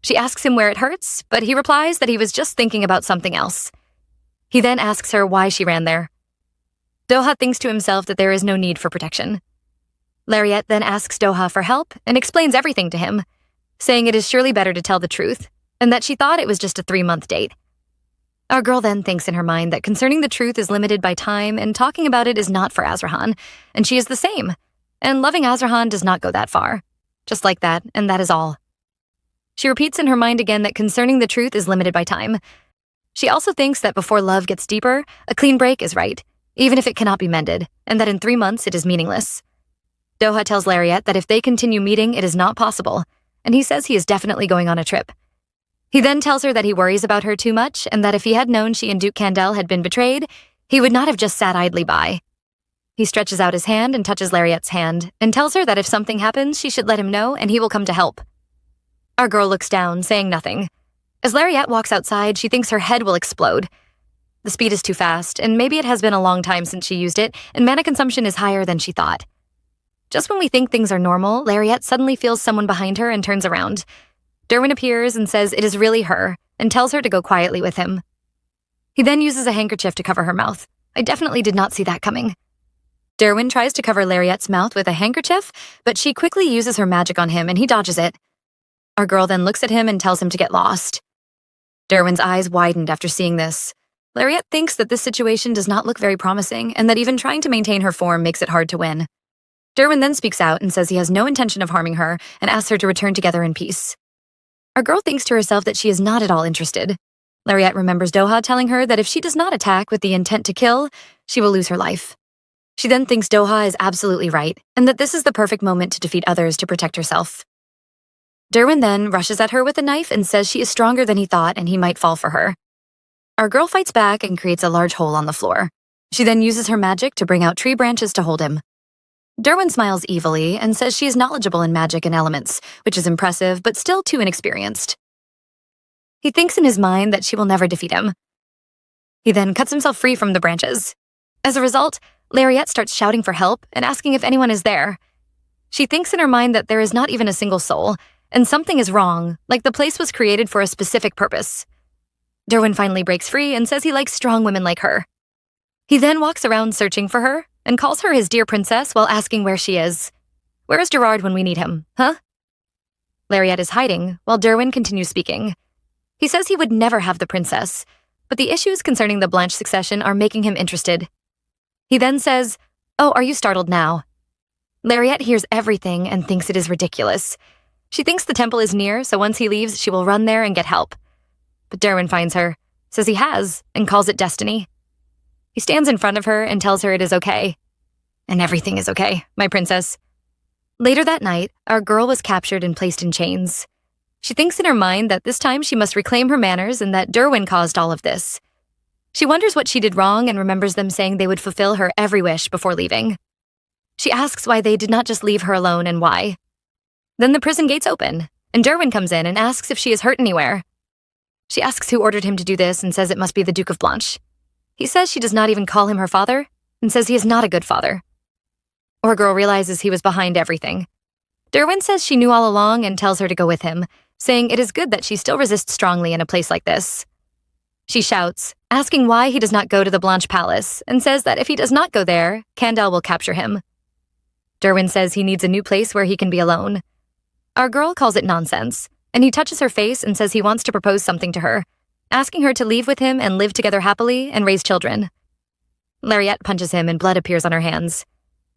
She asks him where it hurts, but he replies that he was just thinking about something else. He then asks her why she ran there. Doha thinks to himself that there is no need for protection. Lariette then asks Doha for help and explains everything to him, saying it is surely better to tell the truth, and that she thought it was just a 3-month date. Our girl then thinks in her mind that concerning the truth is limited by time and talking about it is not for Azrahan, and she is the same, and loving Azrahan does not go that far. Just like that, and that is all. She repeats in her mind again that concerning the truth is limited by time. She also thinks that before love gets deeper, a clean break is right, even if it cannot be mended, and that in 3 months it is meaningless. Doha tells Lariette that if they continue meeting, it is not possible, and he says he is definitely going on a trip. He then tells her that he worries about her too much, and that if he had known she and Duke Candel had been betrayed, he would not have just sat idly by. He stretches out his hand and touches Lariette's hand, and tells her that if something happens, she should let him know and he will come to help. Our girl looks down, saying nothing. As Lariette walks outside, she thinks her head will explode. The speed is too fast, and maybe it has been a long time since she used it, and mana consumption is higher than she thought. Just when we think things are normal, Lariette suddenly feels someone behind her and turns around. Derwin appears and says it is really her, and tells her to go quietly with him. He then uses a handkerchief to cover her mouth. I definitely did not see that coming. Derwin tries to cover Lariette's mouth with a handkerchief, but she quickly uses her magic on him and he dodges it. Our girl then looks at him and tells him to get lost. Derwin's eyes widened after seeing this. Lariette thinks that this situation does not look very promising and that even trying to maintain her form makes it hard to win. Derwin then speaks out and says he has no intention of harming her and asks her to return together in peace. Our girl thinks to herself that she is not at all interested. Lariette remembers Doha telling her that if she does not attack with the intent to kill, she will lose her life. She then thinks Doha is absolutely right and that this is the perfect moment to defeat others to protect herself. Derwin then rushes at her with a knife and says she is stronger than he thought and he might fall for her. Our girl fights back and creates a large hole on the floor. She then uses her magic to bring out tree branches to hold him. Derwin smiles evilly and says she is knowledgeable in magic and elements, which is impressive but still too inexperienced. He thinks in his mind that she will never defeat him. He then cuts himself free from the branches. As a result, Lariette starts shouting for help and asking if anyone is there. She thinks in her mind that there is not even a single soul, and something is wrong, like the place was created for a specific purpose. Derwin finally breaks free and says he likes strong women like her. He then walks around searching for her and calls her his dear princess while asking where she is. Where is Gerard when we need him, huh? Lariette is hiding while Derwin continues speaking. He says he would never have the princess, but the issues concerning the Blanche succession are making him interested. He then says, "Oh, are you startled now?" Lariette hears everything and thinks it is ridiculous. She thinks the temple is near, so once he leaves, she will run there and get help. But Derwin finds her, says he has, and calls it destiny. He stands in front of her and tells her it is okay. And everything is okay, my princess. Later that night, our girl was captured and placed in chains. She thinks in her mind that this time she must reclaim her manners and that Derwin caused all of this. She wonders what she did wrong and remembers them saying they would fulfill her every wish before leaving. She asks why they did not just leave her alone and why. Then the prison gates open, and Derwin comes in and asks if she is hurt anywhere. She asks who ordered him to do this and says it must be the Duke of Blanche. He says she does not even call him her father and says he is not a good father. Our girl realizes he was behind everything. Derwin says she knew all along and tells her to go with him, saying it is good that she still resists strongly in a place like this. She shouts, asking why he does not go to the Blanche Palace, and says that if he does not go there, Candel will capture him. Derwin says he needs a new place where he can be alone. Our girl calls it nonsense, and he touches her face and says he wants to propose something to her, asking her to leave with him and live together happily and raise children. Lariette punches him and blood appears on her hands.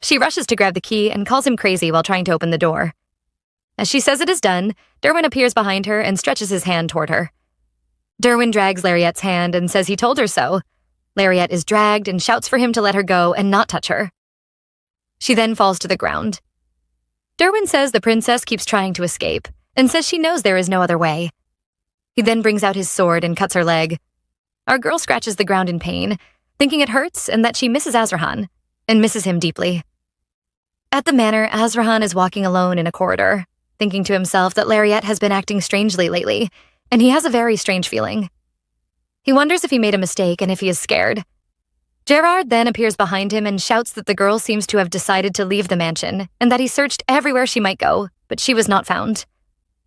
She rushes to grab the key and calls him crazy while trying to open the door. As she says it is done, Derwin appears behind her and stretches his hand toward her. Derwin drags Lariette's hand and says he told her so. Lariette is dragged and shouts for him to let her go and not touch her. She then falls to the ground. Derwin says the princess keeps trying to escape and says she knows there is no other way. He then brings out his sword and cuts her leg. Our girl scratches the ground in pain, thinking it hurts and that she misses Azrahan, and misses him deeply. At the manor, Azrahan is walking alone in a corridor, thinking to himself that Lariette has been acting strangely lately, and he has a very strange feeling. He wonders if he made a mistake and if he is scared. Gerard then appears behind him and shouts that the girl seems to have decided to leave the mansion, and that he searched everywhere she might go, but she was not found.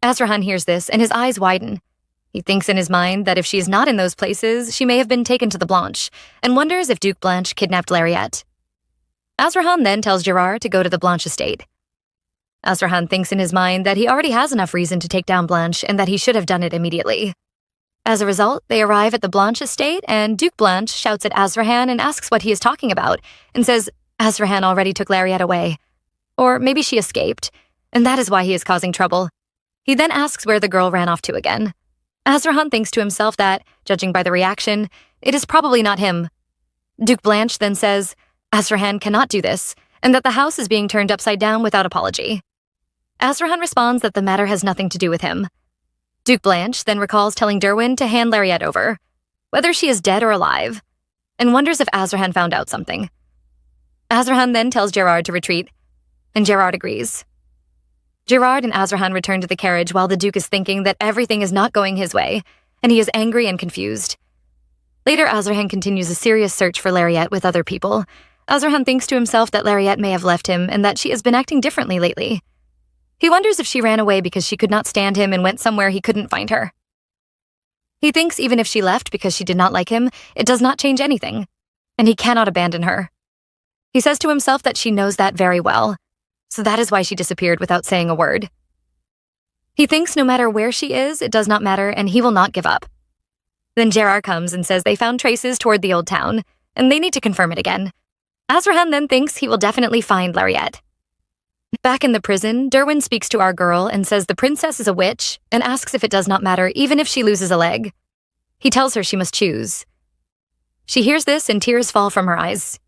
Azrahan hears this, and his eyes widen. He thinks in his mind that if she is not in those places, she may have been taken to the Blanche, and wonders if Duke Blanche kidnapped Lariette. Azrahan then tells Gerard to go to the Blanche estate. Azrahan thinks in his mind that he already has enough reason to take down Blanche and that he should have done it immediately. As a result, they arrive at the Blanche estate, and Duke Blanche shouts at Azrahan and asks what he is talking about, and says Azrahan already took Lariette away. Or maybe she escaped, and that is why he is causing trouble. He then asks where the girl ran off to again. Azrahan thinks to himself that, judging by the reaction, it is probably not him. Duke Blanche then says Azrahan cannot do this, and that the house is being turned upside down without apology. Azrahan responds that the matter has nothing to do with him. Duke Blanche then recalls telling Derwin to hand Lariette over, whether she is dead or alive, and wonders if Azrahan found out something. Azrahan then tells Gerard to retreat, and Gerard agrees. Gerard and Azrahan return to the carriage while the Duke is thinking that everything is not going his way, and he is angry and confused. Later, Azrahan continues a serious search for Lariette with other people. Azrahan thinks to himself that Lariette may have left him and that she has been acting differently lately. He wonders if she ran away because she could not stand him and went somewhere he couldn't find her. He thinks even if she left because she did not like him, it does not change anything, and he cannot abandon her. He says to himself that she knows that very well, so that is why she disappeared without saying a word. He thinks no matter where she is, it does not matter, and he will not give up. Then Gerard comes and says they found traces toward the old town, and they need to confirm it again. Azrahan then thinks he will definitely find Lariette. Back in the prison, Derwin speaks to our girl and says the princess is a witch and asks if it does not matter even if she loses a leg. He tells her she must choose. She hears this and tears fall from her eyes.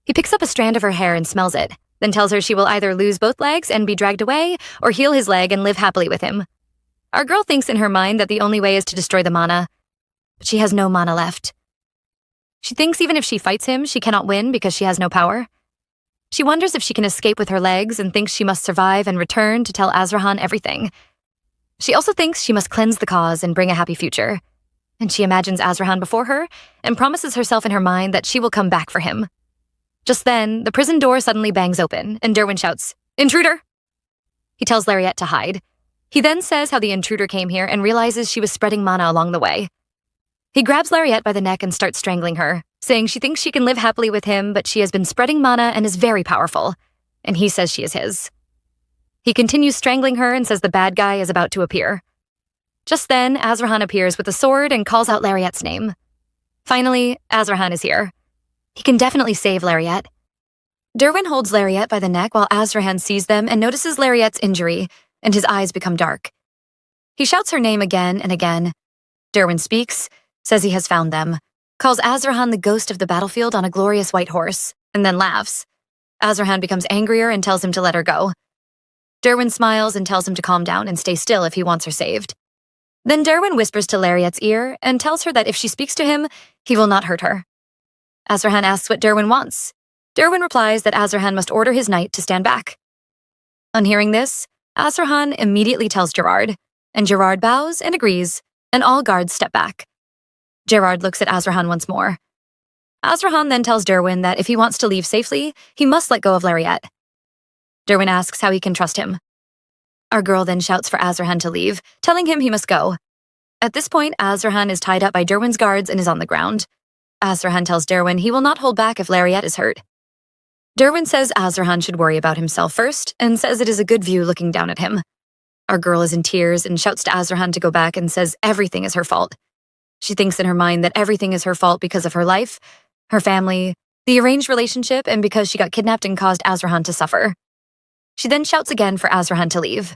He picks up a strand of her hair and smells it, then tells her she will either lose both legs and be dragged away or heal his leg and live happily with him. Our girl thinks in her mind that the only way is to destroy the mana, but she has no mana left. She thinks even if she fights him, she cannot win because she has no power. She wonders if she can escape with her legs and thinks she must survive and return to tell Azrahan everything. She also thinks she must cleanse the cause and bring a happy future. And she imagines Azrahan before her and promises herself in her mind that she will come back for him. Just then, the prison door suddenly bangs open, and Derwin shouts, "Intruder!" He tells Lariat to hide. He then says how the intruder came here and realizes she was spreading mana along the way. He grabs Lariat by the neck and starts strangling her, saying she thinks she can live happily with him, but she has been spreading mana and is very powerful, and he says she is his. He continues strangling her and says the bad guy is about to appear. Just then, Azrahan appears with a sword and calls out Lariat's name. Finally, Azrahan is here. He can definitely save Lariat. Derwin holds Lariat by the neck while Azrahan sees them and notices Lariat's injury, and his eyes become dark. He shouts her name again and again. Derwin speaks, says he has found them, calls Azrahan the ghost of the battlefield on a glorious white horse, and then laughs. Azrahan becomes angrier and tells him to let her go. Derwin smiles and tells him to calm down and stay still if he wants her saved. Then Derwin whispers to Lariat's ear and tells her that if she speaks to him, he will not hurt her. Azrahan asks what Derwin wants. Derwin replies that Azrahan must order his knight to stand back. On hearing this, Azrahan immediately tells Gerard, and Gerard bows and agrees, and all guards step back. Gerard looks at Azrahan once more. Azrahan then tells Derwin that if he wants to leave safely, he must let go of Lariat. Derwin asks how he can trust him. Our girl then shouts for Azrahan to leave, telling him he must go. At this point, Azrahan is tied up by Derwin's guards and is on the ground. Azrahan tells Derwin he will not hold back if Lariat is hurt. Derwin says Azrahan should worry about himself first, and says it is a good view looking down at him. Our girl is in tears and shouts to Azrahan to go back and says everything is her fault. She thinks in her mind that everything is her fault because of her life, her family, the arranged relationship, and because she got kidnapped and caused Azrahan to suffer. She then shouts again for Azrahan to leave.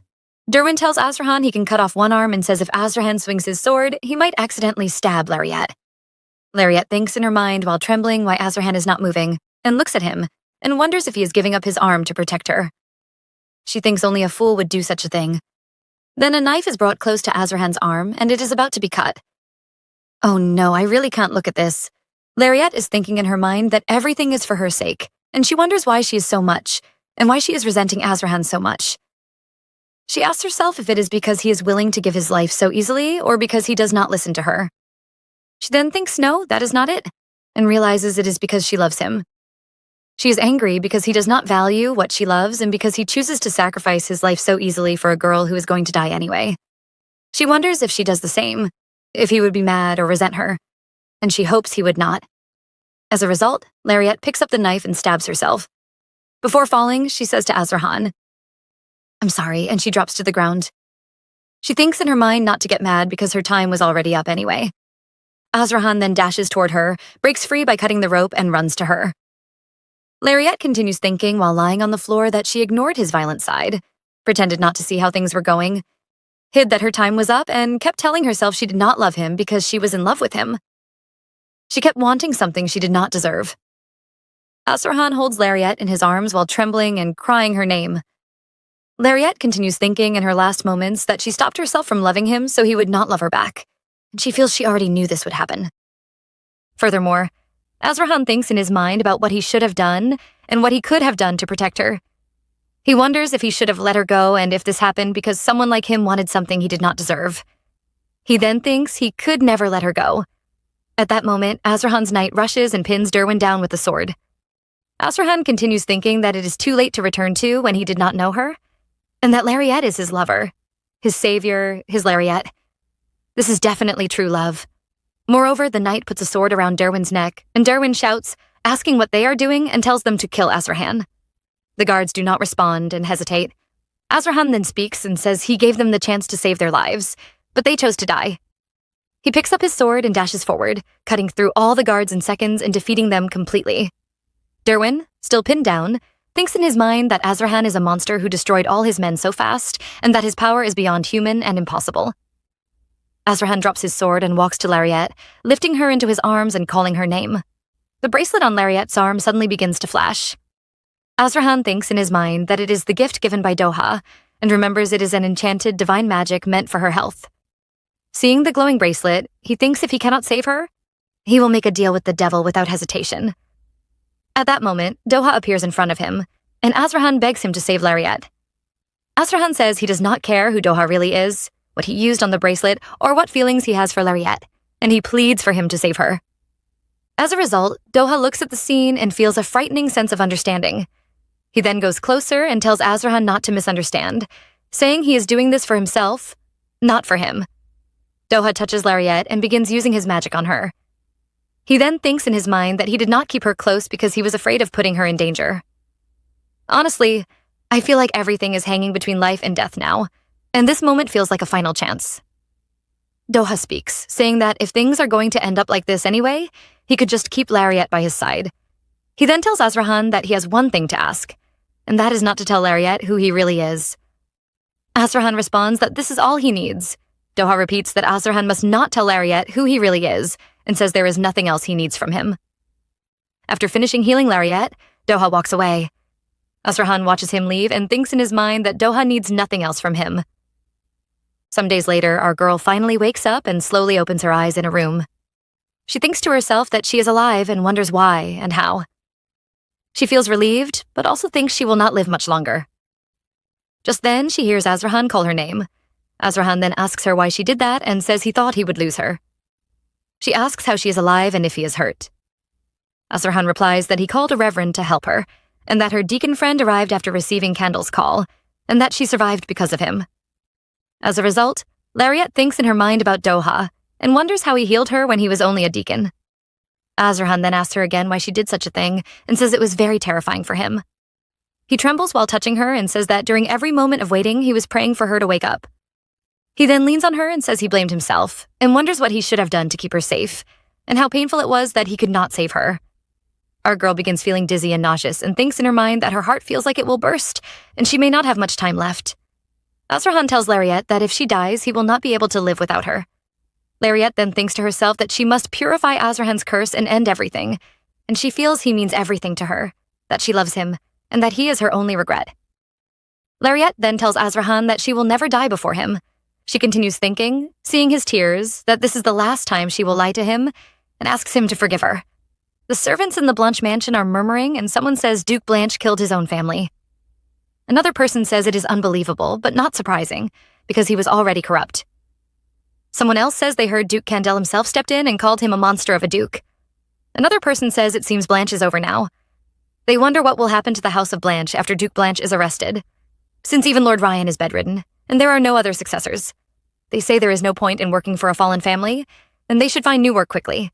Derwin tells Azrahan he can cut off one arm and says if Azrahan swings his sword, he might accidentally stab Lariat. Lariat thinks in her mind while trembling why Azrahan is not moving, and looks at him, and wonders if he is giving up his arm to protect her. She thinks only a fool would do such a thing. Then a knife is brought close to Azrahan's arm, and it is about to be cut. Oh no, I really can't look at this. Lariat is thinking in her mind that everything is for her sake, and she wonders why she is so much, and why she is resenting Azrahan so much. She asks herself if it is because he is willing to give his life so easily, or because he does not listen to her. She then thinks no, that is not it, and realizes it is because she loves him. She is angry because he does not value what she loves and because he chooses to sacrifice his life so easily for a girl who is going to die anyway. She wonders if she does the same, if he would be mad or resent her, and she hopes he would not. As a result, Lariat picks up the knife and stabs herself. Before falling, she says to Azrahan, "I'm sorry," and she drops to the ground. She thinks in her mind not to get mad because her time was already up anyway. Azrahan then dashes toward her, breaks free by cutting the rope, and runs to her. Lariat continues thinking while lying on the floor that she ignored his violent side, pretended not to see how things were going, hid that her time was up, and kept telling herself she did not love him because she was in love with him. She kept wanting something she did not deserve. Azrahan holds Lariat in his arms while trembling and crying her name. Lariat continues thinking in her last moments that she stopped herself from loving him so he would not love her back, and she feels she already knew this would happen. Furthermore, Azrahan thinks in his mind about what he should have done and what he could have done to protect her. He wonders if he should have let her go and if this happened because someone like him wanted something he did not deserve. He then thinks he could never let her go. At that moment, Azrahan's knight rushes and pins Derwin down with the sword. Azrahan continues thinking that it is too late to return to when he did not know her, and that Lariat is his lover, his savior, his Lariat. This is definitely true love. Moreover, the knight puts a sword around Derwin's neck, and Derwin shouts, asking what they are doing, and tells them to kill Azrahan. The guards do not respond and hesitate. Azrahan then speaks and says he gave them the chance to save their lives, but they chose to die. He picks up his sword and dashes forward, cutting through all the guards in seconds and defeating them completely. Derwin, still pinned down, thinks in his mind that Azrahan is a monster who destroyed all his men so fast, and that his power is beyond human and impossible. Azrahan drops his sword and walks to Lariat, lifting her into his arms and calling her name. The bracelet on Lariat's arm suddenly begins to flash. Azrahan thinks in his mind that it is the gift given by Doha, and remembers it is an enchanted divine magic meant for her health. Seeing the glowing bracelet, he thinks if he cannot save her, he will make a deal with the devil without hesitation. At that moment, Doha appears in front of him, and Azrahan begs him to save Lariat. Azrahan says he does not care who Doha really is, what he used on the bracelet, or what feelings he has for Lariat, and he pleads for him to save her. As a result, Doha looks at the scene and feels a frightening sense of understanding. He then goes closer and tells Azrahan not to misunderstand, saying he is doing this for himself, not for him. Doha touches Lariette and begins using his magic on her. He then thinks in his mind that he did not keep her close because he was afraid of putting her in danger. Honestly, I feel like everything is hanging between life and death now, and this moment feels like a final chance. Doha speaks, saying that if things are going to end up like this anyway, he could just keep Lariette by his side. He then tells Azrahan that he has one thing to ask, and that is not to tell Lariette who he really is. Azrahan responds that this is all he needs. Doha repeats that Azrahan must not tell Lariette who he really is, and says there is nothing else he needs from him. After finishing healing Lariette, Doha walks away. Azrahan watches him leave and thinks in his mind that Doha needs nothing else from him. Some days later, our girl finally wakes up and slowly opens her eyes in a room. She thinks to herself that she is alive and wonders why and how. She feels relieved, but also thinks she will not live much longer. Just then, she hears Azrahan call her name. Azrahan then asks her why she did that and says he thought he would lose her. She asks how she is alive and if he is hurt. Azrahan replies that he called a reverend to help her, and that her deacon friend arrived after receiving Candle's call, and that she survived because of him. As a result, Lariette thinks in her mind about Doha, and wonders how he healed her when he was only a deacon. Azrahan then asks her again why she did such a thing, and says it was very terrifying for him. He trembles while touching her and says that during every moment of waiting, he was praying for her to wake up. He then leans on her and says he blamed himself, and wonders what he should have done to keep her safe, and how painful it was that he could not save her. Our girl begins feeling dizzy and nauseous and thinks in her mind that her heart feels like it will burst, and she may not have much time left. Azrahan tells Lariette that if she dies, he will not be able to live without her. Lariette then thinks to herself that she must purify Azrahan's curse and end everything, and she feels he means everything to her, that she loves him, and that he is her only regret. Lariette then tells Azrahan that she will never die before him. She continues thinking, seeing his tears, that this is the last time she will lie to him, and asks him to forgive her. The servants in the Blanche mansion are murmuring, and someone says Duke Blanche killed his own family. Another person says it is unbelievable, but not surprising, because he was already corrupt. Someone else says they heard Duke Candle himself stepped in and called him a monster of a duke. Another person says it seems Blanche is over now. They wonder what will happen to the House of Blanche after Duke Blanche is arrested, since even Lord Ryan is bedridden, and there are no other successors. They say there is no point in working for a fallen family, and they should find new work quickly.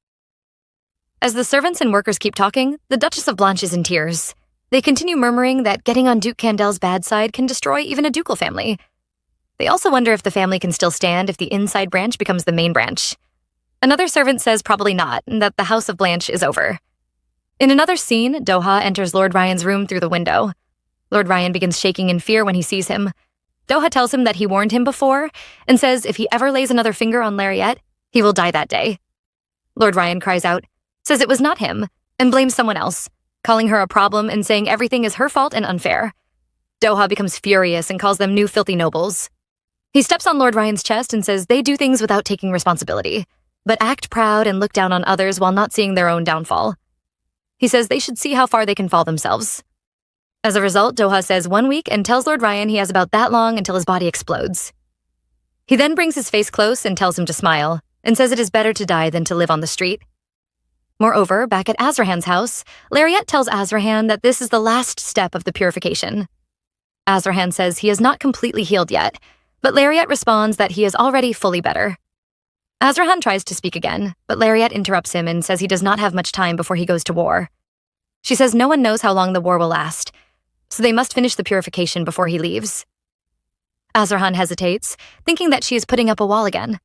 As the servants and workers keep talking, the Duchess of Blanche is in tears. They continue murmuring that getting on Duke Candel's bad side can destroy even a ducal family. They also wonder if the family can still stand if the inside branch becomes the main branch. Another servant says probably not, and that the House of Blanche is over. In another scene, Doha enters Lord Ryan's room through the window. Lord Ryan begins shaking in fear when he sees him. Doha tells him that he warned him before, and says if he ever lays another finger on Lariette, he will die that day. Lord Ryan cries out, says it was not him, and blames someone else, calling her a problem and saying everything is her fault and unfair. Doha becomes furious and calls them new filthy nobles. He steps on Lord Ryan's chest and says they do things without taking responsibility, but act proud and look down on others while not seeing their own downfall. He says they should see how far they can fall themselves. As a result, Doha says 1 week and tells Lord Ryan he has about that long until his body explodes. He then brings his face close and tells him to smile, and says it is better to die than to live on the street. Moreover, back at Azrahan's house, Lariette tells Azrahan that this is the last step of the purification. Azrahan says he is not completely healed yet, but Lariette responds that he is already fully better. Azrahan tries to speak again, but Lariette interrupts him and says he does not have much time before he goes to war. She says no one knows how long the war will last, so they must finish the purification before he leaves. Azrahan hesitates, thinking that she is putting up a wall again.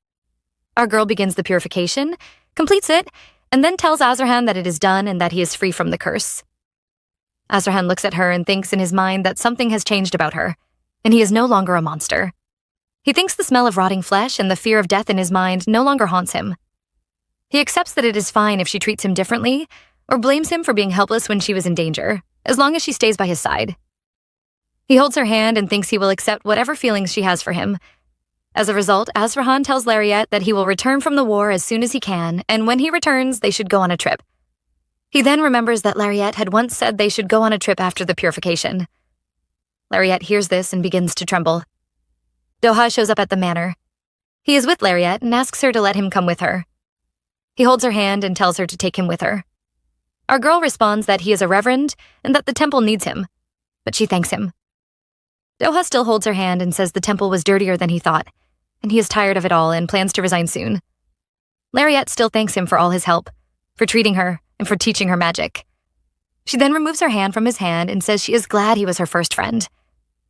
Our girl begins the purification, completes it, and then tells Azrahan that it is done and that he is free from the curse. Azrahan looks at her and thinks in his mind that something has changed about her, and he is no longer a monster. He thinks the smell of rotting flesh and the fear of death in his mind no longer haunts him. He accepts that it is fine if she treats him differently, or blames him for being helpless when she was in danger, as long as she stays by his side. He holds her hand and thinks he will accept whatever feelings she has for him. As a result, Azrahan tells Lariette that he will return from the war as soon as he can, and when he returns, they should go on a trip. He then remembers that Lariette had once said they should go on a trip after the purification. Lariette hears this and begins to tremble. Doha shows up at the manor. He is with Lariette and asks her to let him come with her. He holds her hand and tells her to take him with her. Our girl responds that he is a reverend and that the temple needs him, but she thanks him. Doha still holds her hand and says the temple was dirtier than he thought, and he is tired of it all and plans to resign soon. Lariat still thanks him for all his help, for treating her, and for teaching her magic. She then removes her hand from his hand and says she is glad he was her first friend.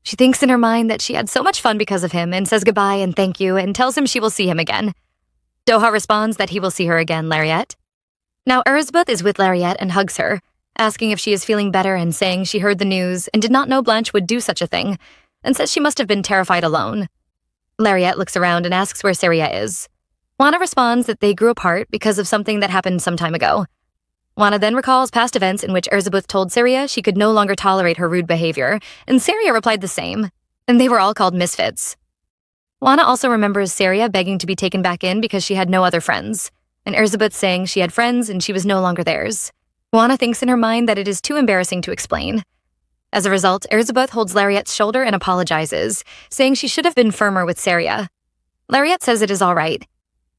She thinks in her mind that she had so much fun because of him and says goodbye and thank you and tells him she will see him again. Doha responds that he will see her again, Lariat. Now Elizabeth is with Lariat and hugs her, asking if she is feeling better and saying she heard the news and did not know Blanche would do such a thing, and says she must have been terrified alone. Lariat looks around and asks where Saria is. Juana responds that they grew apart because of something that happened some time ago. Juana then recalls past events in which Elizabeth told Saria she could no longer tolerate her rude behavior, and Saria replied the same, and they were all called misfits. Juana also remembers Saria begging to be taken back in because she had no other friends, and Elizabeth saying she had friends and she was no longer theirs. Juana thinks in her mind that it is too embarrassing to explain. As a result, Elizabeth holds Lariat's shoulder and apologizes, saying she should have been firmer with Saria. Lariat says it is all right.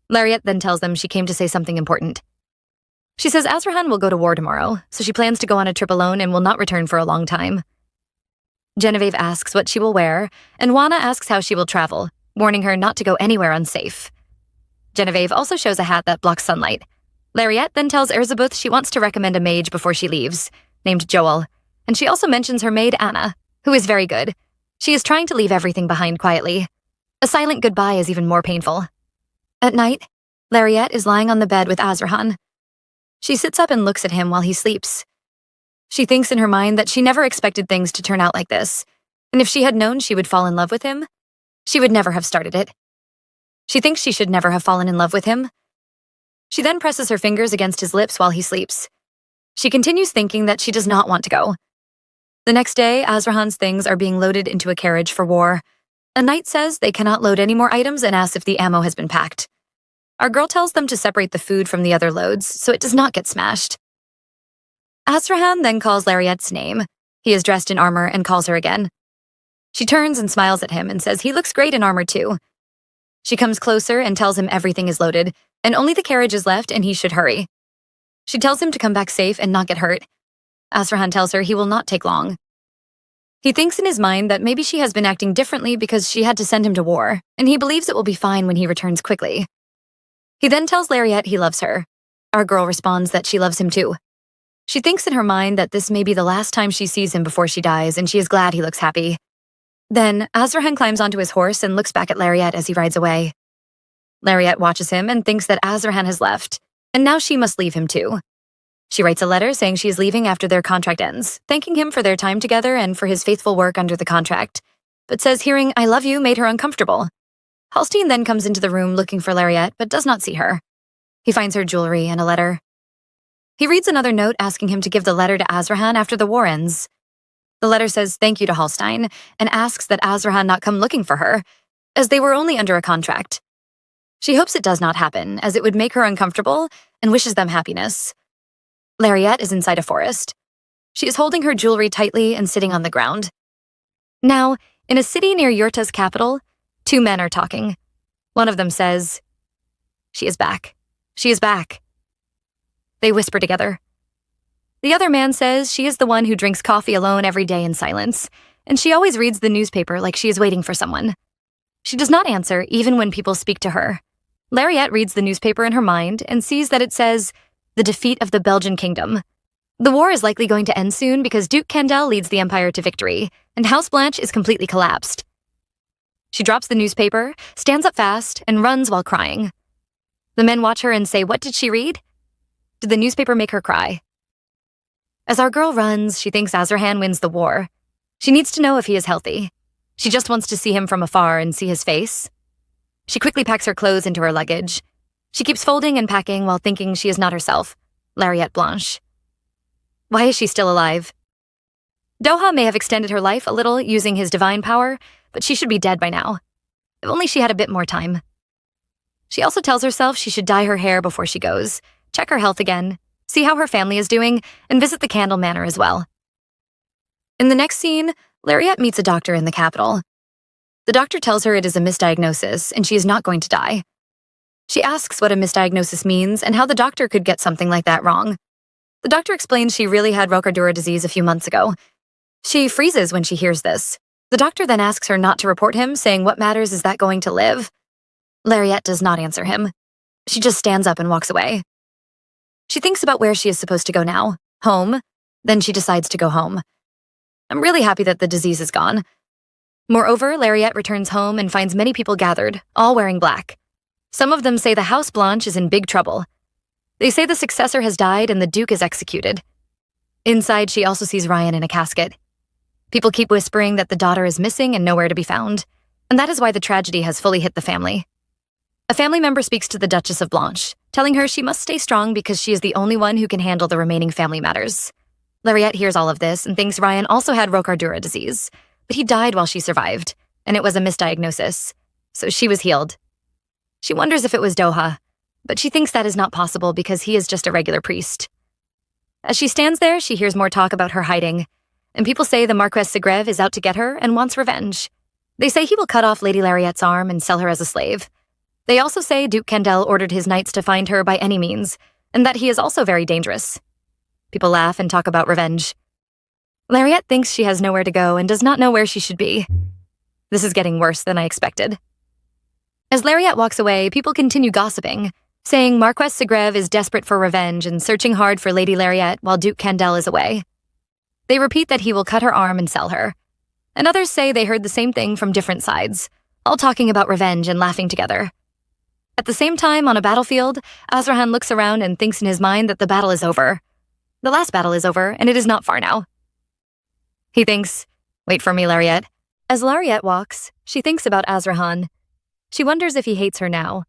Lariat then tells them she came to say something important. She says Azrahan will go to war tomorrow, so she plans to go on a trip alone and will not return for a long time. Genevieve asks what she will wear, and Juana asks how she will travel, warning her not to go anywhere unsafe. Genevieve also shows a hat that blocks sunlight. Lariat then tells Elizabeth she wants to recommend a mage before she leaves, named Joel, and she also mentions her maid Anna, who is very good. She is trying to leave everything behind quietly. A silent goodbye is even more painful. At night, Lariat is lying on the bed with Azrahan. She sits up and looks at him while he sleeps. She thinks in her mind that she never expected things to turn out like this, and if she had known she would fall in love with him, she would never have started it. She thinks she should never have fallen in love with him. She then presses her fingers against his lips while he sleeps. She continues thinking that she does not want to go. The next day, Azrahan's things are being loaded into a carriage for war. A knight says they cannot load any more items and asks if the ammo has been packed. Our girl tells them to separate the food from the other loads so it does not get smashed. Azrahan then calls Lariat's name. He is dressed in armor and calls her again. She turns and smiles at him and says he looks great in armor too. She comes closer and tells him everything is loaded, and only the carriage is left and he should hurry. She tells him to come back safe and not get hurt. Azrahan tells her he will not take long. He thinks in his mind that maybe she has been acting differently because she had to send him to war, and he believes it will be fine when he returns quickly. He then tells Lariat he loves her. Our girl responds that she loves him too. She thinks in her mind that this may be the last time she sees him before she dies, and she is glad he looks happy. Then, Azrahan climbs onto his horse and looks back at Lariat as he rides away. Lariat watches him and thinks that Azrahan has left, and now she must leave him too. She writes a letter saying she is leaving after their contract ends, thanking him for their time together and for his faithful work under the contract, but says hearing "I love you" made her uncomfortable. Halstein then comes into the room looking for Lariat, but does not see her. He finds her jewelry and a letter. He reads another note asking him to give the letter to Azrahan after the war ends. The letter says thank you to Halstein and asks that Azrahan not come looking for her, as they were only under a contract. She hopes it does not happen, as it would make her uncomfortable, and wishes them happiness. Lariat is inside a forest. She is holding her jewelry tightly and sitting on the ground. Now, in a city near Yurta's capital, two men are talking. One of them says, "She is back. She is back." They whisper together. The other man says she is the one who drinks coffee alone every day in silence, and she always reads the newspaper like she is waiting for someone. She does not answer even when people speak to her. Lariat reads the newspaper in her mind and sees that it says, "The defeat of the Belgian kingdom." The war is likely going to end soon because Duke Candel leads the empire to victory, and House Blanche is completely collapsed. She drops the newspaper, stands up fast, and runs while crying. The men watch her and say, "What did she read?" Did the newspaper make her cry? As our girl runs, she thinks Azrahan wins the war. She needs to know if he is healthy. She just wants to see him from afar and see his face. She quickly packs her clothes into her luggage. She keeps folding and packing while thinking she is not herself, Lariat Blanche. Why is she still alive? Doha may have extended her life a little using his divine power, but she should be dead by now. If only she had a bit more time. She also tells herself she should dye her hair before she goes, check her health again, see how her family is doing, and visit the Candle Manor as well. In the next scene, Lariat meets a doctor in the capital. The doctor tells her it is a misdiagnosis and she is not going to die. She asks what a misdiagnosis means and how the doctor could get something like that wrong. The doctor explains she really had Rokardura disease a few months ago. She freezes when she hears this. The doctor then asks her not to report him, saying what matters is that going to live. Lariette does not answer him. She just stands up and walks away. She thinks about where she is supposed to go now. Home. Then she decides to go home. I'm really happy that the disease is gone. Moreover, Lariette returns home and finds many people gathered, all wearing black. Some of them say the House Blanche is in big trouble. They say the successor has died and the Duke is executed. Inside, she also sees Ryan in a casket. People keep whispering that the daughter is missing and nowhere to be found, and that is why the tragedy has fully hit the family. A family member speaks to the Duchess of Blanche, telling her she must stay strong because she is the only one who can handle the remaining family matters. Lariette hears all of this and thinks Ryan also had Rokardura disease, but he died while she survived, and it was a misdiagnosis, so she was healed. She wonders if it was Doha, but she thinks that is not possible because he is just a regular priest. As she stands there, she hears more talk about her hiding, and people say the Marquess Segreve is out to get her and wants revenge. They say he will cut off Lady Lariette's arm and sell her as a slave. They also say Duke Candel ordered his knights to find her by any means, and that he is also very dangerous. People laugh and talk about revenge. Lariette thinks she has nowhere to go and does not know where she should be. This is getting worse than I expected. As Lariette walks away, people continue gossiping, saying Marquess Segreve is desperate for revenge and searching hard for Lady Lariette while Duke Candel is away. They repeat that he will cut her arm and sell her. And others say they heard the same thing from different sides, all talking about revenge and laughing together. At the same time, on a battlefield, Azrahan looks around and thinks in his mind that the battle is over. The last battle is over, and it is not far now. He thinks, wait for me, Lariette. As Lariette walks, she thinks about Azrahan. She wonders if he hates her now.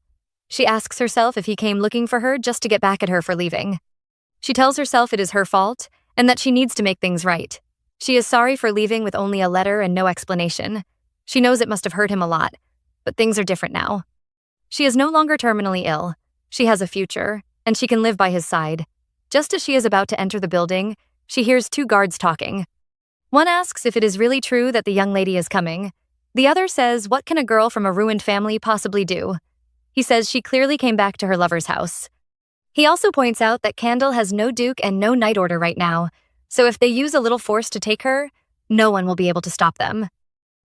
She asks herself if he came looking for her just to get back at her for leaving. She tells herself it is her fault, and that she needs to make things right. She is sorry for leaving with only a letter and no explanation. She knows it must have hurt him a lot, but things are different now. She is no longer terminally ill. She has a future, and she can live by his side. Just as she is about to enter the building, she hears two guards talking. One asks if it is really true that the young lady is coming. The other says, what can a girl from a ruined family possibly do? He says she clearly came back to her lover's house. He also points out that Candle has no duke and no knight order right now, so if they use a little force to take her, no one will be able to stop them.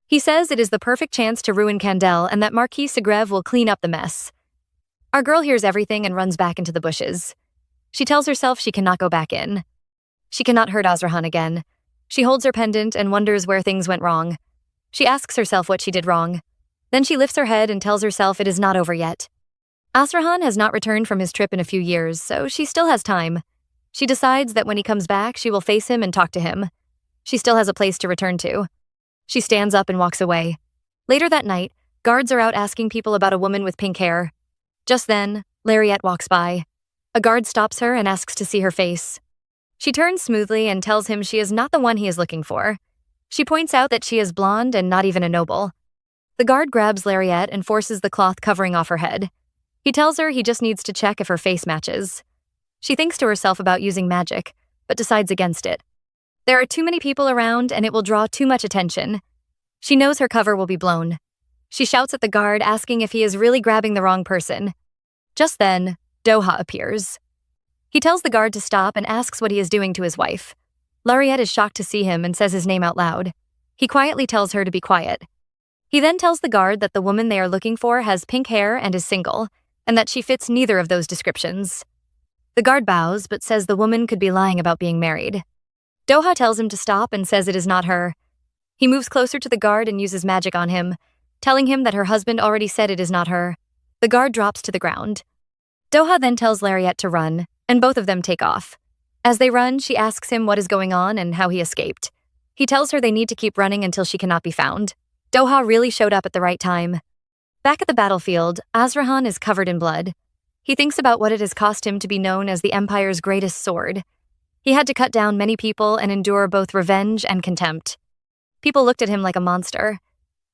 He says it is the perfect chance to ruin Candel and that Marquis Segreve will clean up the mess. Our girl hears everything and runs back into the bushes. She tells herself she cannot go back in. She cannot hurt Azrahan again. She holds her pendant and wonders where things went wrong. She asks herself what she did wrong. Then she lifts her head and tells herself it is not over yet. Azrahan has not returned from his trip in a few years, so she still has time. She decides that when he comes back, she will face him and talk to him. She still has a place to return to. She stands up and walks away. Later that night, guards are out asking people about a woman with pink hair. Just then, Lariette walks by. A guard stops her and asks to see her face. She turns smoothly and tells him she is not the one he is looking for. She points out that she is blonde and not even a noble. The guard grabs Lariette and forces the cloth covering off her head. He tells her he just needs to check if her face matches. She thinks to herself about using magic, but decides against it. There are too many people around and it will draw too much attention. She knows her cover will be blown. She shouts at the guard asking if he is really grabbing the wrong person. Just then, Doha appears. He tells the guard to stop and asks what he is doing to his wife. Lariette is shocked to see him and says his name out loud. He quietly tells her to be quiet. He then tells the guard that the woman they are looking for has pink hair and is single, and that she fits neither of those descriptions. The guard bows but says the woman could be lying about being married. Doha tells him to stop and says it is not her. He moves closer to the guard and uses magic on him, telling him that her husband already said it is not her. The guard drops to the ground. Doha then tells Lariette to run, and both of them take off. As they run, she asks him what is going on and how he escaped. He tells her they need to keep running until she cannot be found. Doha really showed up at the right time. Back at the battlefield, Azrahan is covered in blood. He thinks about what it has cost him to be known as the Empire's greatest sword. He had to cut down many people and endure both revenge and contempt. People looked at him like a monster.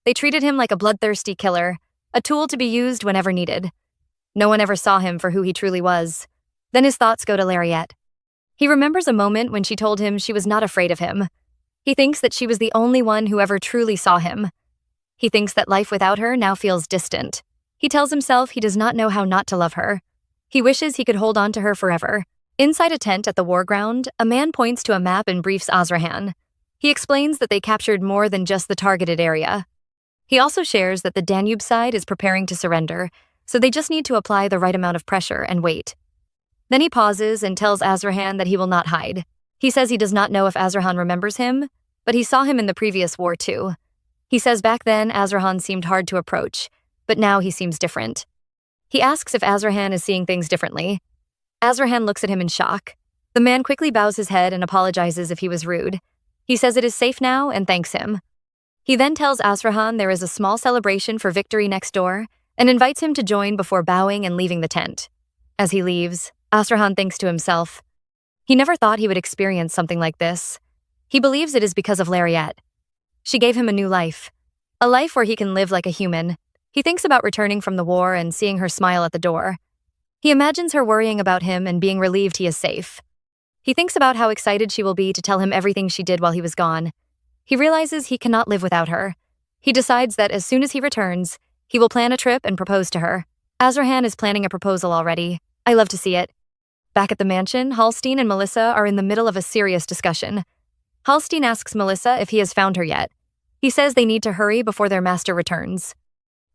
They treated him like a bloodthirsty killer, a tool to be used whenever needed. No one ever saw him for who he truly was. Then his thoughts go to Lariette. He remembers a moment when she told him she was not afraid of him. He thinks that she was the only one who ever truly saw him. He thinks that life without her now feels distant. He tells himself he does not know how not to love her. He wishes he could hold on to her forever. Inside a tent at the war ground, a man points to a map and briefs Azrahan. He explains that they captured more than just the targeted area. He also shares that the Danube side is preparing to surrender, so they just need to apply the right amount of pressure and wait. Then he pauses and tells Azrahan that he will not hide. He says he does not know if Azrahan remembers him, but he saw him in the previous war too. He says back then Azrahan seemed hard to approach, but now he seems different. He asks if Azrahan is seeing things differently. Azrahan looks at him in shock. The man quickly bows his head and apologizes if he was rude. He says it is safe now and thanks him. He then tells Azrahan there is a small celebration for victory next door and invites him to join before bowing and leaving the tent. As he leaves, Azrahan thinks to himself, he never thought he would experience something like this. He believes it is because of Lariat. She gave him a new life, a life where he can live like a human. He thinks about returning from the war and seeing her smile at the door. He imagines her worrying about him and being relieved he is safe. He thinks about how excited she will be to tell him everything she did while he was gone. He realizes he cannot live without her. He decides that as soon as he returns, he will plan a trip and propose to her. Azrahan is planning a proposal already. I love to see it. Back at the mansion, Halstein and Melissa are in the middle of a serious discussion. Halstein asks Melissa if he has found her yet. He says they need to hurry before their master returns.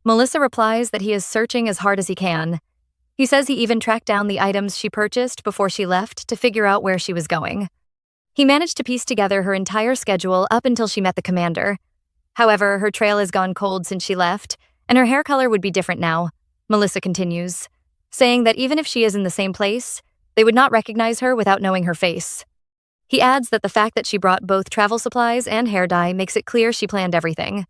Melissa replies that he is searching as hard as he can. He says he even tracked down the items she purchased before she left to figure out where she was going. He managed to piece together her entire schedule up until she met the commander. However, her trail has gone cold since she left, and her hair color would be different now, Melissa continues, saying that even if she is in the same place, they would not recognize her without knowing her face. He adds that the fact that she brought both travel supplies and hair dye makes it clear she planned everything.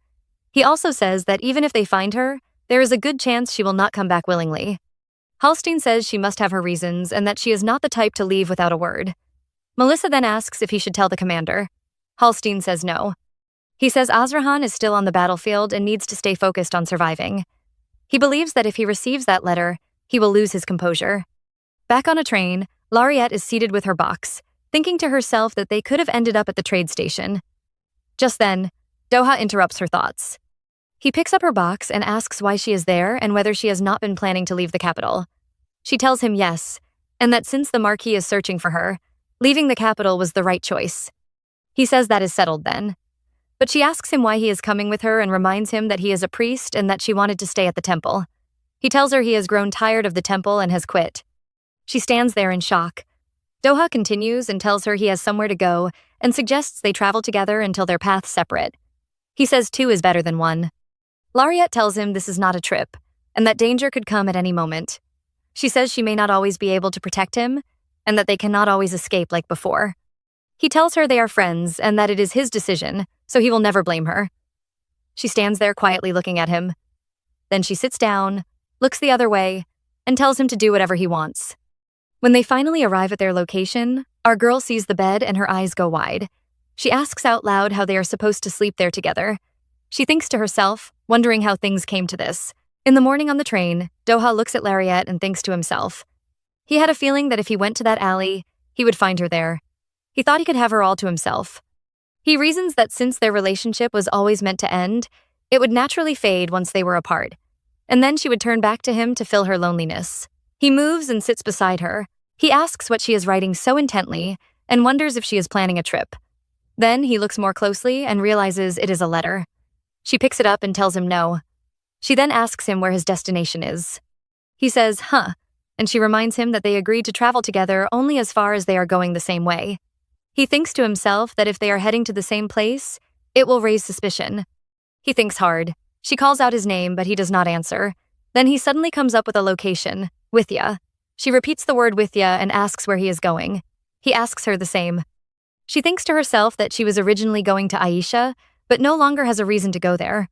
He also says that even if they find her, there is a good chance she will not come back willingly. Halstein says she must have her reasons and that she is not the type to leave without a word. Melissa then asks if he should tell the commander. Halstein says no. He says Azrahan is still on the battlefield and needs to stay focused on surviving. He believes that if he receives that letter, he will lose his composure. Back on a train, Lariat is seated with her box, thinking to herself that they could have ended up at the trade station. Just then, Doha interrupts her thoughts. He picks up her box and asks why she is there and whether she has not been planning to leave the capital. She tells him yes, and that since the Marquis is searching for her, leaving the capital was the right choice. He says that is settled then. But she asks him why he is coming with her and reminds him that he is a priest and that she wanted to stay at the temple. He tells her he has grown tired of the temple and has quit. She stands there in shock. Doha continues and tells her he has somewhere to go and suggests they travel together until their paths separate. He says 2 is better than 1. Lariat tells him this is not a trip, and that danger could come at any moment. She says she may not always be able to protect him, and that they cannot always escape like before. He tells her they are friends and that it is his decision, so he will never blame her. She stands there quietly looking at him. Then she sits down, looks the other way, and tells him to do whatever he wants. When they finally arrive at their location, our girl sees the bed and her eyes go wide. She asks out loud how they are supposed to sleep there together. She thinks to herself, wondering how things came to this. In the morning on the train, Doha looks at Lariat and thinks to himself. He had a feeling that if he went to that alley, he would find her there. He thought he could have her all to himself. He reasons that since their relationship was always meant to end, it would naturally fade once they were apart, and then she would turn back to him to fill her loneliness. He moves and sits beside her. He asks what she is writing so intently and wonders if she is planning a trip. Then he looks more closely and realizes it is a letter. She picks it up and tells him no. She then asks him where his destination is. He says, huh, and she reminds him that they agreed to travel together only as far as they are going the same way. He thinks to himself that if they are heading to the same place, it will raise suspicion. He thinks hard. She calls out his name, but he does not answer. Then he suddenly comes up with a location, Withya. She repeats the word Withya and asks where he is going. He asks her the same. She thinks to herself that she was originally going to Aisha, but no longer has a reason to go there.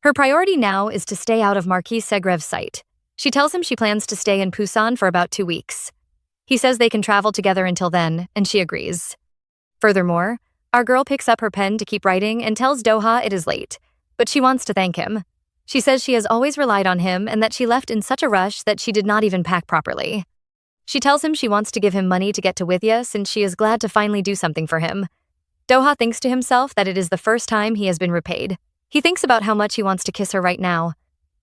Her priority now is to stay out of Marquis Segrev's sight. She tells him she plans to stay in Pusan for about 2 weeks. He says they can travel together until then, and she agrees. Furthermore, our girl picks up her pen to keep writing and tells Doha it is late, but she wants to thank him. She says she has always relied on him and that she left in such a rush that she did not even pack properly. She tells him she wants to give him money to get to Withya since she is glad to finally do something for him. Doha thinks to himself that it is the first time he has been repaid. He thinks about how much he wants to kiss her right now.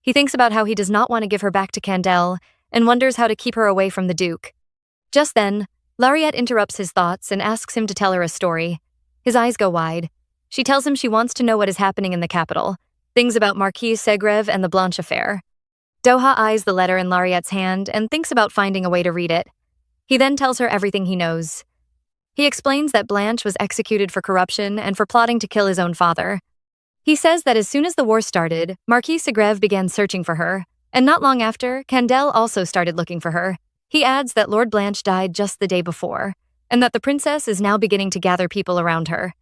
He thinks about how he does not want to give her back to Candel and wonders how to keep her away from the Duke. Just then, Lariette interrupts his thoughts and asks him to tell her a story. His eyes go wide. She tells him she wants to know what is happening in the capital, things about Marquis Segrev and the Blanche affair. Doha eyes the letter in Lariette's hand and thinks about finding a way to read it. He then tells her everything he knows. He explains that Blanche was executed for corruption and for plotting to kill his own father. He says that as soon as the war started, Marquis Segrev began searching for her, and not long after, Candel also started looking for her. He adds that Lord Blanche died just the day before, and that the princess is now beginning to gather people around her.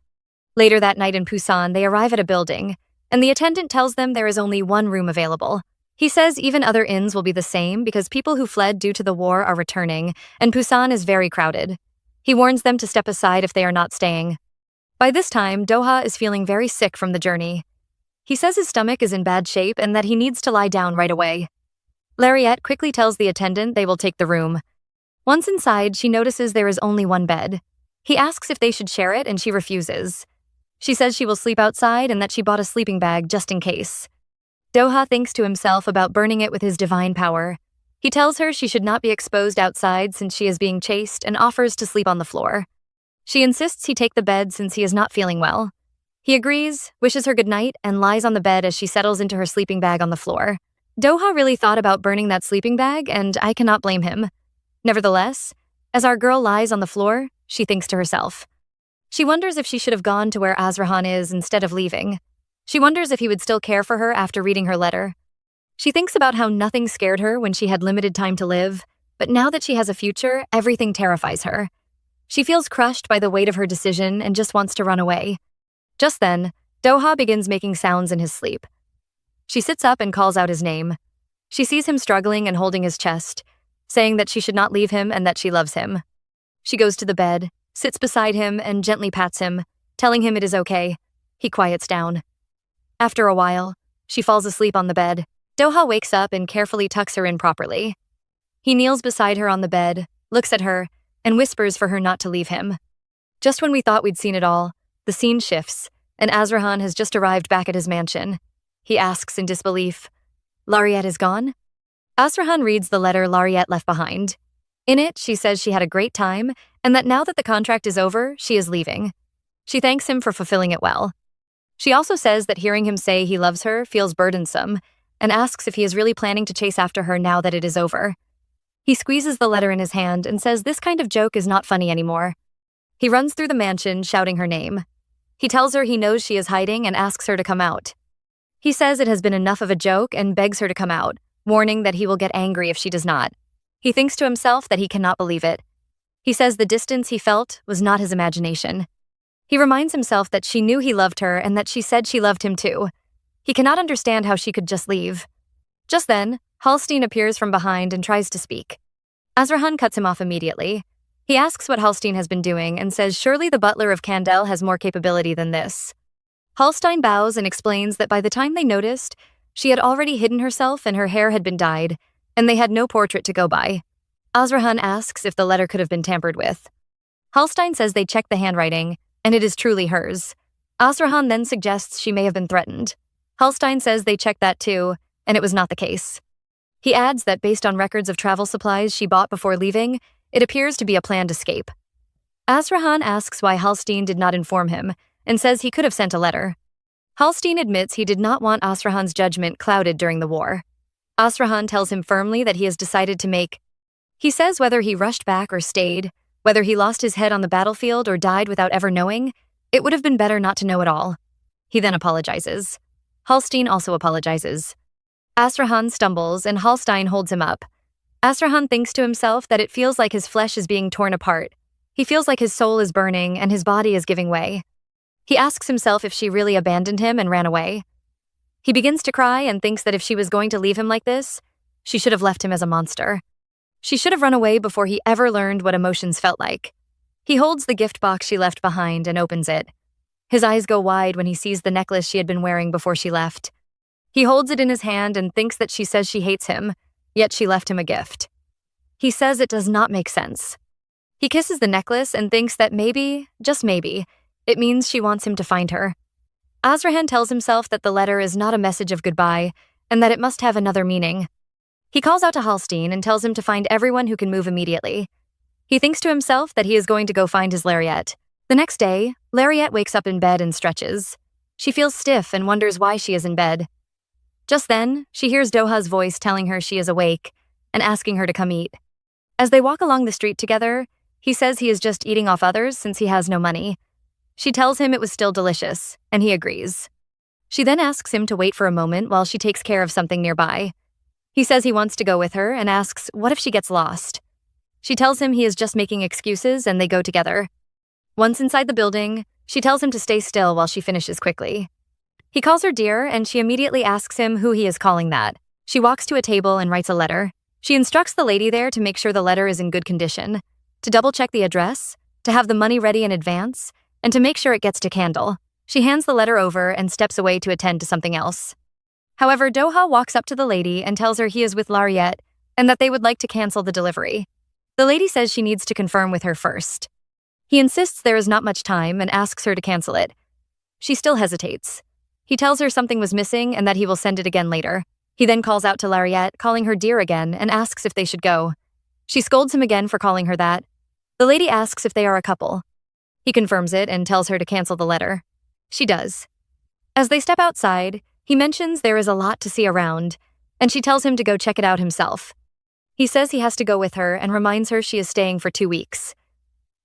Later that night in Busan, they arrive at a building, and the attendant tells them there is only one room available. He says even other inns will be the same because people who fled due to the war are returning, and Busan is very crowded. He warns them to step aside if they are not staying. By this time, Doha is feeling very sick from the journey. He says his stomach is in bad shape and that he needs to lie down right away. Lariette quickly tells the attendant they will take the room. Once inside, she notices there is only one bed. He asks if they should share it, and she refuses. She says she will sleep outside and that she bought a sleeping bag just in case. Doha thinks to himself about burning it with his divine power. He tells her she should not be exposed outside since she is being chased and offers to sleep on the floor. She insists he take the bed since he is not feeling well. He agrees, wishes her good night, and lies on the bed as she settles into her sleeping bag on the floor. Doha really thought about burning that sleeping bag, and I cannot blame him. Nevertheless, as our girl lies on the floor, she thinks to herself. She wonders if she should have gone to where Azrahan is instead of leaving. She wonders if he would still care for her after reading her letter. She thinks about how nothing scared her when she had limited time to live, but now that she has a future, everything terrifies her. She feels crushed by the weight of her decision and just wants to run away. Just then, Doha begins making sounds in his sleep. She sits up and calls out his name. She sees him struggling and holding his chest, saying that she should not leave him and that she loves him. She goes to the bed, sits beside him, and gently pats him, telling him it is okay. He quiets down. After a while, she falls asleep on the bed. Doha wakes up and carefully tucks her in properly. He kneels beside her on the bed, looks at her, and whispers for her not to leave him. Just when we thought we'd seen it all, the scene shifts, and Azrahan has just arrived back at his mansion. He asks in disbelief, "Lariette is gone?" Azrahan reads the letter Lariette left behind. In it, she says she had a great time, and that now that the contract is over, she is leaving. She thanks him for fulfilling it well. She also says that hearing him say he loves her feels burdensome, and asks if he is really planning to chase after her now that it is over. He squeezes the letter in his hand and says this kind of joke is not funny anymore. He runs through the mansion, shouting her name. He tells her he knows she is hiding and asks her to come out. He says it has been enough of a joke and begs her to come out, warning that he will get angry if she does not. He thinks to himself that he cannot believe it. He says the distance he felt was not his imagination. He reminds himself that she knew he loved her and that she said she loved him too. He cannot understand how she could just leave. Just then, Halstein appears from behind and tries to speak. Azrahan cuts him off immediately. He asks what Halstein has been doing and says surely the butler of Candel has more capability than this. Halstein bows and explains that by the time they noticed, she had already hidden herself and her hair had been dyed, and they had no portrait to go by. Azrahan asks if the letter could have been tampered with. Halstein says they checked the handwriting, and it is truly hers. Azrahan then suggests she may have been threatened. Halstein says they checked that too, and it was not the case. He adds that based on records of travel supplies she bought before leaving, it appears to be a planned escape. Azrahan asks why Halstein did not inform him, and says he could have sent a letter. Halstein admits he did not want Azrahan's judgment clouded during the war. Azrahan tells him firmly that he has decided to make. He says whether he rushed back or stayed, whether he lost his head on the battlefield or died without ever knowing, it would have been better not to know at all. He then apologizes. Halstein also apologizes. Azrahan stumbles and Halstein holds him up. Azrahan thinks to himself that it feels like his flesh is being torn apart. He feels like his soul is burning and his body is giving way. He asks himself if she really abandoned him and ran away. He begins to cry and thinks that if she was going to leave him like this, she should have left him as a monster. She should have run away before he ever learned what emotions felt like. He holds the gift box she left behind and opens it. His eyes go wide when he sees the necklace she had been wearing before she left. He holds it in his hand and thinks that she says she hates him, yet she left him a gift. He says it does not make sense. He kisses the necklace and thinks that maybe, just maybe, it means she wants him to find her. Azrahan tells himself that the letter is not a message of goodbye and that it must have another meaning. He calls out to Halstein and tells him to find everyone who can move immediately. He thinks to himself that he is going to go find his lariat. The next day, Lariat wakes up in bed and stretches. She feels stiff and wonders why she is in bed. Just then, she hears Doha's voice telling her she is awake and asking her to come eat. As they walk along the street together, he says he is just eating off others since he has no money. She tells him it was still delicious, and he agrees. She then asks him to wait for a moment while she takes care of something nearby. He says he wants to go with her and asks what if she gets lost. She tells him he is just making excuses and they go together. Once inside the building, she tells him to stay still while she finishes quickly. He calls her dear and she immediately asks him who he is calling that. She walks to a table and writes a letter. She instructs the lady there to make sure the letter is in good condition, to double-check the address, to have the money ready in advance, and to make sure it gets to Candle. She hands the letter over and steps away to attend to something else. However, Doha walks up to the lady and tells her he is with Lariat and that they would like to cancel the delivery. The lady says she needs to confirm with her first. He insists there is not much time and asks her to cancel it. She still hesitates. He tells her something was missing and that he will send it again later. He then calls out to Lariat, calling her dear again, and asks if they should go. She scolds him again for calling her that. The lady asks if they are a couple. He confirms it and tells her to cancel the letter. She does. As they step outside, he mentions there is a lot to see around, and she tells him to go check it out himself. He says he has to go with her and reminds her she is staying for 2 weeks.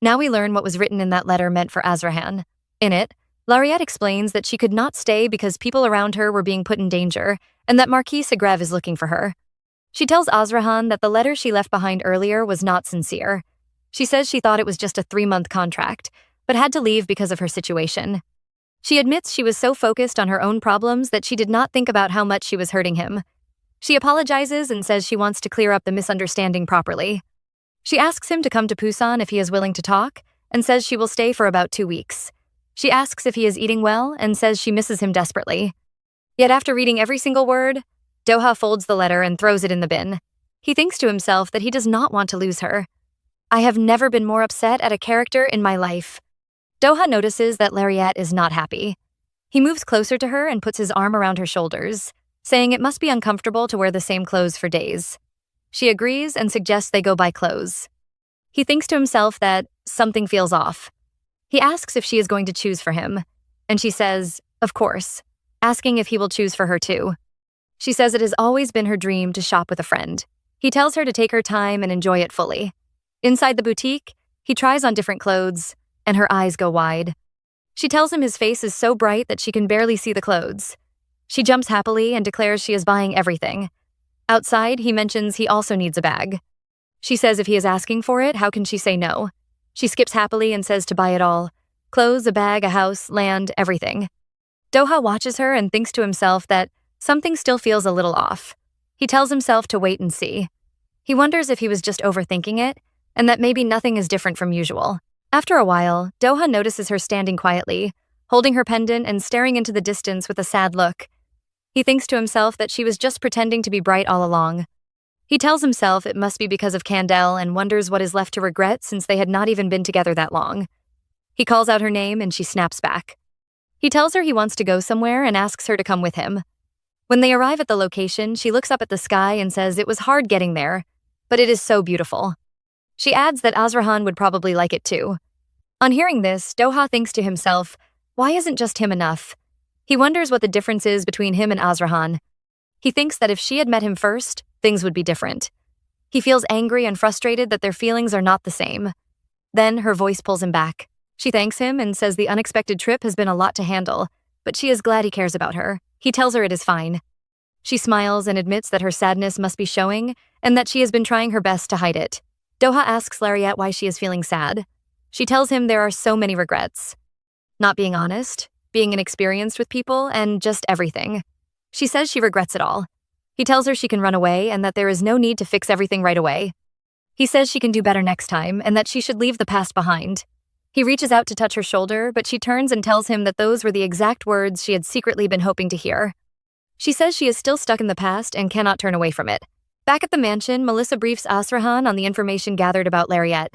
Now we learn what was written in that letter meant for Azrahan. In it, Lariat explains that she could not stay because people around her were being put in danger and that Marquis Segrev is looking for her. She tells Azrahan that the letter she left behind earlier was not sincere. She says she thought it was just a 3-month contract, but had to leave because of her situation. She admits she was so focused on her own problems that she did not think about how much she was hurting him. She apologizes and says she wants to clear up the misunderstanding properly. She asks him to come to Busan if he is willing to talk, and says she will stay for about 2 weeks. She asks if he is eating well and says she misses him desperately. Yet after reading every single word, Doha folds the letter and throws it in the bin. He thinks to himself that he does not want to lose her. I have never been more upset at a character in my life. Doha notices that Lariat is not happy. He moves closer to her and puts his arm around her shoulders, saying it must be uncomfortable to wear the same clothes for days. She agrees and suggests they go buy clothes. He thinks to himself that something feels off. He asks if she is going to choose for him, and she says, of course, asking if he will choose for her too. She says it has always been her dream to shop with a friend. He tells her to take her time and enjoy it fully. Inside the boutique, he tries on different clothes, and her eyes go wide. She tells him his face is so bright that she can barely see the clothes. She jumps happily and declares she is buying everything. Outside, he mentions he also needs a bag. She says if he is asking for it, how can she say no? She skips happily and says to buy it all. Clothes, a bag, a house, land, everything. Doha watches her and thinks to himself that something still feels a little off. He tells himself to wait and see. He wonders if he was just overthinking it, and that maybe nothing is different from usual. After a while, Doha notices her standing quietly, holding her pendant and staring into the distance with a sad look. He thinks to himself that she was just pretending to be bright all along. He tells himself it must be because of Candle and wonders what is left to regret since they had not even been together that long. He calls out her name and she snaps back. He tells her he wants to go somewhere and asks her to come with him. When they arrive at the location, she looks up at the sky and says it was hard getting there, but it is so beautiful. She adds that Azrahan would probably like it too. On hearing this, Doha thinks to himself, why isn't just him enough? He wonders what the difference is between him and Azrahan. He thinks that if she had met him first, things would be different. He feels angry and frustrated that their feelings are not the same. Then her voice pulls him back. She thanks him and says the unexpected trip has been a lot to handle, but she is glad he cares about her. He tells her it is fine. She smiles and admits that her sadness must be showing and that she has been trying her best to hide it. Doha asks Lariat why she is feeling sad. She tells him there are so many regrets. Not being honest, being inexperienced with people, and just everything. She says she regrets it all. He tells her she can run away and that there is no need to fix everything right away. He says she can do better next time and that she should leave the past behind. He reaches out to touch her shoulder, but she turns and tells him that those were the exact words she had secretly been hoping to hear. She says she is still stuck in the past and cannot turn away from it. Back at the mansion, Melissa briefs Azrahan on the information gathered about Lariat.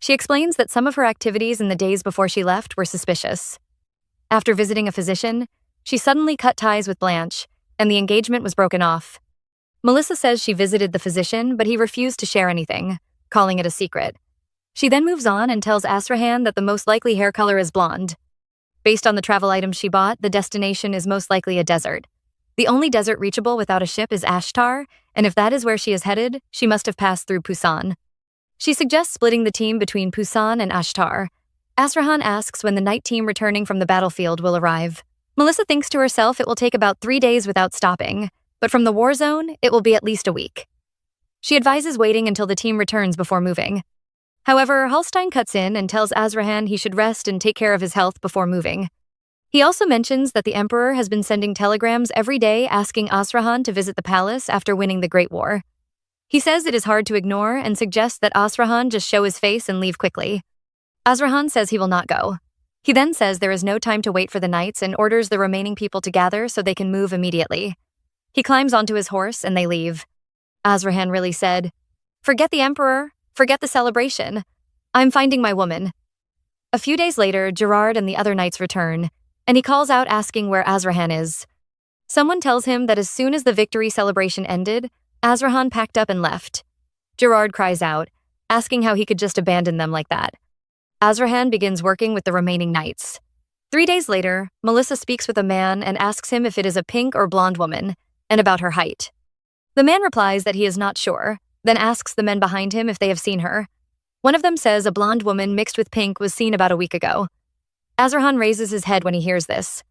She explains that some of her activities in the days before she left were suspicious. After visiting a physician, she suddenly cut ties with Blanche, and the engagement was broken off. Melissa says she visited the physician, but he refused to share anything, calling it a secret. She then moves on and tells Azrahan that the most likely hair color is blonde. Based on the travel items she bought, the destination is most likely a desert. The only desert reachable without a ship is Ashtar, and if that is where she is headed, she must have passed through Pusan. She suggests splitting the team between Pusan and Ashtar. Azrahan asks when the night team returning from the battlefield will arrive. Melissa thinks to herself it will take about 3 days without stopping, but from the war zone, it will be at least a week. She advises waiting until the team returns before moving. However, Hallstein cuts in and tells Azrahan he should rest and take care of his health before moving. He also mentions that the Emperor has been sending telegrams every day asking Azrahan to visit the palace after winning the Great War. He says it is hard to ignore and suggests that Azrahan just show his face and leave quickly. Azrahan says he will not go. He then says there is no time to wait for the knights and orders the remaining people to gather so they can move immediately. He climbs onto his horse and they leave. Azrahan really said, "Forget the Emperor, forget the celebration. I'm finding my woman." A few days later, Gerard and the other knights return, and he calls out asking where Azrahan is. Someone tells him that as soon as the victory celebration ended, Azrahan packed up and left. Gerard cries out, asking how he could just abandon them like that. Azrahan begins working with the remaining knights. 3 days later, Melissa speaks with a man and asks him if it is a pink or blonde woman, and about her height. The man replies that he is not sure, then asks the men behind him if they have seen her. One of them says a blonde woman mixed with pink was seen about a week ago. Azrahan raises his head when he hears this.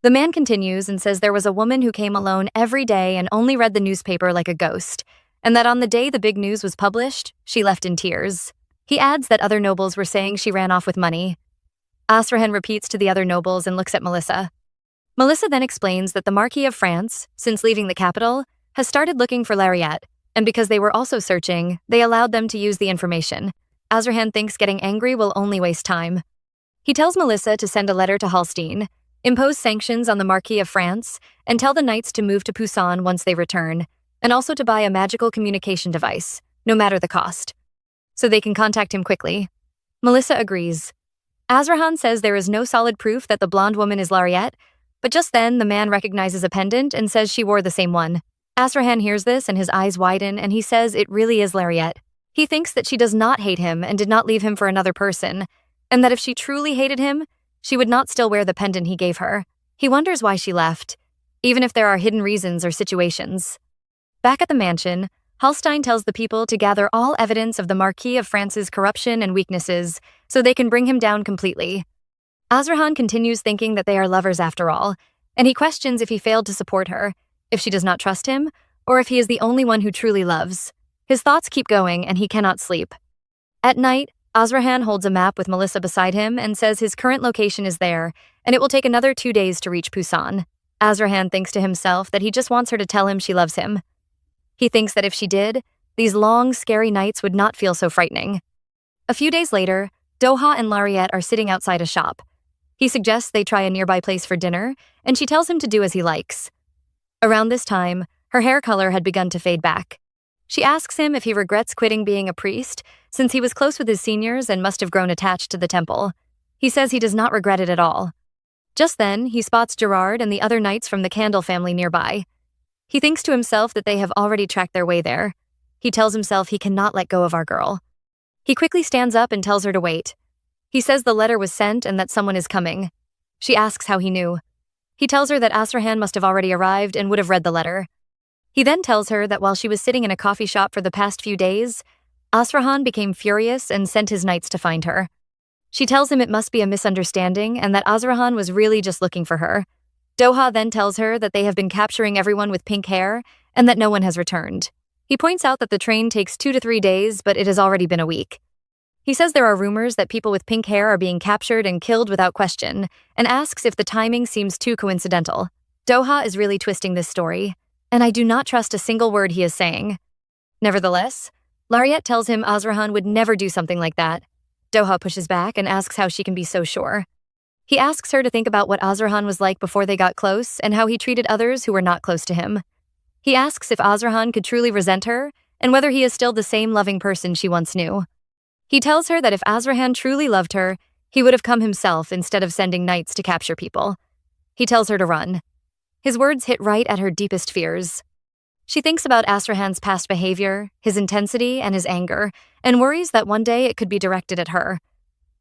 The man continues and says there was a woman who came alone every day and only read the newspaper like a ghost, and that on the day the big news was published, she left in tears. He adds that other nobles were saying she ran off with money. Azrahan repeats to the other nobles and looks at Melissa. Melissa then explains that the Marquis of France, since leaving the capital, has started looking for Lariat, and because they were also searching, they allowed them to use the information. Azrahan thinks getting angry will only waste time. He tells Melissa to send a letter to Hallstein, impose sanctions on the Marquis of France, and tell the knights to move to Pusan once they return, and also to buy a magical communication device, no matter the cost, so they can contact him quickly. Melissa agrees. Azrahan says there is no solid proof that the blonde woman is Lariat, but just then the man recognizes a pendant and says she wore the same one. Azrahan hears this and his eyes widen and he says it really is Lariat. He thinks that she does not hate him and did not leave him for another person, and that if she truly hated him, she would not still wear the pendant he gave her. He wonders why she left, even if there are hidden reasons or situations. Back at the mansion, Hallstein tells the people to gather all evidence of the Marquis of France's corruption and weaknesses so they can bring him down completely. Azrahan continues thinking that they are lovers after all, and he questions if he failed to support her, if she does not trust him, or if he is the only one who truly loves. His thoughts keep going and he cannot sleep. At night, Azrahan holds a map with Melissa beside him and says his current location is there, and it will take another 2 days to reach Pusan. Azrahan thinks to himself that he just wants her to tell him she loves him. He thinks that if she did, these long, scary nights would not feel so frightening. A few days later, Doha and Lariat are sitting outside a shop. He suggests they try a nearby place for dinner, and she tells him to do as he likes. Around this time, her hair color had begun to fade back. She asks him if he regrets quitting being a priest, since he was close with his seniors and must have grown attached to the temple. He says he does not regret it at all. Just then, he spots Gerard and the other knights from the Candle family nearby. He thinks to himself that they have already tracked their way there. He tells himself he cannot let go of our girl. He quickly stands up and tells her to wait. He says the letter was sent and that someone is coming. She asks how he knew. He tells her that Azrahan must have already arrived and would have read the letter. He then tells her that while she was sitting in a coffee shop for the past few days, Azrahan became furious and sent his knights to find her. She tells him it must be a misunderstanding and that Azrahan was really just looking for her. Doha then tells her that they have been capturing everyone with pink hair and that no one has returned. He points out that the train takes 2 to 3 days, but it has already been a week. He says there are rumors that people with pink hair are being captured and killed without question, and asks if the timing seems too coincidental. Doha is really twisting this story, and I do not trust a single word he is saying. Nevertheless, Lariat tells him Azrahan would never do something like that. Doha pushes back and asks how she can be so sure. He asks her to think about what Azrahan was like before they got close and how he treated others who were not close to him. He asks if Azrahan could truly resent her and whether he is still the same loving person she once knew. He tells her that if Azrahan truly loved her, he would have come himself instead of sending knights to capture people. He tells her to run. His words hit right at her deepest fears. She thinks about Asrahan's past behavior, his intensity, and his anger, and worries that one day it could be directed at her.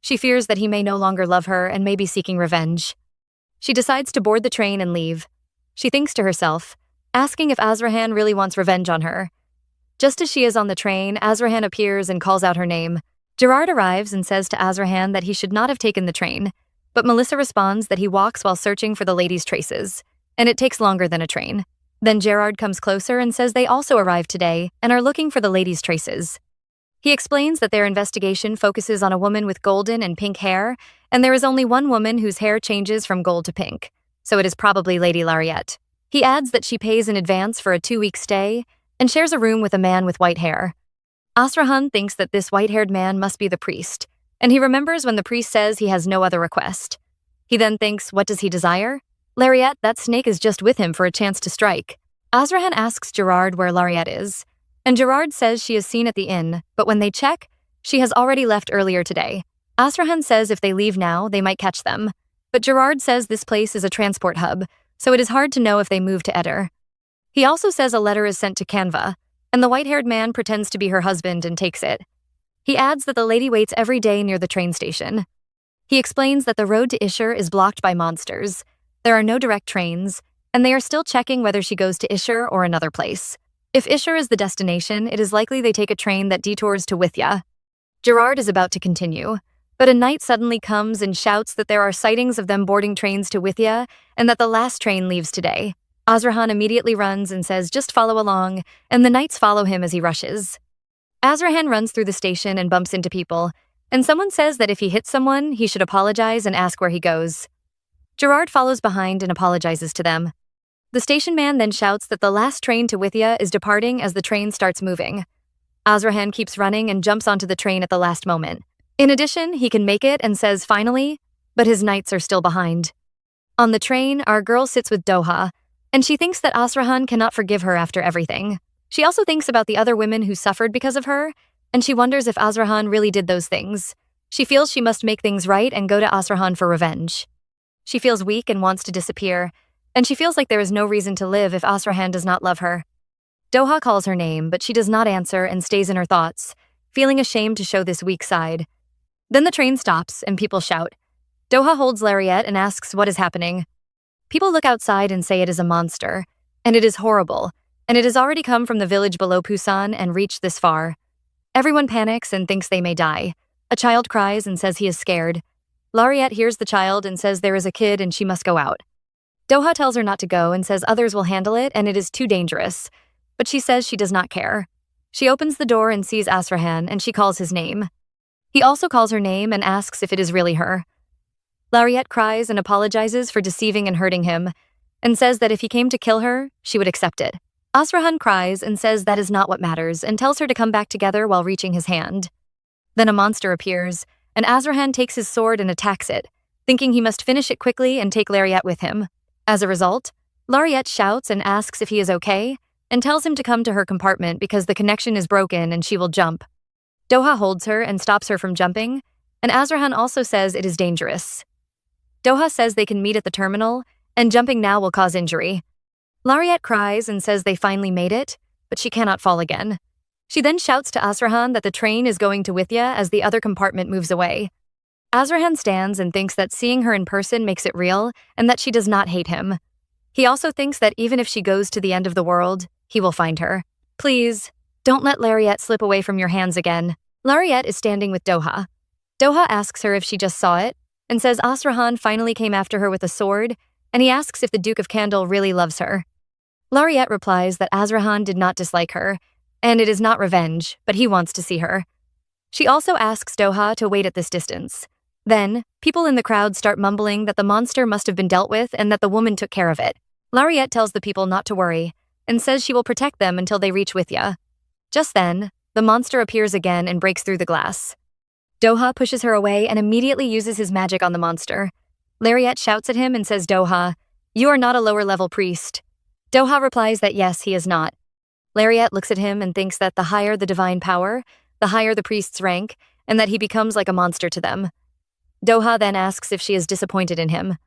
She fears that he may no longer love her and may be seeking revenge. She decides to board the train and leave. She thinks to herself, asking if Azrahan really wants revenge on her. Just as she is on the train, Azrahan appears and calls out her name. Gerard arrives and says to Azrahan that he should not have taken the train, but Melissa responds that he walks while searching for the lady's traces, and it takes longer than a train. Then Gerard comes closer and says they also arrived today and are looking for the lady's traces. He explains that their investigation focuses on a woman with golden and pink hair, and there is only one woman whose hair changes from gold to pink, so it is probably Lady Lariette. He adds that she pays in advance for a 2-week stay and shares a room with a man with white hair. Asrahan thinks that this white-haired man must be the priest, and he remembers when the priest says he has no other request. He then thinks, what does he desire? Lariette, that snake is just with him for a chance to strike. Azrahan asks Gerard where Lariette is, and Gerard says she is seen at the inn, but when they check, she has already left earlier today. Azrahan says if they leave now, they might catch them, but Gerard says this place is a transport hub, so it is hard to know if they move to Eder. He also says a letter is sent to Canva, and the white-haired man pretends to be her husband and takes it. He adds that the lady waits every day near the train station. He explains that the road to Isher is blocked by monsters. There are no direct trains, and they are still checking whether she goes to Isher or another place. If Isher is the destination, it is likely they take a train that detours to Withya. Gerard is about to continue, but a knight suddenly comes and shouts that there are sightings of them boarding trains to Withya and that the last train leaves today. Azrahan immediately runs and says just follow along, and the knights follow him as he rushes. Azrahan runs through the station and bumps into people, and someone says that if he hits someone, he should apologize and ask where he goes. Gerard follows behind and apologizes to them. The station man then shouts that the last train to Withya is departing as the train starts moving. Azrahan keeps running and jumps onto the train at the last moment. In addition, he can make it and says finally, but his knights are still behind. On the train, our girl sits with Doha, and she thinks that Azrahan cannot forgive her after everything. She also thinks about the other women who suffered because of her, and she wonders if Azrahan really did those things. She feels she must make things right and go to Azrahan for revenge. She feels weak and wants to disappear, and she feels like there is no reason to live if Azrahan does not love her. Doha calls her name, but she does not answer and stays in her thoughts, feeling ashamed to show this weak side. Then the train stops and people shout. Doha holds Lariette and asks what is happening. People look outside and say it is a monster, and it is horrible, and it has already come from the village below Pusan and reached this far. Everyone panics and thinks they may die. A child cries and says he is scared. Lariette hears the child and says there is a kid and she must go out. Doha tells her not to go and says others will handle it and it is too dangerous, but she says she does not care. She opens the door and sees Azrahan and she calls his name. He also calls her name and asks if it is really her. Lariette cries and apologizes for deceiving and hurting him, and says that if he came to kill her, she would accept it. Azrahan cries and says that is not what matters and tells her to come back together while reaching his hand. Then a monster appears, and Azrahan takes his sword and attacks it, thinking he must finish it quickly and take Lariette with him. As a result, Lariette shouts and asks if he is okay, and tells him to come to her compartment because the connection is broken and she will jump. Doha holds her and stops her from jumping, and Azrahan also says it is dangerous. Doha says they can meet at the terminal, and jumping now will cause injury. Lariette cries and says they finally made it, but she cannot fall again. She then shouts to Azrahan that the train is going to Withya as the other compartment moves away. Azrahan stands and thinks that seeing her in person makes it real, and that she does not hate him. He also thinks that even if she goes to the end of the world, he will find her. Please, don't let Lariette slip away from your hands again. Lariette is standing with Doha. Doha asks her if she just saw it, and says Azrahan finally came after her with a sword, and he asks if the Duke of Candle really loves her. Lariette replies that Azrahan did not dislike her, and it is not revenge, but he wants to see her. She also asks Doha to wait at this distance. Then, people in the crowd start mumbling that the monster must have been dealt with and that the woman took care of it. Lariette tells the people not to worry, and says she will protect them until they reach Withya. Just then, the monster appears again and breaks through the glass. Doha pushes her away and immediately uses his magic on the monster. Lariette shouts at him and says, Doha, you are not a lower-level priest. Doha replies that yes, he is not. Lariette looks at him and thinks that the higher the divine power, the higher the priest's rank, and that he becomes like a monster to them. Doha then asks if she is disappointed in him.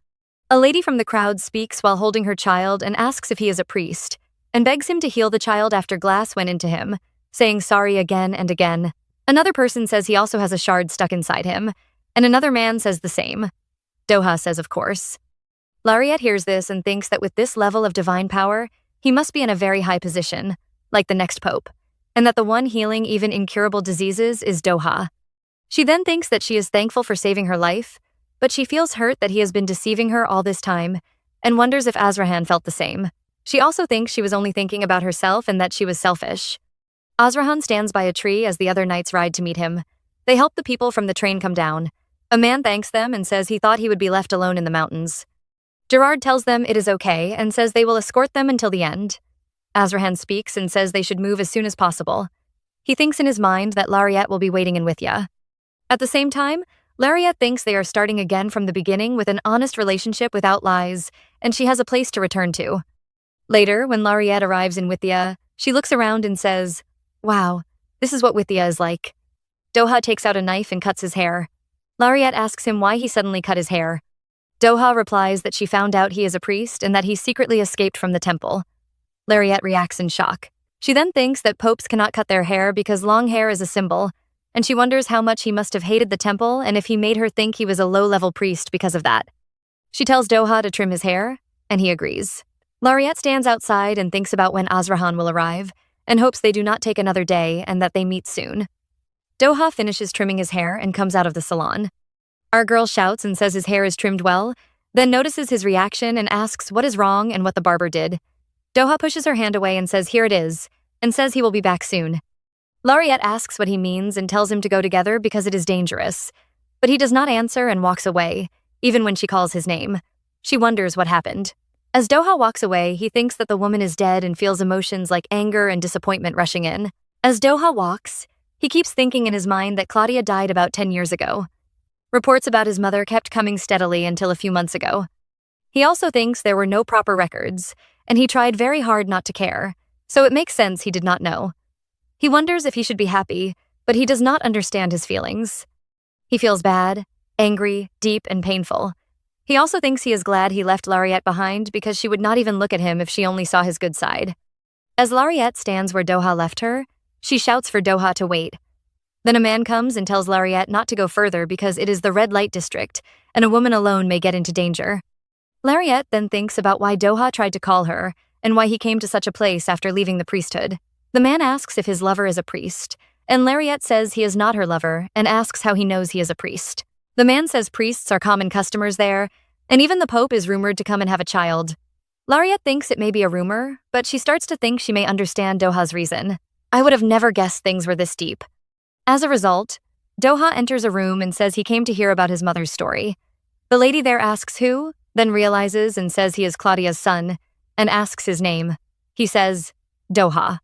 A lady from the crowd speaks while holding her child and asks if he is a priest. and begs him to heal the child after glass went into him, saying sorry again and again. Another person says he also has a shard stuck inside him, and another man says the same. Doha says, of course. Lariat hears this and thinks that with this level of divine power, he must be in a very high position, like the next pope, and that the one healing even incurable diseases is Doha. She then thinks that she is thankful for saving her life, but she feels hurt that he has been deceiving her all this time, and wonders if Azrahan felt the same. She also thinks she was only thinking about herself and that she was selfish. Azrahan stands by a tree as the other knights ride to meet him. They help the people from the train come down. A man thanks them and says he thought he would be left alone in the mountains. Gerard tells them it is okay and says they will escort them until the end. Azrahan speaks and says they should move as soon as possible. He thinks in his mind that Lariat will be waiting in Withya. At the same time, Lariat thinks they are starting again from the beginning with an honest relationship without lies, and she has a place to return to. Later, when Lariat arrives in Withya, she looks around and says, "Wow, this is what Withya is like." Doha takes out a knife and cuts his hair. Lariat asks him why he suddenly cut his hair. Doha replies that she found out he is a priest and that he secretly escaped from the temple. Lariat reacts in shock. She then thinks that popes cannot cut their hair because long hair is a symbol, and she wonders how much he must have hated the temple and if he made her think he was a low-level priest because of that. She tells Doha to trim his hair, and he agrees. Lariat stands outside and thinks about when Azrahan will arrive, and hopes they do not take another day and that they meet soon. Doha finishes trimming his hair and comes out of the salon. Our girl shouts and says his hair is trimmed well, then notices his reaction and asks what is wrong and what the barber did. Doha pushes her hand away and says here it is, and says he will be back soon. Lariat asks what he means and tells him to go together because it is dangerous, but he does not answer and walks away, even when she calls his name. She wonders what happened. As Doha walks away, he thinks that the woman is dead and feels emotions like anger and disappointment rushing in. As Doha walks, he keeps thinking in his mind that Claudia died about 10 years ago. Reports about his mother kept coming steadily until a few months ago. He also thinks there were no proper records, and he tried very hard not to care, so it makes sense he did not know. He wonders if he should be happy, but he does not understand his feelings. He feels bad, angry, deep, and painful. He also thinks he is glad he left Lariat behind because she would not even look at him if she only saw his good side. As Lariat stands where Doha left her, she shouts for Doha to wait. Then a man comes and tells Lariat not to go further because it is the red light district, and a woman alone may get into danger. Lariat then thinks about why Doha tried to call her, and why he came to such a place after leaving the priesthood. The man asks if his lover is a priest, and Lariat says he is not her lover and asks how he knows he is a priest. The man says priests are common customers there, and even the Pope is rumored to come and have a child. Lariat thinks it may be a rumor, but she starts to think she may understand Doha's reason. I would have never guessed things were this deep. As a result, Doha enters a room and says he came to hear about his mother's story. The lady there asks who, then realizes and says he is Claudia's son, and asks his name. He says, Doha.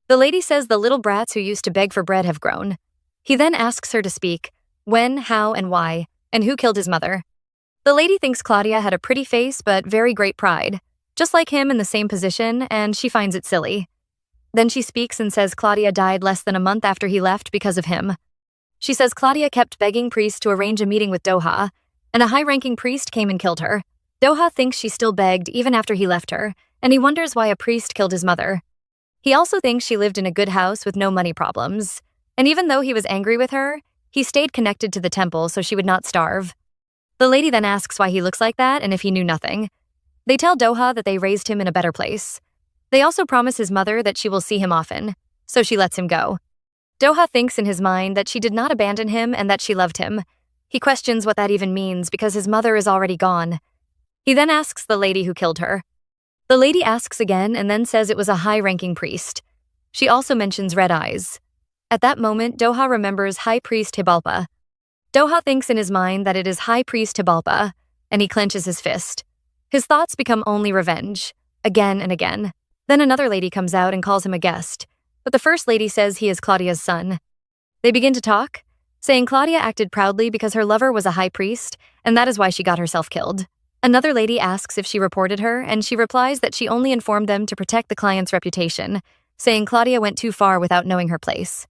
The lady says the little brats who used to beg for bread have grown. He then asks her to speak, when, how, and why, and who killed his mother. The lady thinks Claudia had a pretty face but very great pride, just like him in the same position, and she finds it silly. Then she speaks and says Claudia died less than a month after he left because of him. She says Claudia kept begging priests to arrange a meeting with Doha, and a high-ranking priest came and killed her. Doha thinks she still begged even after he left her, and he wonders why a priest killed his mother. He also thinks she lived in a good house with no money problems, and even though he was angry with her, he stayed connected to the temple so she would not starve. The lady then asks why he looks like that and if he knew nothing. They tell Doha that they raised him in a better place. They also promise his mother that she will see him often, so she lets him go. Doha thinks in his mind that she did not abandon him and that she loved him. He questions what that even means because his mother is already gone. He then asks the lady who killed her. The lady asks again and then says it was a high-ranking priest. She also mentions red eyes. At that moment, Doha remembers High Priest Hibalpa. Doha thinks in his mind that it is High Priest Hibalpa, and he clenches his fist. His thoughts become only revenge, again and again. Then another lady comes out and calls him a guest, but the first lady says he is Claudia's son. They begin to talk, saying Claudia acted proudly because her lover was a high priest, and that is why she got herself killed. Another lady asks if she reported her, and she replies that she only informed them to protect the client's reputation, saying Claudia went too far without knowing her place.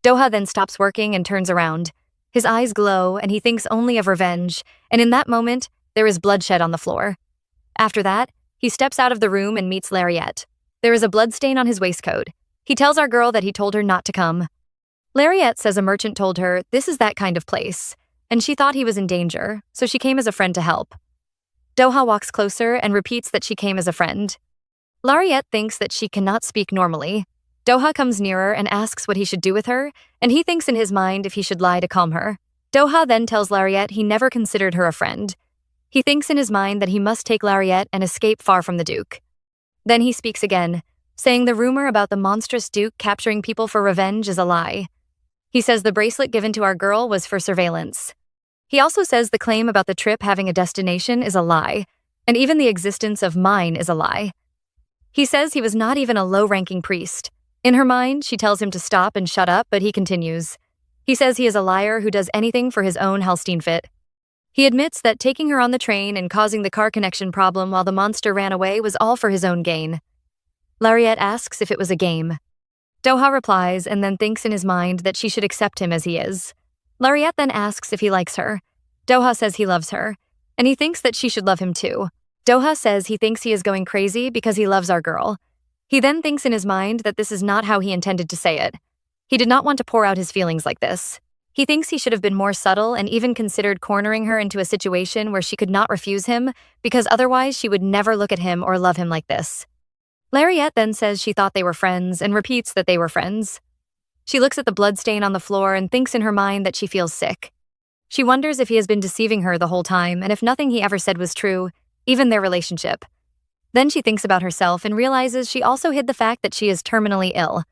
Doha then stops working and turns around. His eyes glow, and he thinks only of revenge, and in that moment, there is bloodshed on the floor. After that, he steps out of the room and meets Lariat. There is a bloodstain on his waistcoat. He tells our girl that he told her not to come. Lariette says a merchant told her this is that kind of place, and she thought he was in danger, so she came as a friend to help. Doha walks closer and repeats that she came as a friend. Lariette thinks that she cannot speak normally. Doha comes nearer and asks what he should do with her, and he thinks in his mind if he should lie to calm her. Doha then tells Lariette he never considered her a friend. He thinks in his mind that he must take Lariette and escape far from the Duke. Then he speaks again, saying the rumor about the monstrous Duke capturing people for revenge is a lie. He says the bracelet given to our girl was for surveillance. He also says the claim about the trip having a destination is a lie, and even the existence of mine is a lie. He says he was not even a low-ranking priest. In her mind, she tells him to stop and shut up, but he continues. He says he is a liar who does anything for his own Hellstein fit. He admits that taking her on the train and causing the car connection problem while the monster ran away was all for his own gain. Lariette asks if it was a game. Doha replies and then thinks in his mind that she should accept him as he is. Lariette then asks if he likes her. Doha says he loves her, and he thinks that she should love him too. Doha says he thinks he is going crazy because he loves our girl. He then thinks in his mind that this is not how he intended to say it. He did not want to pour out his feelings like this. He thinks he should have been more subtle and even considered cornering her into a situation where she could not refuse him because otherwise she would never look at him or love him like this. Lariette then says she thought they were friends and repeats that they were friends. She looks at the bloodstain on the floor and thinks in her mind that she feels sick. She wonders if he has been deceiving her the whole time and if nothing he ever said was true, even their relationship. Then she thinks about herself and realizes she also hid the fact that she is terminally ill.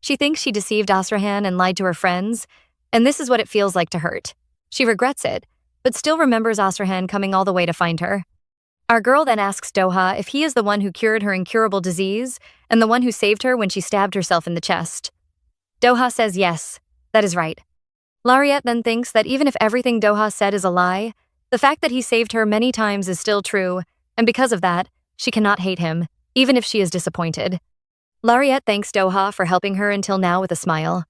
She thinks she deceived Asrahan and lied to her friends, and this is what it feels like to hurt. She regrets it, but still remembers Asrahan coming all the way to find her. Our girl then asks Doha if he is the one who cured her incurable disease and the one who saved her when she stabbed herself in the chest. Doha says yes, that is right. Lariette then thinks that even if everything Doha said is a lie, the fact that he saved her many times is still true, and because of that, she cannot hate him, even if she is disappointed. Lariette thanks Doha for helping her until now with a smile.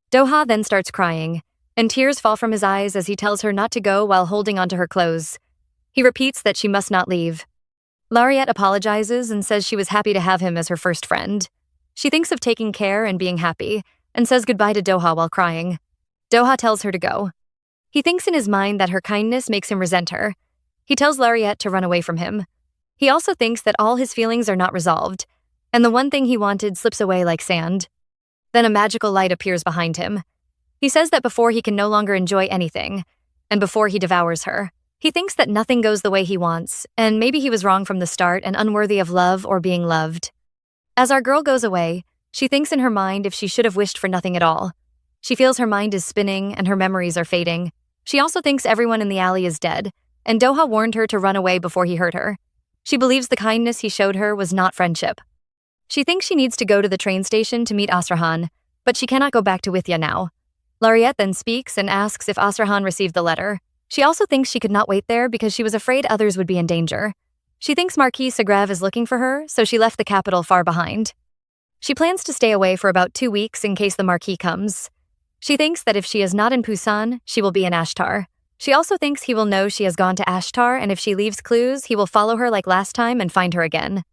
Doha then starts crying, and tears fall from his eyes as he tells her not to go while holding onto her clothes. He repeats that she must not leave. Lariette apologizes and says she was happy to have him as her first friend. She thinks of taking care and being happy, and says goodbye to Doha while crying. Doha tells her to go. He thinks in his mind that her kindness makes him resent her. He tells Lariette to run away from him. He also thinks that all his feelings are not resolved, and the one thing he wanted slips away like sand. Then a magical light appears behind him. He says that before he can no longer enjoy anything, and before he devours her. He thinks that nothing goes the way he wants, and maybe he was wrong from the start and unworthy of love or being loved. As our girl goes away, she thinks in her mind if she should have wished for nothing at all. She feels her mind is spinning and her memories are fading. She also thinks everyone in the alley is dead, and Doha warned her to run away before he hurt her. She believes the kindness he showed her was not friendship. She thinks she needs to go to the train station to meet Asrahan, but she cannot go back to Withya now. Lariette then speaks and asks if Asrahan received the letter. She also thinks she could not wait there because she was afraid others would be in danger. She thinks Marquis Sagrav is looking for her, so she left the capital far behind. She plans to stay away for about 2 weeks in case the Marquis comes. She thinks that if she is not in Pusan, she will be in Ashtar. She also thinks he will know she has gone to Ashtar, and if she leaves clues, he will follow her like last time and find her again.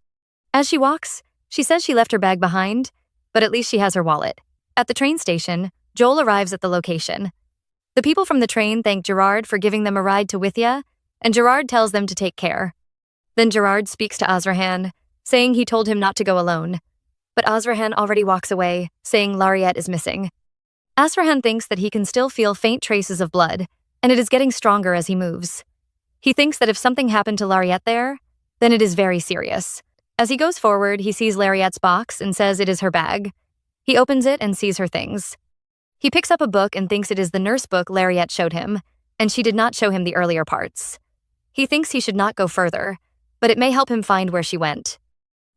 As she walks, she says she left her bag behind, but at least she has her wallet. At the train station, Joel arrives at the location. The people from the train thank Gerard for giving them a ride to Withya, and Gerard tells them to take care. Then Gerard speaks to Asrahan, saying he told him not to go alone. But Asrahan already walks away, saying Lariette is missing. Asrahan thinks that he can still feel faint traces of blood, and it is getting stronger as he moves. He thinks that if something happened to Lariette there, then it is very serious. As he goes forward, he sees Lariette's box and says it is her bag. He opens it and sees her things. He picks up a book and thinks it is the nurse book Lariette showed him, and she did not show him the earlier parts. He thinks he should not go further, but it may help him find where she went.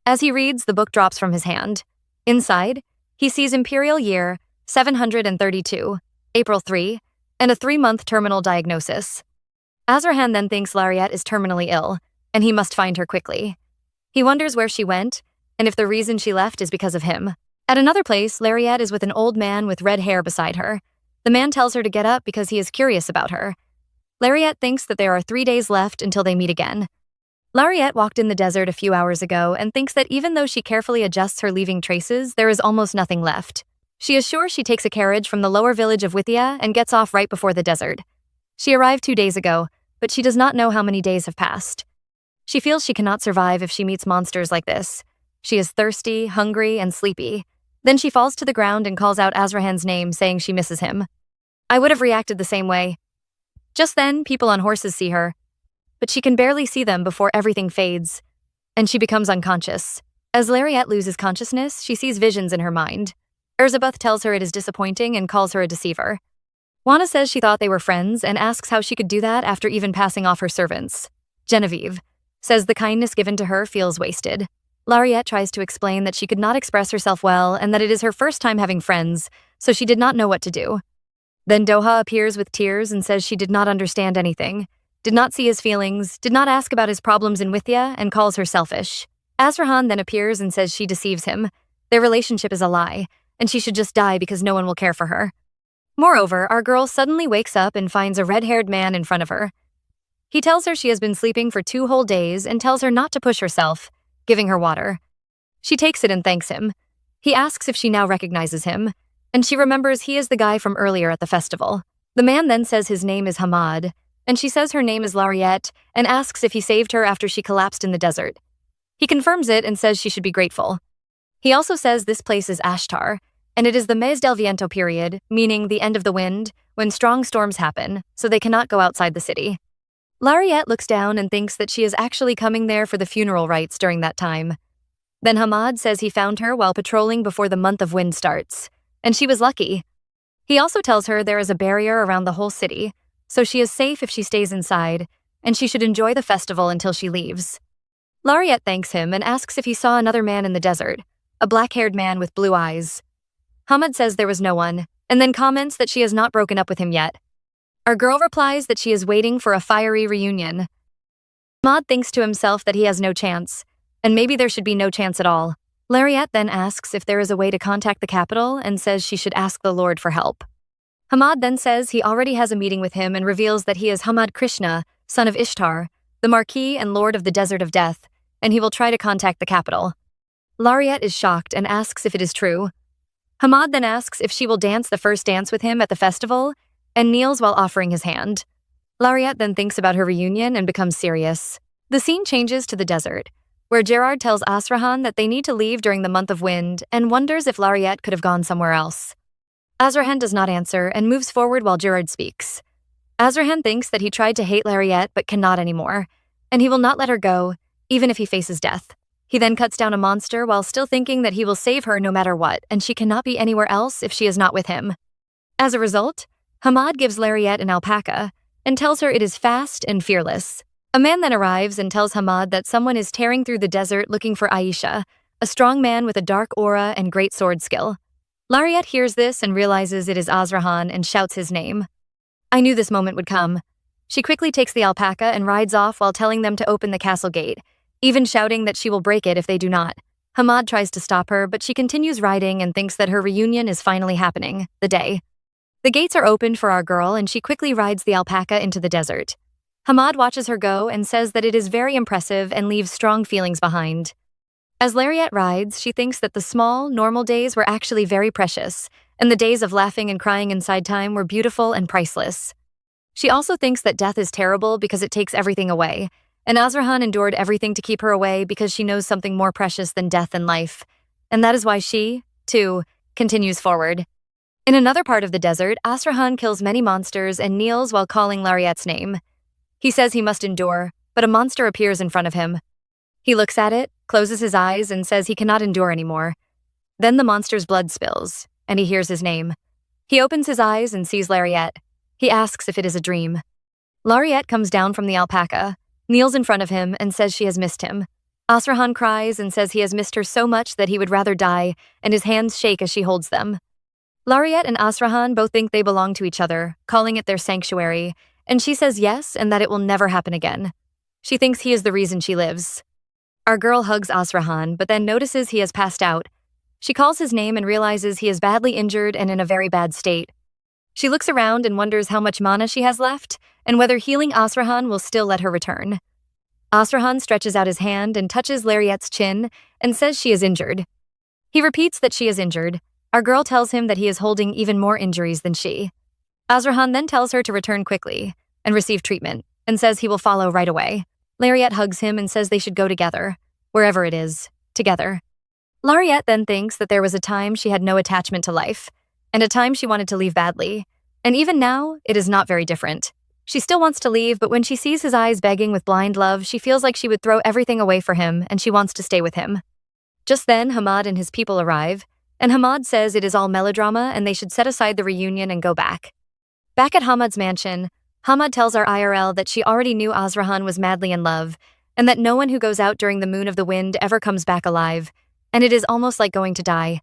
As he reads, the book drops from his hand. Inside, he sees Imperial Year 732, April 3, and a 3-month terminal diagnosis. Asrahan then thinks Lariette is terminally ill, and he must find her quickly. He wonders where she went, and if the reason she left is because of him. At another place, Lariette is with an old man with red hair beside her. The man tells her to get up because he is curious about her. Lariette thinks that there are 3 days left until they meet again. Lariette walked in the desert a few hours ago and thinks that even though she carefully adjusts her leaving traces, there is almost nothing left. She is sure she takes a carriage from the lower village of Withia and gets off right before the desert. She arrived 2 days ago, but she does not know how many days have passed. She feels she cannot survive if she meets monsters like this. She is thirsty, hungry, and sleepy. Then she falls to the ground and calls out Azrahan's name, saying she misses him. I would have reacted the same way. Just then, people on horses see her, but she can barely see them before everything fades, and she becomes unconscious. As Lariette loses consciousness, she sees visions in her mind. Elizabeth tells her it is disappointing and calls her a deceiver. Juana says she thought they were friends and asks how she could do that after even passing off her servants. Genevieve says the kindness given to her feels wasted. Lariette tries to explain that she could not express herself well and that it is her first time having friends, so she did not know what to do. Then Doha appears with tears and says she did not understand anything, did not see his feelings, did not ask about his problems in Withia, and calls her selfish. Azrahan then appears and says she deceives him. Their relationship is a lie, and she should just die because no one will care for her. Moreover, our girl suddenly wakes up and finds a red-haired man in front of her. He tells her she has been sleeping for 2 whole days and tells her not to push herself, giving her water. She takes it and thanks him. He asks if she now recognizes him, and she remembers he is the guy from earlier at the festival. The man then says his name is Hamad, and she says her name is Lariette and asks if he saved her after she collapsed in the desert. He confirms it and says she should be grateful. He also says this place is Ashtar, and it is the Mes del Viento period, meaning the end of the wind, when strong storms happen, so they cannot go outside the city. Lariette looks down and thinks that she is actually coming there for the funeral rites during that time. Then Hamad says he found her while patrolling before the month of wind starts, and she was lucky. He also tells her there is a barrier around the whole city, so she is safe if she stays inside, and she should enjoy the festival until she leaves. Lariette thanks him and asks if he saw another man in the desert, a black-haired man with blue eyes. Hamad says there was no one, and then comments that she has not broken up with him yet. Our girl replies that she is waiting for a fiery reunion. Hamad thinks to himself that he has no chance, and maybe there should be no chance at all. Lariette then asks if there is a way to contact the capital and says she should ask the Lord for help. Hamad then says he already has a meeting with him and reveals that he is Hamad Krishna, son of Ishtar, the Marquis and Lord of the Desert of Death, and he will try to contact the capital. Lariette is shocked and asks if it is true. Hamad then asks if she will dance the first dance with him at the festival and kneels while offering his hand. Lariette then thinks about her reunion and becomes serious. The scene changes to the desert, where Gerard tells Azrahan that they need to leave during the month of wind and wonders if Lariette could have gone somewhere else. Azrahan does not answer and moves forward while Gerard speaks. Azrahan thinks that he tried to hate Lariette but cannot anymore, and he will not let her go, even if he faces death. He then cuts down a monster while still thinking that he will save her no matter what, and she cannot be anywhere else if she is not with him. As a result, Hamad gives Lariette an alpaca and tells her it is fast and fearless. A man then arrives and tells Hamad that someone is tearing through the desert looking for Aisha, a strong man with a dark aura and great sword skill. Lariette hears this and realizes it is Azrahan and shouts his name. I knew this moment would come. She quickly takes the alpaca and rides off while telling them to open the castle gate, even shouting that she will break it if they do not. Hamad tries to stop her, but she continues riding and thinks that her reunion is finally happening, the day. The gates are opened for our girl and she quickly rides the alpaca into the desert. Hamad watches her go and says that it is very impressive and leaves strong feelings behind. As Lariette rides, she thinks that the small, normal days were actually very precious, and the days of laughing and crying inside time were beautiful and priceless. She also thinks that death is terrible because it takes everything away, and Azrahan endured everything to keep her away because she knows something more precious than death and life, and that is why she, too, continues forward. In another part of the desert, Azrahan kills many monsters and kneels while calling Lariette's name. He says he must endure, but a monster appears in front of him. He looks at it, closes his eyes, and says he cannot endure anymore. Then the monster's blood spills, and he hears his name. He opens his eyes and sees Lariette. He asks if it is a dream. Lariette comes down from the alpaca, kneels in front of him, and says she has missed him. Azrahan cries and says he has missed her so much that he would rather die, and his hands shake as she holds them. Lariette and Azrahan both think they belong to each other, calling it their sanctuary, and she says yes and that it will never happen again. She thinks he is the reason she lives. Our girl hugs Azrahan, but then notices he has passed out. She calls his name and realizes he is badly injured and in a very bad state. She looks around and wonders how much mana she has left, and whether healing Azrahan will still let her return. Azrahan stretches out his hand and touches Lariet's chin and says she is injured. He repeats that she is injured. Our girl tells him that he is holding even more injuries than she. Azrahan then tells her to return quickly and receive treatment and says he will follow right away. Lariet hugs him and says they should go together, wherever it is, together. Lariet then thinks that there was a time she had no attachment to life, and a time she wanted to leave badly. And even now, it is not very different. She still wants to leave, but when she sees his eyes begging with blind love, she feels like she would throw everything away for him, and she wants to stay with him. Just then, Hamad and his people arrive, and Hamad says it is all melodrama and they should set aside the reunion and go back. Back at Hamad's mansion, Hamad tells our IRL that she already knew Azrahan was madly in love, and that no one who goes out during the moon of the wind ever comes back alive, and it is almost like going to die.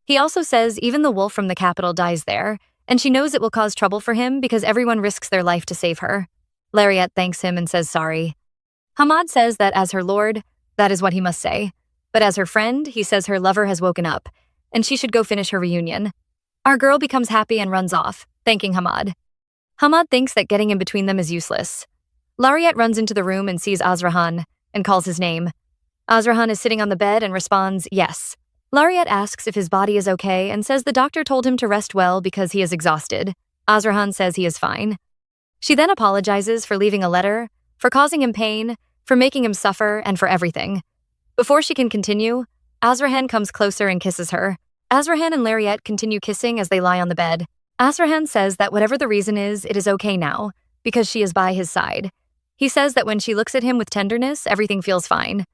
He also says even the wolf from the capital dies there, and she knows it will cause trouble for him because everyone risks their life to save her. Lariet thanks him and says sorry. Hamad says that as her lord, that is what he must say. But as her friend, he says her lover has woken up, and she should go finish her reunion. Our girl becomes happy and runs off, thanking Hamad. Hamad thinks that getting in between them is useless. Lariet runs into the room and sees Azrahan, and calls his name. Azrahan is sitting on the bed and responds, yes. Lariet asks if his body is okay and says the doctor told him to rest well because he is exhausted. Azrahan says he is fine. She then apologizes for leaving a letter, for causing him pain, for making him suffer, and for everything. Before she can continue, Azrahan comes closer and kisses her. Azrahan and Lariet continue kissing as they lie on the bed. Azrahan says that whatever the reason is, it is okay now, because she is by his side. He says that when she looks at him with tenderness, everything feels fine.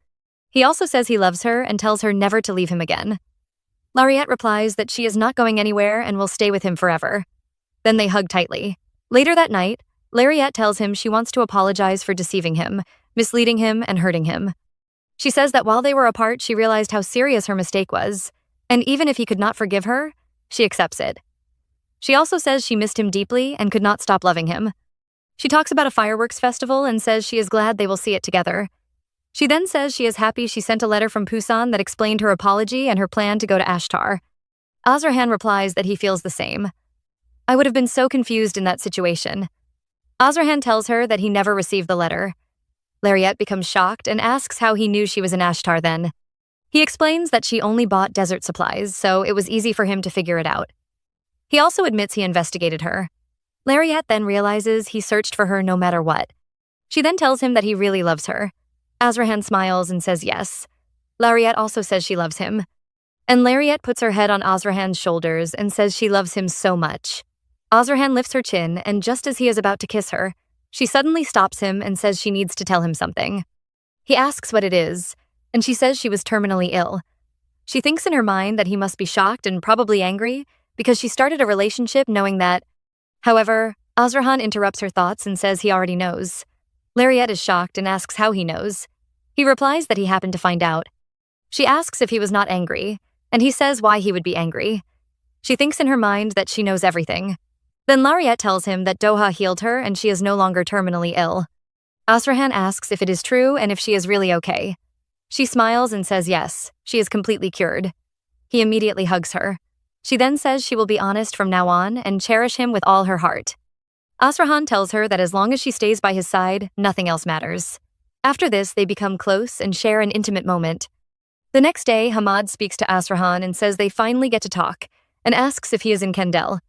He also says he loves her and tells her never to leave him again. Lariet replies that she is not going anywhere and will stay with him forever. Then they hug tightly. Later that night, Lariet tells him she wants to apologize for deceiving him, misleading him, and hurting him. She says that while they were apart, she realized how serious her mistake was, and even if he could not forgive her, she accepts it. She also says she missed him deeply and could not stop loving him. She talks about a fireworks festival and says she is glad they will see it together. She then says she is happy she sent a letter from Pusan that explained her apology and her plan to go to Ashtar. Azrahan replies that he feels the same. I would have been so confused in that situation. Azrahan tells her that he never received the letter. Lariet becomes shocked and asks how he knew she was in Ashtar then. He explains that she only bought desert supplies, so it was easy for him to figure it out. He also admits he investigated her. Lariet then realizes he searched for her no matter what. She then tells him that he really loves her. Azrahan smiles and says yes. Lariet also says she loves him. And Lariet puts her head on Azrahan's shoulders and says she loves him so much. Azrahan lifts her chin, and just as he is about to kiss her, she suddenly stops him and says she needs to tell him something. He asks what it is, and she says she was terminally ill. She thinks in her mind that he must be shocked and probably angry because she started a relationship knowing that. However, Azrahan interrupts her thoughts and says he already knows. Lariet is shocked and asks how he knows. He replies that he happened to find out. She asks if he was not angry, and he says why he would be angry. She thinks in her mind that she knows everything. Then Lariet tells him that Doha healed her and she is no longer terminally ill. Azrahan asks if it is true and if she is really okay. She smiles and says yes, she is completely cured. He immediately hugs her. She then says she will be honest from now on and cherish him with all her heart. Azrahan tells her that as long as she stays by his side, nothing else matters. After this, they become close and share an intimate moment. The next day, Hamad speaks to Azrahan and says they finally get to talk, and asks if he is in Kendel.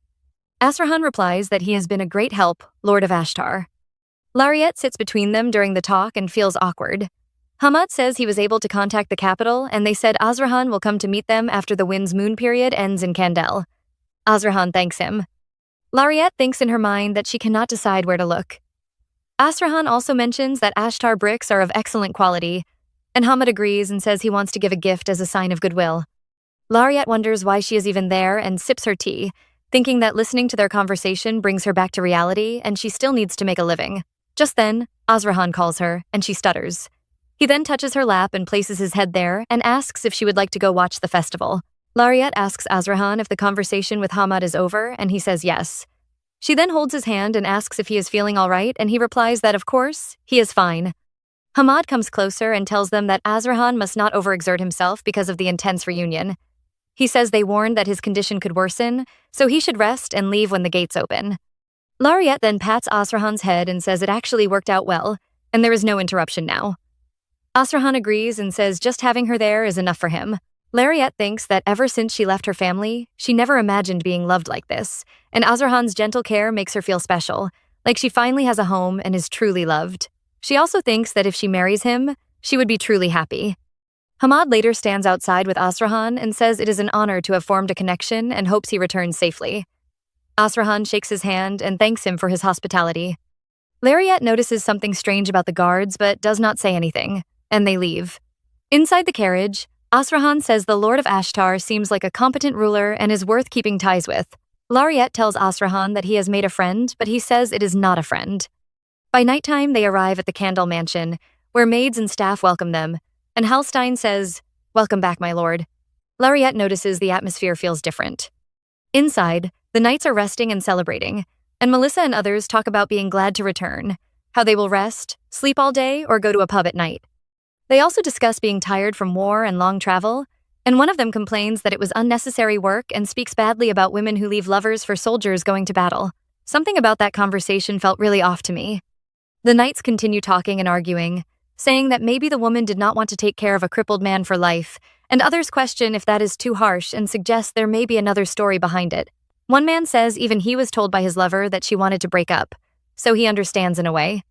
Azrahan replies that he has been a great help, Lord of Ashtar. Lariet sits between them during the talk and feels awkward. Hamad says he was able to contact the capital, and they said Azrahan will come to meet them after the wind's moon period ends in Kendel. Azrahan thanks him. Lariet thinks in her mind that she cannot decide where to look. Azrahan also mentions that Ashtar bricks are of excellent quality, and Hamad agrees and says he wants to give a gift as a sign of goodwill. Lariet wonders why she is even there and sips her tea, thinking that listening to their conversation brings her back to reality and she still needs to make a living. Just then, Azrahan calls her, and she stutters. He then touches her lap and places his head there and asks if she would like to go watch the festival. Lariet asks Azrahan if the conversation with Hamad is over, and he says yes. She then holds his hand and asks if he is feeling all right, and he replies that, of course, he is fine. Hamad comes closer and tells them that Azrahan must not overexert himself because of the intense reunion. He says they warned that his condition could worsen, so he should rest and leave when the gates open. Lariet then pats Azrahan's head and says it actually worked out well, and there is no interruption now. Asrahan agrees and says just having her there is enough for him. Lariette thinks that ever since she left her family, she never imagined being loved like this, and Azrahan's gentle care makes her feel special, like she finally has a home and is truly loved. She also thinks that if she marries him, she would be truly happy. Hamad later stands outside with Asrahan and says it is an honor to have formed a connection and hopes he returns safely. Asrahan shakes his hand and thanks him for his hospitality. Lariette notices something strange about the guards but does not say anything, and they leave. Inside the carriage, Asrahan says the Lord of Ashtar seems like a competent ruler and is worth keeping ties with. Lariette tells Asrahan that he has made a friend, but he says it is not a friend. By nighttime, they arrive at the Candle Mansion, where maids and staff welcome them, and Halstein says, "Welcome back, my lord." Lariette notices the atmosphere feels different. Inside, the knights are resting and celebrating, and Melissa and others talk about being glad to return, how they will rest, sleep all day, or go to a pub at night. They also discuss being tired from war and long travel, and one of them complains that it was unnecessary work and speaks badly about women who leave lovers for soldiers going to battle. Something about that conversation felt really off to me. The knights continue talking and arguing, saying that maybe the woman did not want to take care of a crippled man for life, and others question if that is too harsh and suggest there may be another story behind it. One man says even he was told by his lover that she wanted to break up, so he understands in a way.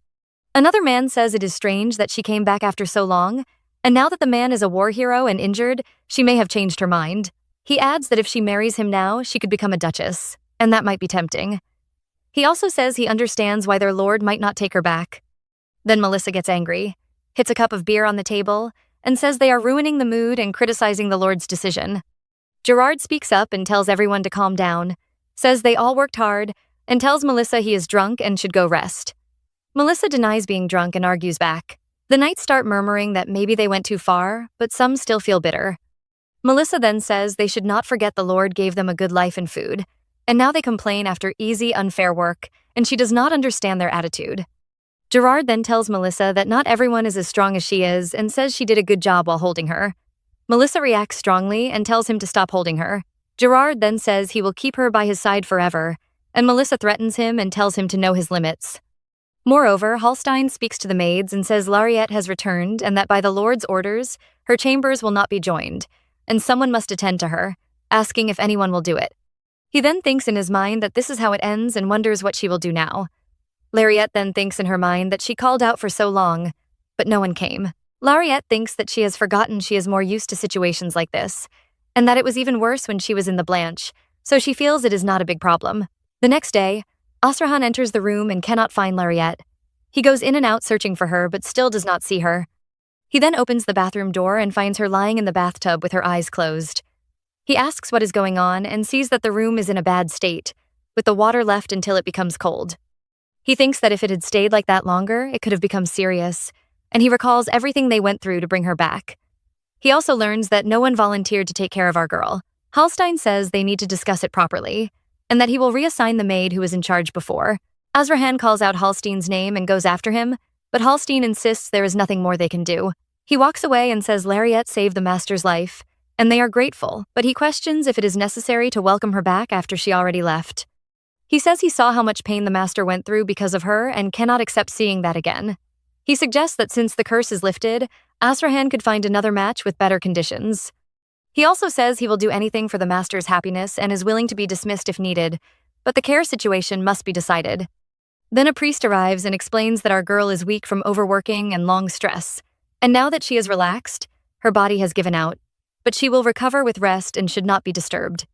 Another man says it is strange that she came back after so long, and now that the man is a war hero and injured, she may have changed her mind. He adds that if she marries him now, she could become a duchess, and that might be tempting. He also says he understands why their lord might not take her back. Then Melissa gets angry, hits a cup of beer on the table, and says they are ruining the mood and criticizing the lord's decision. Gerard speaks up and tells everyone to calm down, says they all worked hard, and tells Melissa he is drunk and should go rest. Melissa denies being drunk and argues back. The knights start murmuring that maybe they went too far, but some still feel bitter. Melissa then says they should not forget the Lord gave them a good life and food, and now they complain after easy, unfair work, and she does not understand their attitude. Gerard then tells Melissa that not everyone is as strong as she is and says she did a good job while holding her. Melissa reacts strongly and tells him to stop holding her. Gerard then says he will keep her by his side forever, and Melissa threatens him and tells him to know his limits. Moreover, Halstein speaks to the maids and says Lariette has returned and that by the Lord's orders, her chambers will not be joined, and someone must attend to her, asking if anyone will do it. He then thinks in his mind that this is how it ends and wonders what she will do now. Lariette then thinks in her mind that she called out for so long, but no one came. Lariette thinks that she has forgotten she is more used to situations like this, and that it was even worse when she was in the Blanche, so she feels it is not a big problem. The next day, Asrahan enters the room and cannot find Lariette. He goes in and out searching for her, but still does not see her. He then opens the bathroom door and finds her lying in the bathtub with her eyes closed. He asks what is going on and sees that the room is in a bad state, with the water left until it becomes cold. He thinks that if it had stayed like that longer, it could have become serious, and he recalls everything they went through to bring her back. He also learns that no one volunteered to take care of our girl. Halstein says they need to discuss it properly, and that he will reassign the maid who was in charge before. Azrahan calls out Halstein's name and goes after him, but Halstein insists there is nothing more they can do. He walks away and says Lariette saved the master's life, and they are grateful, but he questions if it is necessary to welcome her back after she already left. He says he saw how much pain the master went through because of her and cannot accept seeing that again. He suggests that since the curse is lifted, Azrahan could find another match with better conditions. He also says he will do anything for the master's happiness and is willing to be dismissed if needed, but the care situation must be decided. Then a priest arrives and explains that our girl is weak from overworking and long stress, and now that she is relaxed, her body has given out, but she will recover with rest and should not be disturbed.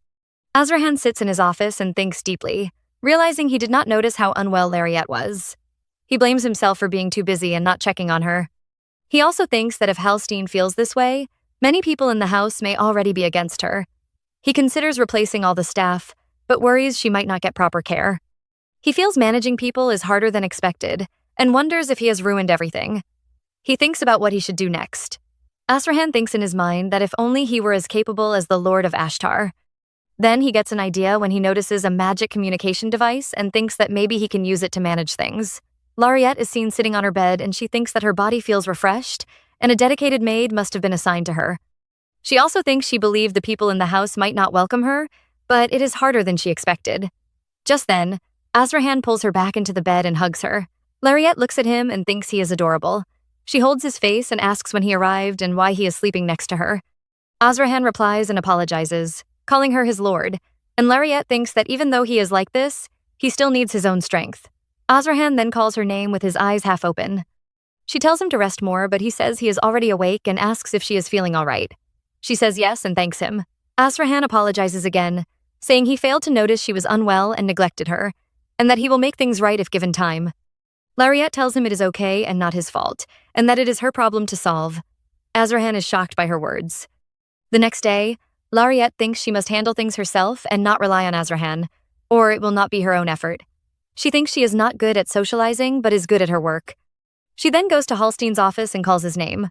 Azrahan sits in his office and thinks deeply, realizing he did not notice how unwell Lariette was. He blames himself for being too busy and not checking on her. He also thinks that if Halstein feels this way, many people in the house may already be against her. He considers replacing all the staff, but worries she might not get proper care. He feels managing people is harder than expected, and wonders if he has ruined everything. He thinks about what he should do next. Azrahan thinks in his mind that if only he were as capable as the Lord of Ashtar. Then he gets an idea when he notices a magic communication device and thinks that maybe he can use it to manage things. Lariette is seen sitting on her bed and she thinks that her body feels refreshed, and a dedicated maid must have been assigned to her. She also thinks she believed the people in the house might not welcome her, but it is harder than she expected. Just then, Azrahan pulls her back into the bed and hugs her. Lariette looks at him and thinks he is adorable. She holds his face and asks when he arrived and why he is sleeping next to her. Azrahan replies and apologizes, calling her his lord, and Lariette thinks that even though he is like this, he still needs his own strength. Azrahan then calls her name with his eyes half open. She tells him to rest more, but he says he is already awake and asks if she is feeling all right. She says yes and thanks him. Azrahan apologizes again, saying he failed to notice she was unwell and neglected her, and that he will make things right if given time. Lariette tells him it is okay and not his fault, and that it is her problem to solve. Azrahan is shocked by her words. The next day, Lariette thinks she must handle things herself and not rely on Azrahan, or it will not be her own effort. She thinks she is not good at socializing, but is good at her work. She then goes to Hallstein's office and calls his name.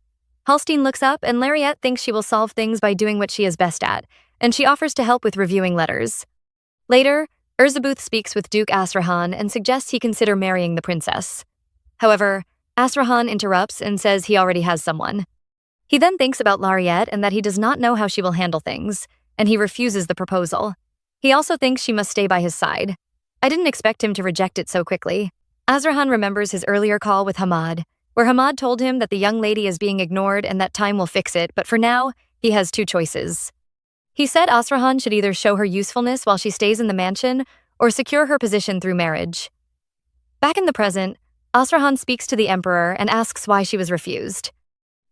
Hallstein looks up, and Lariette thinks she will solve things by doing what she is best at, and she offers to help with reviewing letters. Later, Erzabuth speaks with Duke Azrahan and suggests he consider marrying the princess. However, Azrahan interrupts and says he already has someone. He then thinks about Lariette and that he does not know how she will handle things, and he refuses the proposal. He also thinks she must stay by his side. I didn't expect him to reject it so quickly. Azrahan remembers his earlier call with Hamad, where Hamad told him that the young lady is being ignored and that time will fix it, but for now, he has two choices. He said Azrahan should either show her usefulness while she stays in the mansion or secure her position through marriage. Back in the present, Azrahan speaks to the Emperor and asks why she was refused.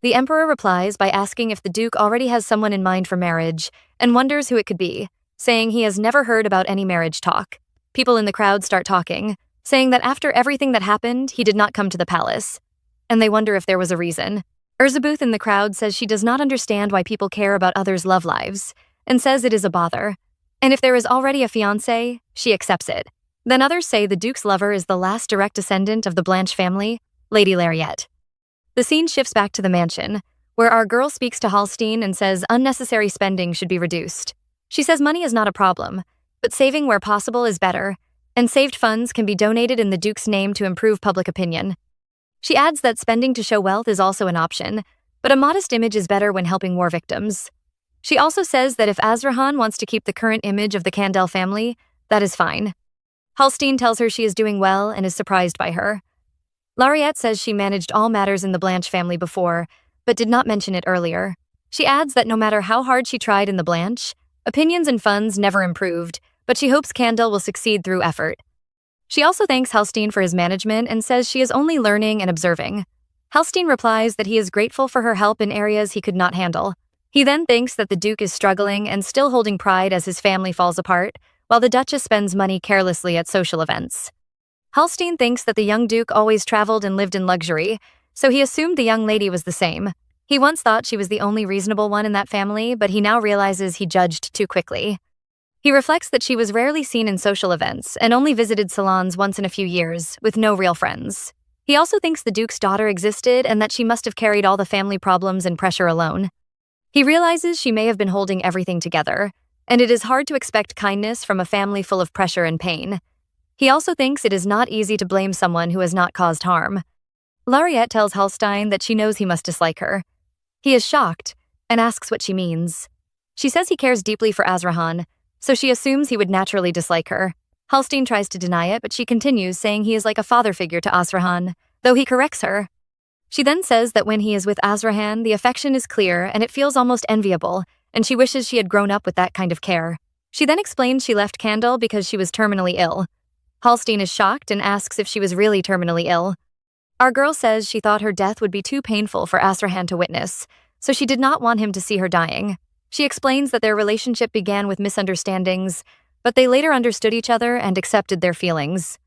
The Emperor replies by asking if the Duke already has someone in mind for marriage and wonders who it could be, saying he has never heard about any marriage talk. People in the crowd start talking, saying that after everything that happened, he did not come to the palace, and they wonder if there was a reason. Erzabuth in the crowd says she does not understand why people care about others' love lives, and says it is a bother. And if there is already a fiancé, she accepts it. Then others say the Duke's lover is the last direct descendant of the Blanche family, Lady Lariette. The scene shifts back to the mansion, where our girl speaks to Hallstein and says unnecessary spending should be reduced. She says money is not a problem, but saving where possible is better, and saved funds can be donated in the Duke's name to improve public opinion. She adds that spending to show wealth is also an option, but a modest image is better when helping war victims. She also says that if Azrahan wants to keep the current image of the Candel family, that is fine. Hallstein tells her she is doing well and is surprised by her. Lariette says she managed all matters in the Blanche family before, but did not mention it earlier. She adds that no matter how hard she tried in the Blanche, opinions and funds never improved, but she hopes Candel will succeed through effort. She also thanks Hallstein for his management and says she is only learning and observing. Hallstein replies that he is grateful for her help in areas he could not handle. He then thinks that the Duke is struggling and still holding pride as his family falls apart, while the Duchess spends money carelessly at social events. Hallstein thinks that the young Duke always traveled and lived in luxury, so he assumed the young lady was the same. He once thought she was the only reasonable one in that family, but he now realizes he judged too quickly. He reflects that she was rarely seen in social events and only visited salons once in a few years, with no real friends. He also thinks the Duke's daughter existed and that she must have carried all the family problems and pressure alone. He realizes she may have been holding everything together, and it is hard to expect kindness from a family full of pressure and pain. He also thinks it is not easy to blame someone who has not caused harm. Lariette tells Hallstein that she knows he must dislike her. He is shocked and asks what she means. She says he cares deeply for Azrahan, so she assumes he would naturally dislike her. Hallstein tries to deny it, but she continues, saying he is like a father figure to Azrahan, though he corrects her. She then says that when he is with Azrahan, the affection is clear and it feels almost enviable, and she wishes she had grown up with that kind of care. She then explains she left Candel because she was terminally ill. Hallstein is shocked and asks if she was really terminally ill. Our girl says she thought her death would be too painful for Azrahan to witness, so she did not want him to see her dying. She explains that their relationship began with misunderstandings, but they later understood each other and accepted their feelings.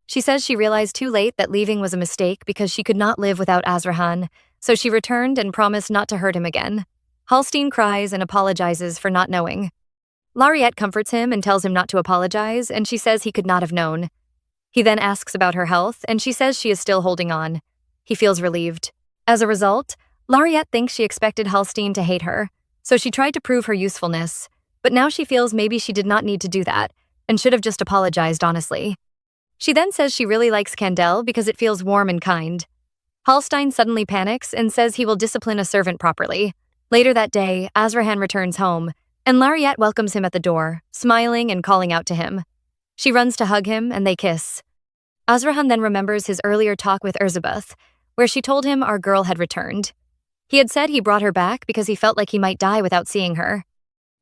She says she realized too late that leaving was a mistake because she could not live without Azrahan, so she returned and promised not to hurt him again. Hallstein cries and apologizes for not knowing. Lariette comforts him and tells him not to apologize, and she says he could not have known. He then asks about her health, and she says she is still holding on. He feels relieved. As a result, Lariette thinks she expected Hallstein to hate her, so she tried to prove her usefulness, but now she feels maybe she did not need to do that, and should have just apologized honestly. She then says she really likes Candel because it feels warm and kind. Hallstein suddenly panics and says he will discipline a servant properly. Later that day, Azrahan returns home, and Lariette welcomes him at the door, smiling and calling out to him. She runs to hug him, and they kiss. Azrahan then remembers his earlier talk with Erzabeth, where she told him our girl had returned. He had said he brought her back because he felt like he might die without seeing her.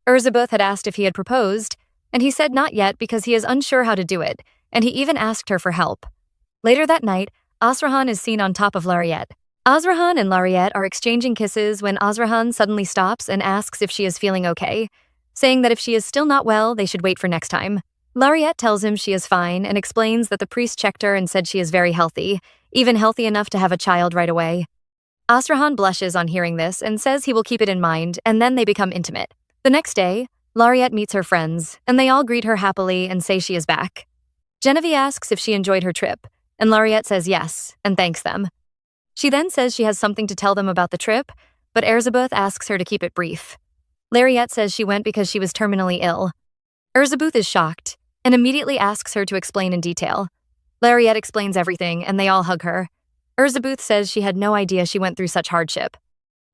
Erzabeth had asked if he had proposed, and he said not yet because he is unsure how to do it, and he even asked her for help. Later that night, Azrahan is seen on top of Lariette. Azrahan and Lariette are exchanging kisses when Azrahan suddenly stops and asks if she is feeling okay, saying that if she is still not well, they should wait for next time. Lariette tells him she is fine and explains that the priest checked her and said she is very healthy, even healthy enough to have a child right away. Azrahan blushes on hearing this and says he will keep it in mind, and then they become intimate. The next day, Lariette meets her friends, and they all greet her happily and say she is back. Genevieve asks if she enjoyed her trip, and Lariette says yes, and thanks them. She then says she has something to tell them about the trip, but Erzabeth asks her to keep it brief. Lariette says she went because she was terminally ill. Erzabeth is shocked, and immediately asks her to explain in detail. Lariette explains everything, and they all hug her. Erzabeth says she had no idea she went through such hardship.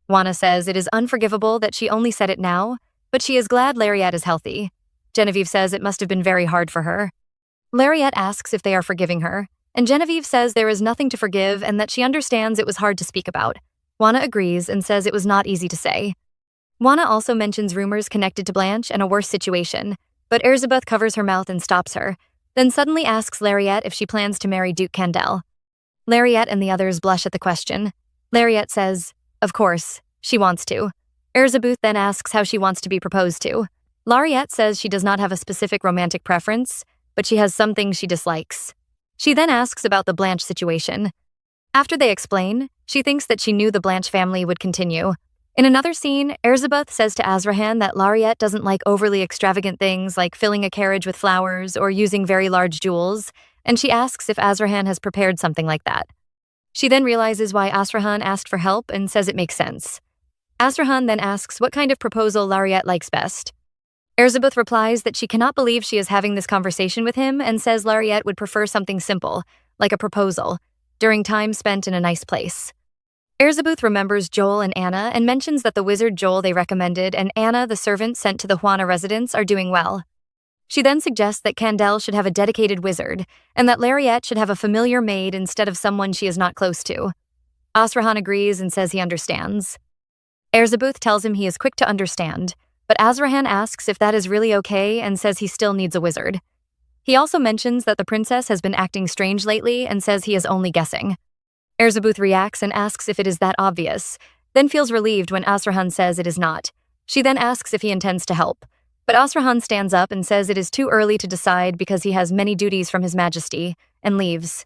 Juana says it is unforgivable that she only said it now, but she is glad Lariette is healthy. Genevieve says it must have been very hard for her. Lariette asks if they are forgiving her, and Genevieve says there is nothing to forgive and that she understands it was hard to speak about. Juana agrees and says it was not easy to say. Juana also mentions rumors connected to Blanche and a worse situation, but Erzabeth covers her mouth and stops her, then suddenly asks Lariette if she plans to marry Duke Candel. Lariette and the others blush at the question. Lariette says, of course, she wants to. Erzabeth then asks how she wants to be proposed to. Lariette says she does not have a specific romantic preference, but she has some things she dislikes. She then asks about the Blanche situation. After they explain, she thinks that she knew the Blanche family would continue. In another scene, Erzabeth says to Azrahan that Lariette doesn't like overly extravagant things like filling a carriage with flowers or using very large jewels, and she asks if Azrahan has prepared something like that. She then realizes why Azrahan asked for help and says it makes sense. Azrahan then asks what kind of proposal Lariette likes best. Erzabeth replies that she cannot believe she is having this conversation with him and says Lariette would prefer something simple, like a proposal, during time spent in a nice place. Erzabeth remembers Joel and Anna and mentions that the wizard Joel they recommended and Anna, the servant sent to the Juana residence, are doing well. She then suggests that Candel should have a dedicated wizard and that Lariette should have a familiar maid instead of someone she is not close to. Azrahan agrees and says he understands. Erzabeth tells him he is quick to understand, but Azrahan asks if that is really okay and says he still needs a wizard. He also mentions that the princess has been acting strange lately and says he is only guessing. Erzabeth reacts and asks if it is that obvious, then feels relieved when Azrahan says it is not. She then asks if he intends to help, but Azrahan stands up and says it is too early to decide because he has many duties from His Majesty, and leaves.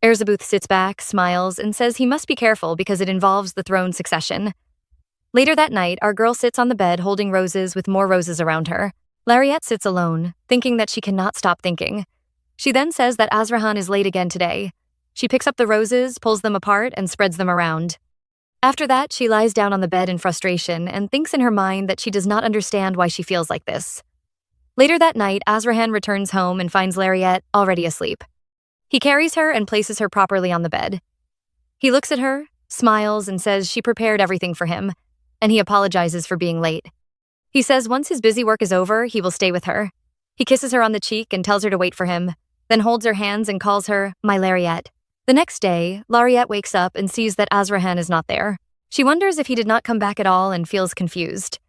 Erzabeth sits back, smiles, and says he must be careful because it involves the throne succession. Later that night, our girl sits on the bed holding roses with more roses around her. Lariette sits alone, thinking that she cannot stop thinking. She then says that Azrahan is late again today. She picks up the roses, pulls them apart, and spreads them around. After that, she lies down on the bed in frustration and thinks in her mind that she does not understand why she feels like this. Later that night, Azrahan returns home and finds Lariette already asleep. He carries her and places her properly on the bed. He looks at her, smiles, and says she prepared everything for him, and he apologizes for being late. He says once his busy work is over, he will stay with her. He kisses her on the cheek and tells her to wait for him, then holds her hands and calls her, my Lariette. The next day, Lariette wakes up and sees that Azrahan is not there. She wonders if he did not come back at all and feels confused.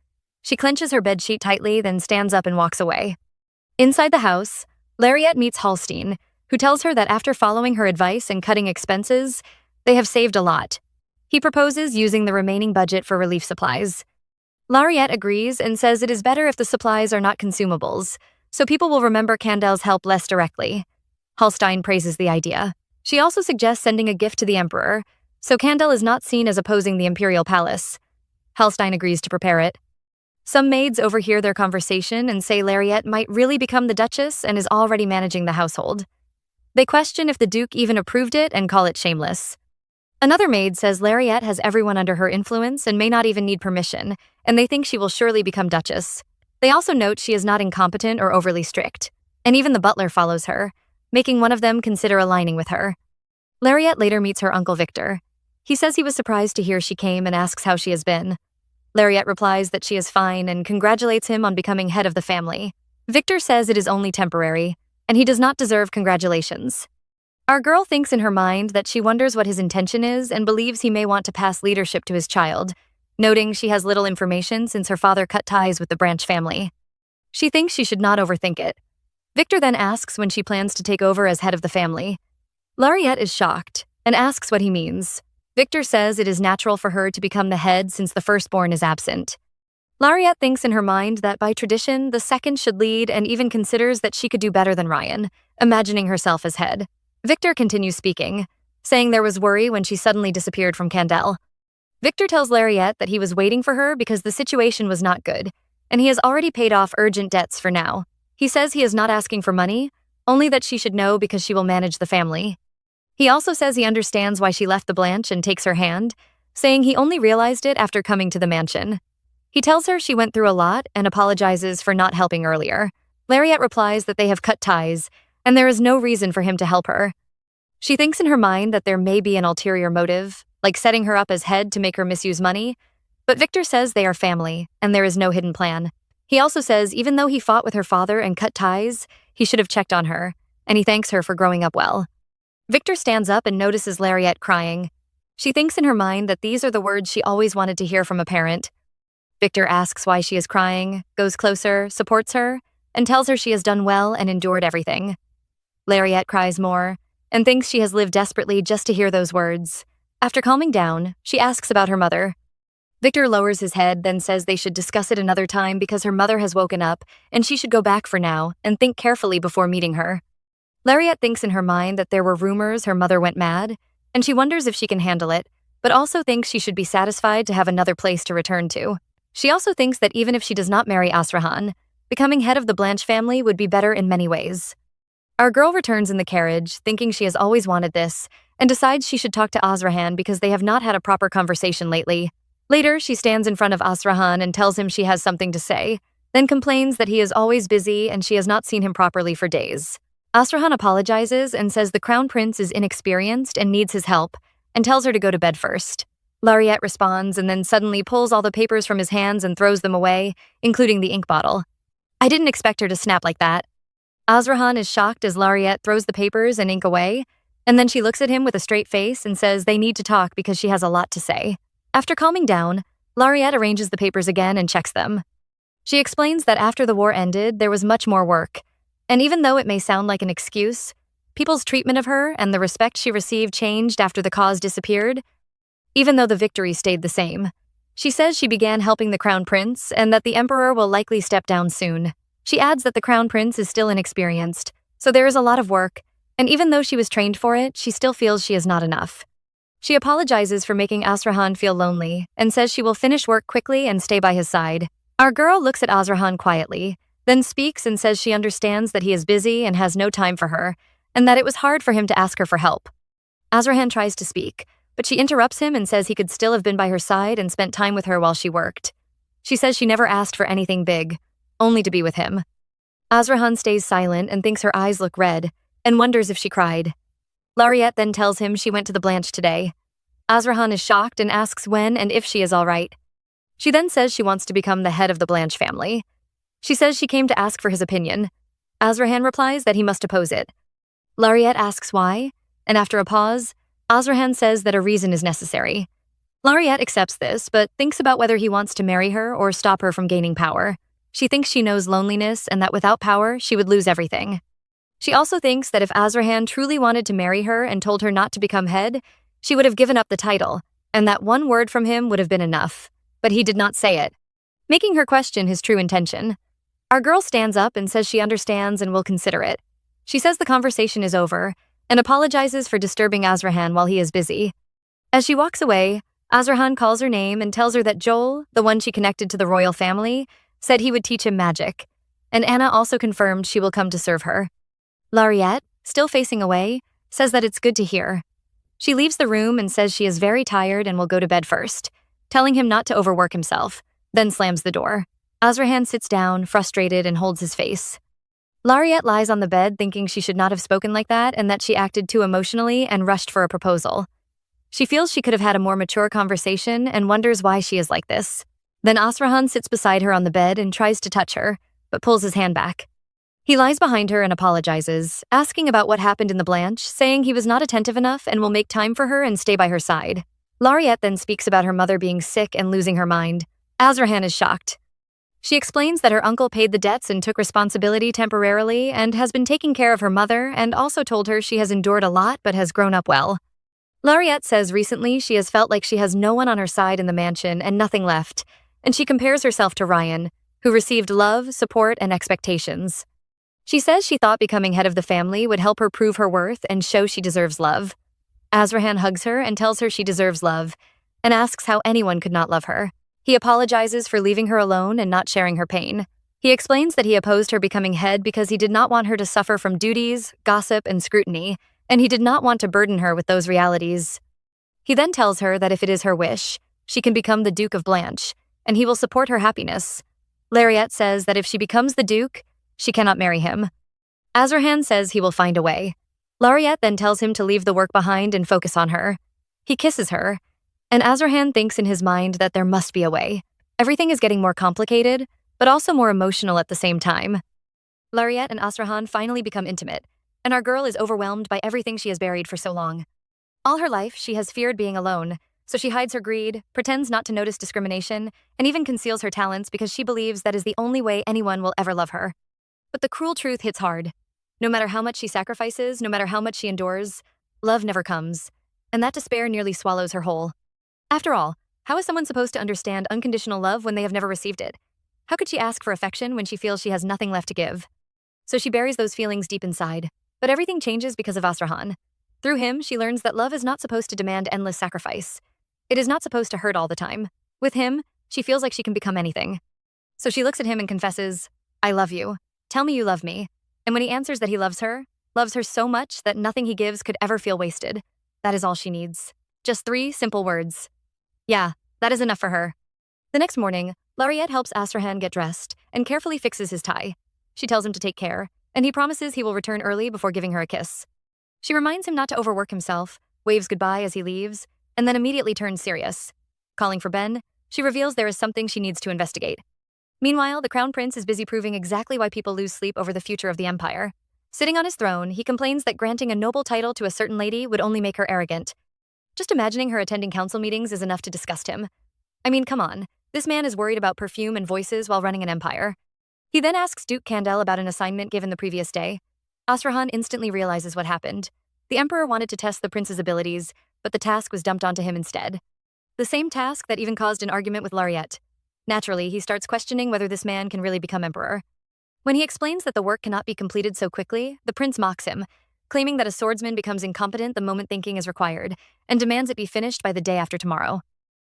She clenches her bedsheet tightly, then stands up and walks away. Inside the house, Lariette meets Hallstein, who tells her that after following her advice and cutting expenses, they have saved a lot. He proposes using the remaining budget for relief supplies. Lariette agrees and says it is better if the supplies are not consumables, so people will remember Candel's help less directly. Hallstein praises the idea. She also suggests sending a gift to the Emperor, so Candel is not seen as opposing the Imperial Palace. Hallstein agrees to prepare it. Some maids overhear their conversation and say Lariette might really become the Duchess and is already managing the household. They question if the Duke even approved it and call it shameless. Another maid says Lariette has everyone under her influence and may not even need permission, and they think she will surely become Duchess. They also note she is not incompetent or overly strict, and even the butler follows her, making one of them consider aligning with her. Lariette later meets her uncle Victor. He says he was surprised to hear she came and asks how she has been. Lariette replies that she is fine and congratulates him on becoming head of the family. Victor says it is only temporary, and he does not deserve congratulations. Our girl thinks in her mind that she wonders what his intention is and believes he may want to pass leadership to his child, noting she has little information since her father cut ties with the Branch family. She thinks she should not overthink it. Victor then asks when she plans to take over as head of the family. Lariette is shocked and asks what he means. Victor says it is natural for her to become the head since the firstborn is absent. Lariette thinks in her mind that by tradition, the second should lead and even considers that she could do better than Ryan, imagining herself as head. Victor continues speaking, saying there was worry when she suddenly disappeared from Candel. Victor tells Lariette that he was waiting for her because the situation was not good, and he has already paid off urgent debts for now. He says he is not asking for money, only that she should know because she will manage the family. He also says he understands why she left the Blanche and takes her hand, saying he only realized it after coming to the mansion. He tells her she went through a lot and apologizes for not helping earlier. Lariette replies that they have cut ties, and there is no reason for him to help her. She thinks in her mind that there may be an ulterior motive, like setting her up as head to make her misuse money, but Victor says they are family, and there is no hidden plan. He also says even though he fought with her father and cut ties, he should have checked on her, and he thanks her for growing up well. Victor stands up and notices Lariette crying. She thinks in her mind that these are the words she always wanted to hear from a parent. Victor asks why she is crying, goes closer, supports her, and tells her she has done well and endured everything. Lariette cries more, and thinks she has lived desperately just to hear those words. After calming down, she asks about her mother. Victor lowers his head, then says they should discuss it another time because her mother has woken up, and she should go back for now and think carefully before meeting her. Lariette thinks in her mind that there were rumors her mother went mad, and she wonders if she can handle it, but also thinks she should be satisfied to have another place to return to. She also thinks that even if she does not marry Asrahan, becoming head of the Blanche family would be better in many ways. Our girl returns in the carriage, thinking she has always wanted this, and decides she should talk to Asrahan because they have not had a proper conversation lately. Later, she stands in front of Asrahan and tells him she has something to say, then complains that he is always busy and she has not seen him properly for days. Asrahan apologizes and says the crown prince is inexperienced and needs his help, and tells her to go to bed first. Lariette responds and then suddenly pulls all the papers from his hands and throws them away, including the ink bottle. I didn't expect her to snap like that. Asrahan is shocked as Lariette throws the papers and ink away, and then she looks at him with a straight face and says they need to talk because she has a lot to say. After calming down, Lariette arranges the papers again and checks them. She explains that after the war ended, there was much more work, and even though it may sound like an excuse, people's treatment of her and the respect she received changed after the cause disappeared, even though the victory stayed the same. She says she began helping the crown prince and that the emperor will likely step down soon. She adds that the crown prince is still inexperienced, so there is a lot of work, and even though she was trained for it, she still feels she is not enough. She apologizes for making Asrahan feel lonely and says she will finish work quickly and stay by his side. Our girl looks at Asrahan quietly, then speaks and says she understands that he is busy and has no time for her, and that it was hard for him to ask her for help. Asrahan tries to speak, but she interrupts him and says he could still have been by her side and spent time with her while she worked. She says she never asked for anything big, only to be with him. Asrahan stays silent and thinks her eyes look red, and wonders if she cried. Lariette then tells him she went to the Blanche today. Asrahan is shocked and asks when and if she is all right. She then says she wants to become the head of the Blanche family. She says she came to ask for his opinion. Asrahan replies that he must oppose it. Lariette asks why, and after a pause, Asrahan says that a reason is necessary. Lariette accepts this, but thinks about whether he wants to marry her or stop her from gaining power. She thinks she knows loneliness and that without power, she would lose everything. She also thinks that if Asrahan truly wanted to marry her and told her not to become head, she would have given up the title, and that one word from him would have been enough. But he did not say it, making her question his true intention. Our girl stands up and says she understands and will consider it. She says the conversation is over, and apologizes for disturbing Asrahan while he is busy. As she walks away, Asrahan calls her name and tells her that Joel, the one she connected to the royal family, said he would teach him magic, and Anna also confirmed she will come to serve her. Lariette, still facing away, says that it's good to hear. She leaves the room and says she is very tired and will go to bed first, telling him not to overwork himself, then slams the door. Asrahan sits down, frustrated, and holds his face. Lariette lies on the bed thinking she should not have spoken like that and that she acted too emotionally and rushed for a proposal. She feels she could have had a more mature conversation and wonders why she is like this. Then Asrahan sits beside her on the bed and tries to touch her, but pulls his hand back. He lies behind her and apologizes, asking about what happened in the Blanche, saying he was not attentive enough and will make time for her and stay by her side. Lariette then speaks about her mother being sick and losing her mind. Azrahan is shocked. She explains that her uncle paid the debts and took responsibility temporarily and has been taking care of her mother, and also told her she has endured a lot but has grown up well. Lariette says recently she has felt like she has no one on her side in the mansion and nothing left, and she compares herself to Ryan, who received love, support, and expectations. She says she thought becoming head of the family would help her prove her worth and show she deserves love. Azrahan hugs her and tells her she deserves love, and asks how anyone could not love her. He apologizes for leaving her alone and not sharing her pain. He explains that he opposed her becoming head because he did not want her to suffer from duties, gossip, and scrutiny, and he did not want to burden her with those realities. He then tells her that if it is her wish, she can become the Duke of Blanche, and he will support her happiness. Lariette says that if she becomes the Duke, she cannot marry him. Azrahan says he will find a way. Lariette then tells him to leave the work behind and focus on her. He kisses her, and Azrahan thinks in his mind that there must be a way. Everything is getting more complicated, but also more emotional at the same time. Lariette and Azrahan finally become intimate, and our girl is overwhelmed by everything she has buried for so long. All her life, she has feared being alone, so she hides her greed, pretends not to notice discrimination, and even conceals her talents because she believes that is the only way anyone will ever love her. But the cruel truth hits hard. No matter how much she sacrifices, no matter how much she endures, love never comes, and that despair nearly swallows her whole. After all, how is someone supposed to understand unconditional love when they have never received it? How could she ask for affection when she feels she has nothing left to give? So she buries those feelings deep inside. But everything changes because of Azrahan. Through him, she learns that love is not supposed to demand endless sacrifice. It is not supposed to hurt all the time. With him, she feels like she can become anything. So she looks at him and confesses, "I love you. Tell me you love me." And when he answers that he loves her so much that nothing he gives could ever feel wasted, that is all she needs. Just 3 simple words. Yeah, that is enough for her. The next morning, Lariette helps Azrahan get dressed and carefully fixes his tie. She tells him to take care, and he promises he will return early before giving her a kiss. She reminds him not to overwork himself, waves goodbye as he leaves, and then immediately turns serious. Calling for Ben, she reveals there is something she needs to investigate. Meanwhile, the Crown Prince is busy proving exactly why people lose sleep over the future of the Empire. Sitting on his throne, he complains that granting a noble title to a certain lady would only make her arrogant. Just imagining her attending council meetings is enough to disgust him. I mean, come on, this man is worried about perfume and voices while running an empire. He then asks Duke Candel about an assignment given the previous day. Azrahan instantly realizes what happened. The Emperor wanted to test the prince's abilities, but the task was dumped onto him instead. The same task that even caused an argument with Lariette. Naturally, he starts questioning whether this man can really become emperor. When he explains that the work cannot be completed so quickly, the prince mocks him, claiming that a swordsman becomes incompetent the moment thinking is required, and demands it be finished by the day after tomorrow.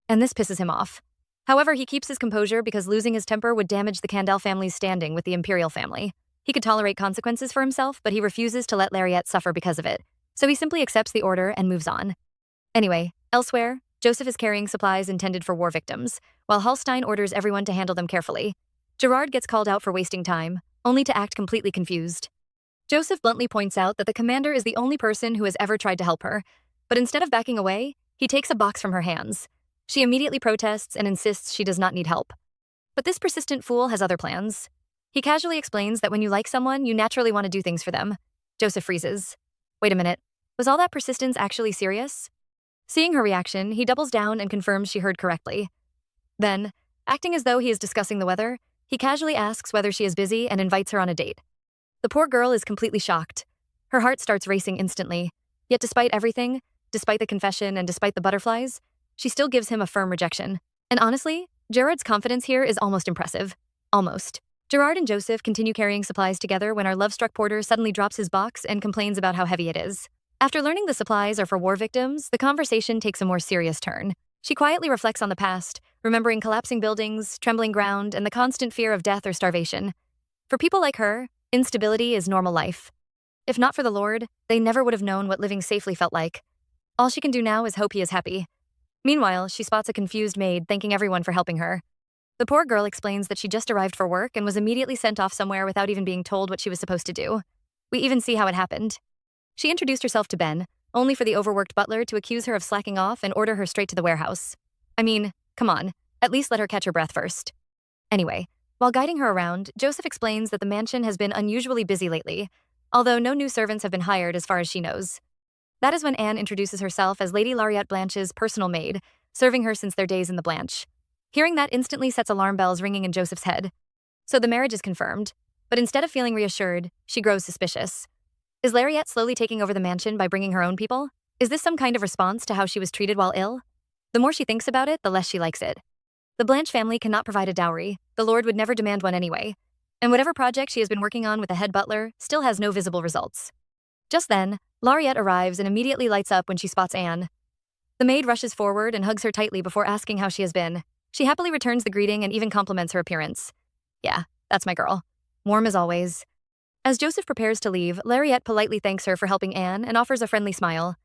And this pisses him off. However, he keeps his composure because losing his temper would damage the Candel family's standing with the imperial family. He could tolerate consequences for himself, but he refuses to let Lariette suffer because of it, so he simply accepts the order and moves on. Anyway, elsewhere, Joseph is carrying supplies intended for war victims, while Hallstein orders everyone to handle them carefully. Gerard gets called out for wasting time, only to act completely confused. Joseph bluntly points out that the commander is the only person who has ever tried to help her, but instead of backing away, he takes a box from her hands. She immediately protests and insists she does not need help. But this persistent fool has other plans. He casually explains that when you like someone, you naturally want to do things for them. Joseph freezes. Wait a minute, was all that persistence actually serious? Seeing her reaction, he doubles down and confirms she heard correctly. Then, acting as though he is discussing the weather, he casually asks whether she is busy and invites her on a date. The poor girl is completely shocked. Her heart starts racing instantly. Yet despite everything, despite the confession and despite the butterflies, she still gives him a firm rejection. And honestly, Gerard's confidence here is almost impressive. Almost. Gerard and Joseph continue carrying supplies together when our love-struck porter suddenly drops his box and complains about how heavy it is. After learning the supplies are for war victims, the conversation takes a more serious turn. She quietly reflects on the past, remembering collapsing buildings, trembling ground, and the constant fear of death or starvation. For people like her, instability is normal life. If not for the Lord, they never would have known what living safely felt like. All she can do now is hope he is happy. Meanwhile, she spots a confused maid thanking everyone for helping her. The poor girl explains that she just arrived for work and was immediately sent off somewhere without even being told what she was supposed to do. We even see how it happened. She introduced herself to Ben, only for the overworked butler to accuse her of slacking off and order her straight to the warehouse. I mean, come on, at least let her catch her breath first. Anyway, While guiding her around, Joseph explains that the mansion has been unusually busy lately, although no new servants have been hired as far as she knows. That is when Anne introduces herself as Lady Lariat Blanche's personal maid, serving her since their days in the Blanche. Hearing that instantly sets alarm bells ringing in Joseph's head. So the marriage is confirmed, but instead of feeling reassured, she grows suspicious. Is Lariat slowly taking over the mansion by bringing her own people? Is this some kind of response to how she was treated while ill? The more she thinks about it, the less she likes it. The Blanche family cannot provide a dowry, the Lord would never demand one anyway, and whatever project she has been working on with the head butler still has no visible results. Just then, Lariat arrives and immediately lights up when she spots Anne. The maid rushes forward and hugs her tightly before asking how she has been. She happily returns the greeting and even compliments her appearance. Yeah, that's my girl. Warm as always. As Joseph prepares to leave, Lariat politely thanks her for helping Anne and offers a friendly smile.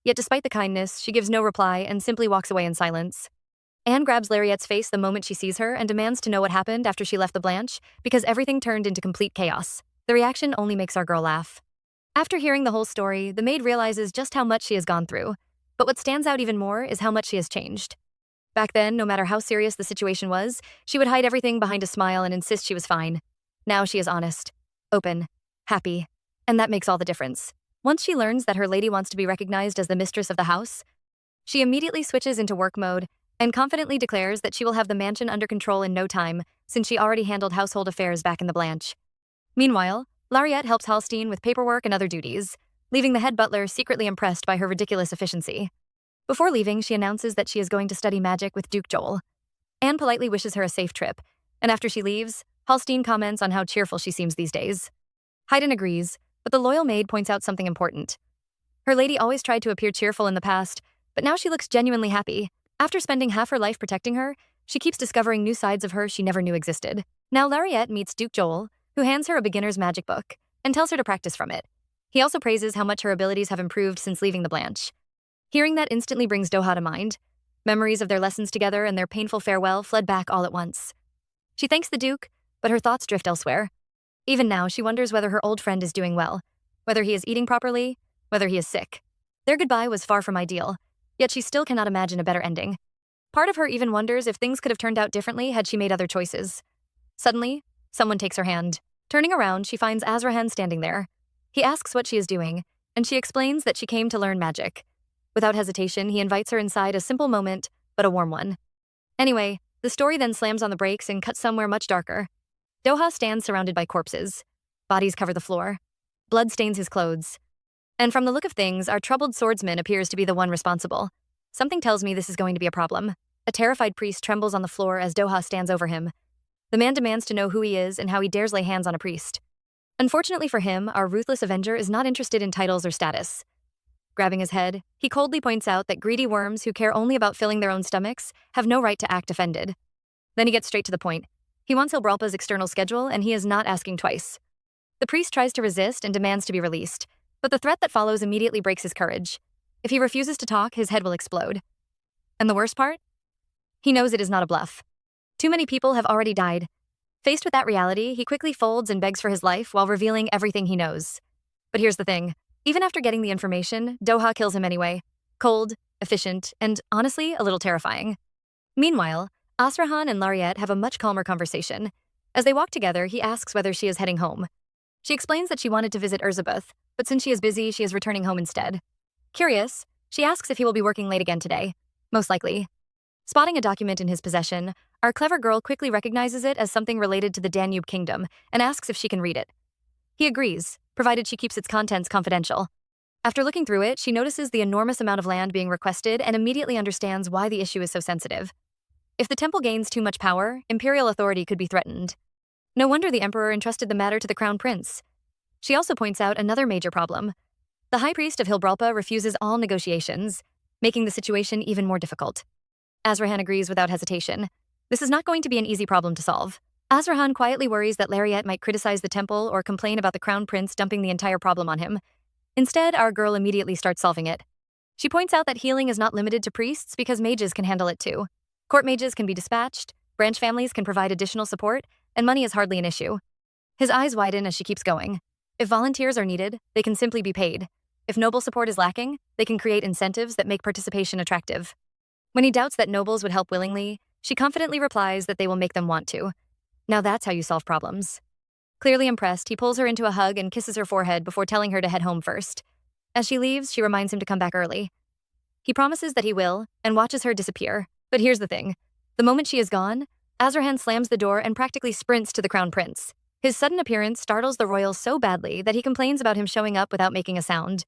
Yet despite the kindness, she gives no reply and simply walks away in silence. Anne grabs Lariat's face the moment she sees her and demands to know what happened after she left the Blanche, because everything turned into complete chaos. The reaction only makes our girl laugh. After hearing the whole story, the maid realizes just how much she has gone through. But what stands out even more is how much she has changed. Back then, no matter how serious the situation was, she would hide everything behind a smile and insist she was fine. Now she is honest, open, happy, and that makes all the difference. Once she learns that her lady wants to be recognized as the mistress of the house, she immediately switches into work mode and confidently declares that she will have the mansion under control in no time, since she already handled household affairs back in the Blanche. Meanwhile, Lariat helps Halstein with paperwork and other duties, leaving the head butler secretly impressed by her ridiculous efficiency. Before leaving, she announces that she is going to study magic with Duke Joel. Anne politely wishes her a safe trip, and after she leaves, Halstein comments on how cheerful she seems these days. Haydn agrees, but the loyal maid points out something important. Her lady always tried to appear cheerful in the past, but now she looks genuinely happy. After spending half her life protecting her, she keeps discovering new sides of her she never knew existed. Now Lariat meets Duke Joel, who hands her a beginner's magic book and tells her to practice from it. He also praises how much her abilities have improved since leaving the Blanche. Hearing that instantly brings Doha to mind. Memories of their lessons together and their painful farewell fled back all at once. She thanks the Duke, but her thoughts drift elsewhere. Even now, she wonders whether her old friend is doing well, whether he is eating properly, whether he is sick. Their goodbye was far from ideal, yet she still cannot imagine a better ending. Part of her even wonders if things could have turned out differently had she made other choices. Suddenly, someone takes her hand. Turning around, she finds Azrahan standing there. He asks what she is doing, and she explains that she came to learn magic. Without hesitation, he invites her inside a simple moment, but a warm one. Anyway, the story then slams on the brakes and cuts somewhere much darker. Doha stands surrounded by corpses. Bodies cover the floor. Blood stains his clothes. And from the look of things, our troubled swordsman appears to be the one responsible. Something tells me this is going to be a problem. A terrified priest trembles on the floor as Doha stands over him. The man demands to know who he is and how he dares lay hands on a priest. Unfortunately for him, our ruthless avenger is not interested in titles or status. Grabbing his head, he coldly points out that greedy worms who care only about filling their own stomachs have no right to act offended. Then he gets straight to the point. He wants Hilbralpa's external schedule, and he is not asking twice. The priest tries to resist and demands to be released, but the threat that follows immediately breaks his courage. If he refuses to talk, his head will explode. And the worst part? He knows it is not a bluff. Too many people have already died. Faced with that reality, he quickly folds and begs for his life while revealing everything he knows. But here's the thing. Even after getting the information, Doha kills him anyway. Cold, efficient, and honestly, a little terrifying. Meanwhile, Azrahan and Lariat have a much calmer conversation. As they walk together, he asks whether she is heading home. She explains that she wanted to visit Elizabeth, but since she is busy, she is returning home instead. Curious, she asks if he will be working late again today. Most likely. Spotting a document in his possession, our clever girl quickly recognizes it as something related to the Danube Kingdom and asks if she can read it. He agrees, provided she keeps its contents confidential. After looking through it, she notices the enormous amount of land being requested and immediately understands why the issue is so sensitive. If the temple gains too much power, imperial authority could be threatened. No wonder the emperor entrusted the matter to the crown prince. She also points out another major problem. The high priest of Hilbralpa refuses all negotiations, making the situation even more difficult. Azrahan agrees without hesitation. This is not going to be an easy problem to solve. Azrahan quietly worries that Lariat might criticize the temple or complain about the crown prince dumping the entire problem on him. Instead, our girl immediately starts solving it. She points out that healing is not limited to priests because mages can handle it too. Court mages can be dispatched, branch families can provide additional support, and money is hardly an issue. His eyes widen as she keeps going. If volunteers are needed, they can simply be paid. If noble support is lacking, they can create incentives that make participation attractive. When he doubts that nobles would help willingly, she confidently replies that they will make them want to. Now that's how you solve problems. Clearly impressed, he pulls her into a hug and kisses her forehead before telling her to head home first. As she leaves, she reminds him to come back early. He promises that he will, and watches her disappear. But here's the thing. The moment she is gone, Azarhan slams the door and practically sprints to the crown prince. His sudden appearance startles the royal so badly that he complains about him showing up without making a sound.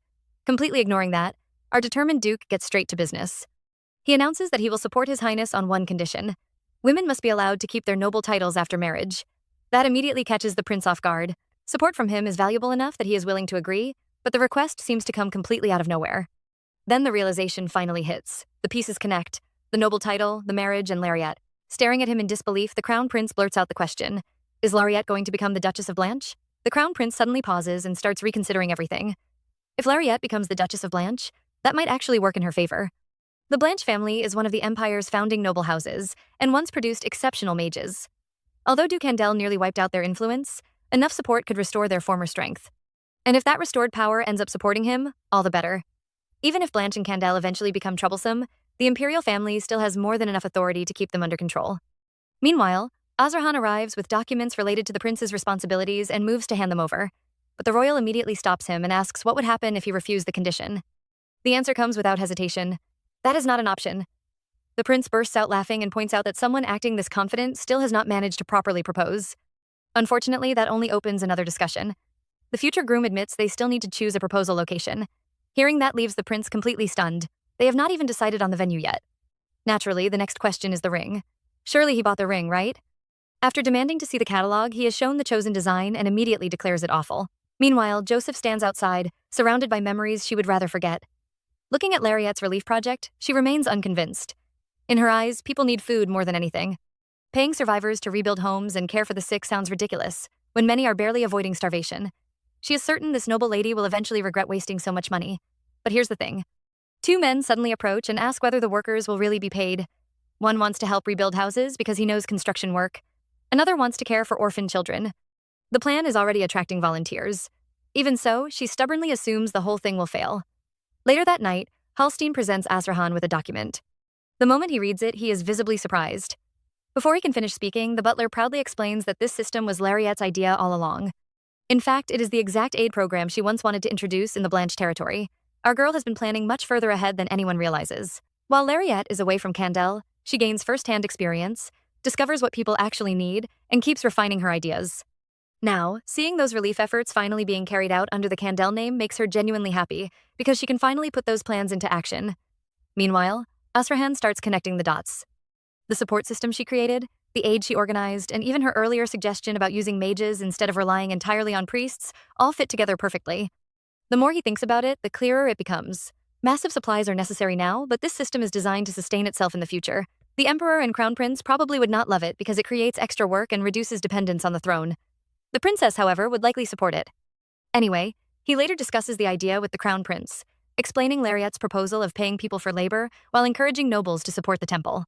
Completely ignoring that, our determined duke gets straight to business. He announces that he will support his highness on one condition. Women must be allowed to keep their noble titles after marriage. That immediately catches the prince off guard. Support from him is valuable enough that he is willing to agree, but the request seems to come completely out of nowhere. Then the realization finally hits. The pieces connect. The noble title, the marriage, and Lariat. Staring at him in disbelief, the crown prince blurts out the question. Is Lariat going to become the Duchess of Blanche? The crown prince suddenly pauses and starts reconsidering everything. If Lariat becomes the Duchess of Blanche, that might actually work in her favor. The Blanche family is one of the empire's founding noble houses, and once produced exceptional mages. Although Duke Candel nearly wiped out their influence, enough support could restore their former strength. And if that restored power ends up supporting him, all the better. Even if Blanche and Candel eventually become troublesome, the imperial family still has more than enough authority to keep them under control. Meanwhile, Azarhan arrives with documents related to the prince's responsibilities and moves to hand them over. But the royal immediately stops him and asks what would happen if he refused the condition. The answer comes without hesitation. That is not an option. The prince bursts out laughing and points out that someone acting this confident still has not managed to properly propose. Unfortunately, that only opens another discussion. The future groom admits they still need to choose a proposal location. Hearing that leaves the prince completely stunned. They have not even decided on the venue yet. Naturally, the next question is the ring. Surely he bought the ring, right? After demanding to see the catalog, he is shown the chosen design and immediately declares it awful. Meanwhile, Joseph stands outside, surrounded by memories she would rather forget. Looking at Lariat's relief project, she remains unconvinced. In her eyes, people need food more than anything. Paying survivors to rebuild homes and care for the sick sounds ridiculous, when many are barely avoiding starvation. She is certain this noble lady will eventually regret wasting so much money. But here's the thing. Two men suddenly approach and ask whether the workers will really be paid. One wants to help rebuild houses because he knows construction work. Another wants to care for orphan children. The plan is already attracting volunteers. Even so, she stubbornly assumes the whole thing will fail. Later that night, Halstein presents Azarhan with a document. The moment he reads it, he is visibly surprised. Before he can finish speaking, the butler proudly explains that this system was Lariat's idea all along. In fact, it is the exact aid program she once wanted to introduce in the Blanche territory. Our girl has been planning much further ahead than anyone realizes. While Lariat is away from Candel, she gains first-hand experience, discovers what people actually need, and keeps refining her ideas. Now, seeing those relief efforts finally being carried out under the Candel name makes her genuinely happy, because she can finally put those plans into action. Meanwhile, Azarhan starts connecting the dots. The support system she created, the aid she organized, and even her earlier suggestion about using mages instead of relying entirely on priests all fit together perfectly. The more he thinks about it, the clearer it becomes. Massive supplies are necessary now, but this system is designed to sustain itself in the future. The emperor and crown prince probably would not love it because it creates extra work and reduces dependence on the throne. The princess, however, would likely support it. Anyway, he later discusses the idea with the crown prince, explaining Lariat's proposal of paying people for labor while encouraging nobles to support the temple.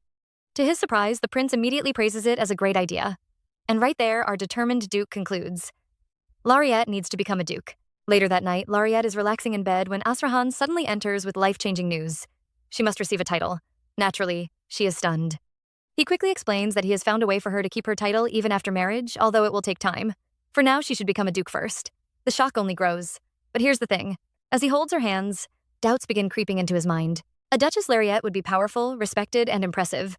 To his surprise, the prince immediately praises it as a great idea. And right there, our determined duke concludes. Lariat needs to become a duke. Later that night, Lariat is relaxing in bed when Azarhan suddenly enters with life-changing news. She must receive a title. Naturally, she is stunned. He quickly explains that he has found a way for her to keep her title even after marriage, although it will take time. For now, she should become a duke first. The shock only grows. But here's the thing. As he holds her hands, doubts begin creeping into his mind. A Duchess Lariat would be powerful, respected, and impressive.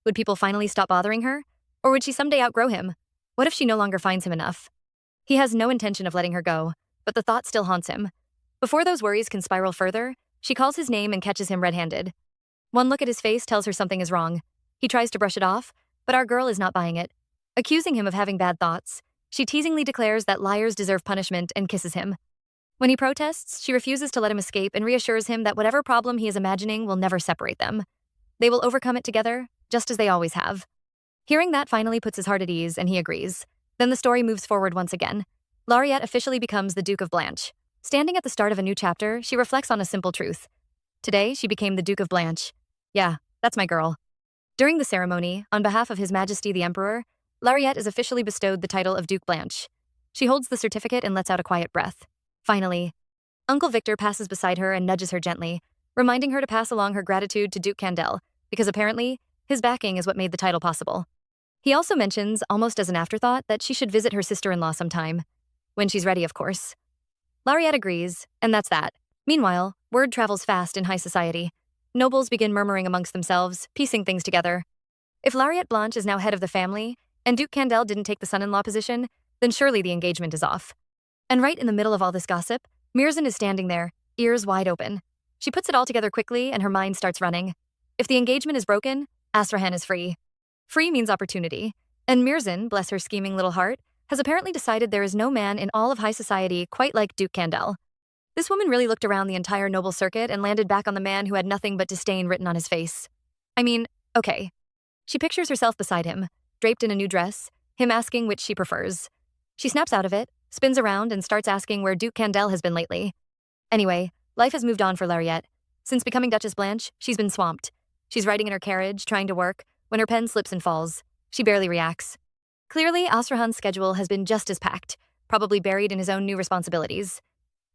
Would people finally stop bothering her? Or would she someday outgrow him? What if she no longer finds him enough? He has no intention of letting her go, but the thought still haunts him. Before those worries can spiral further, she calls his name and catches him red-handed. One look at his face tells her something is wrong. He tries to brush it off, but our girl is not buying it. Accusing him of having bad thoughts, she teasingly declares that liars deserve punishment and kisses him. When he protests, she refuses to let him escape and reassures him that whatever problem he is imagining will never separate them. They will overcome it together, just as they always have. Hearing that finally puts his heart at ease, and he agrees. Then the story moves forward once again. Lariat officially becomes the Duke of Blanche. Standing at the start of a new chapter, she reflects on a simple truth. Today, she became the Duke of Blanche. Yeah, that's my girl. During the ceremony, on behalf of His Majesty the Emperor, Lariat is officially bestowed the title of Duke Blanche. She holds the certificate and lets out a quiet breath. Finally, Uncle Victor passes beside her and nudges her gently, reminding her to pass along her gratitude to Duke Candel, because apparently, his backing is what made the title possible. He also mentions, almost as an afterthought, that she should visit her sister-in-law sometime. When she's ready, of course. Lariat agrees, and that's that. Meanwhile, word travels fast in high society. Nobles begin murmuring amongst themselves, piecing things together. If Lariat Blanche is now head of the family, and Duke Candel didn't take the son-in-law position, then surely the engagement is off. And right in the middle of all this gossip, Mirzan is standing there, ears wide open. She puts it all together quickly, and her mind starts running. If the engagement is broken, Asrahan is free. Free means opportunity, and Mirzan, bless her scheming little heart, has apparently decided there is no man in all of high society quite like Duke Candel. This woman really looked around the entire noble circuit and landed back on the man who had nothing but disdain written on his face. I mean, okay. She pictures herself beside him, draped in a new dress, him asking which she prefers. She snaps out of it, spins around, and starts asking where Duke Candel has been lately. Anyway, life has moved on for Lariat. Since becoming Duchess Blanche, she's been swamped. She's riding in her carriage, trying to work, when her pen slips and falls. She barely reacts. Clearly, Asrahan's schedule has been just as packed, probably buried in his own new responsibilities.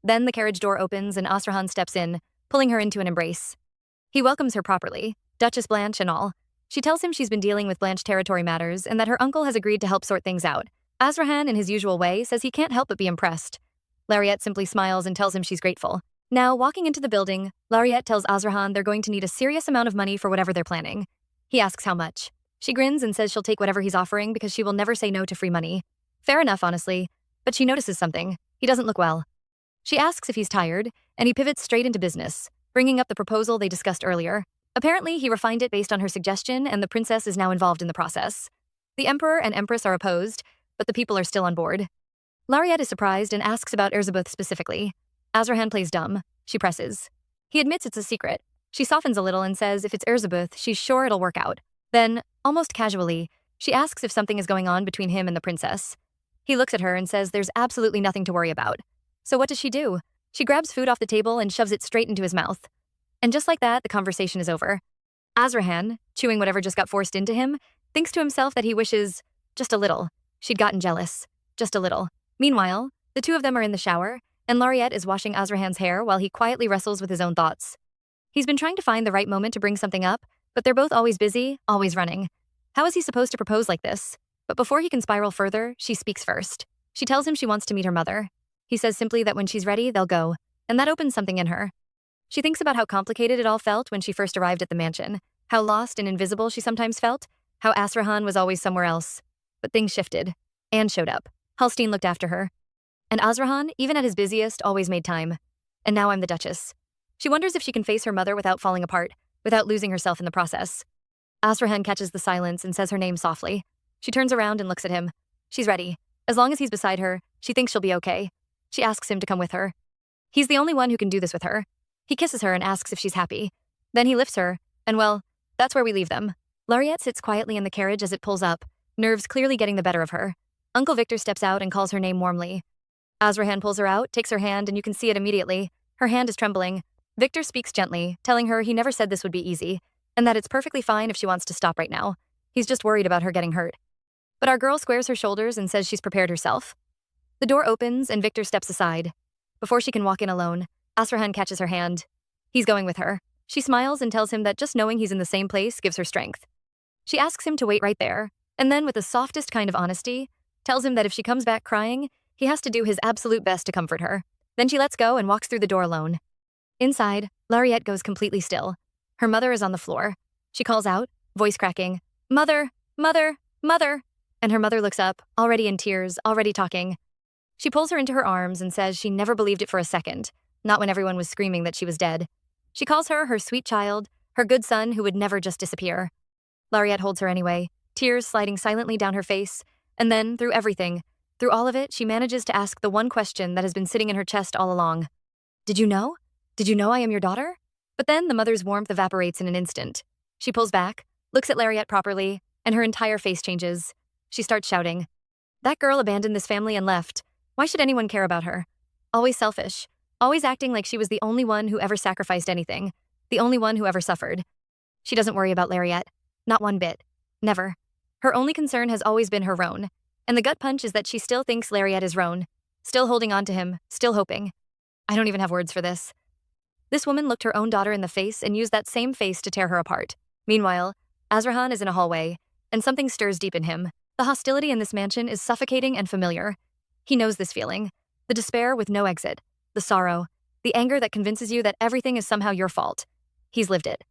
Then the carriage door opens and Asrahan steps in, pulling her into an embrace. He welcomes her properly, Duchess Blanche and all. She tells him she's been dealing with Blanche territory matters and that her uncle has agreed to help sort things out. Asrahan, in his usual way, says he can't help but be impressed. Lariat simply smiles and tells him she's grateful. Now, walking into the building, Lariat tells Asrahan they're going to need a serious amount of money for whatever they're planning. He asks how much. She grins and says she'll take whatever he's offering because she will never say no to free money. Fair enough, honestly. But she notices something. He doesn't look well. She asks if he's tired, and he pivots straight into business, bringing up the proposal they discussed earlier. Apparently, he refined it based on her suggestion, and the princess is now involved in the process. The emperor and empress are opposed, but the people are still on board. Lariat is surprised and asks about Erzabeth specifically. Azrahan plays dumb. She presses. He admits it's a secret. She softens a little and says if it's Erzabeth, she's sure it'll work out. Then, almost casually, she asks if something is going on between him and the princess. He looks at her and says there's absolutely nothing to worry about. So what does she do? She grabs food off the table and shoves it straight into his mouth. And just like that, the conversation is over. Azrahan, chewing whatever just got forced into him, thinks to himself that he wishes, just a little, she'd gotten jealous. Just a little. Meanwhile, the two of them are in the shower, and Lariat is washing Azrahan's hair while he quietly wrestles with his own thoughts. He's been trying to find the right moment to bring something up, but they're both always busy, always running. How is he supposed to propose like this? But before he can spiral further, she speaks first. She tells him she wants to meet her mother. He says simply that when she's ready, they'll go, and that opens something in her. She thinks about how complicated it all felt when she first arrived at the mansion, how lost and invisible she sometimes felt, how Asrahan was always somewhere else. But things shifted. Anne showed up. Halstein looked after her. And Azrahan, even at his busiest, always made time. And now I'm the Duchess. She wonders if she can face her mother without falling apart, without losing herself in the process. Azrahan catches the silence and says her name softly. She turns around and looks at him. She's ready. As long as he's beside her, she thinks she'll be okay. She asks him to come with her. He's the only one who can do this with her. He kisses her and asks if she's happy. Then he lifts her, and well, that's where we leave them. Lariat sits quietly in the carriage as it pulls up, nerves clearly getting the better of her. Uncle Victor steps out and calls her name warmly. Azrahan pulls her out, takes her hand, and you can see it immediately. Her hand is trembling. Victor speaks gently, telling her he never said this would be easy, and that it's perfectly fine if she wants to stop right now. He's just worried about her getting hurt. But our girl squares her shoulders and says she's prepared herself. The door opens and Victor steps aside. Before she can walk in alone, Azrahan catches her hand. He's going with her. She smiles and tells him that just knowing he's in the same place gives her strength. She asks him to wait right there, and then with the softest kind of honesty, tells him that if she comes back crying, he has to do his absolute best to comfort her. Then she lets go and walks through the door alone. Inside, Lariat goes completely still. Her mother is on the floor. She calls out, voice cracking, "Mother, mother, mother!" And her mother looks up, already in tears, already talking. She pulls her into her arms and says she never believed it for a second, not when everyone was screaming that she was dead. She calls her her sweet child, her good son who would never just disappear. Lariat holds her anyway, tears sliding silently down her face, and then, through everything, through all of it, she manages to ask the one question that has been sitting in her chest all along. "Did you know? Did you know I am your daughter?" But then the mother's warmth evaporates in an instant. She pulls back, looks at Lariat properly, and her entire face changes. She starts shouting. That girl abandoned this family and left. Why should anyone care about her? Always selfish. Always acting like she was the only one who ever sacrificed anything. The only one who ever suffered. She doesn't worry about Lariat. Not one bit. Never. Her only concern has always been her Roan. And the gut punch is that she still thinks Lariat is Roan. Still holding on to him. Still hoping. I don't even have words for this. This woman looked her own daughter in the face and used that same face to tear her apart. Meanwhile, Azrahan is in a hallway, and something stirs deep in him. The hostility in this mansion is suffocating and familiar. He knows this feeling. The despair with no exit. The sorrow. The anger that convinces you that everything is somehow your fault. He's lived it.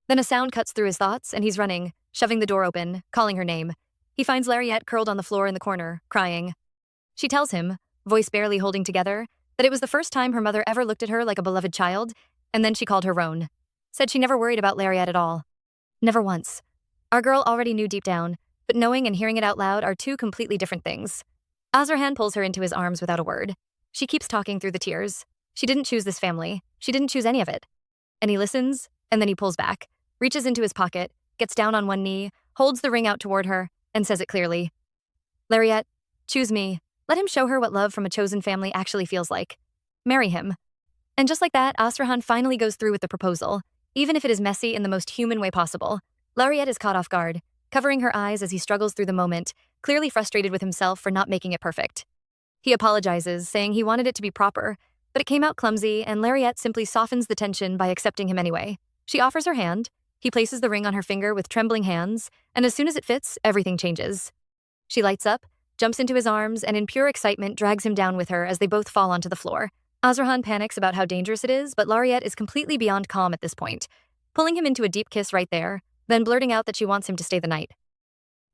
Then a sound cuts through his thoughts, and he's running, shoving the door open, calling her name. He finds Lariette curled on the floor in the corner, crying. She tells him, voice barely holding together, that it was the first time her mother ever looked at her like a beloved child, and then she called her Roan. Said she never worried about Lariette at all. Never once. Our girl already knew deep down, but knowing and hearing it out loud are two completely different things. Azarhan pulls her into his arms without a word. She keeps talking through the tears. She didn't choose this family. She didn't choose any of it. And he listens, and then he pulls back, reaches into his pocket, gets down on one knee, holds the ring out toward her, and says it clearly. Lariette, choose me. Let him show her what love from a chosen family actually feels like. Marry him. And just like that, Azarhan finally goes through with the proposal, even if it is messy in the most human way possible. Lariette is caught off guard, covering her eyes as he struggles through the moment, clearly frustrated with himself for not making it perfect. He apologizes, saying he wanted it to be proper, but it came out clumsy, and Lariette simply softens the tension by accepting him anyway. She offers her hand, he places the ring on her finger with trembling hands, and as soon as it fits, everything changes. She lights up, jumps into his arms, and in pure excitement drags him down with her as they both fall onto the floor. Azarhan panics about how dangerous it is, but Lariette is completely beyond calm at this point, pulling him into a deep kiss right there, then blurting out that she wants him to stay the night.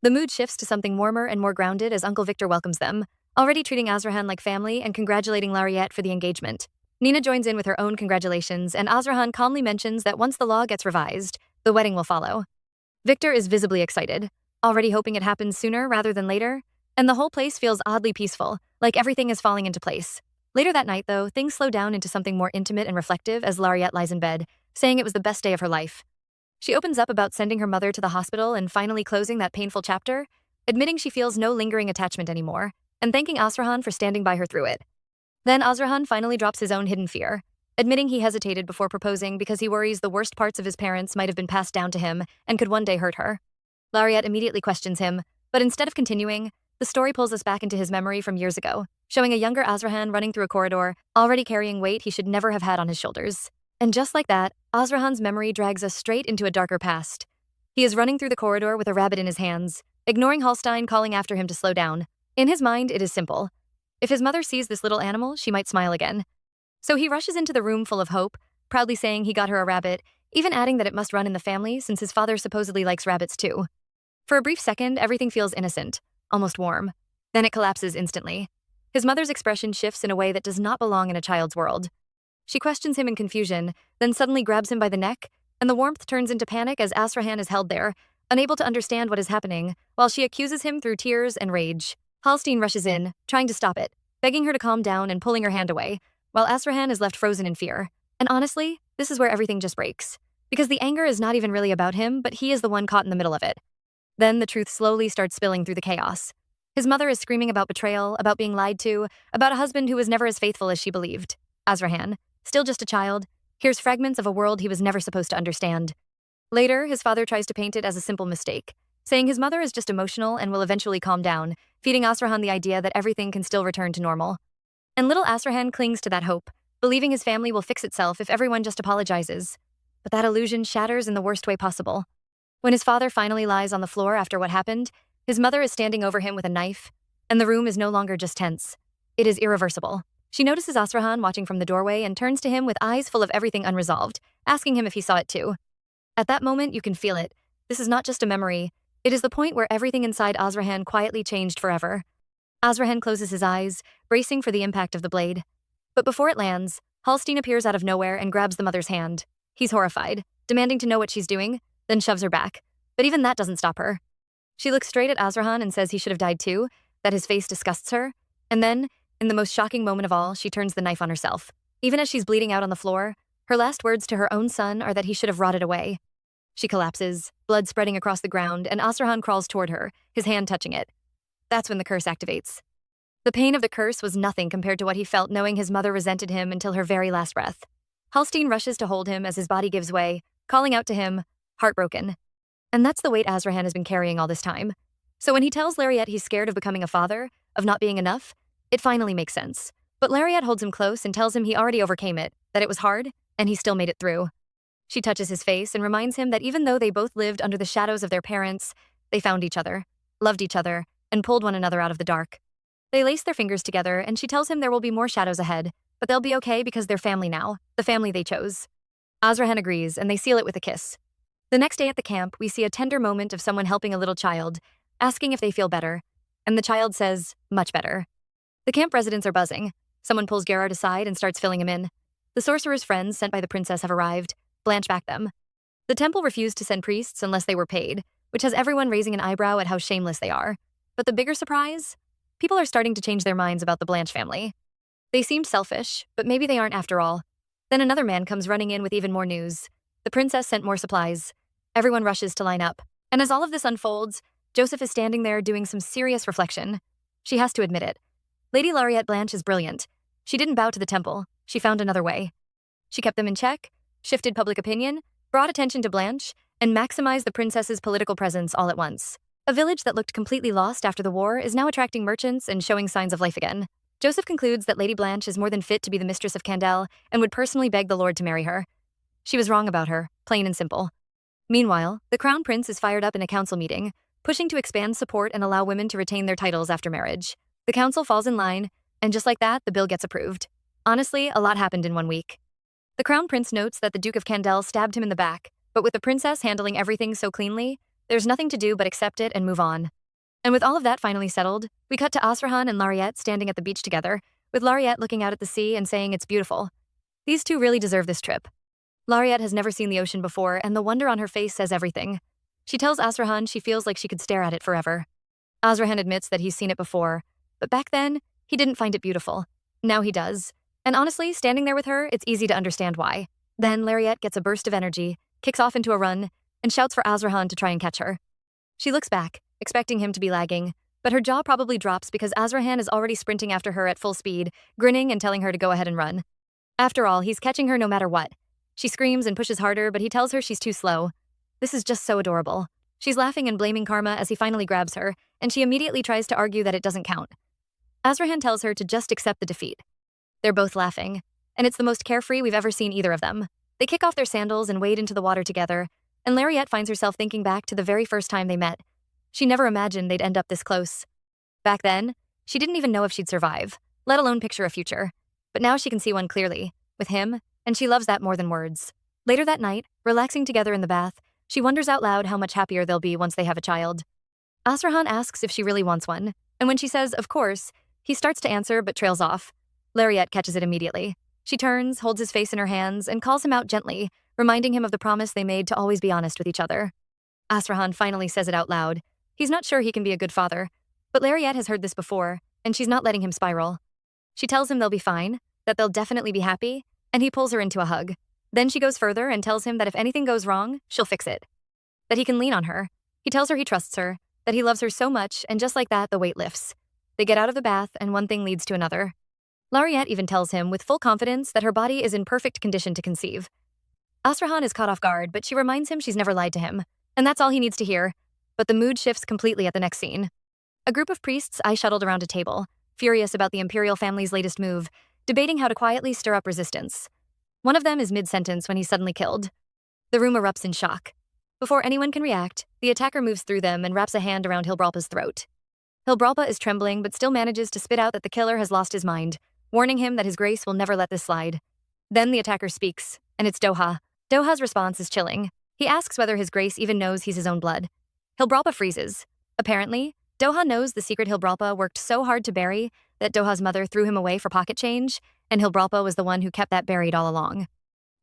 The mood shifts to something warmer and more grounded as Uncle Victor welcomes them, already treating Azarhan like family and congratulating Lariette for the engagement. Nina joins in with her own congratulations, and Azarhan calmly mentions that once the law gets revised, the wedding will follow. Victor is visibly excited, already hoping it happens sooner rather than later, and the whole place feels oddly peaceful, like everything is falling into place. Later that night, though, things slow down into something more intimate and reflective as Lariette lies in bed, saying it was the best day of her life. She opens up about sending her mother to the hospital and finally closing that painful chapter, admitting she feels no lingering attachment anymore, and thanking Azarhan for standing by her through it. Then Azarhan finally drops his own hidden fear, admitting he hesitated before proposing because he worries the worst parts of his parents might have been passed down to him and could one day hurt her. Lariette immediately questions him, but instead of continuing, the story pulls us back into his memory from years ago, showing a younger Azarhan running through a corridor, already carrying weight he should never have had on his shoulders. And just like that, Azarhan's memory drags us straight into a darker past. He is running through the corridor with a rabbit in his hands, ignoring Hallstein calling after him to slow down. In his mind, it is simple. If his mother sees this little animal, she might smile again. So he rushes into the room full of hope, proudly saying he got her a rabbit, even adding that it must run in the family since his father supposedly likes rabbits too. For a brief second, everything feels innocent, almost warm. Then it collapses instantly. His mother's expression shifts in a way that does not belong in a child's world. She questions him in confusion, then suddenly grabs him by the neck, and the warmth turns into panic as Azarhan is held there, unable to understand what is happening, while she accuses him through tears and rage. Hallstein rushes in, trying to stop it, begging her to calm down and pulling her hand away, while Azarhan is left frozen in fear. And honestly, this is where everything just breaks. Because the anger is not even really about him, but he is the one caught in the middle of it. Then the truth slowly starts spilling through the chaos. His mother is screaming about betrayal, about being lied to, about a husband who was never as faithful as she believed. Azarhan, still just a child, hears fragments of a world he was never supposed to understand. Later, his father tries to paint it as a simple mistake, saying his mother is just emotional and will eventually calm down, feeding Azarhan the idea that everything can still return to normal. And little Azarhan clings to that hope, believing his family will fix itself if everyone just apologizes. But that illusion shatters in the worst way possible. When his father finally lies on the floor after what happened, his mother is standing over him with a knife, and the room is no longer just tense. It is irreversible. She notices Azarhan watching from the doorway and turns to him with eyes full of everything unresolved, asking him if he saw it too. At that moment, you can feel it. This is not just a memory. It is the point where everything inside Azarhan quietly changed forever. Azarhan closes his eyes, bracing for the impact of the blade. But before it lands, Hallstein appears out of nowhere and grabs the mother's hand. He's horrified, demanding to know what she's doing, then shoves her back. But even that doesn't stop her. She looks straight at Azarhan and says he should have died too, that his face disgusts her, and then, in the most shocking moment of all, she turns the knife on herself. Even as she's bleeding out on the floor, her last words to her own son are that he should have rotted away. She collapses, blood spreading across the ground, and Azarhan crawls toward her, his hand touching it. That's when the curse activates. The pain of the curse was nothing compared to what he felt knowing his mother resented him until her very last breath. Hallstein rushes to hold him as his body gives way, calling out to him, heartbroken. And that's the weight Azarhan has been carrying all this time. So when he tells Lariette he's scared of becoming a father, of not being enough, it finally makes sense. But Lariette holds him close and tells him he already overcame it, that it was hard, and he still made it through. She touches his face and reminds him that even though they both lived under the shadows of their parents, They found each other, loved each other, and pulled one another out of the dark. They lace their fingers together, and she tells him there will be more shadows ahead, but they'll be okay because they're family now, the family they chose. Azrahan agrees, and they seal it with a kiss. The next day at the camp, we see a tender moment of someone helping a little child, asking if they feel better, and the child says, much better. The camp residents are buzzing. Someone pulls Gerard aside and starts filling him in. The sorcerer's friends sent by the princess have arrived. Blanche backed them. The temple refused to send priests unless they were paid, which has everyone raising an eyebrow at how shameless they are. But the bigger surprise? People are starting to change their minds about the Blanche family. They seemed selfish, but maybe they aren't after all. Then another man comes running in with even more news. The princess sent more supplies. Everyone rushes to line up. And as all of this unfolds, Joseph is standing there doing some serious reflection. She has to admit it. Lady Lariette Blanche is brilliant. She didn't bow to the temple. She found another way. She kept them in check, shifted public opinion, brought attention to Blanche, and maximized the princess's political presence all at once. A village that looked completely lost after the war is now attracting merchants and showing signs of life again. Joseph concludes that Lady Blanche is more than fit to be the mistress of Candel and would personally beg the Lord to marry her. She was wrong about her, plain and simple. Meanwhile, the Crown Prince is fired up in a council meeting, pushing to expand support and allow women to retain their titles after marriage. The council falls in line, and just like that, the bill gets approved. Honestly, a lot happened in 1 week. The Crown Prince notes that the Duke of Candel stabbed him in the back, but with the princess handling everything so cleanly, there's nothing to do but accept it and move on. And with all of that finally settled, we cut to Azrahan and Lariette standing at the beach together, with Lariette looking out at the sea and saying it's beautiful. These two really deserve this trip. Lariette has never seen the ocean before, and the wonder on her face says everything. She tells Azrahan she feels like she could stare at it forever. Azrahan admits that he's seen it before, but back then, he didn't find it beautiful. Now he does. And honestly, standing there with her, it's easy to understand why. Then Lariette gets a burst of energy, kicks off into a run, and shouts for Azrahan to try and catch her. She looks back, expecting him to be lagging, but her jaw probably drops because Azrahan is already sprinting after her at full speed, grinning and telling her to go ahead and run. After all, he's catching her no matter what. She screams and pushes harder, but he tells her she's too slow. This is just so adorable. She's laughing and blaming karma as he finally grabs her, and she immediately tries to argue that it doesn't count. Azrahan tells her to just accept the defeat. They're both laughing, and it's the most carefree we've ever seen either of them. They kick off their sandals and wade into the water together, and Lariette finds herself thinking back to the very first time they met. She never imagined they'd end up this close. Back then, she didn't even know if she'd survive, let alone picture a future. But now she can see one clearly, with him, and she loves that more than words. Later that night, relaxing together in the bath, she wonders out loud how much happier they'll be once they have a child. Azrahan asks if she really wants one, and when she says, of course, he starts to answer but trails off. Lariette catches it immediately. She turns, holds his face in her hands, and calls him out gently, reminding him of the promise they made to always be honest with each other. Azrahan finally says it out loud. He's not sure he can be a good father, but Lariette has heard this before, and she's not letting him spiral. She tells him they'll be fine, that they'll definitely be happy, and he pulls her into a hug. Then she goes further and tells him that if anything goes wrong, she'll fix it. That he can lean on her. He tells her he trusts her, that he loves her so much, and just like that, the weight lifts. They get out of the bath, and one thing leads to another. Lariette even tells him with full confidence that her body is in perfect condition to conceive. Azrahan is caught off guard, but she reminds him she's never lied to him, and that's all he needs to hear. But the mood shifts completely at the next scene. A group of priests shuttled around a table, furious about the imperial family's latest move, debating how to quietly stir up resistance. One of them is mid-sentence when he's suddenly killed. The room erupts in shock. Before anyone can react, the attacker moves through them and wraps a hand around Hilbralpa's throat. Hilbralpa is trembling but still manages to spit out that the killer has lost his mind, warning him that his grace will never let this slide. Then the attacker speaks, and it's Doha. Doha's response is chilling. He asks whether his grace even knows he's his own blood. Hilbralpa freezes. Apparently, Doha knows the secret Hilbralpa worked so hard to bury that Doha's mother threw him away for pocket change, and Hilbralpa was the one who kept that buried all along.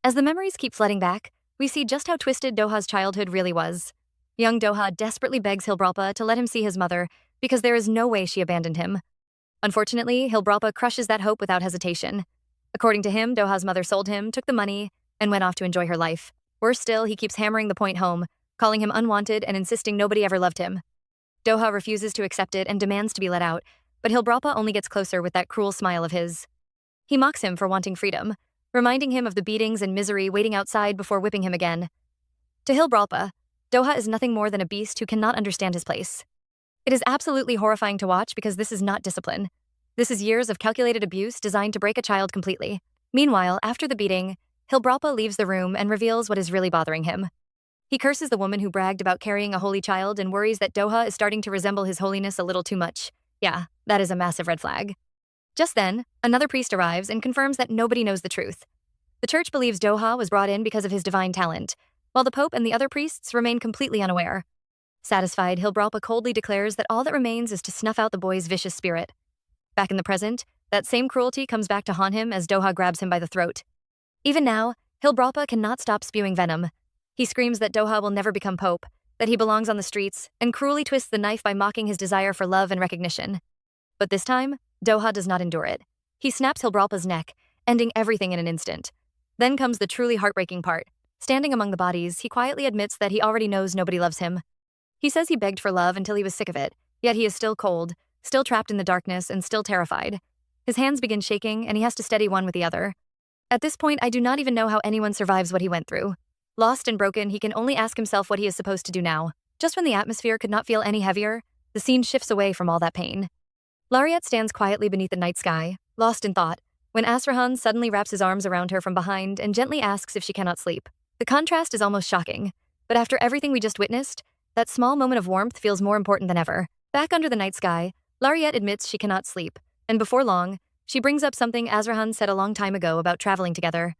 As the memories keep flooding back, we see just how twisted Doha's childhood really was. Young Doha desperately begs Hilbralpa to let him see his mother because there is no way she abandoned him. Unfortunately, Hilbralpa crushes that hope without hesitation. According to him, Doha's mother sold him, took the money, and went off to enjoy her life. Worse still, he keeps hammering the point home, calling him unwanted and insisting nobody ever loved him. Doha refuses to accept it and demands to be let out, but Hilbralpa only gets closer with that cruel smile of his. He mocks him for wanting freedom, reminding him of the beatings and misery waiting outside before whipping him again. To Hilbralpa, Doha is nothing more than a beast who cannot understand his place. It is absolutely horrifying to watch because this is not discipline. This is years of calculated abuse designed to break a child completely. Meanwhile, after the beating, Hilbralpa leaves the room and reveals what is really bothering him. He curses the woman who bragged about carrying a holy child and worries that Doha is starting to resemble his holiness a little too much. Yeah, that is a massive red flag. Just then, another priest arrives and confirms that nobody knows the truth. The church believes Doha was brought in because of his divine talent, while the Pope and the other priests remain completely unaware. Satisfied, Hilbralpa coldly declares that all that remains is to snuff out the boy's vicious spirit. Back in the present, that same cruelty comes back to haunt him as Doha grabs him by the throat. Even now, Hilbralpa cannot stop spewing venom. He screams that Doha will never become Pope, that he belongs on the streets, and cruelly twists the knife by mocking his desire for love and recognition. But this time, Doha does not endure it. He snaps Hilbralpa's neck, ending everything in an instant. Then comes the truly heartbreaking part. Standing among the bodies, he quietly admits that he already knows nobody loves him. He says he begged for love until he was sick of it, yet he is still cold, still trapped in the darkness, and still terrified. His hands begin shaking, and he has to steady one with the other. At this point, I do not even know how anyone survives what he went through. Lost and broken, he can only ask himself what he is supposed to do now. Just when the atmosphere could not feel any heavier, the scene shifts away from all that pain. Lariat stands quietly beneath the night sky, lost in thought, when Azrahan suddenly wraps his arms around her from behind and gently asks if she cannot sleep. The contrast is almost shocking, but after everything we just witnessed, that small moment of warmth feels more important than ever. Back under the night sky, Lariat admits she cannot sleep, and before long, she brings up something Azrahan said a long time ago about traveling together.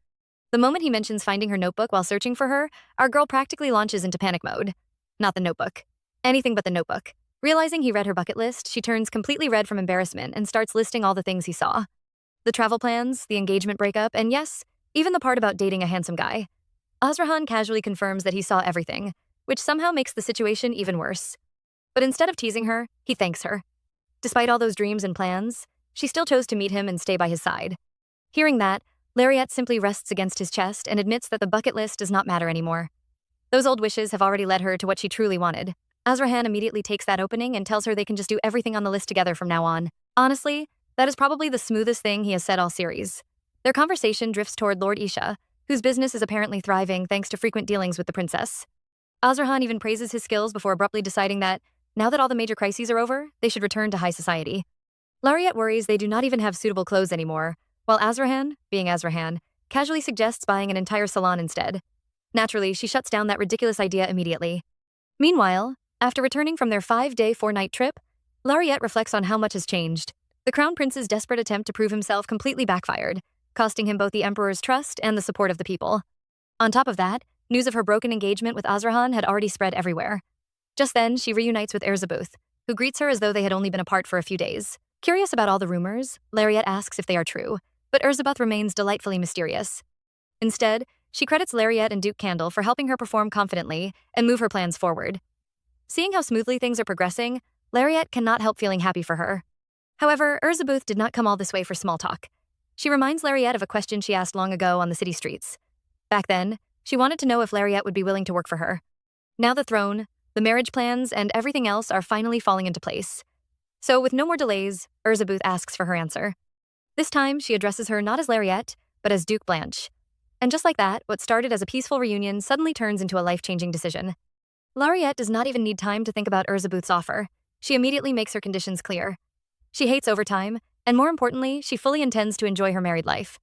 The moment he mentions finding her notebook while searching for her, our girl practically launches into panic mode. Not the notebook. Anything but the notebook. Realizing he read her bucket list, she turns completely red from embarrassment and starts listing all the things he saw. The travel plans, the engagement breakup, and yes, even the part about dating a handsome guy. Azrahan casually confirms that he saw everything, which somehow makes the situation even worse. But instead of teasing her, he thanks her. Despite all those dreams and plans, she still chose to meet him and stay by his side. Hearing that, Lariat simply rests against his chest and admits that the bucket list does not matter anymore. Those old wishes have already led her to what she truly wanted. Azrahan immediately takes that opening and tells her they can just do everything on the list together from now on. Honestly, that is probably the smoothest thing he has said all series. Their conversation drifts toward Lord Isha, whose business is apparently thriving thanks to frequent dealings with the princess. Azrahan even praises his skills before abruptly deciding that, now that all the major crises are over, they should return to high society. Lariat worries they do not even have suitable clothes anymore, while Azrahan, being Azrahan, casually suggests buying an entire salon instead. Naturally, she shuts down that ridiculous idea immediately. Meanwhile, after returning from their 5-day, 4-night trip, Lariat reflects on how much has changed. The Crown Prince's desperate attempt to prove himself completely backfired, costing him both the Emperor's trust and the support of the people. On top of that, news of her broken engagement with Azrahan had already spread everywhere. Just then, she reunites with Erzabuth, who greets her as though they had only been apart for a few days. Curious about all the rumors, Lariat asks if they are true, but Erzabuth remains delightfully mysterious. Instead, she credits Lariat and Duke Candle for helping her perform confidently and move her plans forward. Seeing how smoothly things are progressing, Lariat cannot help feeling happy for her. However, Erzabuth did not come all this way for small talk. She reminds Lariat of a question she asked long ago on the city streets. Back then, she wanted to know if Lariat would be willing to work for her. Now the throne, the marriage plans, and everything else are finally falling into place. So with no more delays, Erzabuth asks for her answer. This time, she addresses her not as Lariat, but as Duke Blanche. And just like that, what started as a peaceful reunion suddenly turns into a life-changing decision. Lariat does not even need time to think about Erzabuth's offer. She immediately makes her conditions clear. She hates overtime, and more importantly, she fully intends to enjoy her married life.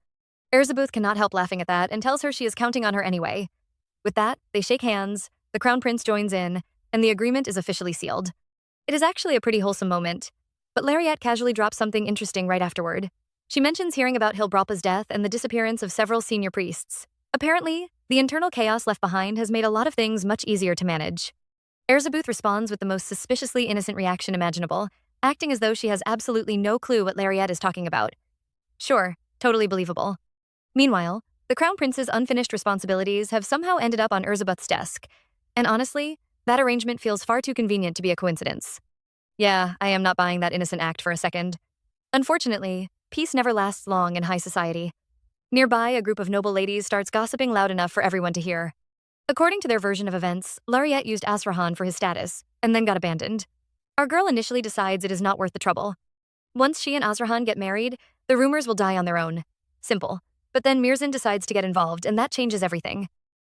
Erzabuth cannot help laughing at that and tells her she is counting on her anyway. With that, they shake hands, the Crown Prince joins in, and the agreement is officially sealed. It is actually a pretty wholesome moment, but Lariat casually drops something interesting right afterward. She mentions hearing about Hilbralpa's death and the disappearance of several senior priests. Apparently, the internal chaos left behind has made a lot of things much easier to manage. Erzabuth responds with the most suspiciously innocent reaction imaginable, acting as though she has absolutely no clue what Lariat is talking about. Sure, totally believable. Meanwhile, the Crown Prince's unfinished responsibilities have somehow ended up on Erzabuth's desk, and honestly, that arrangement feels far too convenient to be a coincidence. Yeah, I am not buying that innocent act for a second. Unfortunately, peace never lasts long in high society. Nearby, a group of noble ladies starts gossiping loud enough for everyone to hear. According to their version of events, Lariat used Azrahan for his status, and then got abandoned. Our girl initially decides it is not worth the trouble. Once she and Azrahan get married, the rumors will die on their own. Simple. But then Mirzin decides to get involved, and that changes everything.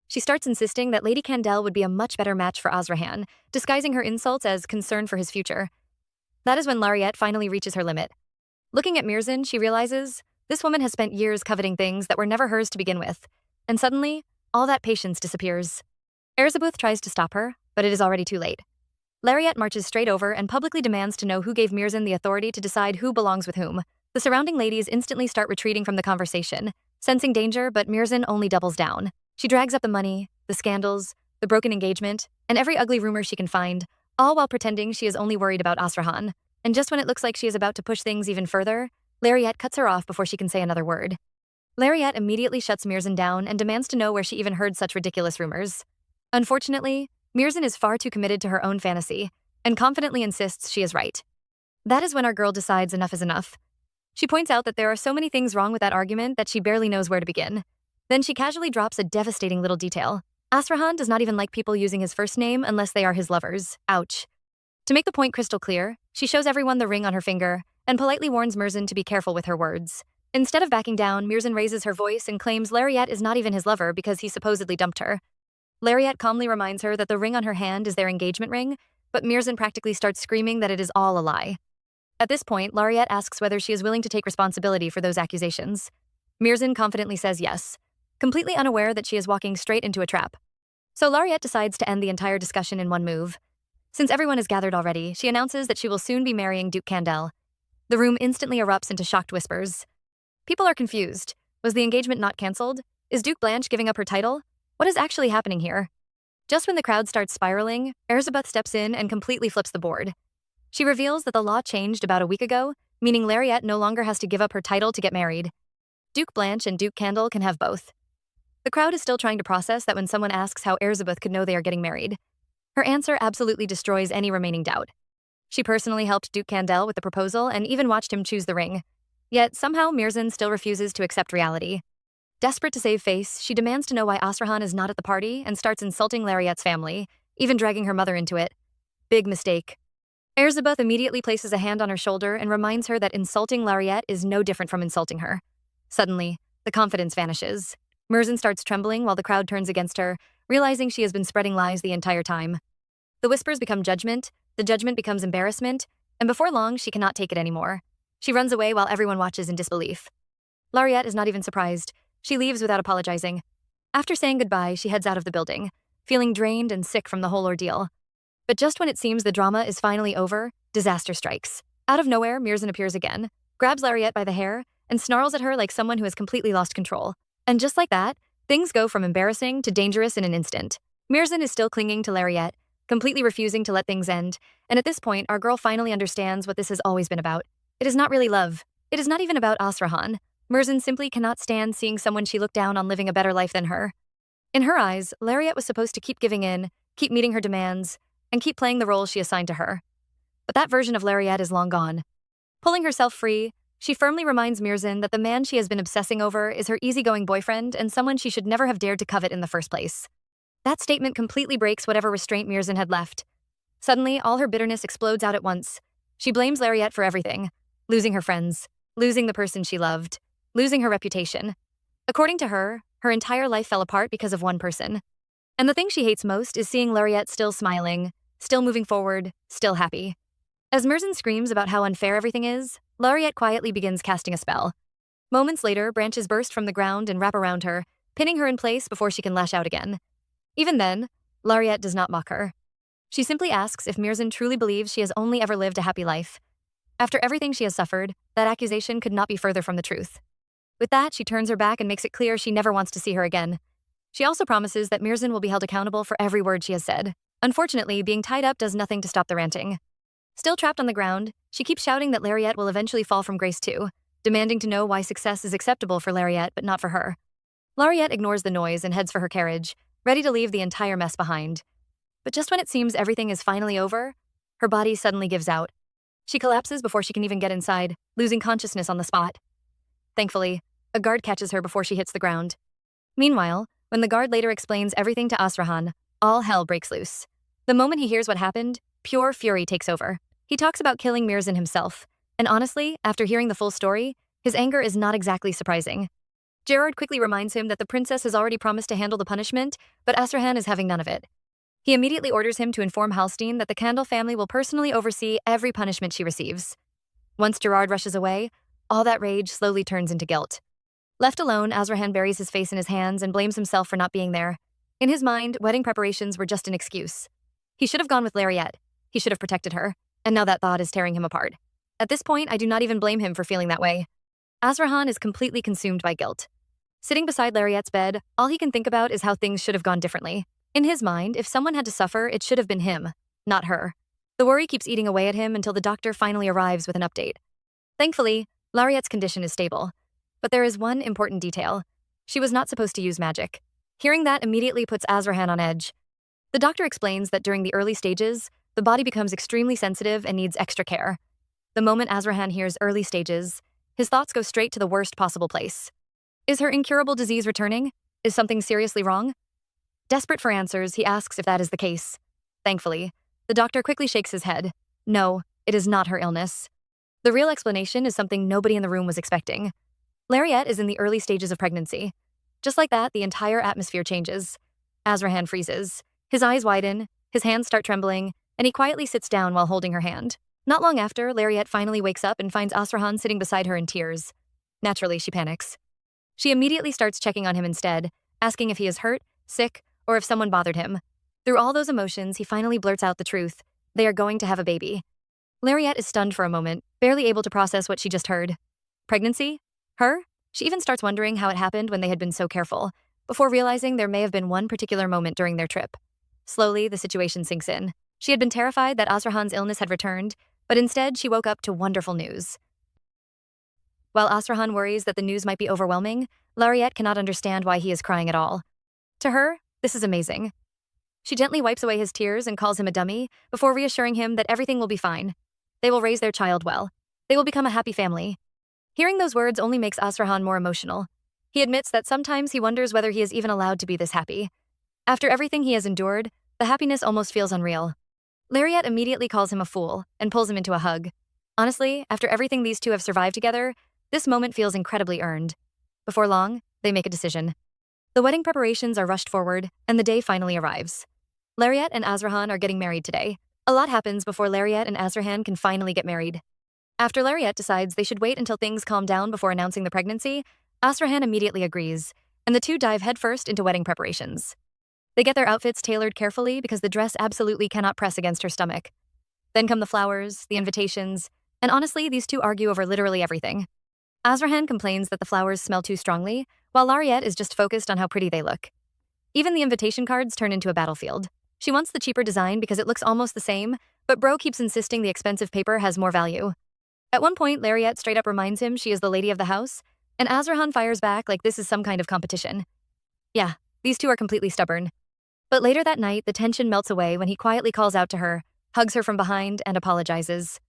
She starts insisting that Lady Candel would be a much better match for Azrahan, disguising her insults as concern for his future. That is when Lariat finally reaches her limit. Looking at Mirzin, she realizes this woman has spent years coveting things that were never hers to begin with, and suddenly, all that patience disappears. Erzsébet tries to stop her, but it is already too late. Lariat marches straight over and publicly demands to know who gave Mirzin the authority to decide who belongs with whom. The surrounding ladies instantly start retreating from the conversation, sensing danger, but Mirzin only doubles down. She drags up the money, the scandals, the broken engagement, and every ugly rumor she can find, all while pretending she is only worried about Asrahan. And just when it looks like she is about to push things even further, Lariat cuts her off before she can say another word. Lariat immediately shuts Mirzin down and demands to know where she even heard such ridiculous rumors. Unfortunately, Mirzin is far too committed to her own fantasy and confidently insists she is right. That is when our girl decides enough is enough. She points out that there are so many things wrong with that argument that she barely knows where to begin. Then she casually drops a devastating little detail. Asrahan does not even like people using his first name unless they are his lovers. Ouch. To make the point crystal clear, she shows everyone the ring on her finger and politely warns Mirzin to be careful with her words. Instead of backing down, Mirzin raises her voice and claims Lariat is not even his lover because he supposedly dumped her. Lariat calmly reminds her that the ring on her hand is their engagement ring, but Mirzin practically starts screaming that it is all a lie. At this point, Lariat asks whether she is willing to take responsibility for those accusations. Mirzin confidently says yes, completely unaware that she is walking straight into a trap. So Lariat decides to end the entire discussion in one move. Since everyone is gathered already, she announces that she will soon be marrying Duke Candel. The room instantly erupts into shocked whispers. People are confused. Was the engagement not cancelled? Is Duke Blanche giving up her title? What is actually happening here? Just when the crowd starts spiraling, Erzsébet steps in and completely flips the board. She reveals that the law changed about a week ago, meaning Lariat no longer has to give up her title to get married. Duke Blanche and Duke Candel can have both. The crowd is still trying to process that when someone asks how Erzsébet could know they are getting married. Her answer absolutely destroys any remaining doubt. She personally helped Duke Candel with the proposal and even watched him choose the ring. Yet somehow Mirzin still refuses to accept reality. Desperate to save face, she demands to know why Asrahan is not at the party and starts insulting Lariat's family, even dragging her mother into it. Big mistake. Erzsébet immediately places a hand on her shoulder and reminds her that insulting Lariat is no different from insulting her. Suddenly, the confidence vanishes. Mirzin starts trembling while the crowd turns against her, realizing she has been spreading lies the entire time. The whispers become judgment, the judgment becomes embarrassment, and before long, she cannot take it anymore. She runs away while everyone watches in disbelief. Lariat is not even surprised. She leaves without apologizing. After saying goodbye, she heads out of the building, feeling drained and sick from the whole ordeal. But just when it seems the drama is finally over, disaster strikes. Out of nowhere, Mirzin appears again, grabs Lariat by the hair, and snarls at her like someone who has completely lost control. And just like that, things go from embarrassing to dangerous in an instant. Mirzin is still clinging to Lariat, completely refusing to let things end, and at this point, our girl finally understands what this has always been about. It is not really love. It is not even about Asrahan. Mirzin simply cannot stand seeing someone she looked down on living a better life than her. In her eyes, Lariat was supposed to keep giving in, keep meeting her demands, and keep playing the role she assigned to her. But that version of Lariat is long gone. Pulling herself free, she firmly reminds Mirzin that the man she has been obsessing over is her easygoing boyfriend and someone she should never have dared to covet in the first place. That statement completely breaks whatever restraint Mirzin had left. Suddenly, all her bitterness explodes out at once. She blames Lariat for everything, losing her friends, losing the person she loved, losing her reputation. According to her, her entire life fell apart because of one person. And the thing she hates most is seeing Lariat still smiling, still moving forward, still happy. As Mirzin screams about how unfair everything is, Lariat quietly begins casting a spell. Moments later, branches burst from the ground and wrap around her, pinning her in place before she can lash out again. Even then, Lariat does not mock her. She simply asks if Mirzin truly believes she has only ever lived a happy life. After everything she has suffered, that accusation could not be further from the truth. With that, she turns her back and makes it clear she never wants to see her again. She also promises that Mirzin will be held accountable for every word she has said. Unfortunately, being tied up does nothing to stop the ranting. Still trapped on the ground, she keeps shouting that Lariat will eventually fall from grace too, demanding to know why success is acceptable for Lariat but not for her. Lariat ignores the noise and heads for her carriage, ready to leave the entire mess behind. But just when it seems everything is finally over, her body suddenly gives out. She collapses before she can even get inside, losing consciousness on the spot. Thankfully, a guard catches her before she hits the ground. Meanwhile, when the guard later explains everything to Asrahan, all hell breaks loose. The moment he hears what happened, pure fury takes over. He talks about killing Mirzin himself, and honestly, after hearing the full story, his anger is not exactly surprising. Gerard quickly reminds him that the princess has already promised to handle the punishment, but Asrahan is having none of it. He immediately orders him to inform Halstein that the Candle family will personally oversee every punishment she receives. Once Gerard rushes away, all that rage slowly turns into guilt. Left alone, Asrahan buries his face in his hands and blames himself for not being there. In his mind, wedding preparations were just an excuse. He should have gone with Lariette. He should have protected her. And now that thought is tearing him apart. At this point, I do not even blame him for feeling that way. Azrahan is completely consumed by guilt. Sitting beside Lariette's bed, all he can think about is how things should have gone differently. In his mind, if someone had to suffer, it should have been him, not her. The worry keeps eating away at him until the doctor finally arrives with an update. Thankfully, Lariette's condition is stable. But there is one important detail. She was not supposed to use magic. Hearing that immediately puts Azrahan on edge. The doctor explains that during the early stages, the body becomes extremely sensitive and needs extra care. The moment Azrahan hears early stages, his thoughts go straight to the worst possible place. Is her incurable disease returning? Is something seriously wrong? Desperate for answers, he asks if that is the case. Thankfully, the doctor quickly shakes his head. No, it is not her illness. The real explanation is something nobody in the room was expecting. Lariette is in the early stages of pregnancy. Just like that, the entire atmosphere changes. Azrahan freezes. His eyes widen, his hands start trembling, and he quietly sits down while holding her hand. Not long after, Lariette finally wakes up and finds Azrahan sitting beside her in tears. Naturally, she panics. She immediately starts checking on him instead, asking if he is hurt, sick, or if someone bothered him. Through all those emotions, he finally blurts out the truth. They are going to have a baby. Lariette is stunned for a moment, barely able to process what she just heard. Pregnancy? Her? She even starts wondering how it happened when they had been so careful, before realizing there may have been one particular moment during their trip. Slowly, the situation sinks in. She had been terrified that Azrahan's illness had returned, but instead she woke up to wonderful news. While Azrahan worries that the news might be overwhelming, Lariette cannot understand why he is crying at all. To her, this is amazing. She gently wipes away his tears and calls him a dummy, before reassuring him that everything will be fine. They will raise their child well. They will become a happy family. Hearing those words only makes Azrahan more emotional. He admits that sometimes he wonders whether he is even allowed to be this happy. After everything he has endured, the happiness almost feels unreal. Lariette immediately calls him a fool and pulls him into a hug. Honestly, after everything these two have survived together, this moment feels incredibly earned. Before long, they make a decision. The wedding preparations are rushed forward, and the day finally arrives. Lariette and Azrahan are getting married today. A lot happens before Lariette and Azrahan can finally get married. After Lariette decides they should wait until things calm down before announcing the pregnancy, Azrahan immediately agrees, and the two dive headfirst into wedding preparations. They get their outfits tailored carefully because the dress absolutely cannot press against her stomach. Then come the flowers, the invitations, and honestly, these two argue over literally everything. Azrahan complains that the flowers smell too strongly, while Lariette is just focused on how pretty they look. Even the invitation cards turn into a battlefield. She wants the cheaper design because it looks almost the same, but Bro keeps insisting the expensive paper has more value. At one point, Lariette straight up reminds him she is the lady of the house, and Azrahan fires back like this is some kind of competition. Yeah, these two are completely stubborn. But later that night, the tension melts away when he quietly calls out to her, hugs her from behind, and apologizes.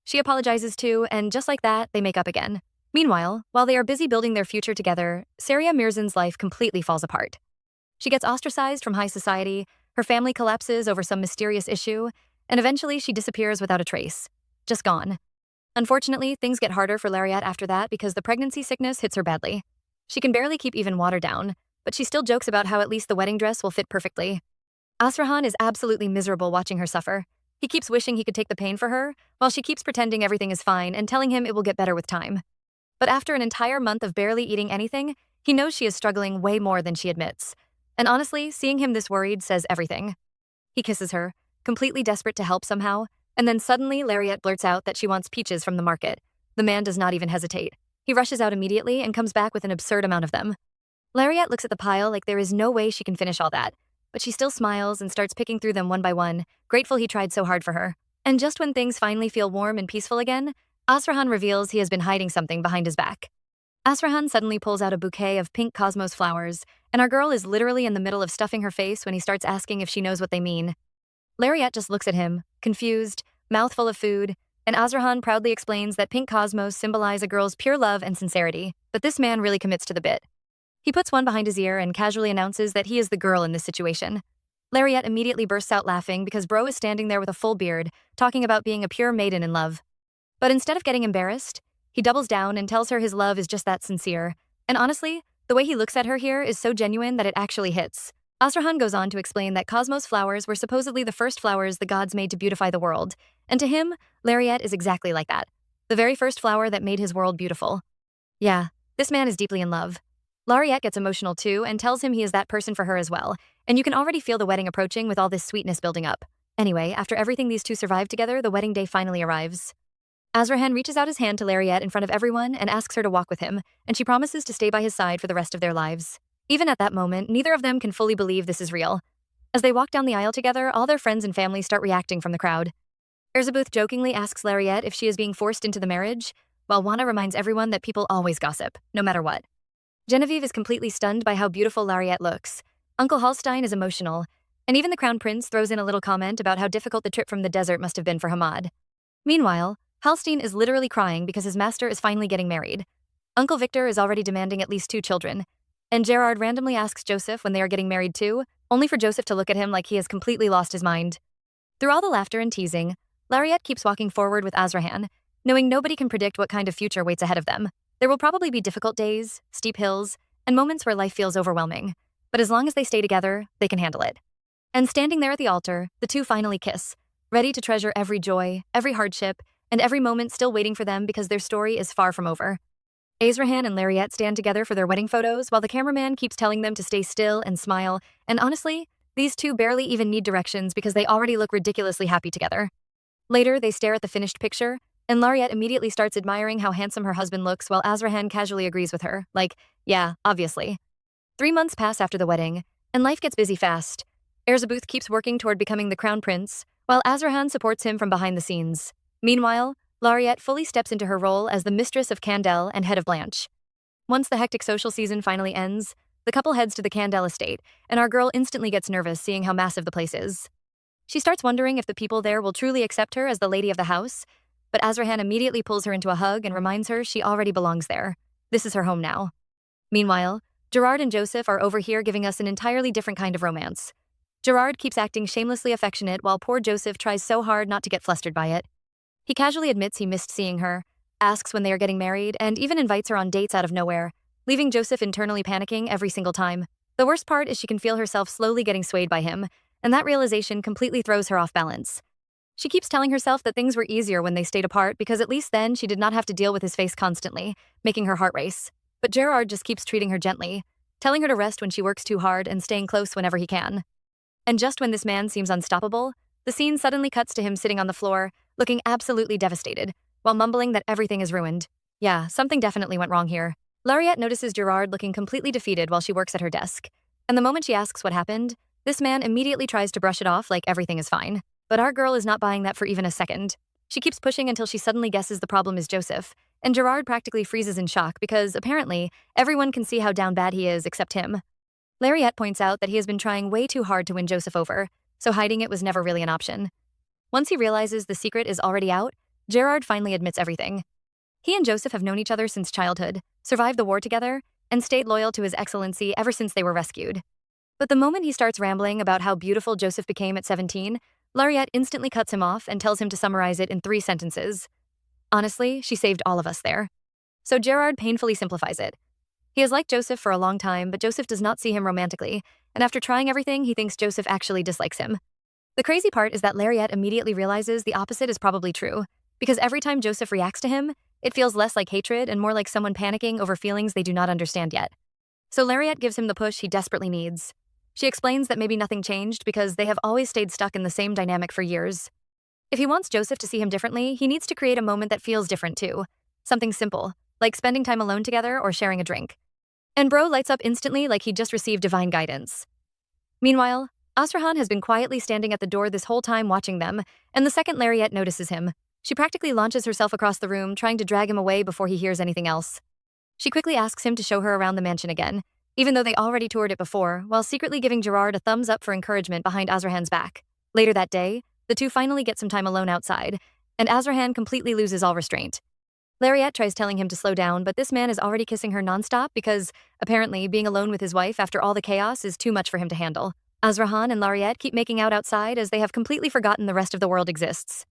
She apologizes too, and just like that, they make up again. Meanwhile, while they are busy building their future together, Saria Mirzan's life completely falls apart. She gets ostracized from high society, her family collapses over some mysterious issue, and eventually she disappears without a trace. Just gone. Unfortunately, things get harder for Lariette after that because the pregnancy sickness hits her badly. She can barely keep even water down, but she still jokes about how at least the wedding dress will fit perfectly. Azrahan is absolutely miserable watching her suffer. He keeps wishing he could take the pain for her, while she keeps pretending everything is fine and telling him it will get better with time. But after an entire month of barely eating anything, he knows she is struggling way more than she admits. And honestly, seeing him this worried says everything. He kisses her, completely desperate to help somehow, and then suddenly Lariette blurts out that she wants peaches from the market. The man does not even hesitate. He rushes out immediately and comes back with an absurd amount of them. Lariette looks at the pile like there is no way she can finish all that, but she still smiles and starts picking through them one by one, grateful he tried so hard for her. And just when things finally feel warm and peaceful again, Azrahan reveals he has been hiding something behind his back. Azrahan suddenly pulls out a bouquet of pink cosmos flowers, and our girl is literally in the middle of stuffing her face when he starts asking if she knows what they mean. Lariette just looks at him, confused, mouth full of food, and Azrahan proudly explains that pink cosmos symbolize a girl's pure love and sincerity, but this man really commits to the bit. He puts one behind his ear and casually announces that he is the girl in this situation. Lariette immediately bursts out laughing because Bro is standing there with a full beard, talking about being a pure maiden in love. But instead of getting embarrassed, he doubles down and tells her his love is just that sincere. And honestly, the way he looks at her here is so genuine that it actually hits. Azrahan goes on to explain that cosmos flowers were supposedly the first flowers the gods made to beautify the world. And to him, Lariette is exactly like that. The very first flower that made his world beautiful. Yeah, this man is deeply in love. Lariette gets emotional too and tells him he is that person for her as well, and you can already feel the wedding approaching with all this sweetness building up. Anyway, after everything these two survived together, the wedding day finally arrives. Azrahan reaches out his hand to Lariette in front of everyone and asks her to walk with him, and she promises to stay by his side for the rest of their lives. Even at that moment, neither of them can fully believe this is real. As they walk down the aisle together, all their friends and family start reacting from the crowd. Erzabuth jokingly asks Lariette if she is being forced into the marriage, while Juana reminds everyone that people always gossip, no matter what. Genevieve is completely stunned by how beautiful Lariette looks. Uncle Hallstein is emotional, and even the Crown Prince throws in a little comment about how difficult the trip from the desert must have been for Hamad. Meanwhile, Hallstein is literally crying because his master is finally getting married. Uncle Victor is already demanding at least 2 children, and Gerard randomly asks Joseph when they are getting married too, only for Joseph to look at him like he has completely lost his mind. Through all the laughter and teasing, Lariette keeps walking forward with Azrahan, knowing nobody can predict what kind of future waits ahead of them. There will probably be difficult days, steep hills, and moments where life feels overwhelming, but as long as they stay together, they can handle it. And standing there at the altar, the two finally kiss, ready to treasure every joy, every hardship, and every moment still waiting for them because their story is far from over. Azrahan and Lariette stand together for their wedding photos while the cameraman keeps telling them to stay still and smile, and honestly, these two barely even need directions because they already look ridiculously happy together. Later, they stare at the finished picture, and Lariette immediately starts admiring how handsome her husband looks while Azrahan casually agrees with her, like, yeah, obviously. 3 months pass after the wedding, and life gets busy fast. Erzabuth keeps working toward becoming the crown prince, while Azrahan supports him from behind the scenes. Meanwhile, Lariette fully steps into her role as the mistress of Candel and head of Blanche. Once the hectic social season finally ends, the couple heads to the Candel estate, and our girl instantly gets nervous seeing how massive the place is. She starts wondering if the people there will truly accept her as the lady of the house, but Azrahan immediately pulls her into a hug and reminds her she already belongs there. This is her home now. Meanwhile, Gerard and Joseph are over here giving us an entirely different kind of romance. Gerard keeps acting shamelessly affectionate while poor Joseph tries so hard not to get flustered by it. He casually admits he missed seeing her, asks when they are getting married, and even invites her on dates out of nowhere, leaving Joseph internally panicking every single time. The worst part is she can feel herself slowly getting swayed by him, and that realization completely throws her off balance. She keeps telling herself that things were easier when they stayed apart because at least then she did not have to deal with his face constantly, making her heart race. But Gerard just keeps treating her gently, telling her to rest when she works too hard and staying close whenever he can. And just when this man seems unstoppable, the scene suddenly cuts to him sitting on the floor, looking absolutely devastated, while mumbling that everything is ruined. Yeah, something definitely went wrong here. Lariette notices Gerard looking completely defeated while she works at her desk, and the moment she asks what happened, this man immediately tries to brush it off like everything is fine. But our girl is not buying that for even a second. She keeps pushing until she suddenly guesses the problem is Joseph, and Gerard practically freezes in shock because, apparently, everyone can see how down bad he is except him. Lariette points out that he has been trying way too hard to win Joseph over, so hiding it was never really an option. Once he realizes the secret is already out, Gerard finally admits everything. He and Joseph have known each other since childhood, survived the war together, and stayed loyal to His Excellency ever since they were rescued. But the moment he starts rambling about how beautiful Joseph became at 17, Lariette instantly cuts him off and tells him to summarize it in 3 sentences. Honestly, she saved all of us there. So Gerard painfully simplifies it. He has liked Joseph for a long time, but Joseph does not see him romantically, and after trying everything, he thinks Joseph actually dislikes him. The crazy part is that Lariette immediately realizes the opposite is probably true, because every time Joseph reacts to him, it feels less like hatred and more like someone panicking over feelings they do not understand yet. So Lariette gives him the push he desperately needs. She explains that maybe nothing changed because they have always stayed stuck in the same dynamic for years. If he wants Joseph to see him differently, he needs to create a moment that feels different too. Something simple, like spending time alone together or sharing a drink. And bro lights up instantly like he just received divine guidance. Meanwhile, Azrahan has been quietly standing at the door this whole time watching them, and the second Lariette notices him, she practically launches herself across the room trying to drag him away before he hears anything else. She quickly asks him to show her around the mansion again, even though they already toured it before, while secretly giving Gerard a thumbs up for encouragement behind Azrahan's back. Later that day, the two finally get some time alone outside, and Azrahan completely loses all restraint. Lariette tries telling him to slow down, but this man is already kissing her nonstop because, apparently, being alone with his wife after all the chaos is too much for him to handle. Azrahan and Lariette keep making out outside as they have completely forgotten the rest of the world exists.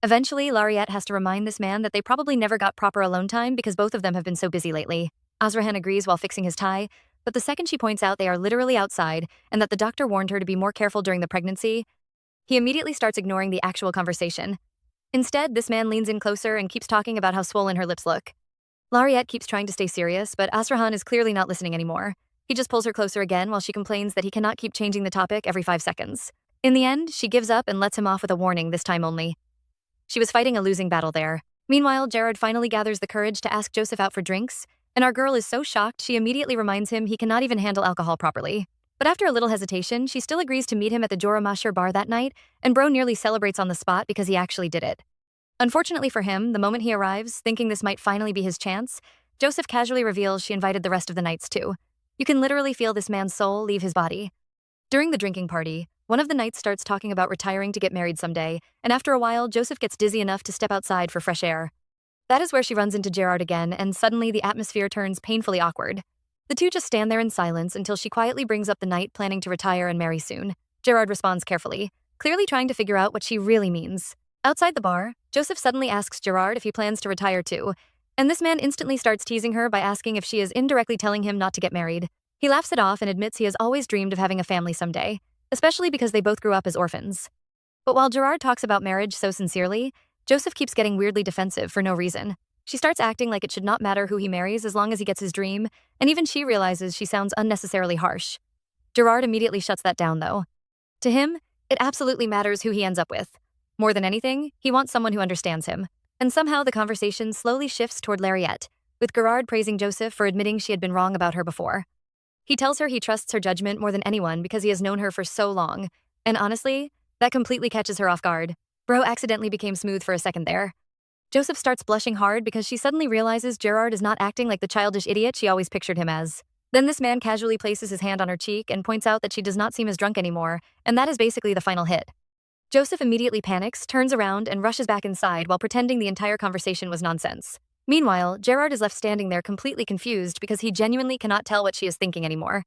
Eventually, Lariette has to remind this man that they probably never got proper alone time because both of them have been so busy lately. Azrahan agrees while fixing his tie, but the second she points out they are literally outside and that the doctor warned her to be more careful during the pregnancy, he immediately starts ignoring the actual conversation. Instead, this man leans in closer and keeps talking about how swollen her lips look. Lariette keeps trying to stay serious, but Asrahan is clearly not listening anymore. He just pulls her closer again while she complains that he cannot keep changing the topic every 5 seconds. In the end, she gives up and lets him off with a warning this time only. She was fighting a losing battle there. Meanwhile, Gerard finally gathers the courage to ask Joseph out for drinks, and our girl is so shocked she immediately reminds him he cannot even handle alcohol properly. But after a little hesitation, she still agrees to meet him at the Joramasher bar that night, and Bro nearly celebrates on the spot because he actually did it. Unfortunately for him, the moment he arrives, thinking this might finally be his chance, Joseph casually reveals she invited the rest of the knights too. You can literally feel this man's soul leave his body. During the drinking party, one of the knights starts talking about retiring to get married someday, and after a while, Joseph gets dizzy enough to step outside for fresh air. That is where she runs into Gerard again, and suddenly the atmosphere turns painfully awkward. The two just stand there in silence until she quietly brings up the knight planning to retire and marry soon. Gerard responds carefully, clearly trying to figure out what she really means. Outside the bar, Joseph suddenly asks Gerard if he plans to retire too, and this man instantly starts teasing her by asking if she is indirectly telling him not to get married. He laughs it off and admits he has always dreamed of having a family someday, especially because they both grew up as orphans. But while Gerard talks about marriage so sincerely, Joseph keeps getting weirdly defensive for no reason. She starts acting like it should not matter who he marries as long as he gets his dream, and even she realizes she sounds unnecessarily harsh. Gerard immediately shuts that down though. To him, it absolutely matters who he ends up with. More than anything, he wants someone who understands him. And somehow the conversation slowly shifts toward Lariette, with Gerard praising Joseph for admitting she had been wrong about her before. He tells her he trusts her judgment more than anyone because he has known her for so long, and honestly, that completely catches her off guard. Bro accidentally became smooth for a second there. Joseph starts blushing hard because she suddenly realizes Gerard is not acting like the childish idiot she always pictured him as. Then this man casually places his hand on her cheek and points out that she does not seem as drunk anymore, and that is basically the final hit. Joseph immediately panics, turns around, and rushes back inside while pretending the entire conversation was nonsense. Meanwhile, Gerard is left standing there completely confused because he genuinely cannot tell what she is thinking anymore.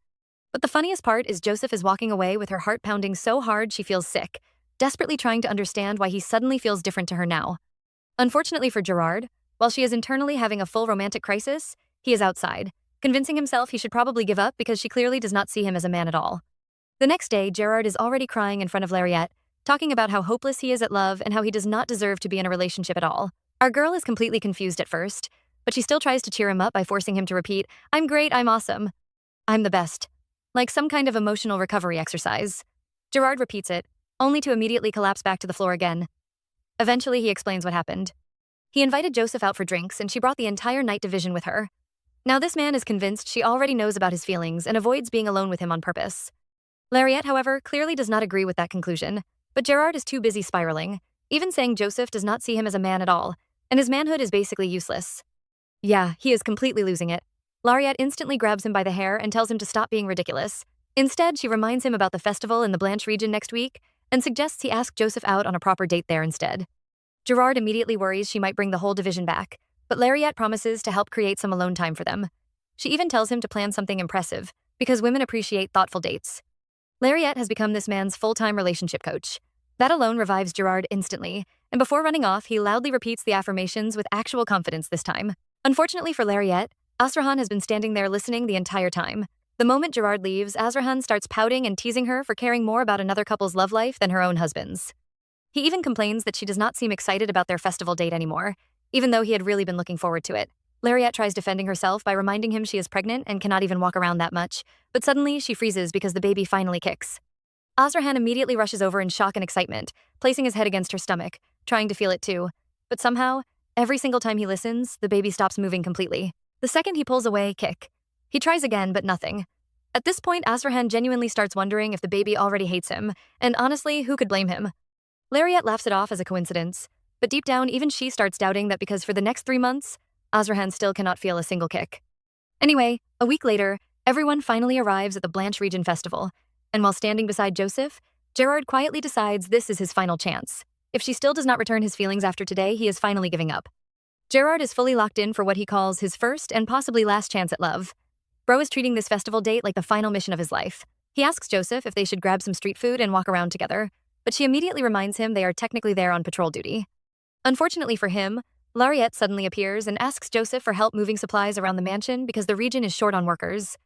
But the funniest part is Joseph is walking away with her heart pounding so hard she feels sick, desperately trying to understand why he suddenly feels different to her now. Unfortunately for Gerard, while she is internally having a full romantic crisis, he is outside, convincing himself he should probably give up because she clearly does not see him as a man at all. The next day, Gerard is already crying in front of Lariette, talking about how hopeless he is at love and how he does not deserve to be in a relationship at all. Our girl is completely confused at first, but she still tries to cheer him up by forcing him to repeat, "I'm great, I'm awesome. I'm the best." Like some kind of emotional recovery exercise. Gerard repeats it, only to immediately collapse back to the floor again. Eventually, he explains what happened. He invited Joseph out for drinks, and she brought the entire night division with her. Now this man is convinced she already knows about his feelings and avoids being alone with him on purpose. Lariette, however, clearly does not agree with that conclusion, but Gerard is too busy spiraling, even saying Joseph does not see him as a man at all, and his manhood is basically useless. Yeah, he is completely losing it. Lariette instantly grabs him by the hair and tells him to stop being ridiculous. Instead, she reminds him about the festival in the Blanche region next week and suggests he ask Joseph out on a proper date there instead. Gerard immediately worries she might bring the whole division back, but Lariette promises to help create some alone time for them. She even tells him to plan something impressive, because women appreciate thoughtful dates. Lariette has become this man's full-time relationship coach. That alone revives Gerard instantly, and before running off, he loudly repeats the affirmations with actual confidence this time. Unfortunately for Lariette, Asrahan has been standing there listening the entire time. The moment Gerard leaves, Asrahan starts pouting and teasing her for caring more about another couple's love life than her own husband's. He even complains that she does not seem excited about their festival date anymore, even though he had really been looking forward to it. Lariette tries defending herself by reminding him she is pregnant and cannot even walk around that much, but suddenly she freezes because the baby finally kicks. Asrahan immediately rushes over in shock and excitement, placing his head against her stomach, trying to feel it too. But somehow, every single time he listens, the baby stops moving completely. The second he pulls away, kick. He tries again, but nothing. At this point, Asrahan genuinely starts wondering if the baby already hates him, and honestly, who could blame him? Lariette laughs it off as a coincidence, but deep down, even she starts doubting that because for the next 3 months, Asrahan still cannot feel a single kick. Anyway, a week later, everyone finally arrives at the Blanche Region Festival, and while standing beside Joseph, Gerard quietly decides this is his final chance. If she still does not return his feelings after today, he is finally giving up. Gerard is fully locked in for what he calls his first and possibly last chance at love. Bro is treating this festival date like the final mission of his life. He asks Joseph if they should grab some street food and walk around together, but she immediately reminds him they are technically there on patrol duty. Unfortunately for him, Lariette suddenly appears and asks Joseph for help moving supplies around the mansion because the region is short on workers.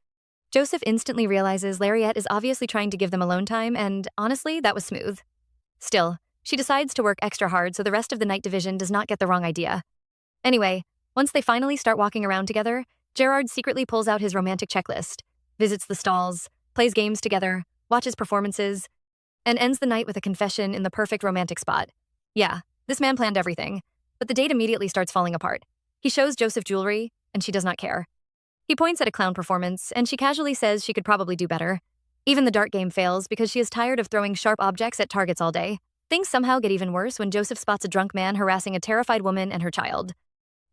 Joseph instantly realizes Lariette is obviously trying to give them alone time, and honestly, that was smooth. Still, she decides to work extra hard so the rest of the night division does not get the wrong idea. Anyway, Once they finally start walking around together, Gerard secretly pulls out his romantic checklist, visits the stalls, plays games together, watches performances, and ends the night with a confession in the perfect romantic spot. Yeah, this man planned everything, but the date immediately starts falling apart. He shows Joseph jewelry, and she does not care. He points at a clown performance, and she casually says she could probably do better. Even the dart game fails because she is tired of throwing sharp objects at targets all day. Things somehow get even worse when Joseph spots a drunk man harassing a terrified woman and her child.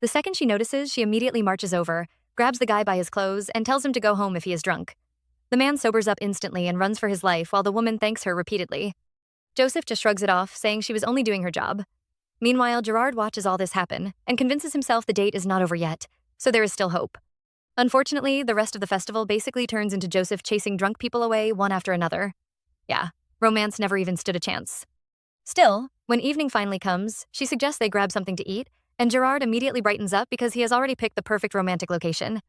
The second she notices, she immediately marches over, grabs the guy by his clothes, and tells him to go home if he is drunk. The man sobers up instantly and runs for his life while the woman thanks her repeatedly. Joseph just shrugs it off, saying she was only doing her job. Meanwhile, Gerard watches all this happen and convinces himself the date is not over yet, so there is still hope. Unfortunately, the rest of the festival basically turns into Joseph chasing drunk people away one after another. Yeah, romance never even stood a chance. Still, when evening finally comes, she suggests they grab something to eat, and Gerard immediately brightens up because he has already picked the perfect romantic location.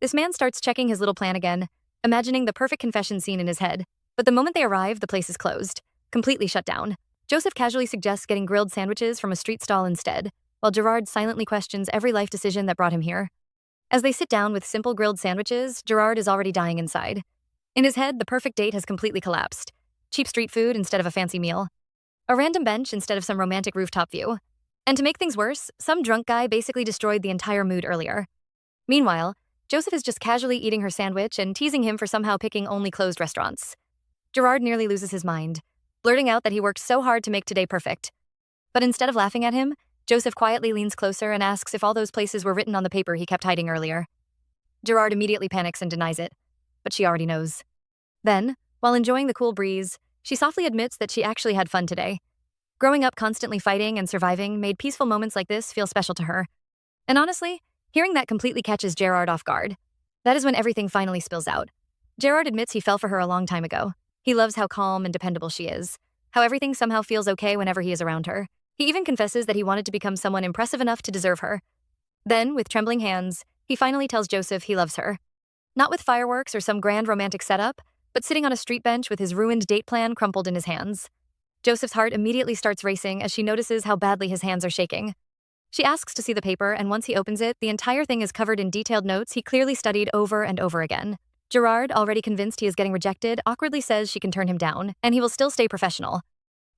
This man starts checking his little plan again, imagining the perfect confession scene in his head, but the moment they arrive, the place is closed, completely shut down. Joseph casually suggests getting grilled sandwiches from a street stall instead, while Gerard silently questions every life decision that brought him here. As they sit down with simple grilled sandwiches, Gerard is already dying inside. In his head, the perfect date has completely collapsed. Cheap street food instead of a fancy meal. A random bench instead of some romantic rooftop view. And to make things worse, some drunk guy basically destroyed the entire mood earlier. Meanwhile, Joseph is just casually eating her sandwich and teasing him for somehow picking only closed restaurants. Gerard nearly loses his mind, blurting out that he worked so hard to make today perfect. But instead of laughing at him, Joseph quietly leans closer and asks if all those places were written on the paper he kept hiding earlier. Gerard immediately panics and denies it, but she already knows. Then, while enjoying the cool breeze, she softly admits that she actually had fun today. Growing up constantly fighting and surviving made peaceful moments like this feel special to her. And honestly, hearing that completely catches Gerard off guard. That is when everything finally spills out. Gerard admits he fell for her a long time ago. He loves how calm and dependable she is, how everything somehow feels okay whenever he is around her. He even confesses that he wanted to become someone impressive enough to deserve her. Then, with trembling hands, he finally tells Joseph he loves her. Not with fireworks or some grand romantic setup, but sitting on a street bench with his ruined date plan crumpled in his hands. Joseph's heart immediately starts racing as she notices how badly his hands are shaking. She asks to see the paper, and once he opens it, the entire thing is covered in detailed notes he clearly studied over and over again. Gerard, already convinced he is getting rejected, awkwardly says she can turn him down, and he will still stay professional.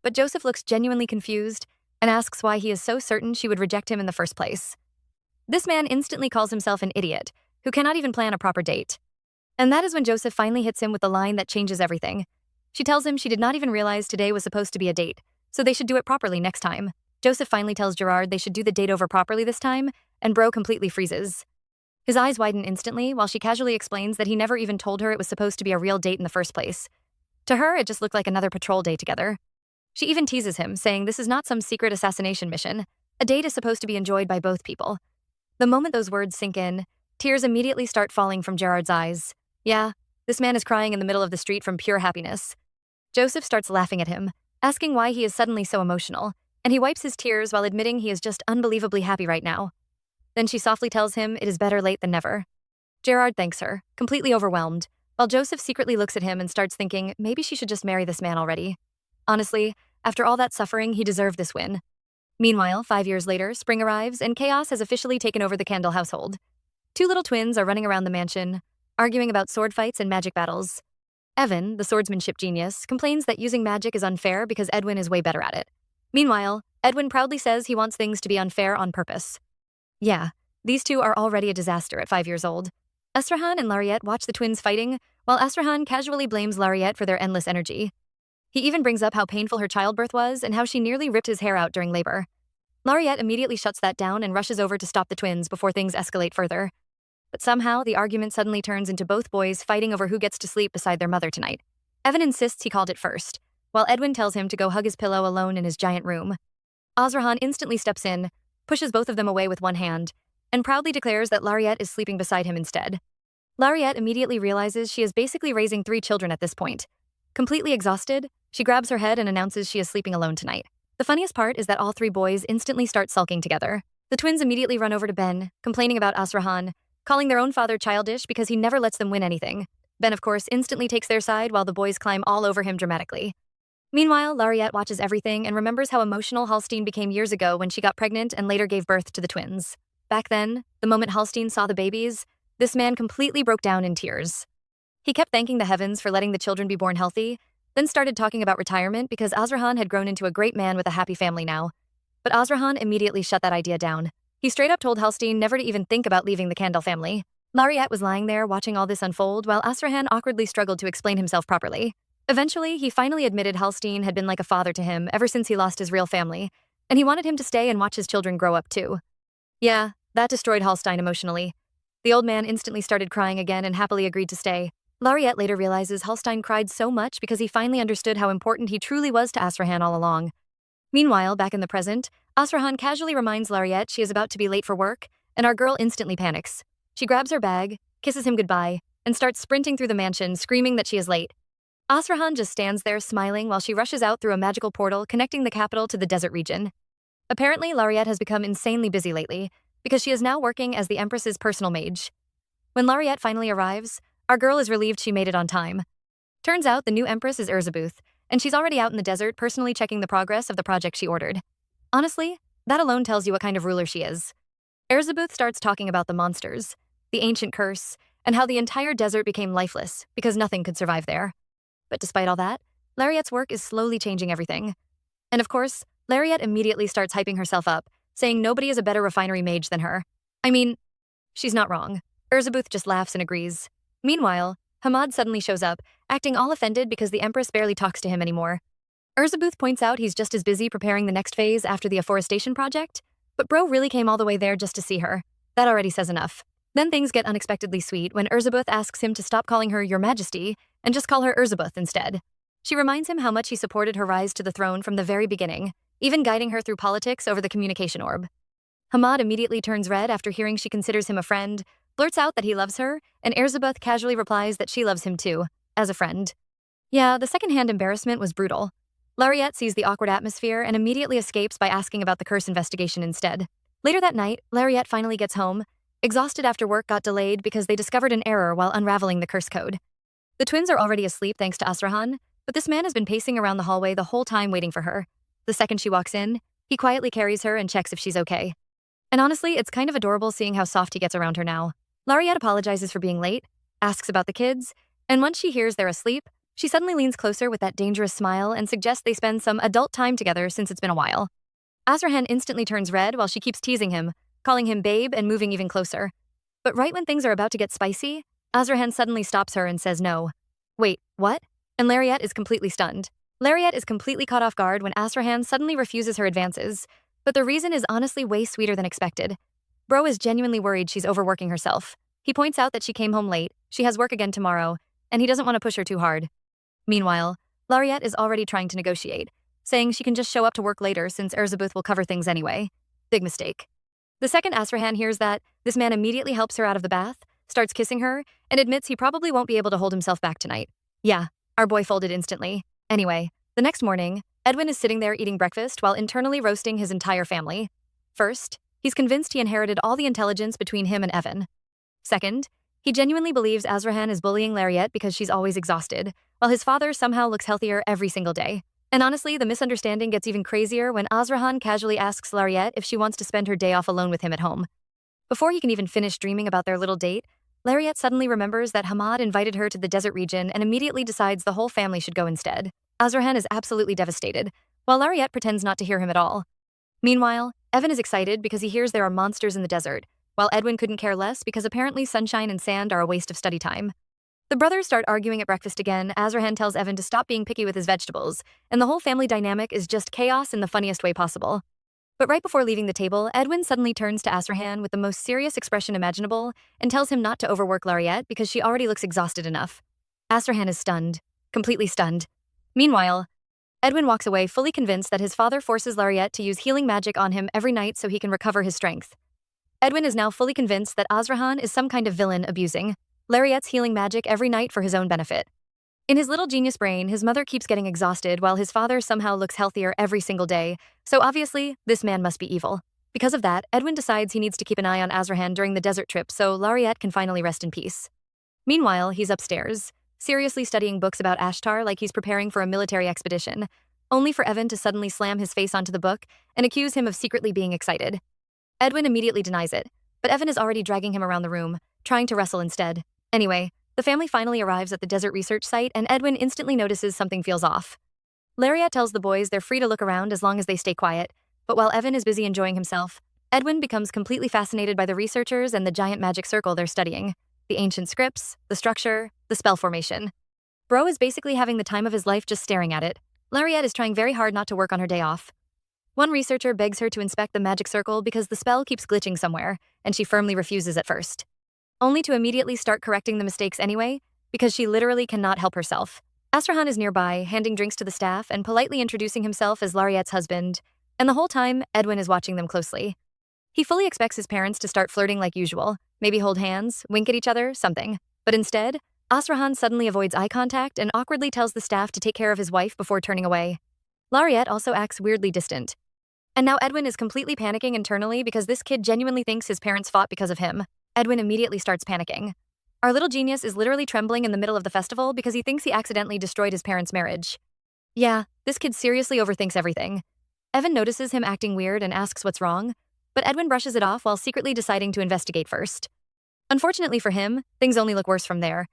But Joseph looks genuinely confused and asks why he is so certain she would reject him in the first place. This man instantly calls himself an idiot, who cannot even plan a proper date. And that is when Joseph finally hits him with the line that changes everything. She tells him she did not even realize today was supposed to be a date, so they should do it properly next time. Joseph finally tells Gerard they should do the date over properly this time, and bro completely freezes. His eyes widen instantly while she casually explains that he never even told her it was supposed to be a real date in the first place. To her, it just looked like another patrol day together. She even teases him, saying this is not some secret assassination mission. A date is supposed to be enjoyed by both people. The moment those words sink in, tears immediately start falling from Gerard's eyes. Yeah, this man is crying in the middle of the street from pure happiness. Joseph starts laughing at him, asking why he is suddenly so emotional, and he wipes his tears while admitting he is just unbelievably happy right now. Then she softly tells him it is better late than never. Gerard thanks her, completely overwhelmed, while Joseph secretly looks at him and starts thinking maybe she should just marry this man already. Honestly, after all that suffering, he deserved this win. Meanwhile, 5 years later, spring arrives and chaos has officially taken over the Candle household. Two little twins are running around the mansion, arguing about sword fights and magic battles. Evan, the swordsmanship genius, complains that using magic is unfair because Edwin is way better at it. Meanwhile, Edwin proudly says he wants things to be unfair on purpose. Yeah, these two are already a disaster at 5 years old. Esrahan and Lariette watch the twins fighting, while Esrahan casually blames Lariette for their endless energy. He even brings up how painful her childbirth was and how she nearly ripped his hair out during labor. Lariette immediately shuts that down and rushes over to stop the twins before things escalate further. But somehow, the argument suddenly turns into both boys fighting over who gets to sleep beside their mother tonight. Evan insists he called it first, while Edwin tells him to go hug his pillow alone in his giant room. Azrahan instantly steps in, pushes both of them away with one hand, and proudly declares that Lariette is sleeping beside him instead. Lariette immediately realizes she is basically raising 3 children at this point. Completely exhausted, she grabs her head and announces she is sleeping alone tonight. The funniest part is that all 3 boys instantly start sulking together. The twins immediately run over to Ben, complaining about Azrahan, calling their own father childish because he never lets them win anything. Ben, of course, instantly takes their side while the boys climb all over him dramatically. Meanwhile, Lariette watches everything and remembers how emotional Halstein became years ago when she got pregnant and later gave birth to the twins. Back then, the moment Halstein saw the babies, this man completely broke down in tears. He kept thanking the heavens for letting the children be born healthy, then started talking about retirement because Azrahan had grown into a great man with a happy family now. But Azrahan immediately shut that idea down. He straight up told Halstein never to even think about leaving the Kandel family. Lariat was lying there watching all this unfold while Azrahan awkwardly struggled to explain himself properly. Eventually, he finally admitted Halstein had been like a father to him ever since he lost his real family, and he wanted him to stay and watch his children grow up too. Yeah, that destroyed Halstein emotionally. The old man instantly started crying again and happily agreed to stay. Lariat later realizes Halstein cried so much because he finally understood how important he truly was to Azrahan all along. Meanwhile, back in the present, Azrahan casually reminds Lariat she is about to be late for work, and our girl instantly panics. She grabs her bag, kisses him goodbye, and starts sprinting through the mansion, screaming that she is late. Azrahan just stands there smiling while she rushes out through a magical portal connecting the capital to the desert region. Apparently, Lariat has become insanely busy lately, because she is now working as the Empress's personal mage. When Lariat finally arrives, our girl is relieved she made it on time. Turns out the new Empress is Erzabuth, and she's already out in the desert personally checking the progress of the project she ordered. Honestly, that alone tells you what kind of ruler she is. Erzabuth starts talking about the monsters, the ancient curse, and how the entire desert became lifeless because nothing could survive there. But despite all that, Lariat's work is slowly changing everything. And of course, Lariat immediately starts hyping herself up, saying nobody is a better refinery mage than her. I mean, she's not wrong. Erzabuth just laughs and agrees. Meanwhile, Hamad suddenly shows up, acting all offended because the Empress barely talks to him anymore. Erzabuth points out he's just as busy preparing the next phase after the afforestation project, but bro really came all the way there just to see her. That already says enough. Then things get unexpectedly sweet when Erzabuth asks him to stop calling her Your Majesty and just call her Erzabuth instead. She reminds him how much he supported her rise to the throne from the very beginning, even guiding her through politics over the communication orb. Hamad immediately turns red after hearing she considers him a friend, blurts out that he loves her, and Erzabuth casually replies that she loves him too, as a friend. Yeah, the second-hand embarrassment was brutal. Lariat sees the awkward atmosphere and immediately escapes by asking about the curse investigation instead. Later that night, Lariat finally gets home. Exhausted after work got delayed because they discovered an error while unraveling the curse code. The twins are already asleep thanks to Azrahan, but this man has been pacing around the hallway the whole time waiting for her. The second she walks in, he quietly carries her and checks if she's okay. And honestly, it's kind of adorable seeing how soft he gets around her now. Lariat apologizes for being late, asks about the kids, and once she hears they're asleep, she suddenly leans closer with that dangerous smile and suggests they spend some adult time together since it's been a while. Azrahan instantly turns red while she keeps teasing him, calling him babe and moving even closer. But right when things are about to get spicy, Azrahan suddenly stops her and says no. Wait, what? And Lariat is completely stunned. Lariat is completely caught off guard when Azrahan suddenly refuses her advances, but the reason is honestly way sweeter than expected. Bro is genuinely worried she's overworking herself. He points out that she came home late, she has work again tomorrow, and he doesn't want to push her too hard. Meanwhile, Lariat is already trying to negotiate, saying she can just show up to work later since Erzabuth will cover things anyway. Big mistake. The second Azrahan hears that, this man immediately helps her out of the bath, starts kissing her, and admits he probably won't be able to hold himself back tonight. Yeah, our boy folded instantly. Anyway, the next morning, Edwin is sitting there eating breakfast while internally roasting his entire family. First, he's convinced he inherited all the intelligence between him and Evan. Second, he genuinely believes Azrahan is bullying Lariat because she's always exhausted, while his father somehow looks healthier every single day. And honestly, the misunderstanding gets even crazier when Azrahan casually asks Lariat if she wants to spend her day off alone with him at home. Before he can even finish dreaming about their little date, Lariat suddenly remembers that Hamad invited her to the desert region and immediately decides the whole family should go instead. Azrahan is absolutely devastated, while Lariat pretends not to hear him at all. Meanwhile, Evan is excited because he hears there are monsters in the desert, while Edwin couldn't care less because apparently sunshine and sand are a waste of study time. The brothers start arguing at breakfast again. Azrahan tells Evan to stop being picky with his vegetables, and the whole family dynamic is just chaos in the funniest way possible. But right before leaving the table, Edwin suddenly turns to Azrahan with the most serious expression imaginable and tells him not to overwork Lariat because she already looks exhausted enough. Azrahan is stunned, completely stunned. Meanwhile, Edwin walks away fully convinced that his father forces Lariat to use healing magic on him every night so he can recover his strength. Edwin is now fully convinced that Azrahan is some kind of villain abusing Lariat's healing magic every night for his own benefit. In his little genius brain, his mother keeps getting exhausted while his father somehow looks healthier every single day, so obviously, this man must be evil. Because of that, Edwin decides he needs to keep an eye on Azrahan during the desert trip so Lariat can finally rest in peace. Meanwhile, he's upstairs, seriously studying books about Ashtar like he's preparing for a military expedition, only for Evan to suddenly slam his face onto the book and accuse him of secretly being excited. Edwin immediately denies it, but Evan is already dragging him around the room, trying to wrestle instead. Anyway, the family finally arrives at the desert research site and Edwin instantly notices something feels off. Lariat tells the boys they're free to look around as long as they stay quiet, but while Evan is busy enjoying himself, Edwin becomes completely fascinated by the researchers and the giant magic circle they're studying, the ancient scripts, the structure, the spell formation. Bro is basically having the time of his life just staring at it. Lariat is trying very hard not to work on her day off. One researcher begs her to inspect the magic circle because the spell keeps glitching somewhere, and she firmly refuses at first. Only to immediately start correcting the mistakes anyway, because she literally cannot help herself. Astrahan is nearby, handing drinks to the staff and politely introducing himself as Lariat's husband, and the whole time, Edwin is watching them closely. He fully expects his parents to start flirting like usual, maybe hold hands, wink at each other, something. But instead, Astrahan suddenly avoids eye contact and awkwardly tells the staff to take care of his wife before turning away. Lariat also acts weirdly distant. And now Edwin is completely panicking internally because this kid genuinely thinks his parents fought because of him. Edwin immediately starts panicking. Our little genius is literally trembling in the middle of the festival because he thinks he accidentally destroyed his parents' marriage. Yeah, this kid seriously overthinks everything. Evan notices him acting weird and asks what's wrong, but Edwin brushes it off while secretly deciding to investigate first. Unfortunately for him, things only look worse from there.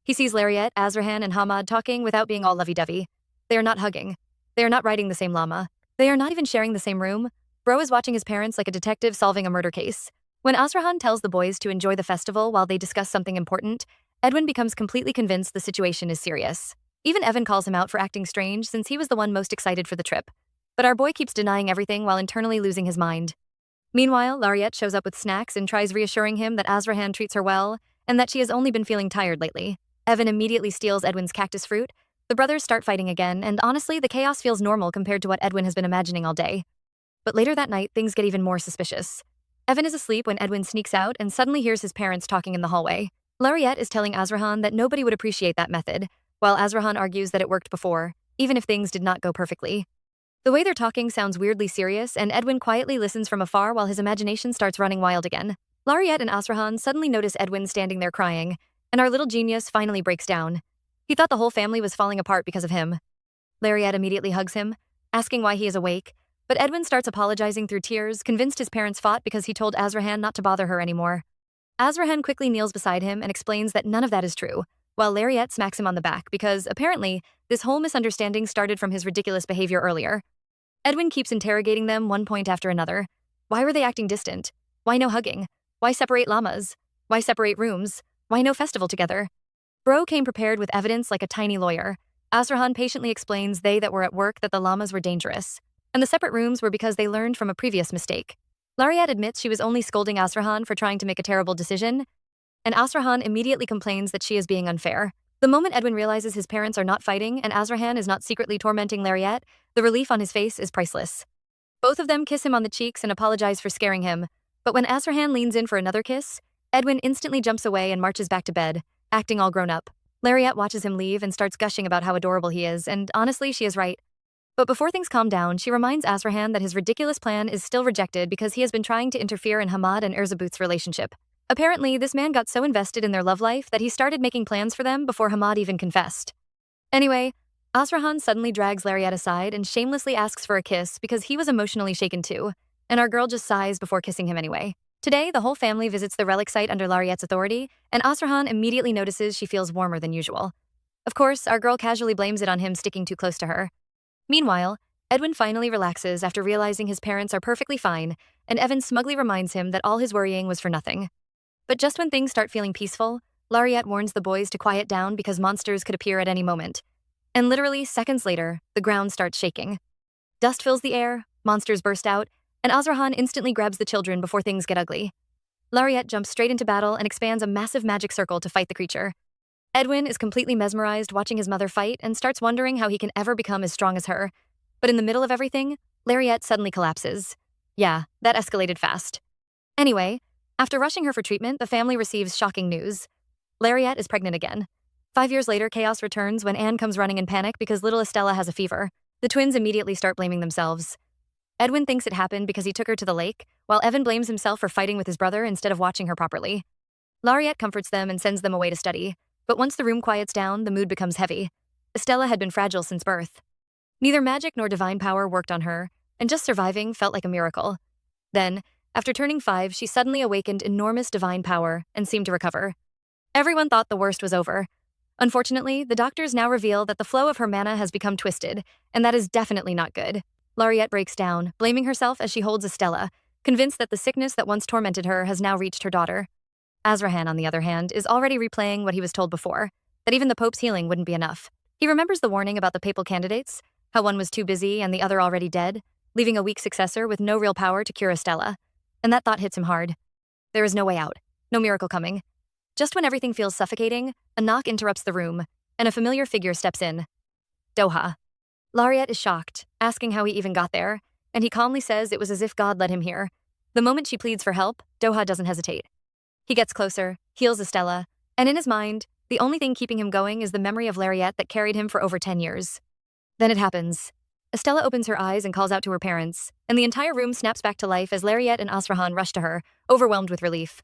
He sees Lariat, Azrahan, and Hamad talking without being all lovey-dovey. They are not hugging. They are not riding the same llama. They are not even sharing the same room. Bro is watching his parents like a detective solving a murder case. When Azrahan tells the boys to enjoy the festival while they discuss something important, Edwin becomes completely convinced the situation is serious. Even Evan calls him out for acting strange since he was the one most excited for the trip. But our boy keeps denying everything while internally losing his mind. Meanwhile, Lariat shows up with snacks and tries reassuring him that Azrahan treats her well and that she has only been feeling tired lately. Evan immediately steals Edwin's cactus fruit. The brothers start fighting again, and honestly, the chaos feels normal compared to what Edwin has been imagining all day. But later that night, things get even more suspicious. Evan is asleep when Edwin sneaks out and suddenly hears his parents talking in the hallway. Lariat is telling Azrahan that nobody would appreciate that method, while Azrahan argues that it worked before, even if things did not go perfectly. The way they're talking sounds weirdly serious, and Edwin quietly listens from afar while his imagination starts running wild again. Lariat and Azrahan suddenly notice Edwin standing there crying, and our little genius finally breaks down. He thought the whole family was falling apart because of him. Lariat immediately hugs him, asking why he is awake, but Edwin starts apologizing through tears, convinced his parents fought because he told Azrahan not to bother her anymore. Azrahan quickly kneels beside him and explains that none of that is true, while Lariat smacks him on the back because, apparently, this whole misunderstanding started from his ridiculous behavior earlier. Edwin keeps interrogating them one point after another. Why were they acting distant? Why no hugging? Why separate llamas? Why separate rooms? Why no festival together? Bro came prepared with evidence like a tiny lawyer. Azrahan patiently explains they that were at work that the llamas were dangerous, and the separate rooms were because they learned from a previous mistake. Lariat admits she was only scolding Azrahan for trying to make a terrible decision, and Azrahan immediately complains that she is being unfair. The moment Edwin realizes his parents are not fighting and Azrahan is not secretly tormenting Lariat, the relief on his face is priceless. Both of them kiss him on the cheeks and apologize for scaring him, but when Azrahan leans in for another kiss, Edwin instantly jumps away and marches back to bed, acting all grown up. Lariat watches him leave and starts gushing about how adorable he is, and honestly, she is right. But before things calm down, she reminds Azrahan that his ridiculous plan is still rejected because he has been trying to interfere in Hamad and Erzabut's relationship. Apparently, this man got so invested in their love life that he started making plans for them before Hamad even confessed. Anyway, Azrahan suddenly drags Lariat aside and shamelessly asks for a kiss because he was emotionally shaken too, and our girl just sighs before kissing him anyway. Today, the whole family visits the relic site under Lariat's authority, and Azrahan immediately notices she feels warmer than usual. Of course, our girl casually blames it on him sticking too close to her. Meanwhile, Edwin finally relaxes after realizing his parents are perfectly fine, and Evan smugly reminds him that all his worrying was for nothing. But just when things start feeling peaceful, Lariat warns the boys to quiet down because monsters could appear at any moment. And literally seconds later, the ground starts shaking. Dust fills the air, monsters burst out, and Azrahan instantly grabs the children before things get ugly. Lariat jumps straight into battle and expands a massive magic circle to fight the creature. Edwin is completely mesmerized watching his mother fight and starts wondering how he can ever become as strong as her. But in the middle of everything, Lariat suddenly collapses. Yeah, that escalated fast. Anyway, after rushing her for treatment, the family receives shocking news. Lariat is pregnant again. 5 years later, chaos returns when Anne comes running in panic because little Estella has a fever. The twins immediately start blaming themselves. Edwin thinks it happened because he took her to the lake, while Evan blames himself for fighting with his brother instead of watching her properly. Lariat comforts them and sends them away to study, but once the room quiets down, the mood becomes heavy. Estella had been fragile since birth. Neither magic nor divine power worked on her, and just surviving felt like a miracle. Then, After turning 5, she suddenly awakened enormous divine power and seemed to recover. Everyone thought the worst was over. Unfortunately, the doctors now reveal that the flow of her mana has become twisted, and that is definitely not good. Lariette breaks down, blaming herself as she holds Estella, convinced that the sickness that once tormented her has now reached her daughter. Azrahan, on the other hand, is already replaying what he was told before, that even the Pope's healing wouldn't be enough. He remembers the warning about the papal candidates, how one was too busy and the other already dead, leaving a weak successor with no real power to cure Estella. And that thought hits him hard. There is no way out, no miracle coming. Just when everything feels suffocating, a knock interrupts the room, and a familiar figure steps in. Doha. Lariette is shocked, asking how he even got there, and he calmly says it was as if God led him here. The moment she pleads for help, Doha doesn't hesitate. He gets closer, heals Estella, and in his mind, the only thing keeping him going is the memory of Lariette that carried him for over 10 years. Then it happens. Estella opens her eyes and calls out to her parents, and the entire room snaps back to life as Lariette and Azrahan rush to her, overwhelmed with relief.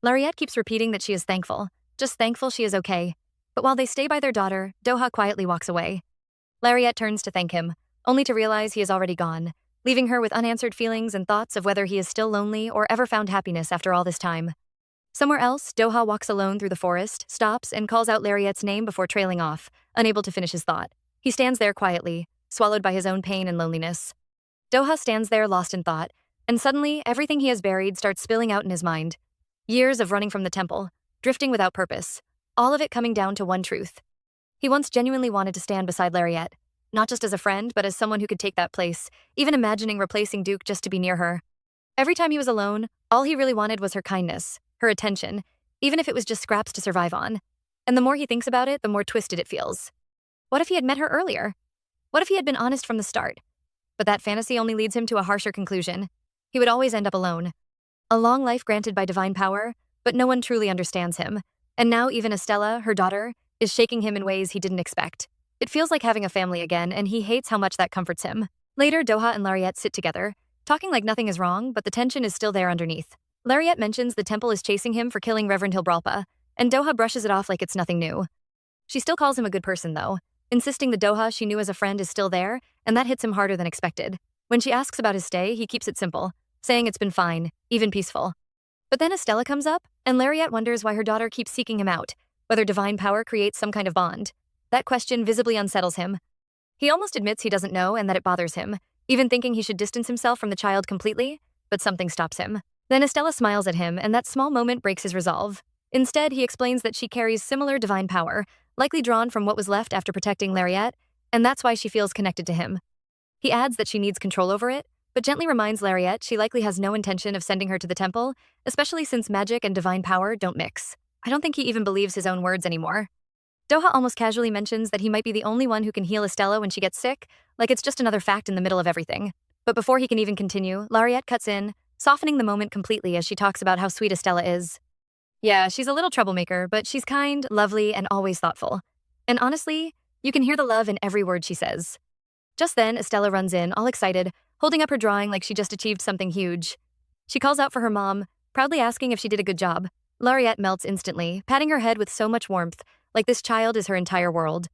Lariette keeps repeating that she is thankful, just thankful she is okay. But while they stay by their daughter, Doha quietly walks away. Lariette turns to thank him, only to realize he is already gone, leaving her with unanswered feelings and thoughts of whether he is still lonely or ever found happiness after all this time. Somewhere else, Doha walks alone through the forest, stops, and calls out Lariette's name before trailing off, unable to finish his thought. He stands there quietly, swallowed by his own pain and loneliness. Doha stands there lost in thought, and suddenly everything he has buried starts spilling out in his mind. Years of running from the temple, drifting without purpose, all of it coming down to one truth. He once genuinely wanted to stand beside Lariette, not just as a friend, but as someone who could take that place, even imagining replacing Duke just to be near her. Every time he was alone, all he really wanted was her kindness, her attention, even if it was just scraps to survive on. And the more he thinks about it, the more twisted it feels. What if he had met her earlier? What if he had been honest from the start? But that fantasy only leads him to a harsher conclusion. He would always end up alone. A long life granted by divine power, but no one truly understands him. And now even Estella, her daughter, is shaking him in ways he didn't expect. It feels like having a family again, and he hates how much that comforts him. Later, Doha and Lariette sit together, talking like nothing is wrong, but the tension is still there underneath. Lariette mentions the temple is chasing him for killing Reverend Hilbralpa, and Doha brushes it off like it's nothing new. She still calls him a good person, though, insisting the Doha she knew as a friend is still there, and that hits him harder than expected. When she asks about his stay, he keeps it simple, saying it's been fine, even peaceful. But then Estella comes up, and Lariette wonders why her daughter keeps seeking him out, whether divine power creates some kind of bond. That question visibly unsettles him. He almost admits he doesn't know and that it bothers him, even thinking he should distance himself from the child completely, but something stops him. Then Estella smiles at him, and that small moment breaks his resolve. Instead, he explains that she carries similar divine power, likely drawn from what was left after protecting Lariette, and that's why she feels connected to him. He adds that she needs control over it, but gently reminds Lariette she likely has no intention of sending her to the temple, especially since magic and divine power don't mix. I don't think he even believes his own words anymore. Doha almost casually mentions that he might be the only one who can heal Estella when she gets sick, like it's just another fact in the middle of everything. But before he can even continue, Lariette cuts in, softening the moment completely as she talks about how sweet Estella is. Yeah, she's a little troublemaker, but she's kind, lovely, and always thoughtful. And honestly, you can hear the love in every word she says. Just then, Estella runs in, all excited, holding up her drawing like she just achieved something huge. She calls out for her mom, proudly asking if she did a good job. Lariette melts instantly, patting her head with so much warmth, like this child is her entire world.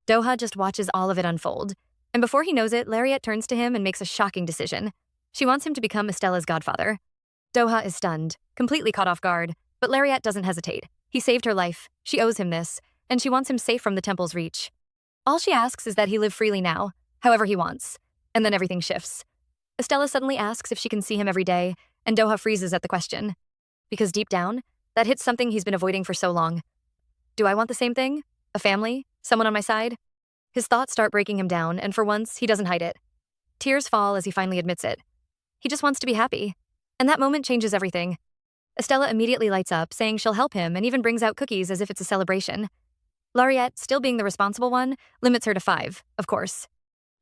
Doha just watches all of it unfold. And before he knows it, Lariette turns to him and makes a shocking decision. She wants him to become Estella's godfather. Doha is stunned, completely caught off guard, but Lariette doesn't hesitate. He saved her life, she owes him this, and she wants him safe from the temple's reach. All she asks is that he live freely now, however he wants. And then everything shifts. Estella suddenly asks if she can see him every day, and Doha freezes at the question. Because deep down, that hits something he's been avoiding for so long. Do I want the same thing? A family? Someone on my side? His thoughts start breaking him down, and for once, he doesn't hide it. Tears fall as he finally admits it. He just wants to be happy. And that moment changes everything. Estella immediately lights up, saying she'll help him and even brings out cookies as if it's a celebration. Lariette, still being the responsible one, limits her to 5, of course.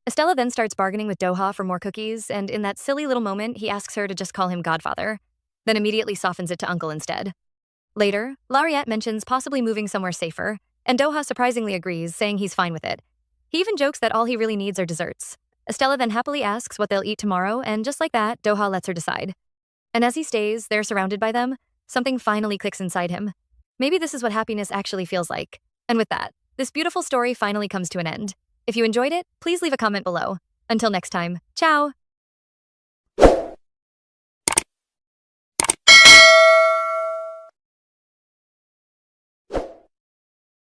Estella then starts bargaining with Doha for more cookies, and in that silly little moment, he asks her to just call him Godfather, then immediately softens it to Uncle instead. Later, Lariette mentions possibly moving somewhere safer, and Doha surprisingly agrees, saying he's fine with it. He even jokes that all he really needs are desserts. Estella then happily asks what they'll eat tomorrow, and just like that, Doha lets her decide. And as he stays, there surrounded by them, something finally clicks inside him. Maybe this is what happiness actually feels like. And with that, this beautiful story finally comes to an end. If you enjoyed it, please leave a comment below. Until next time, ciao!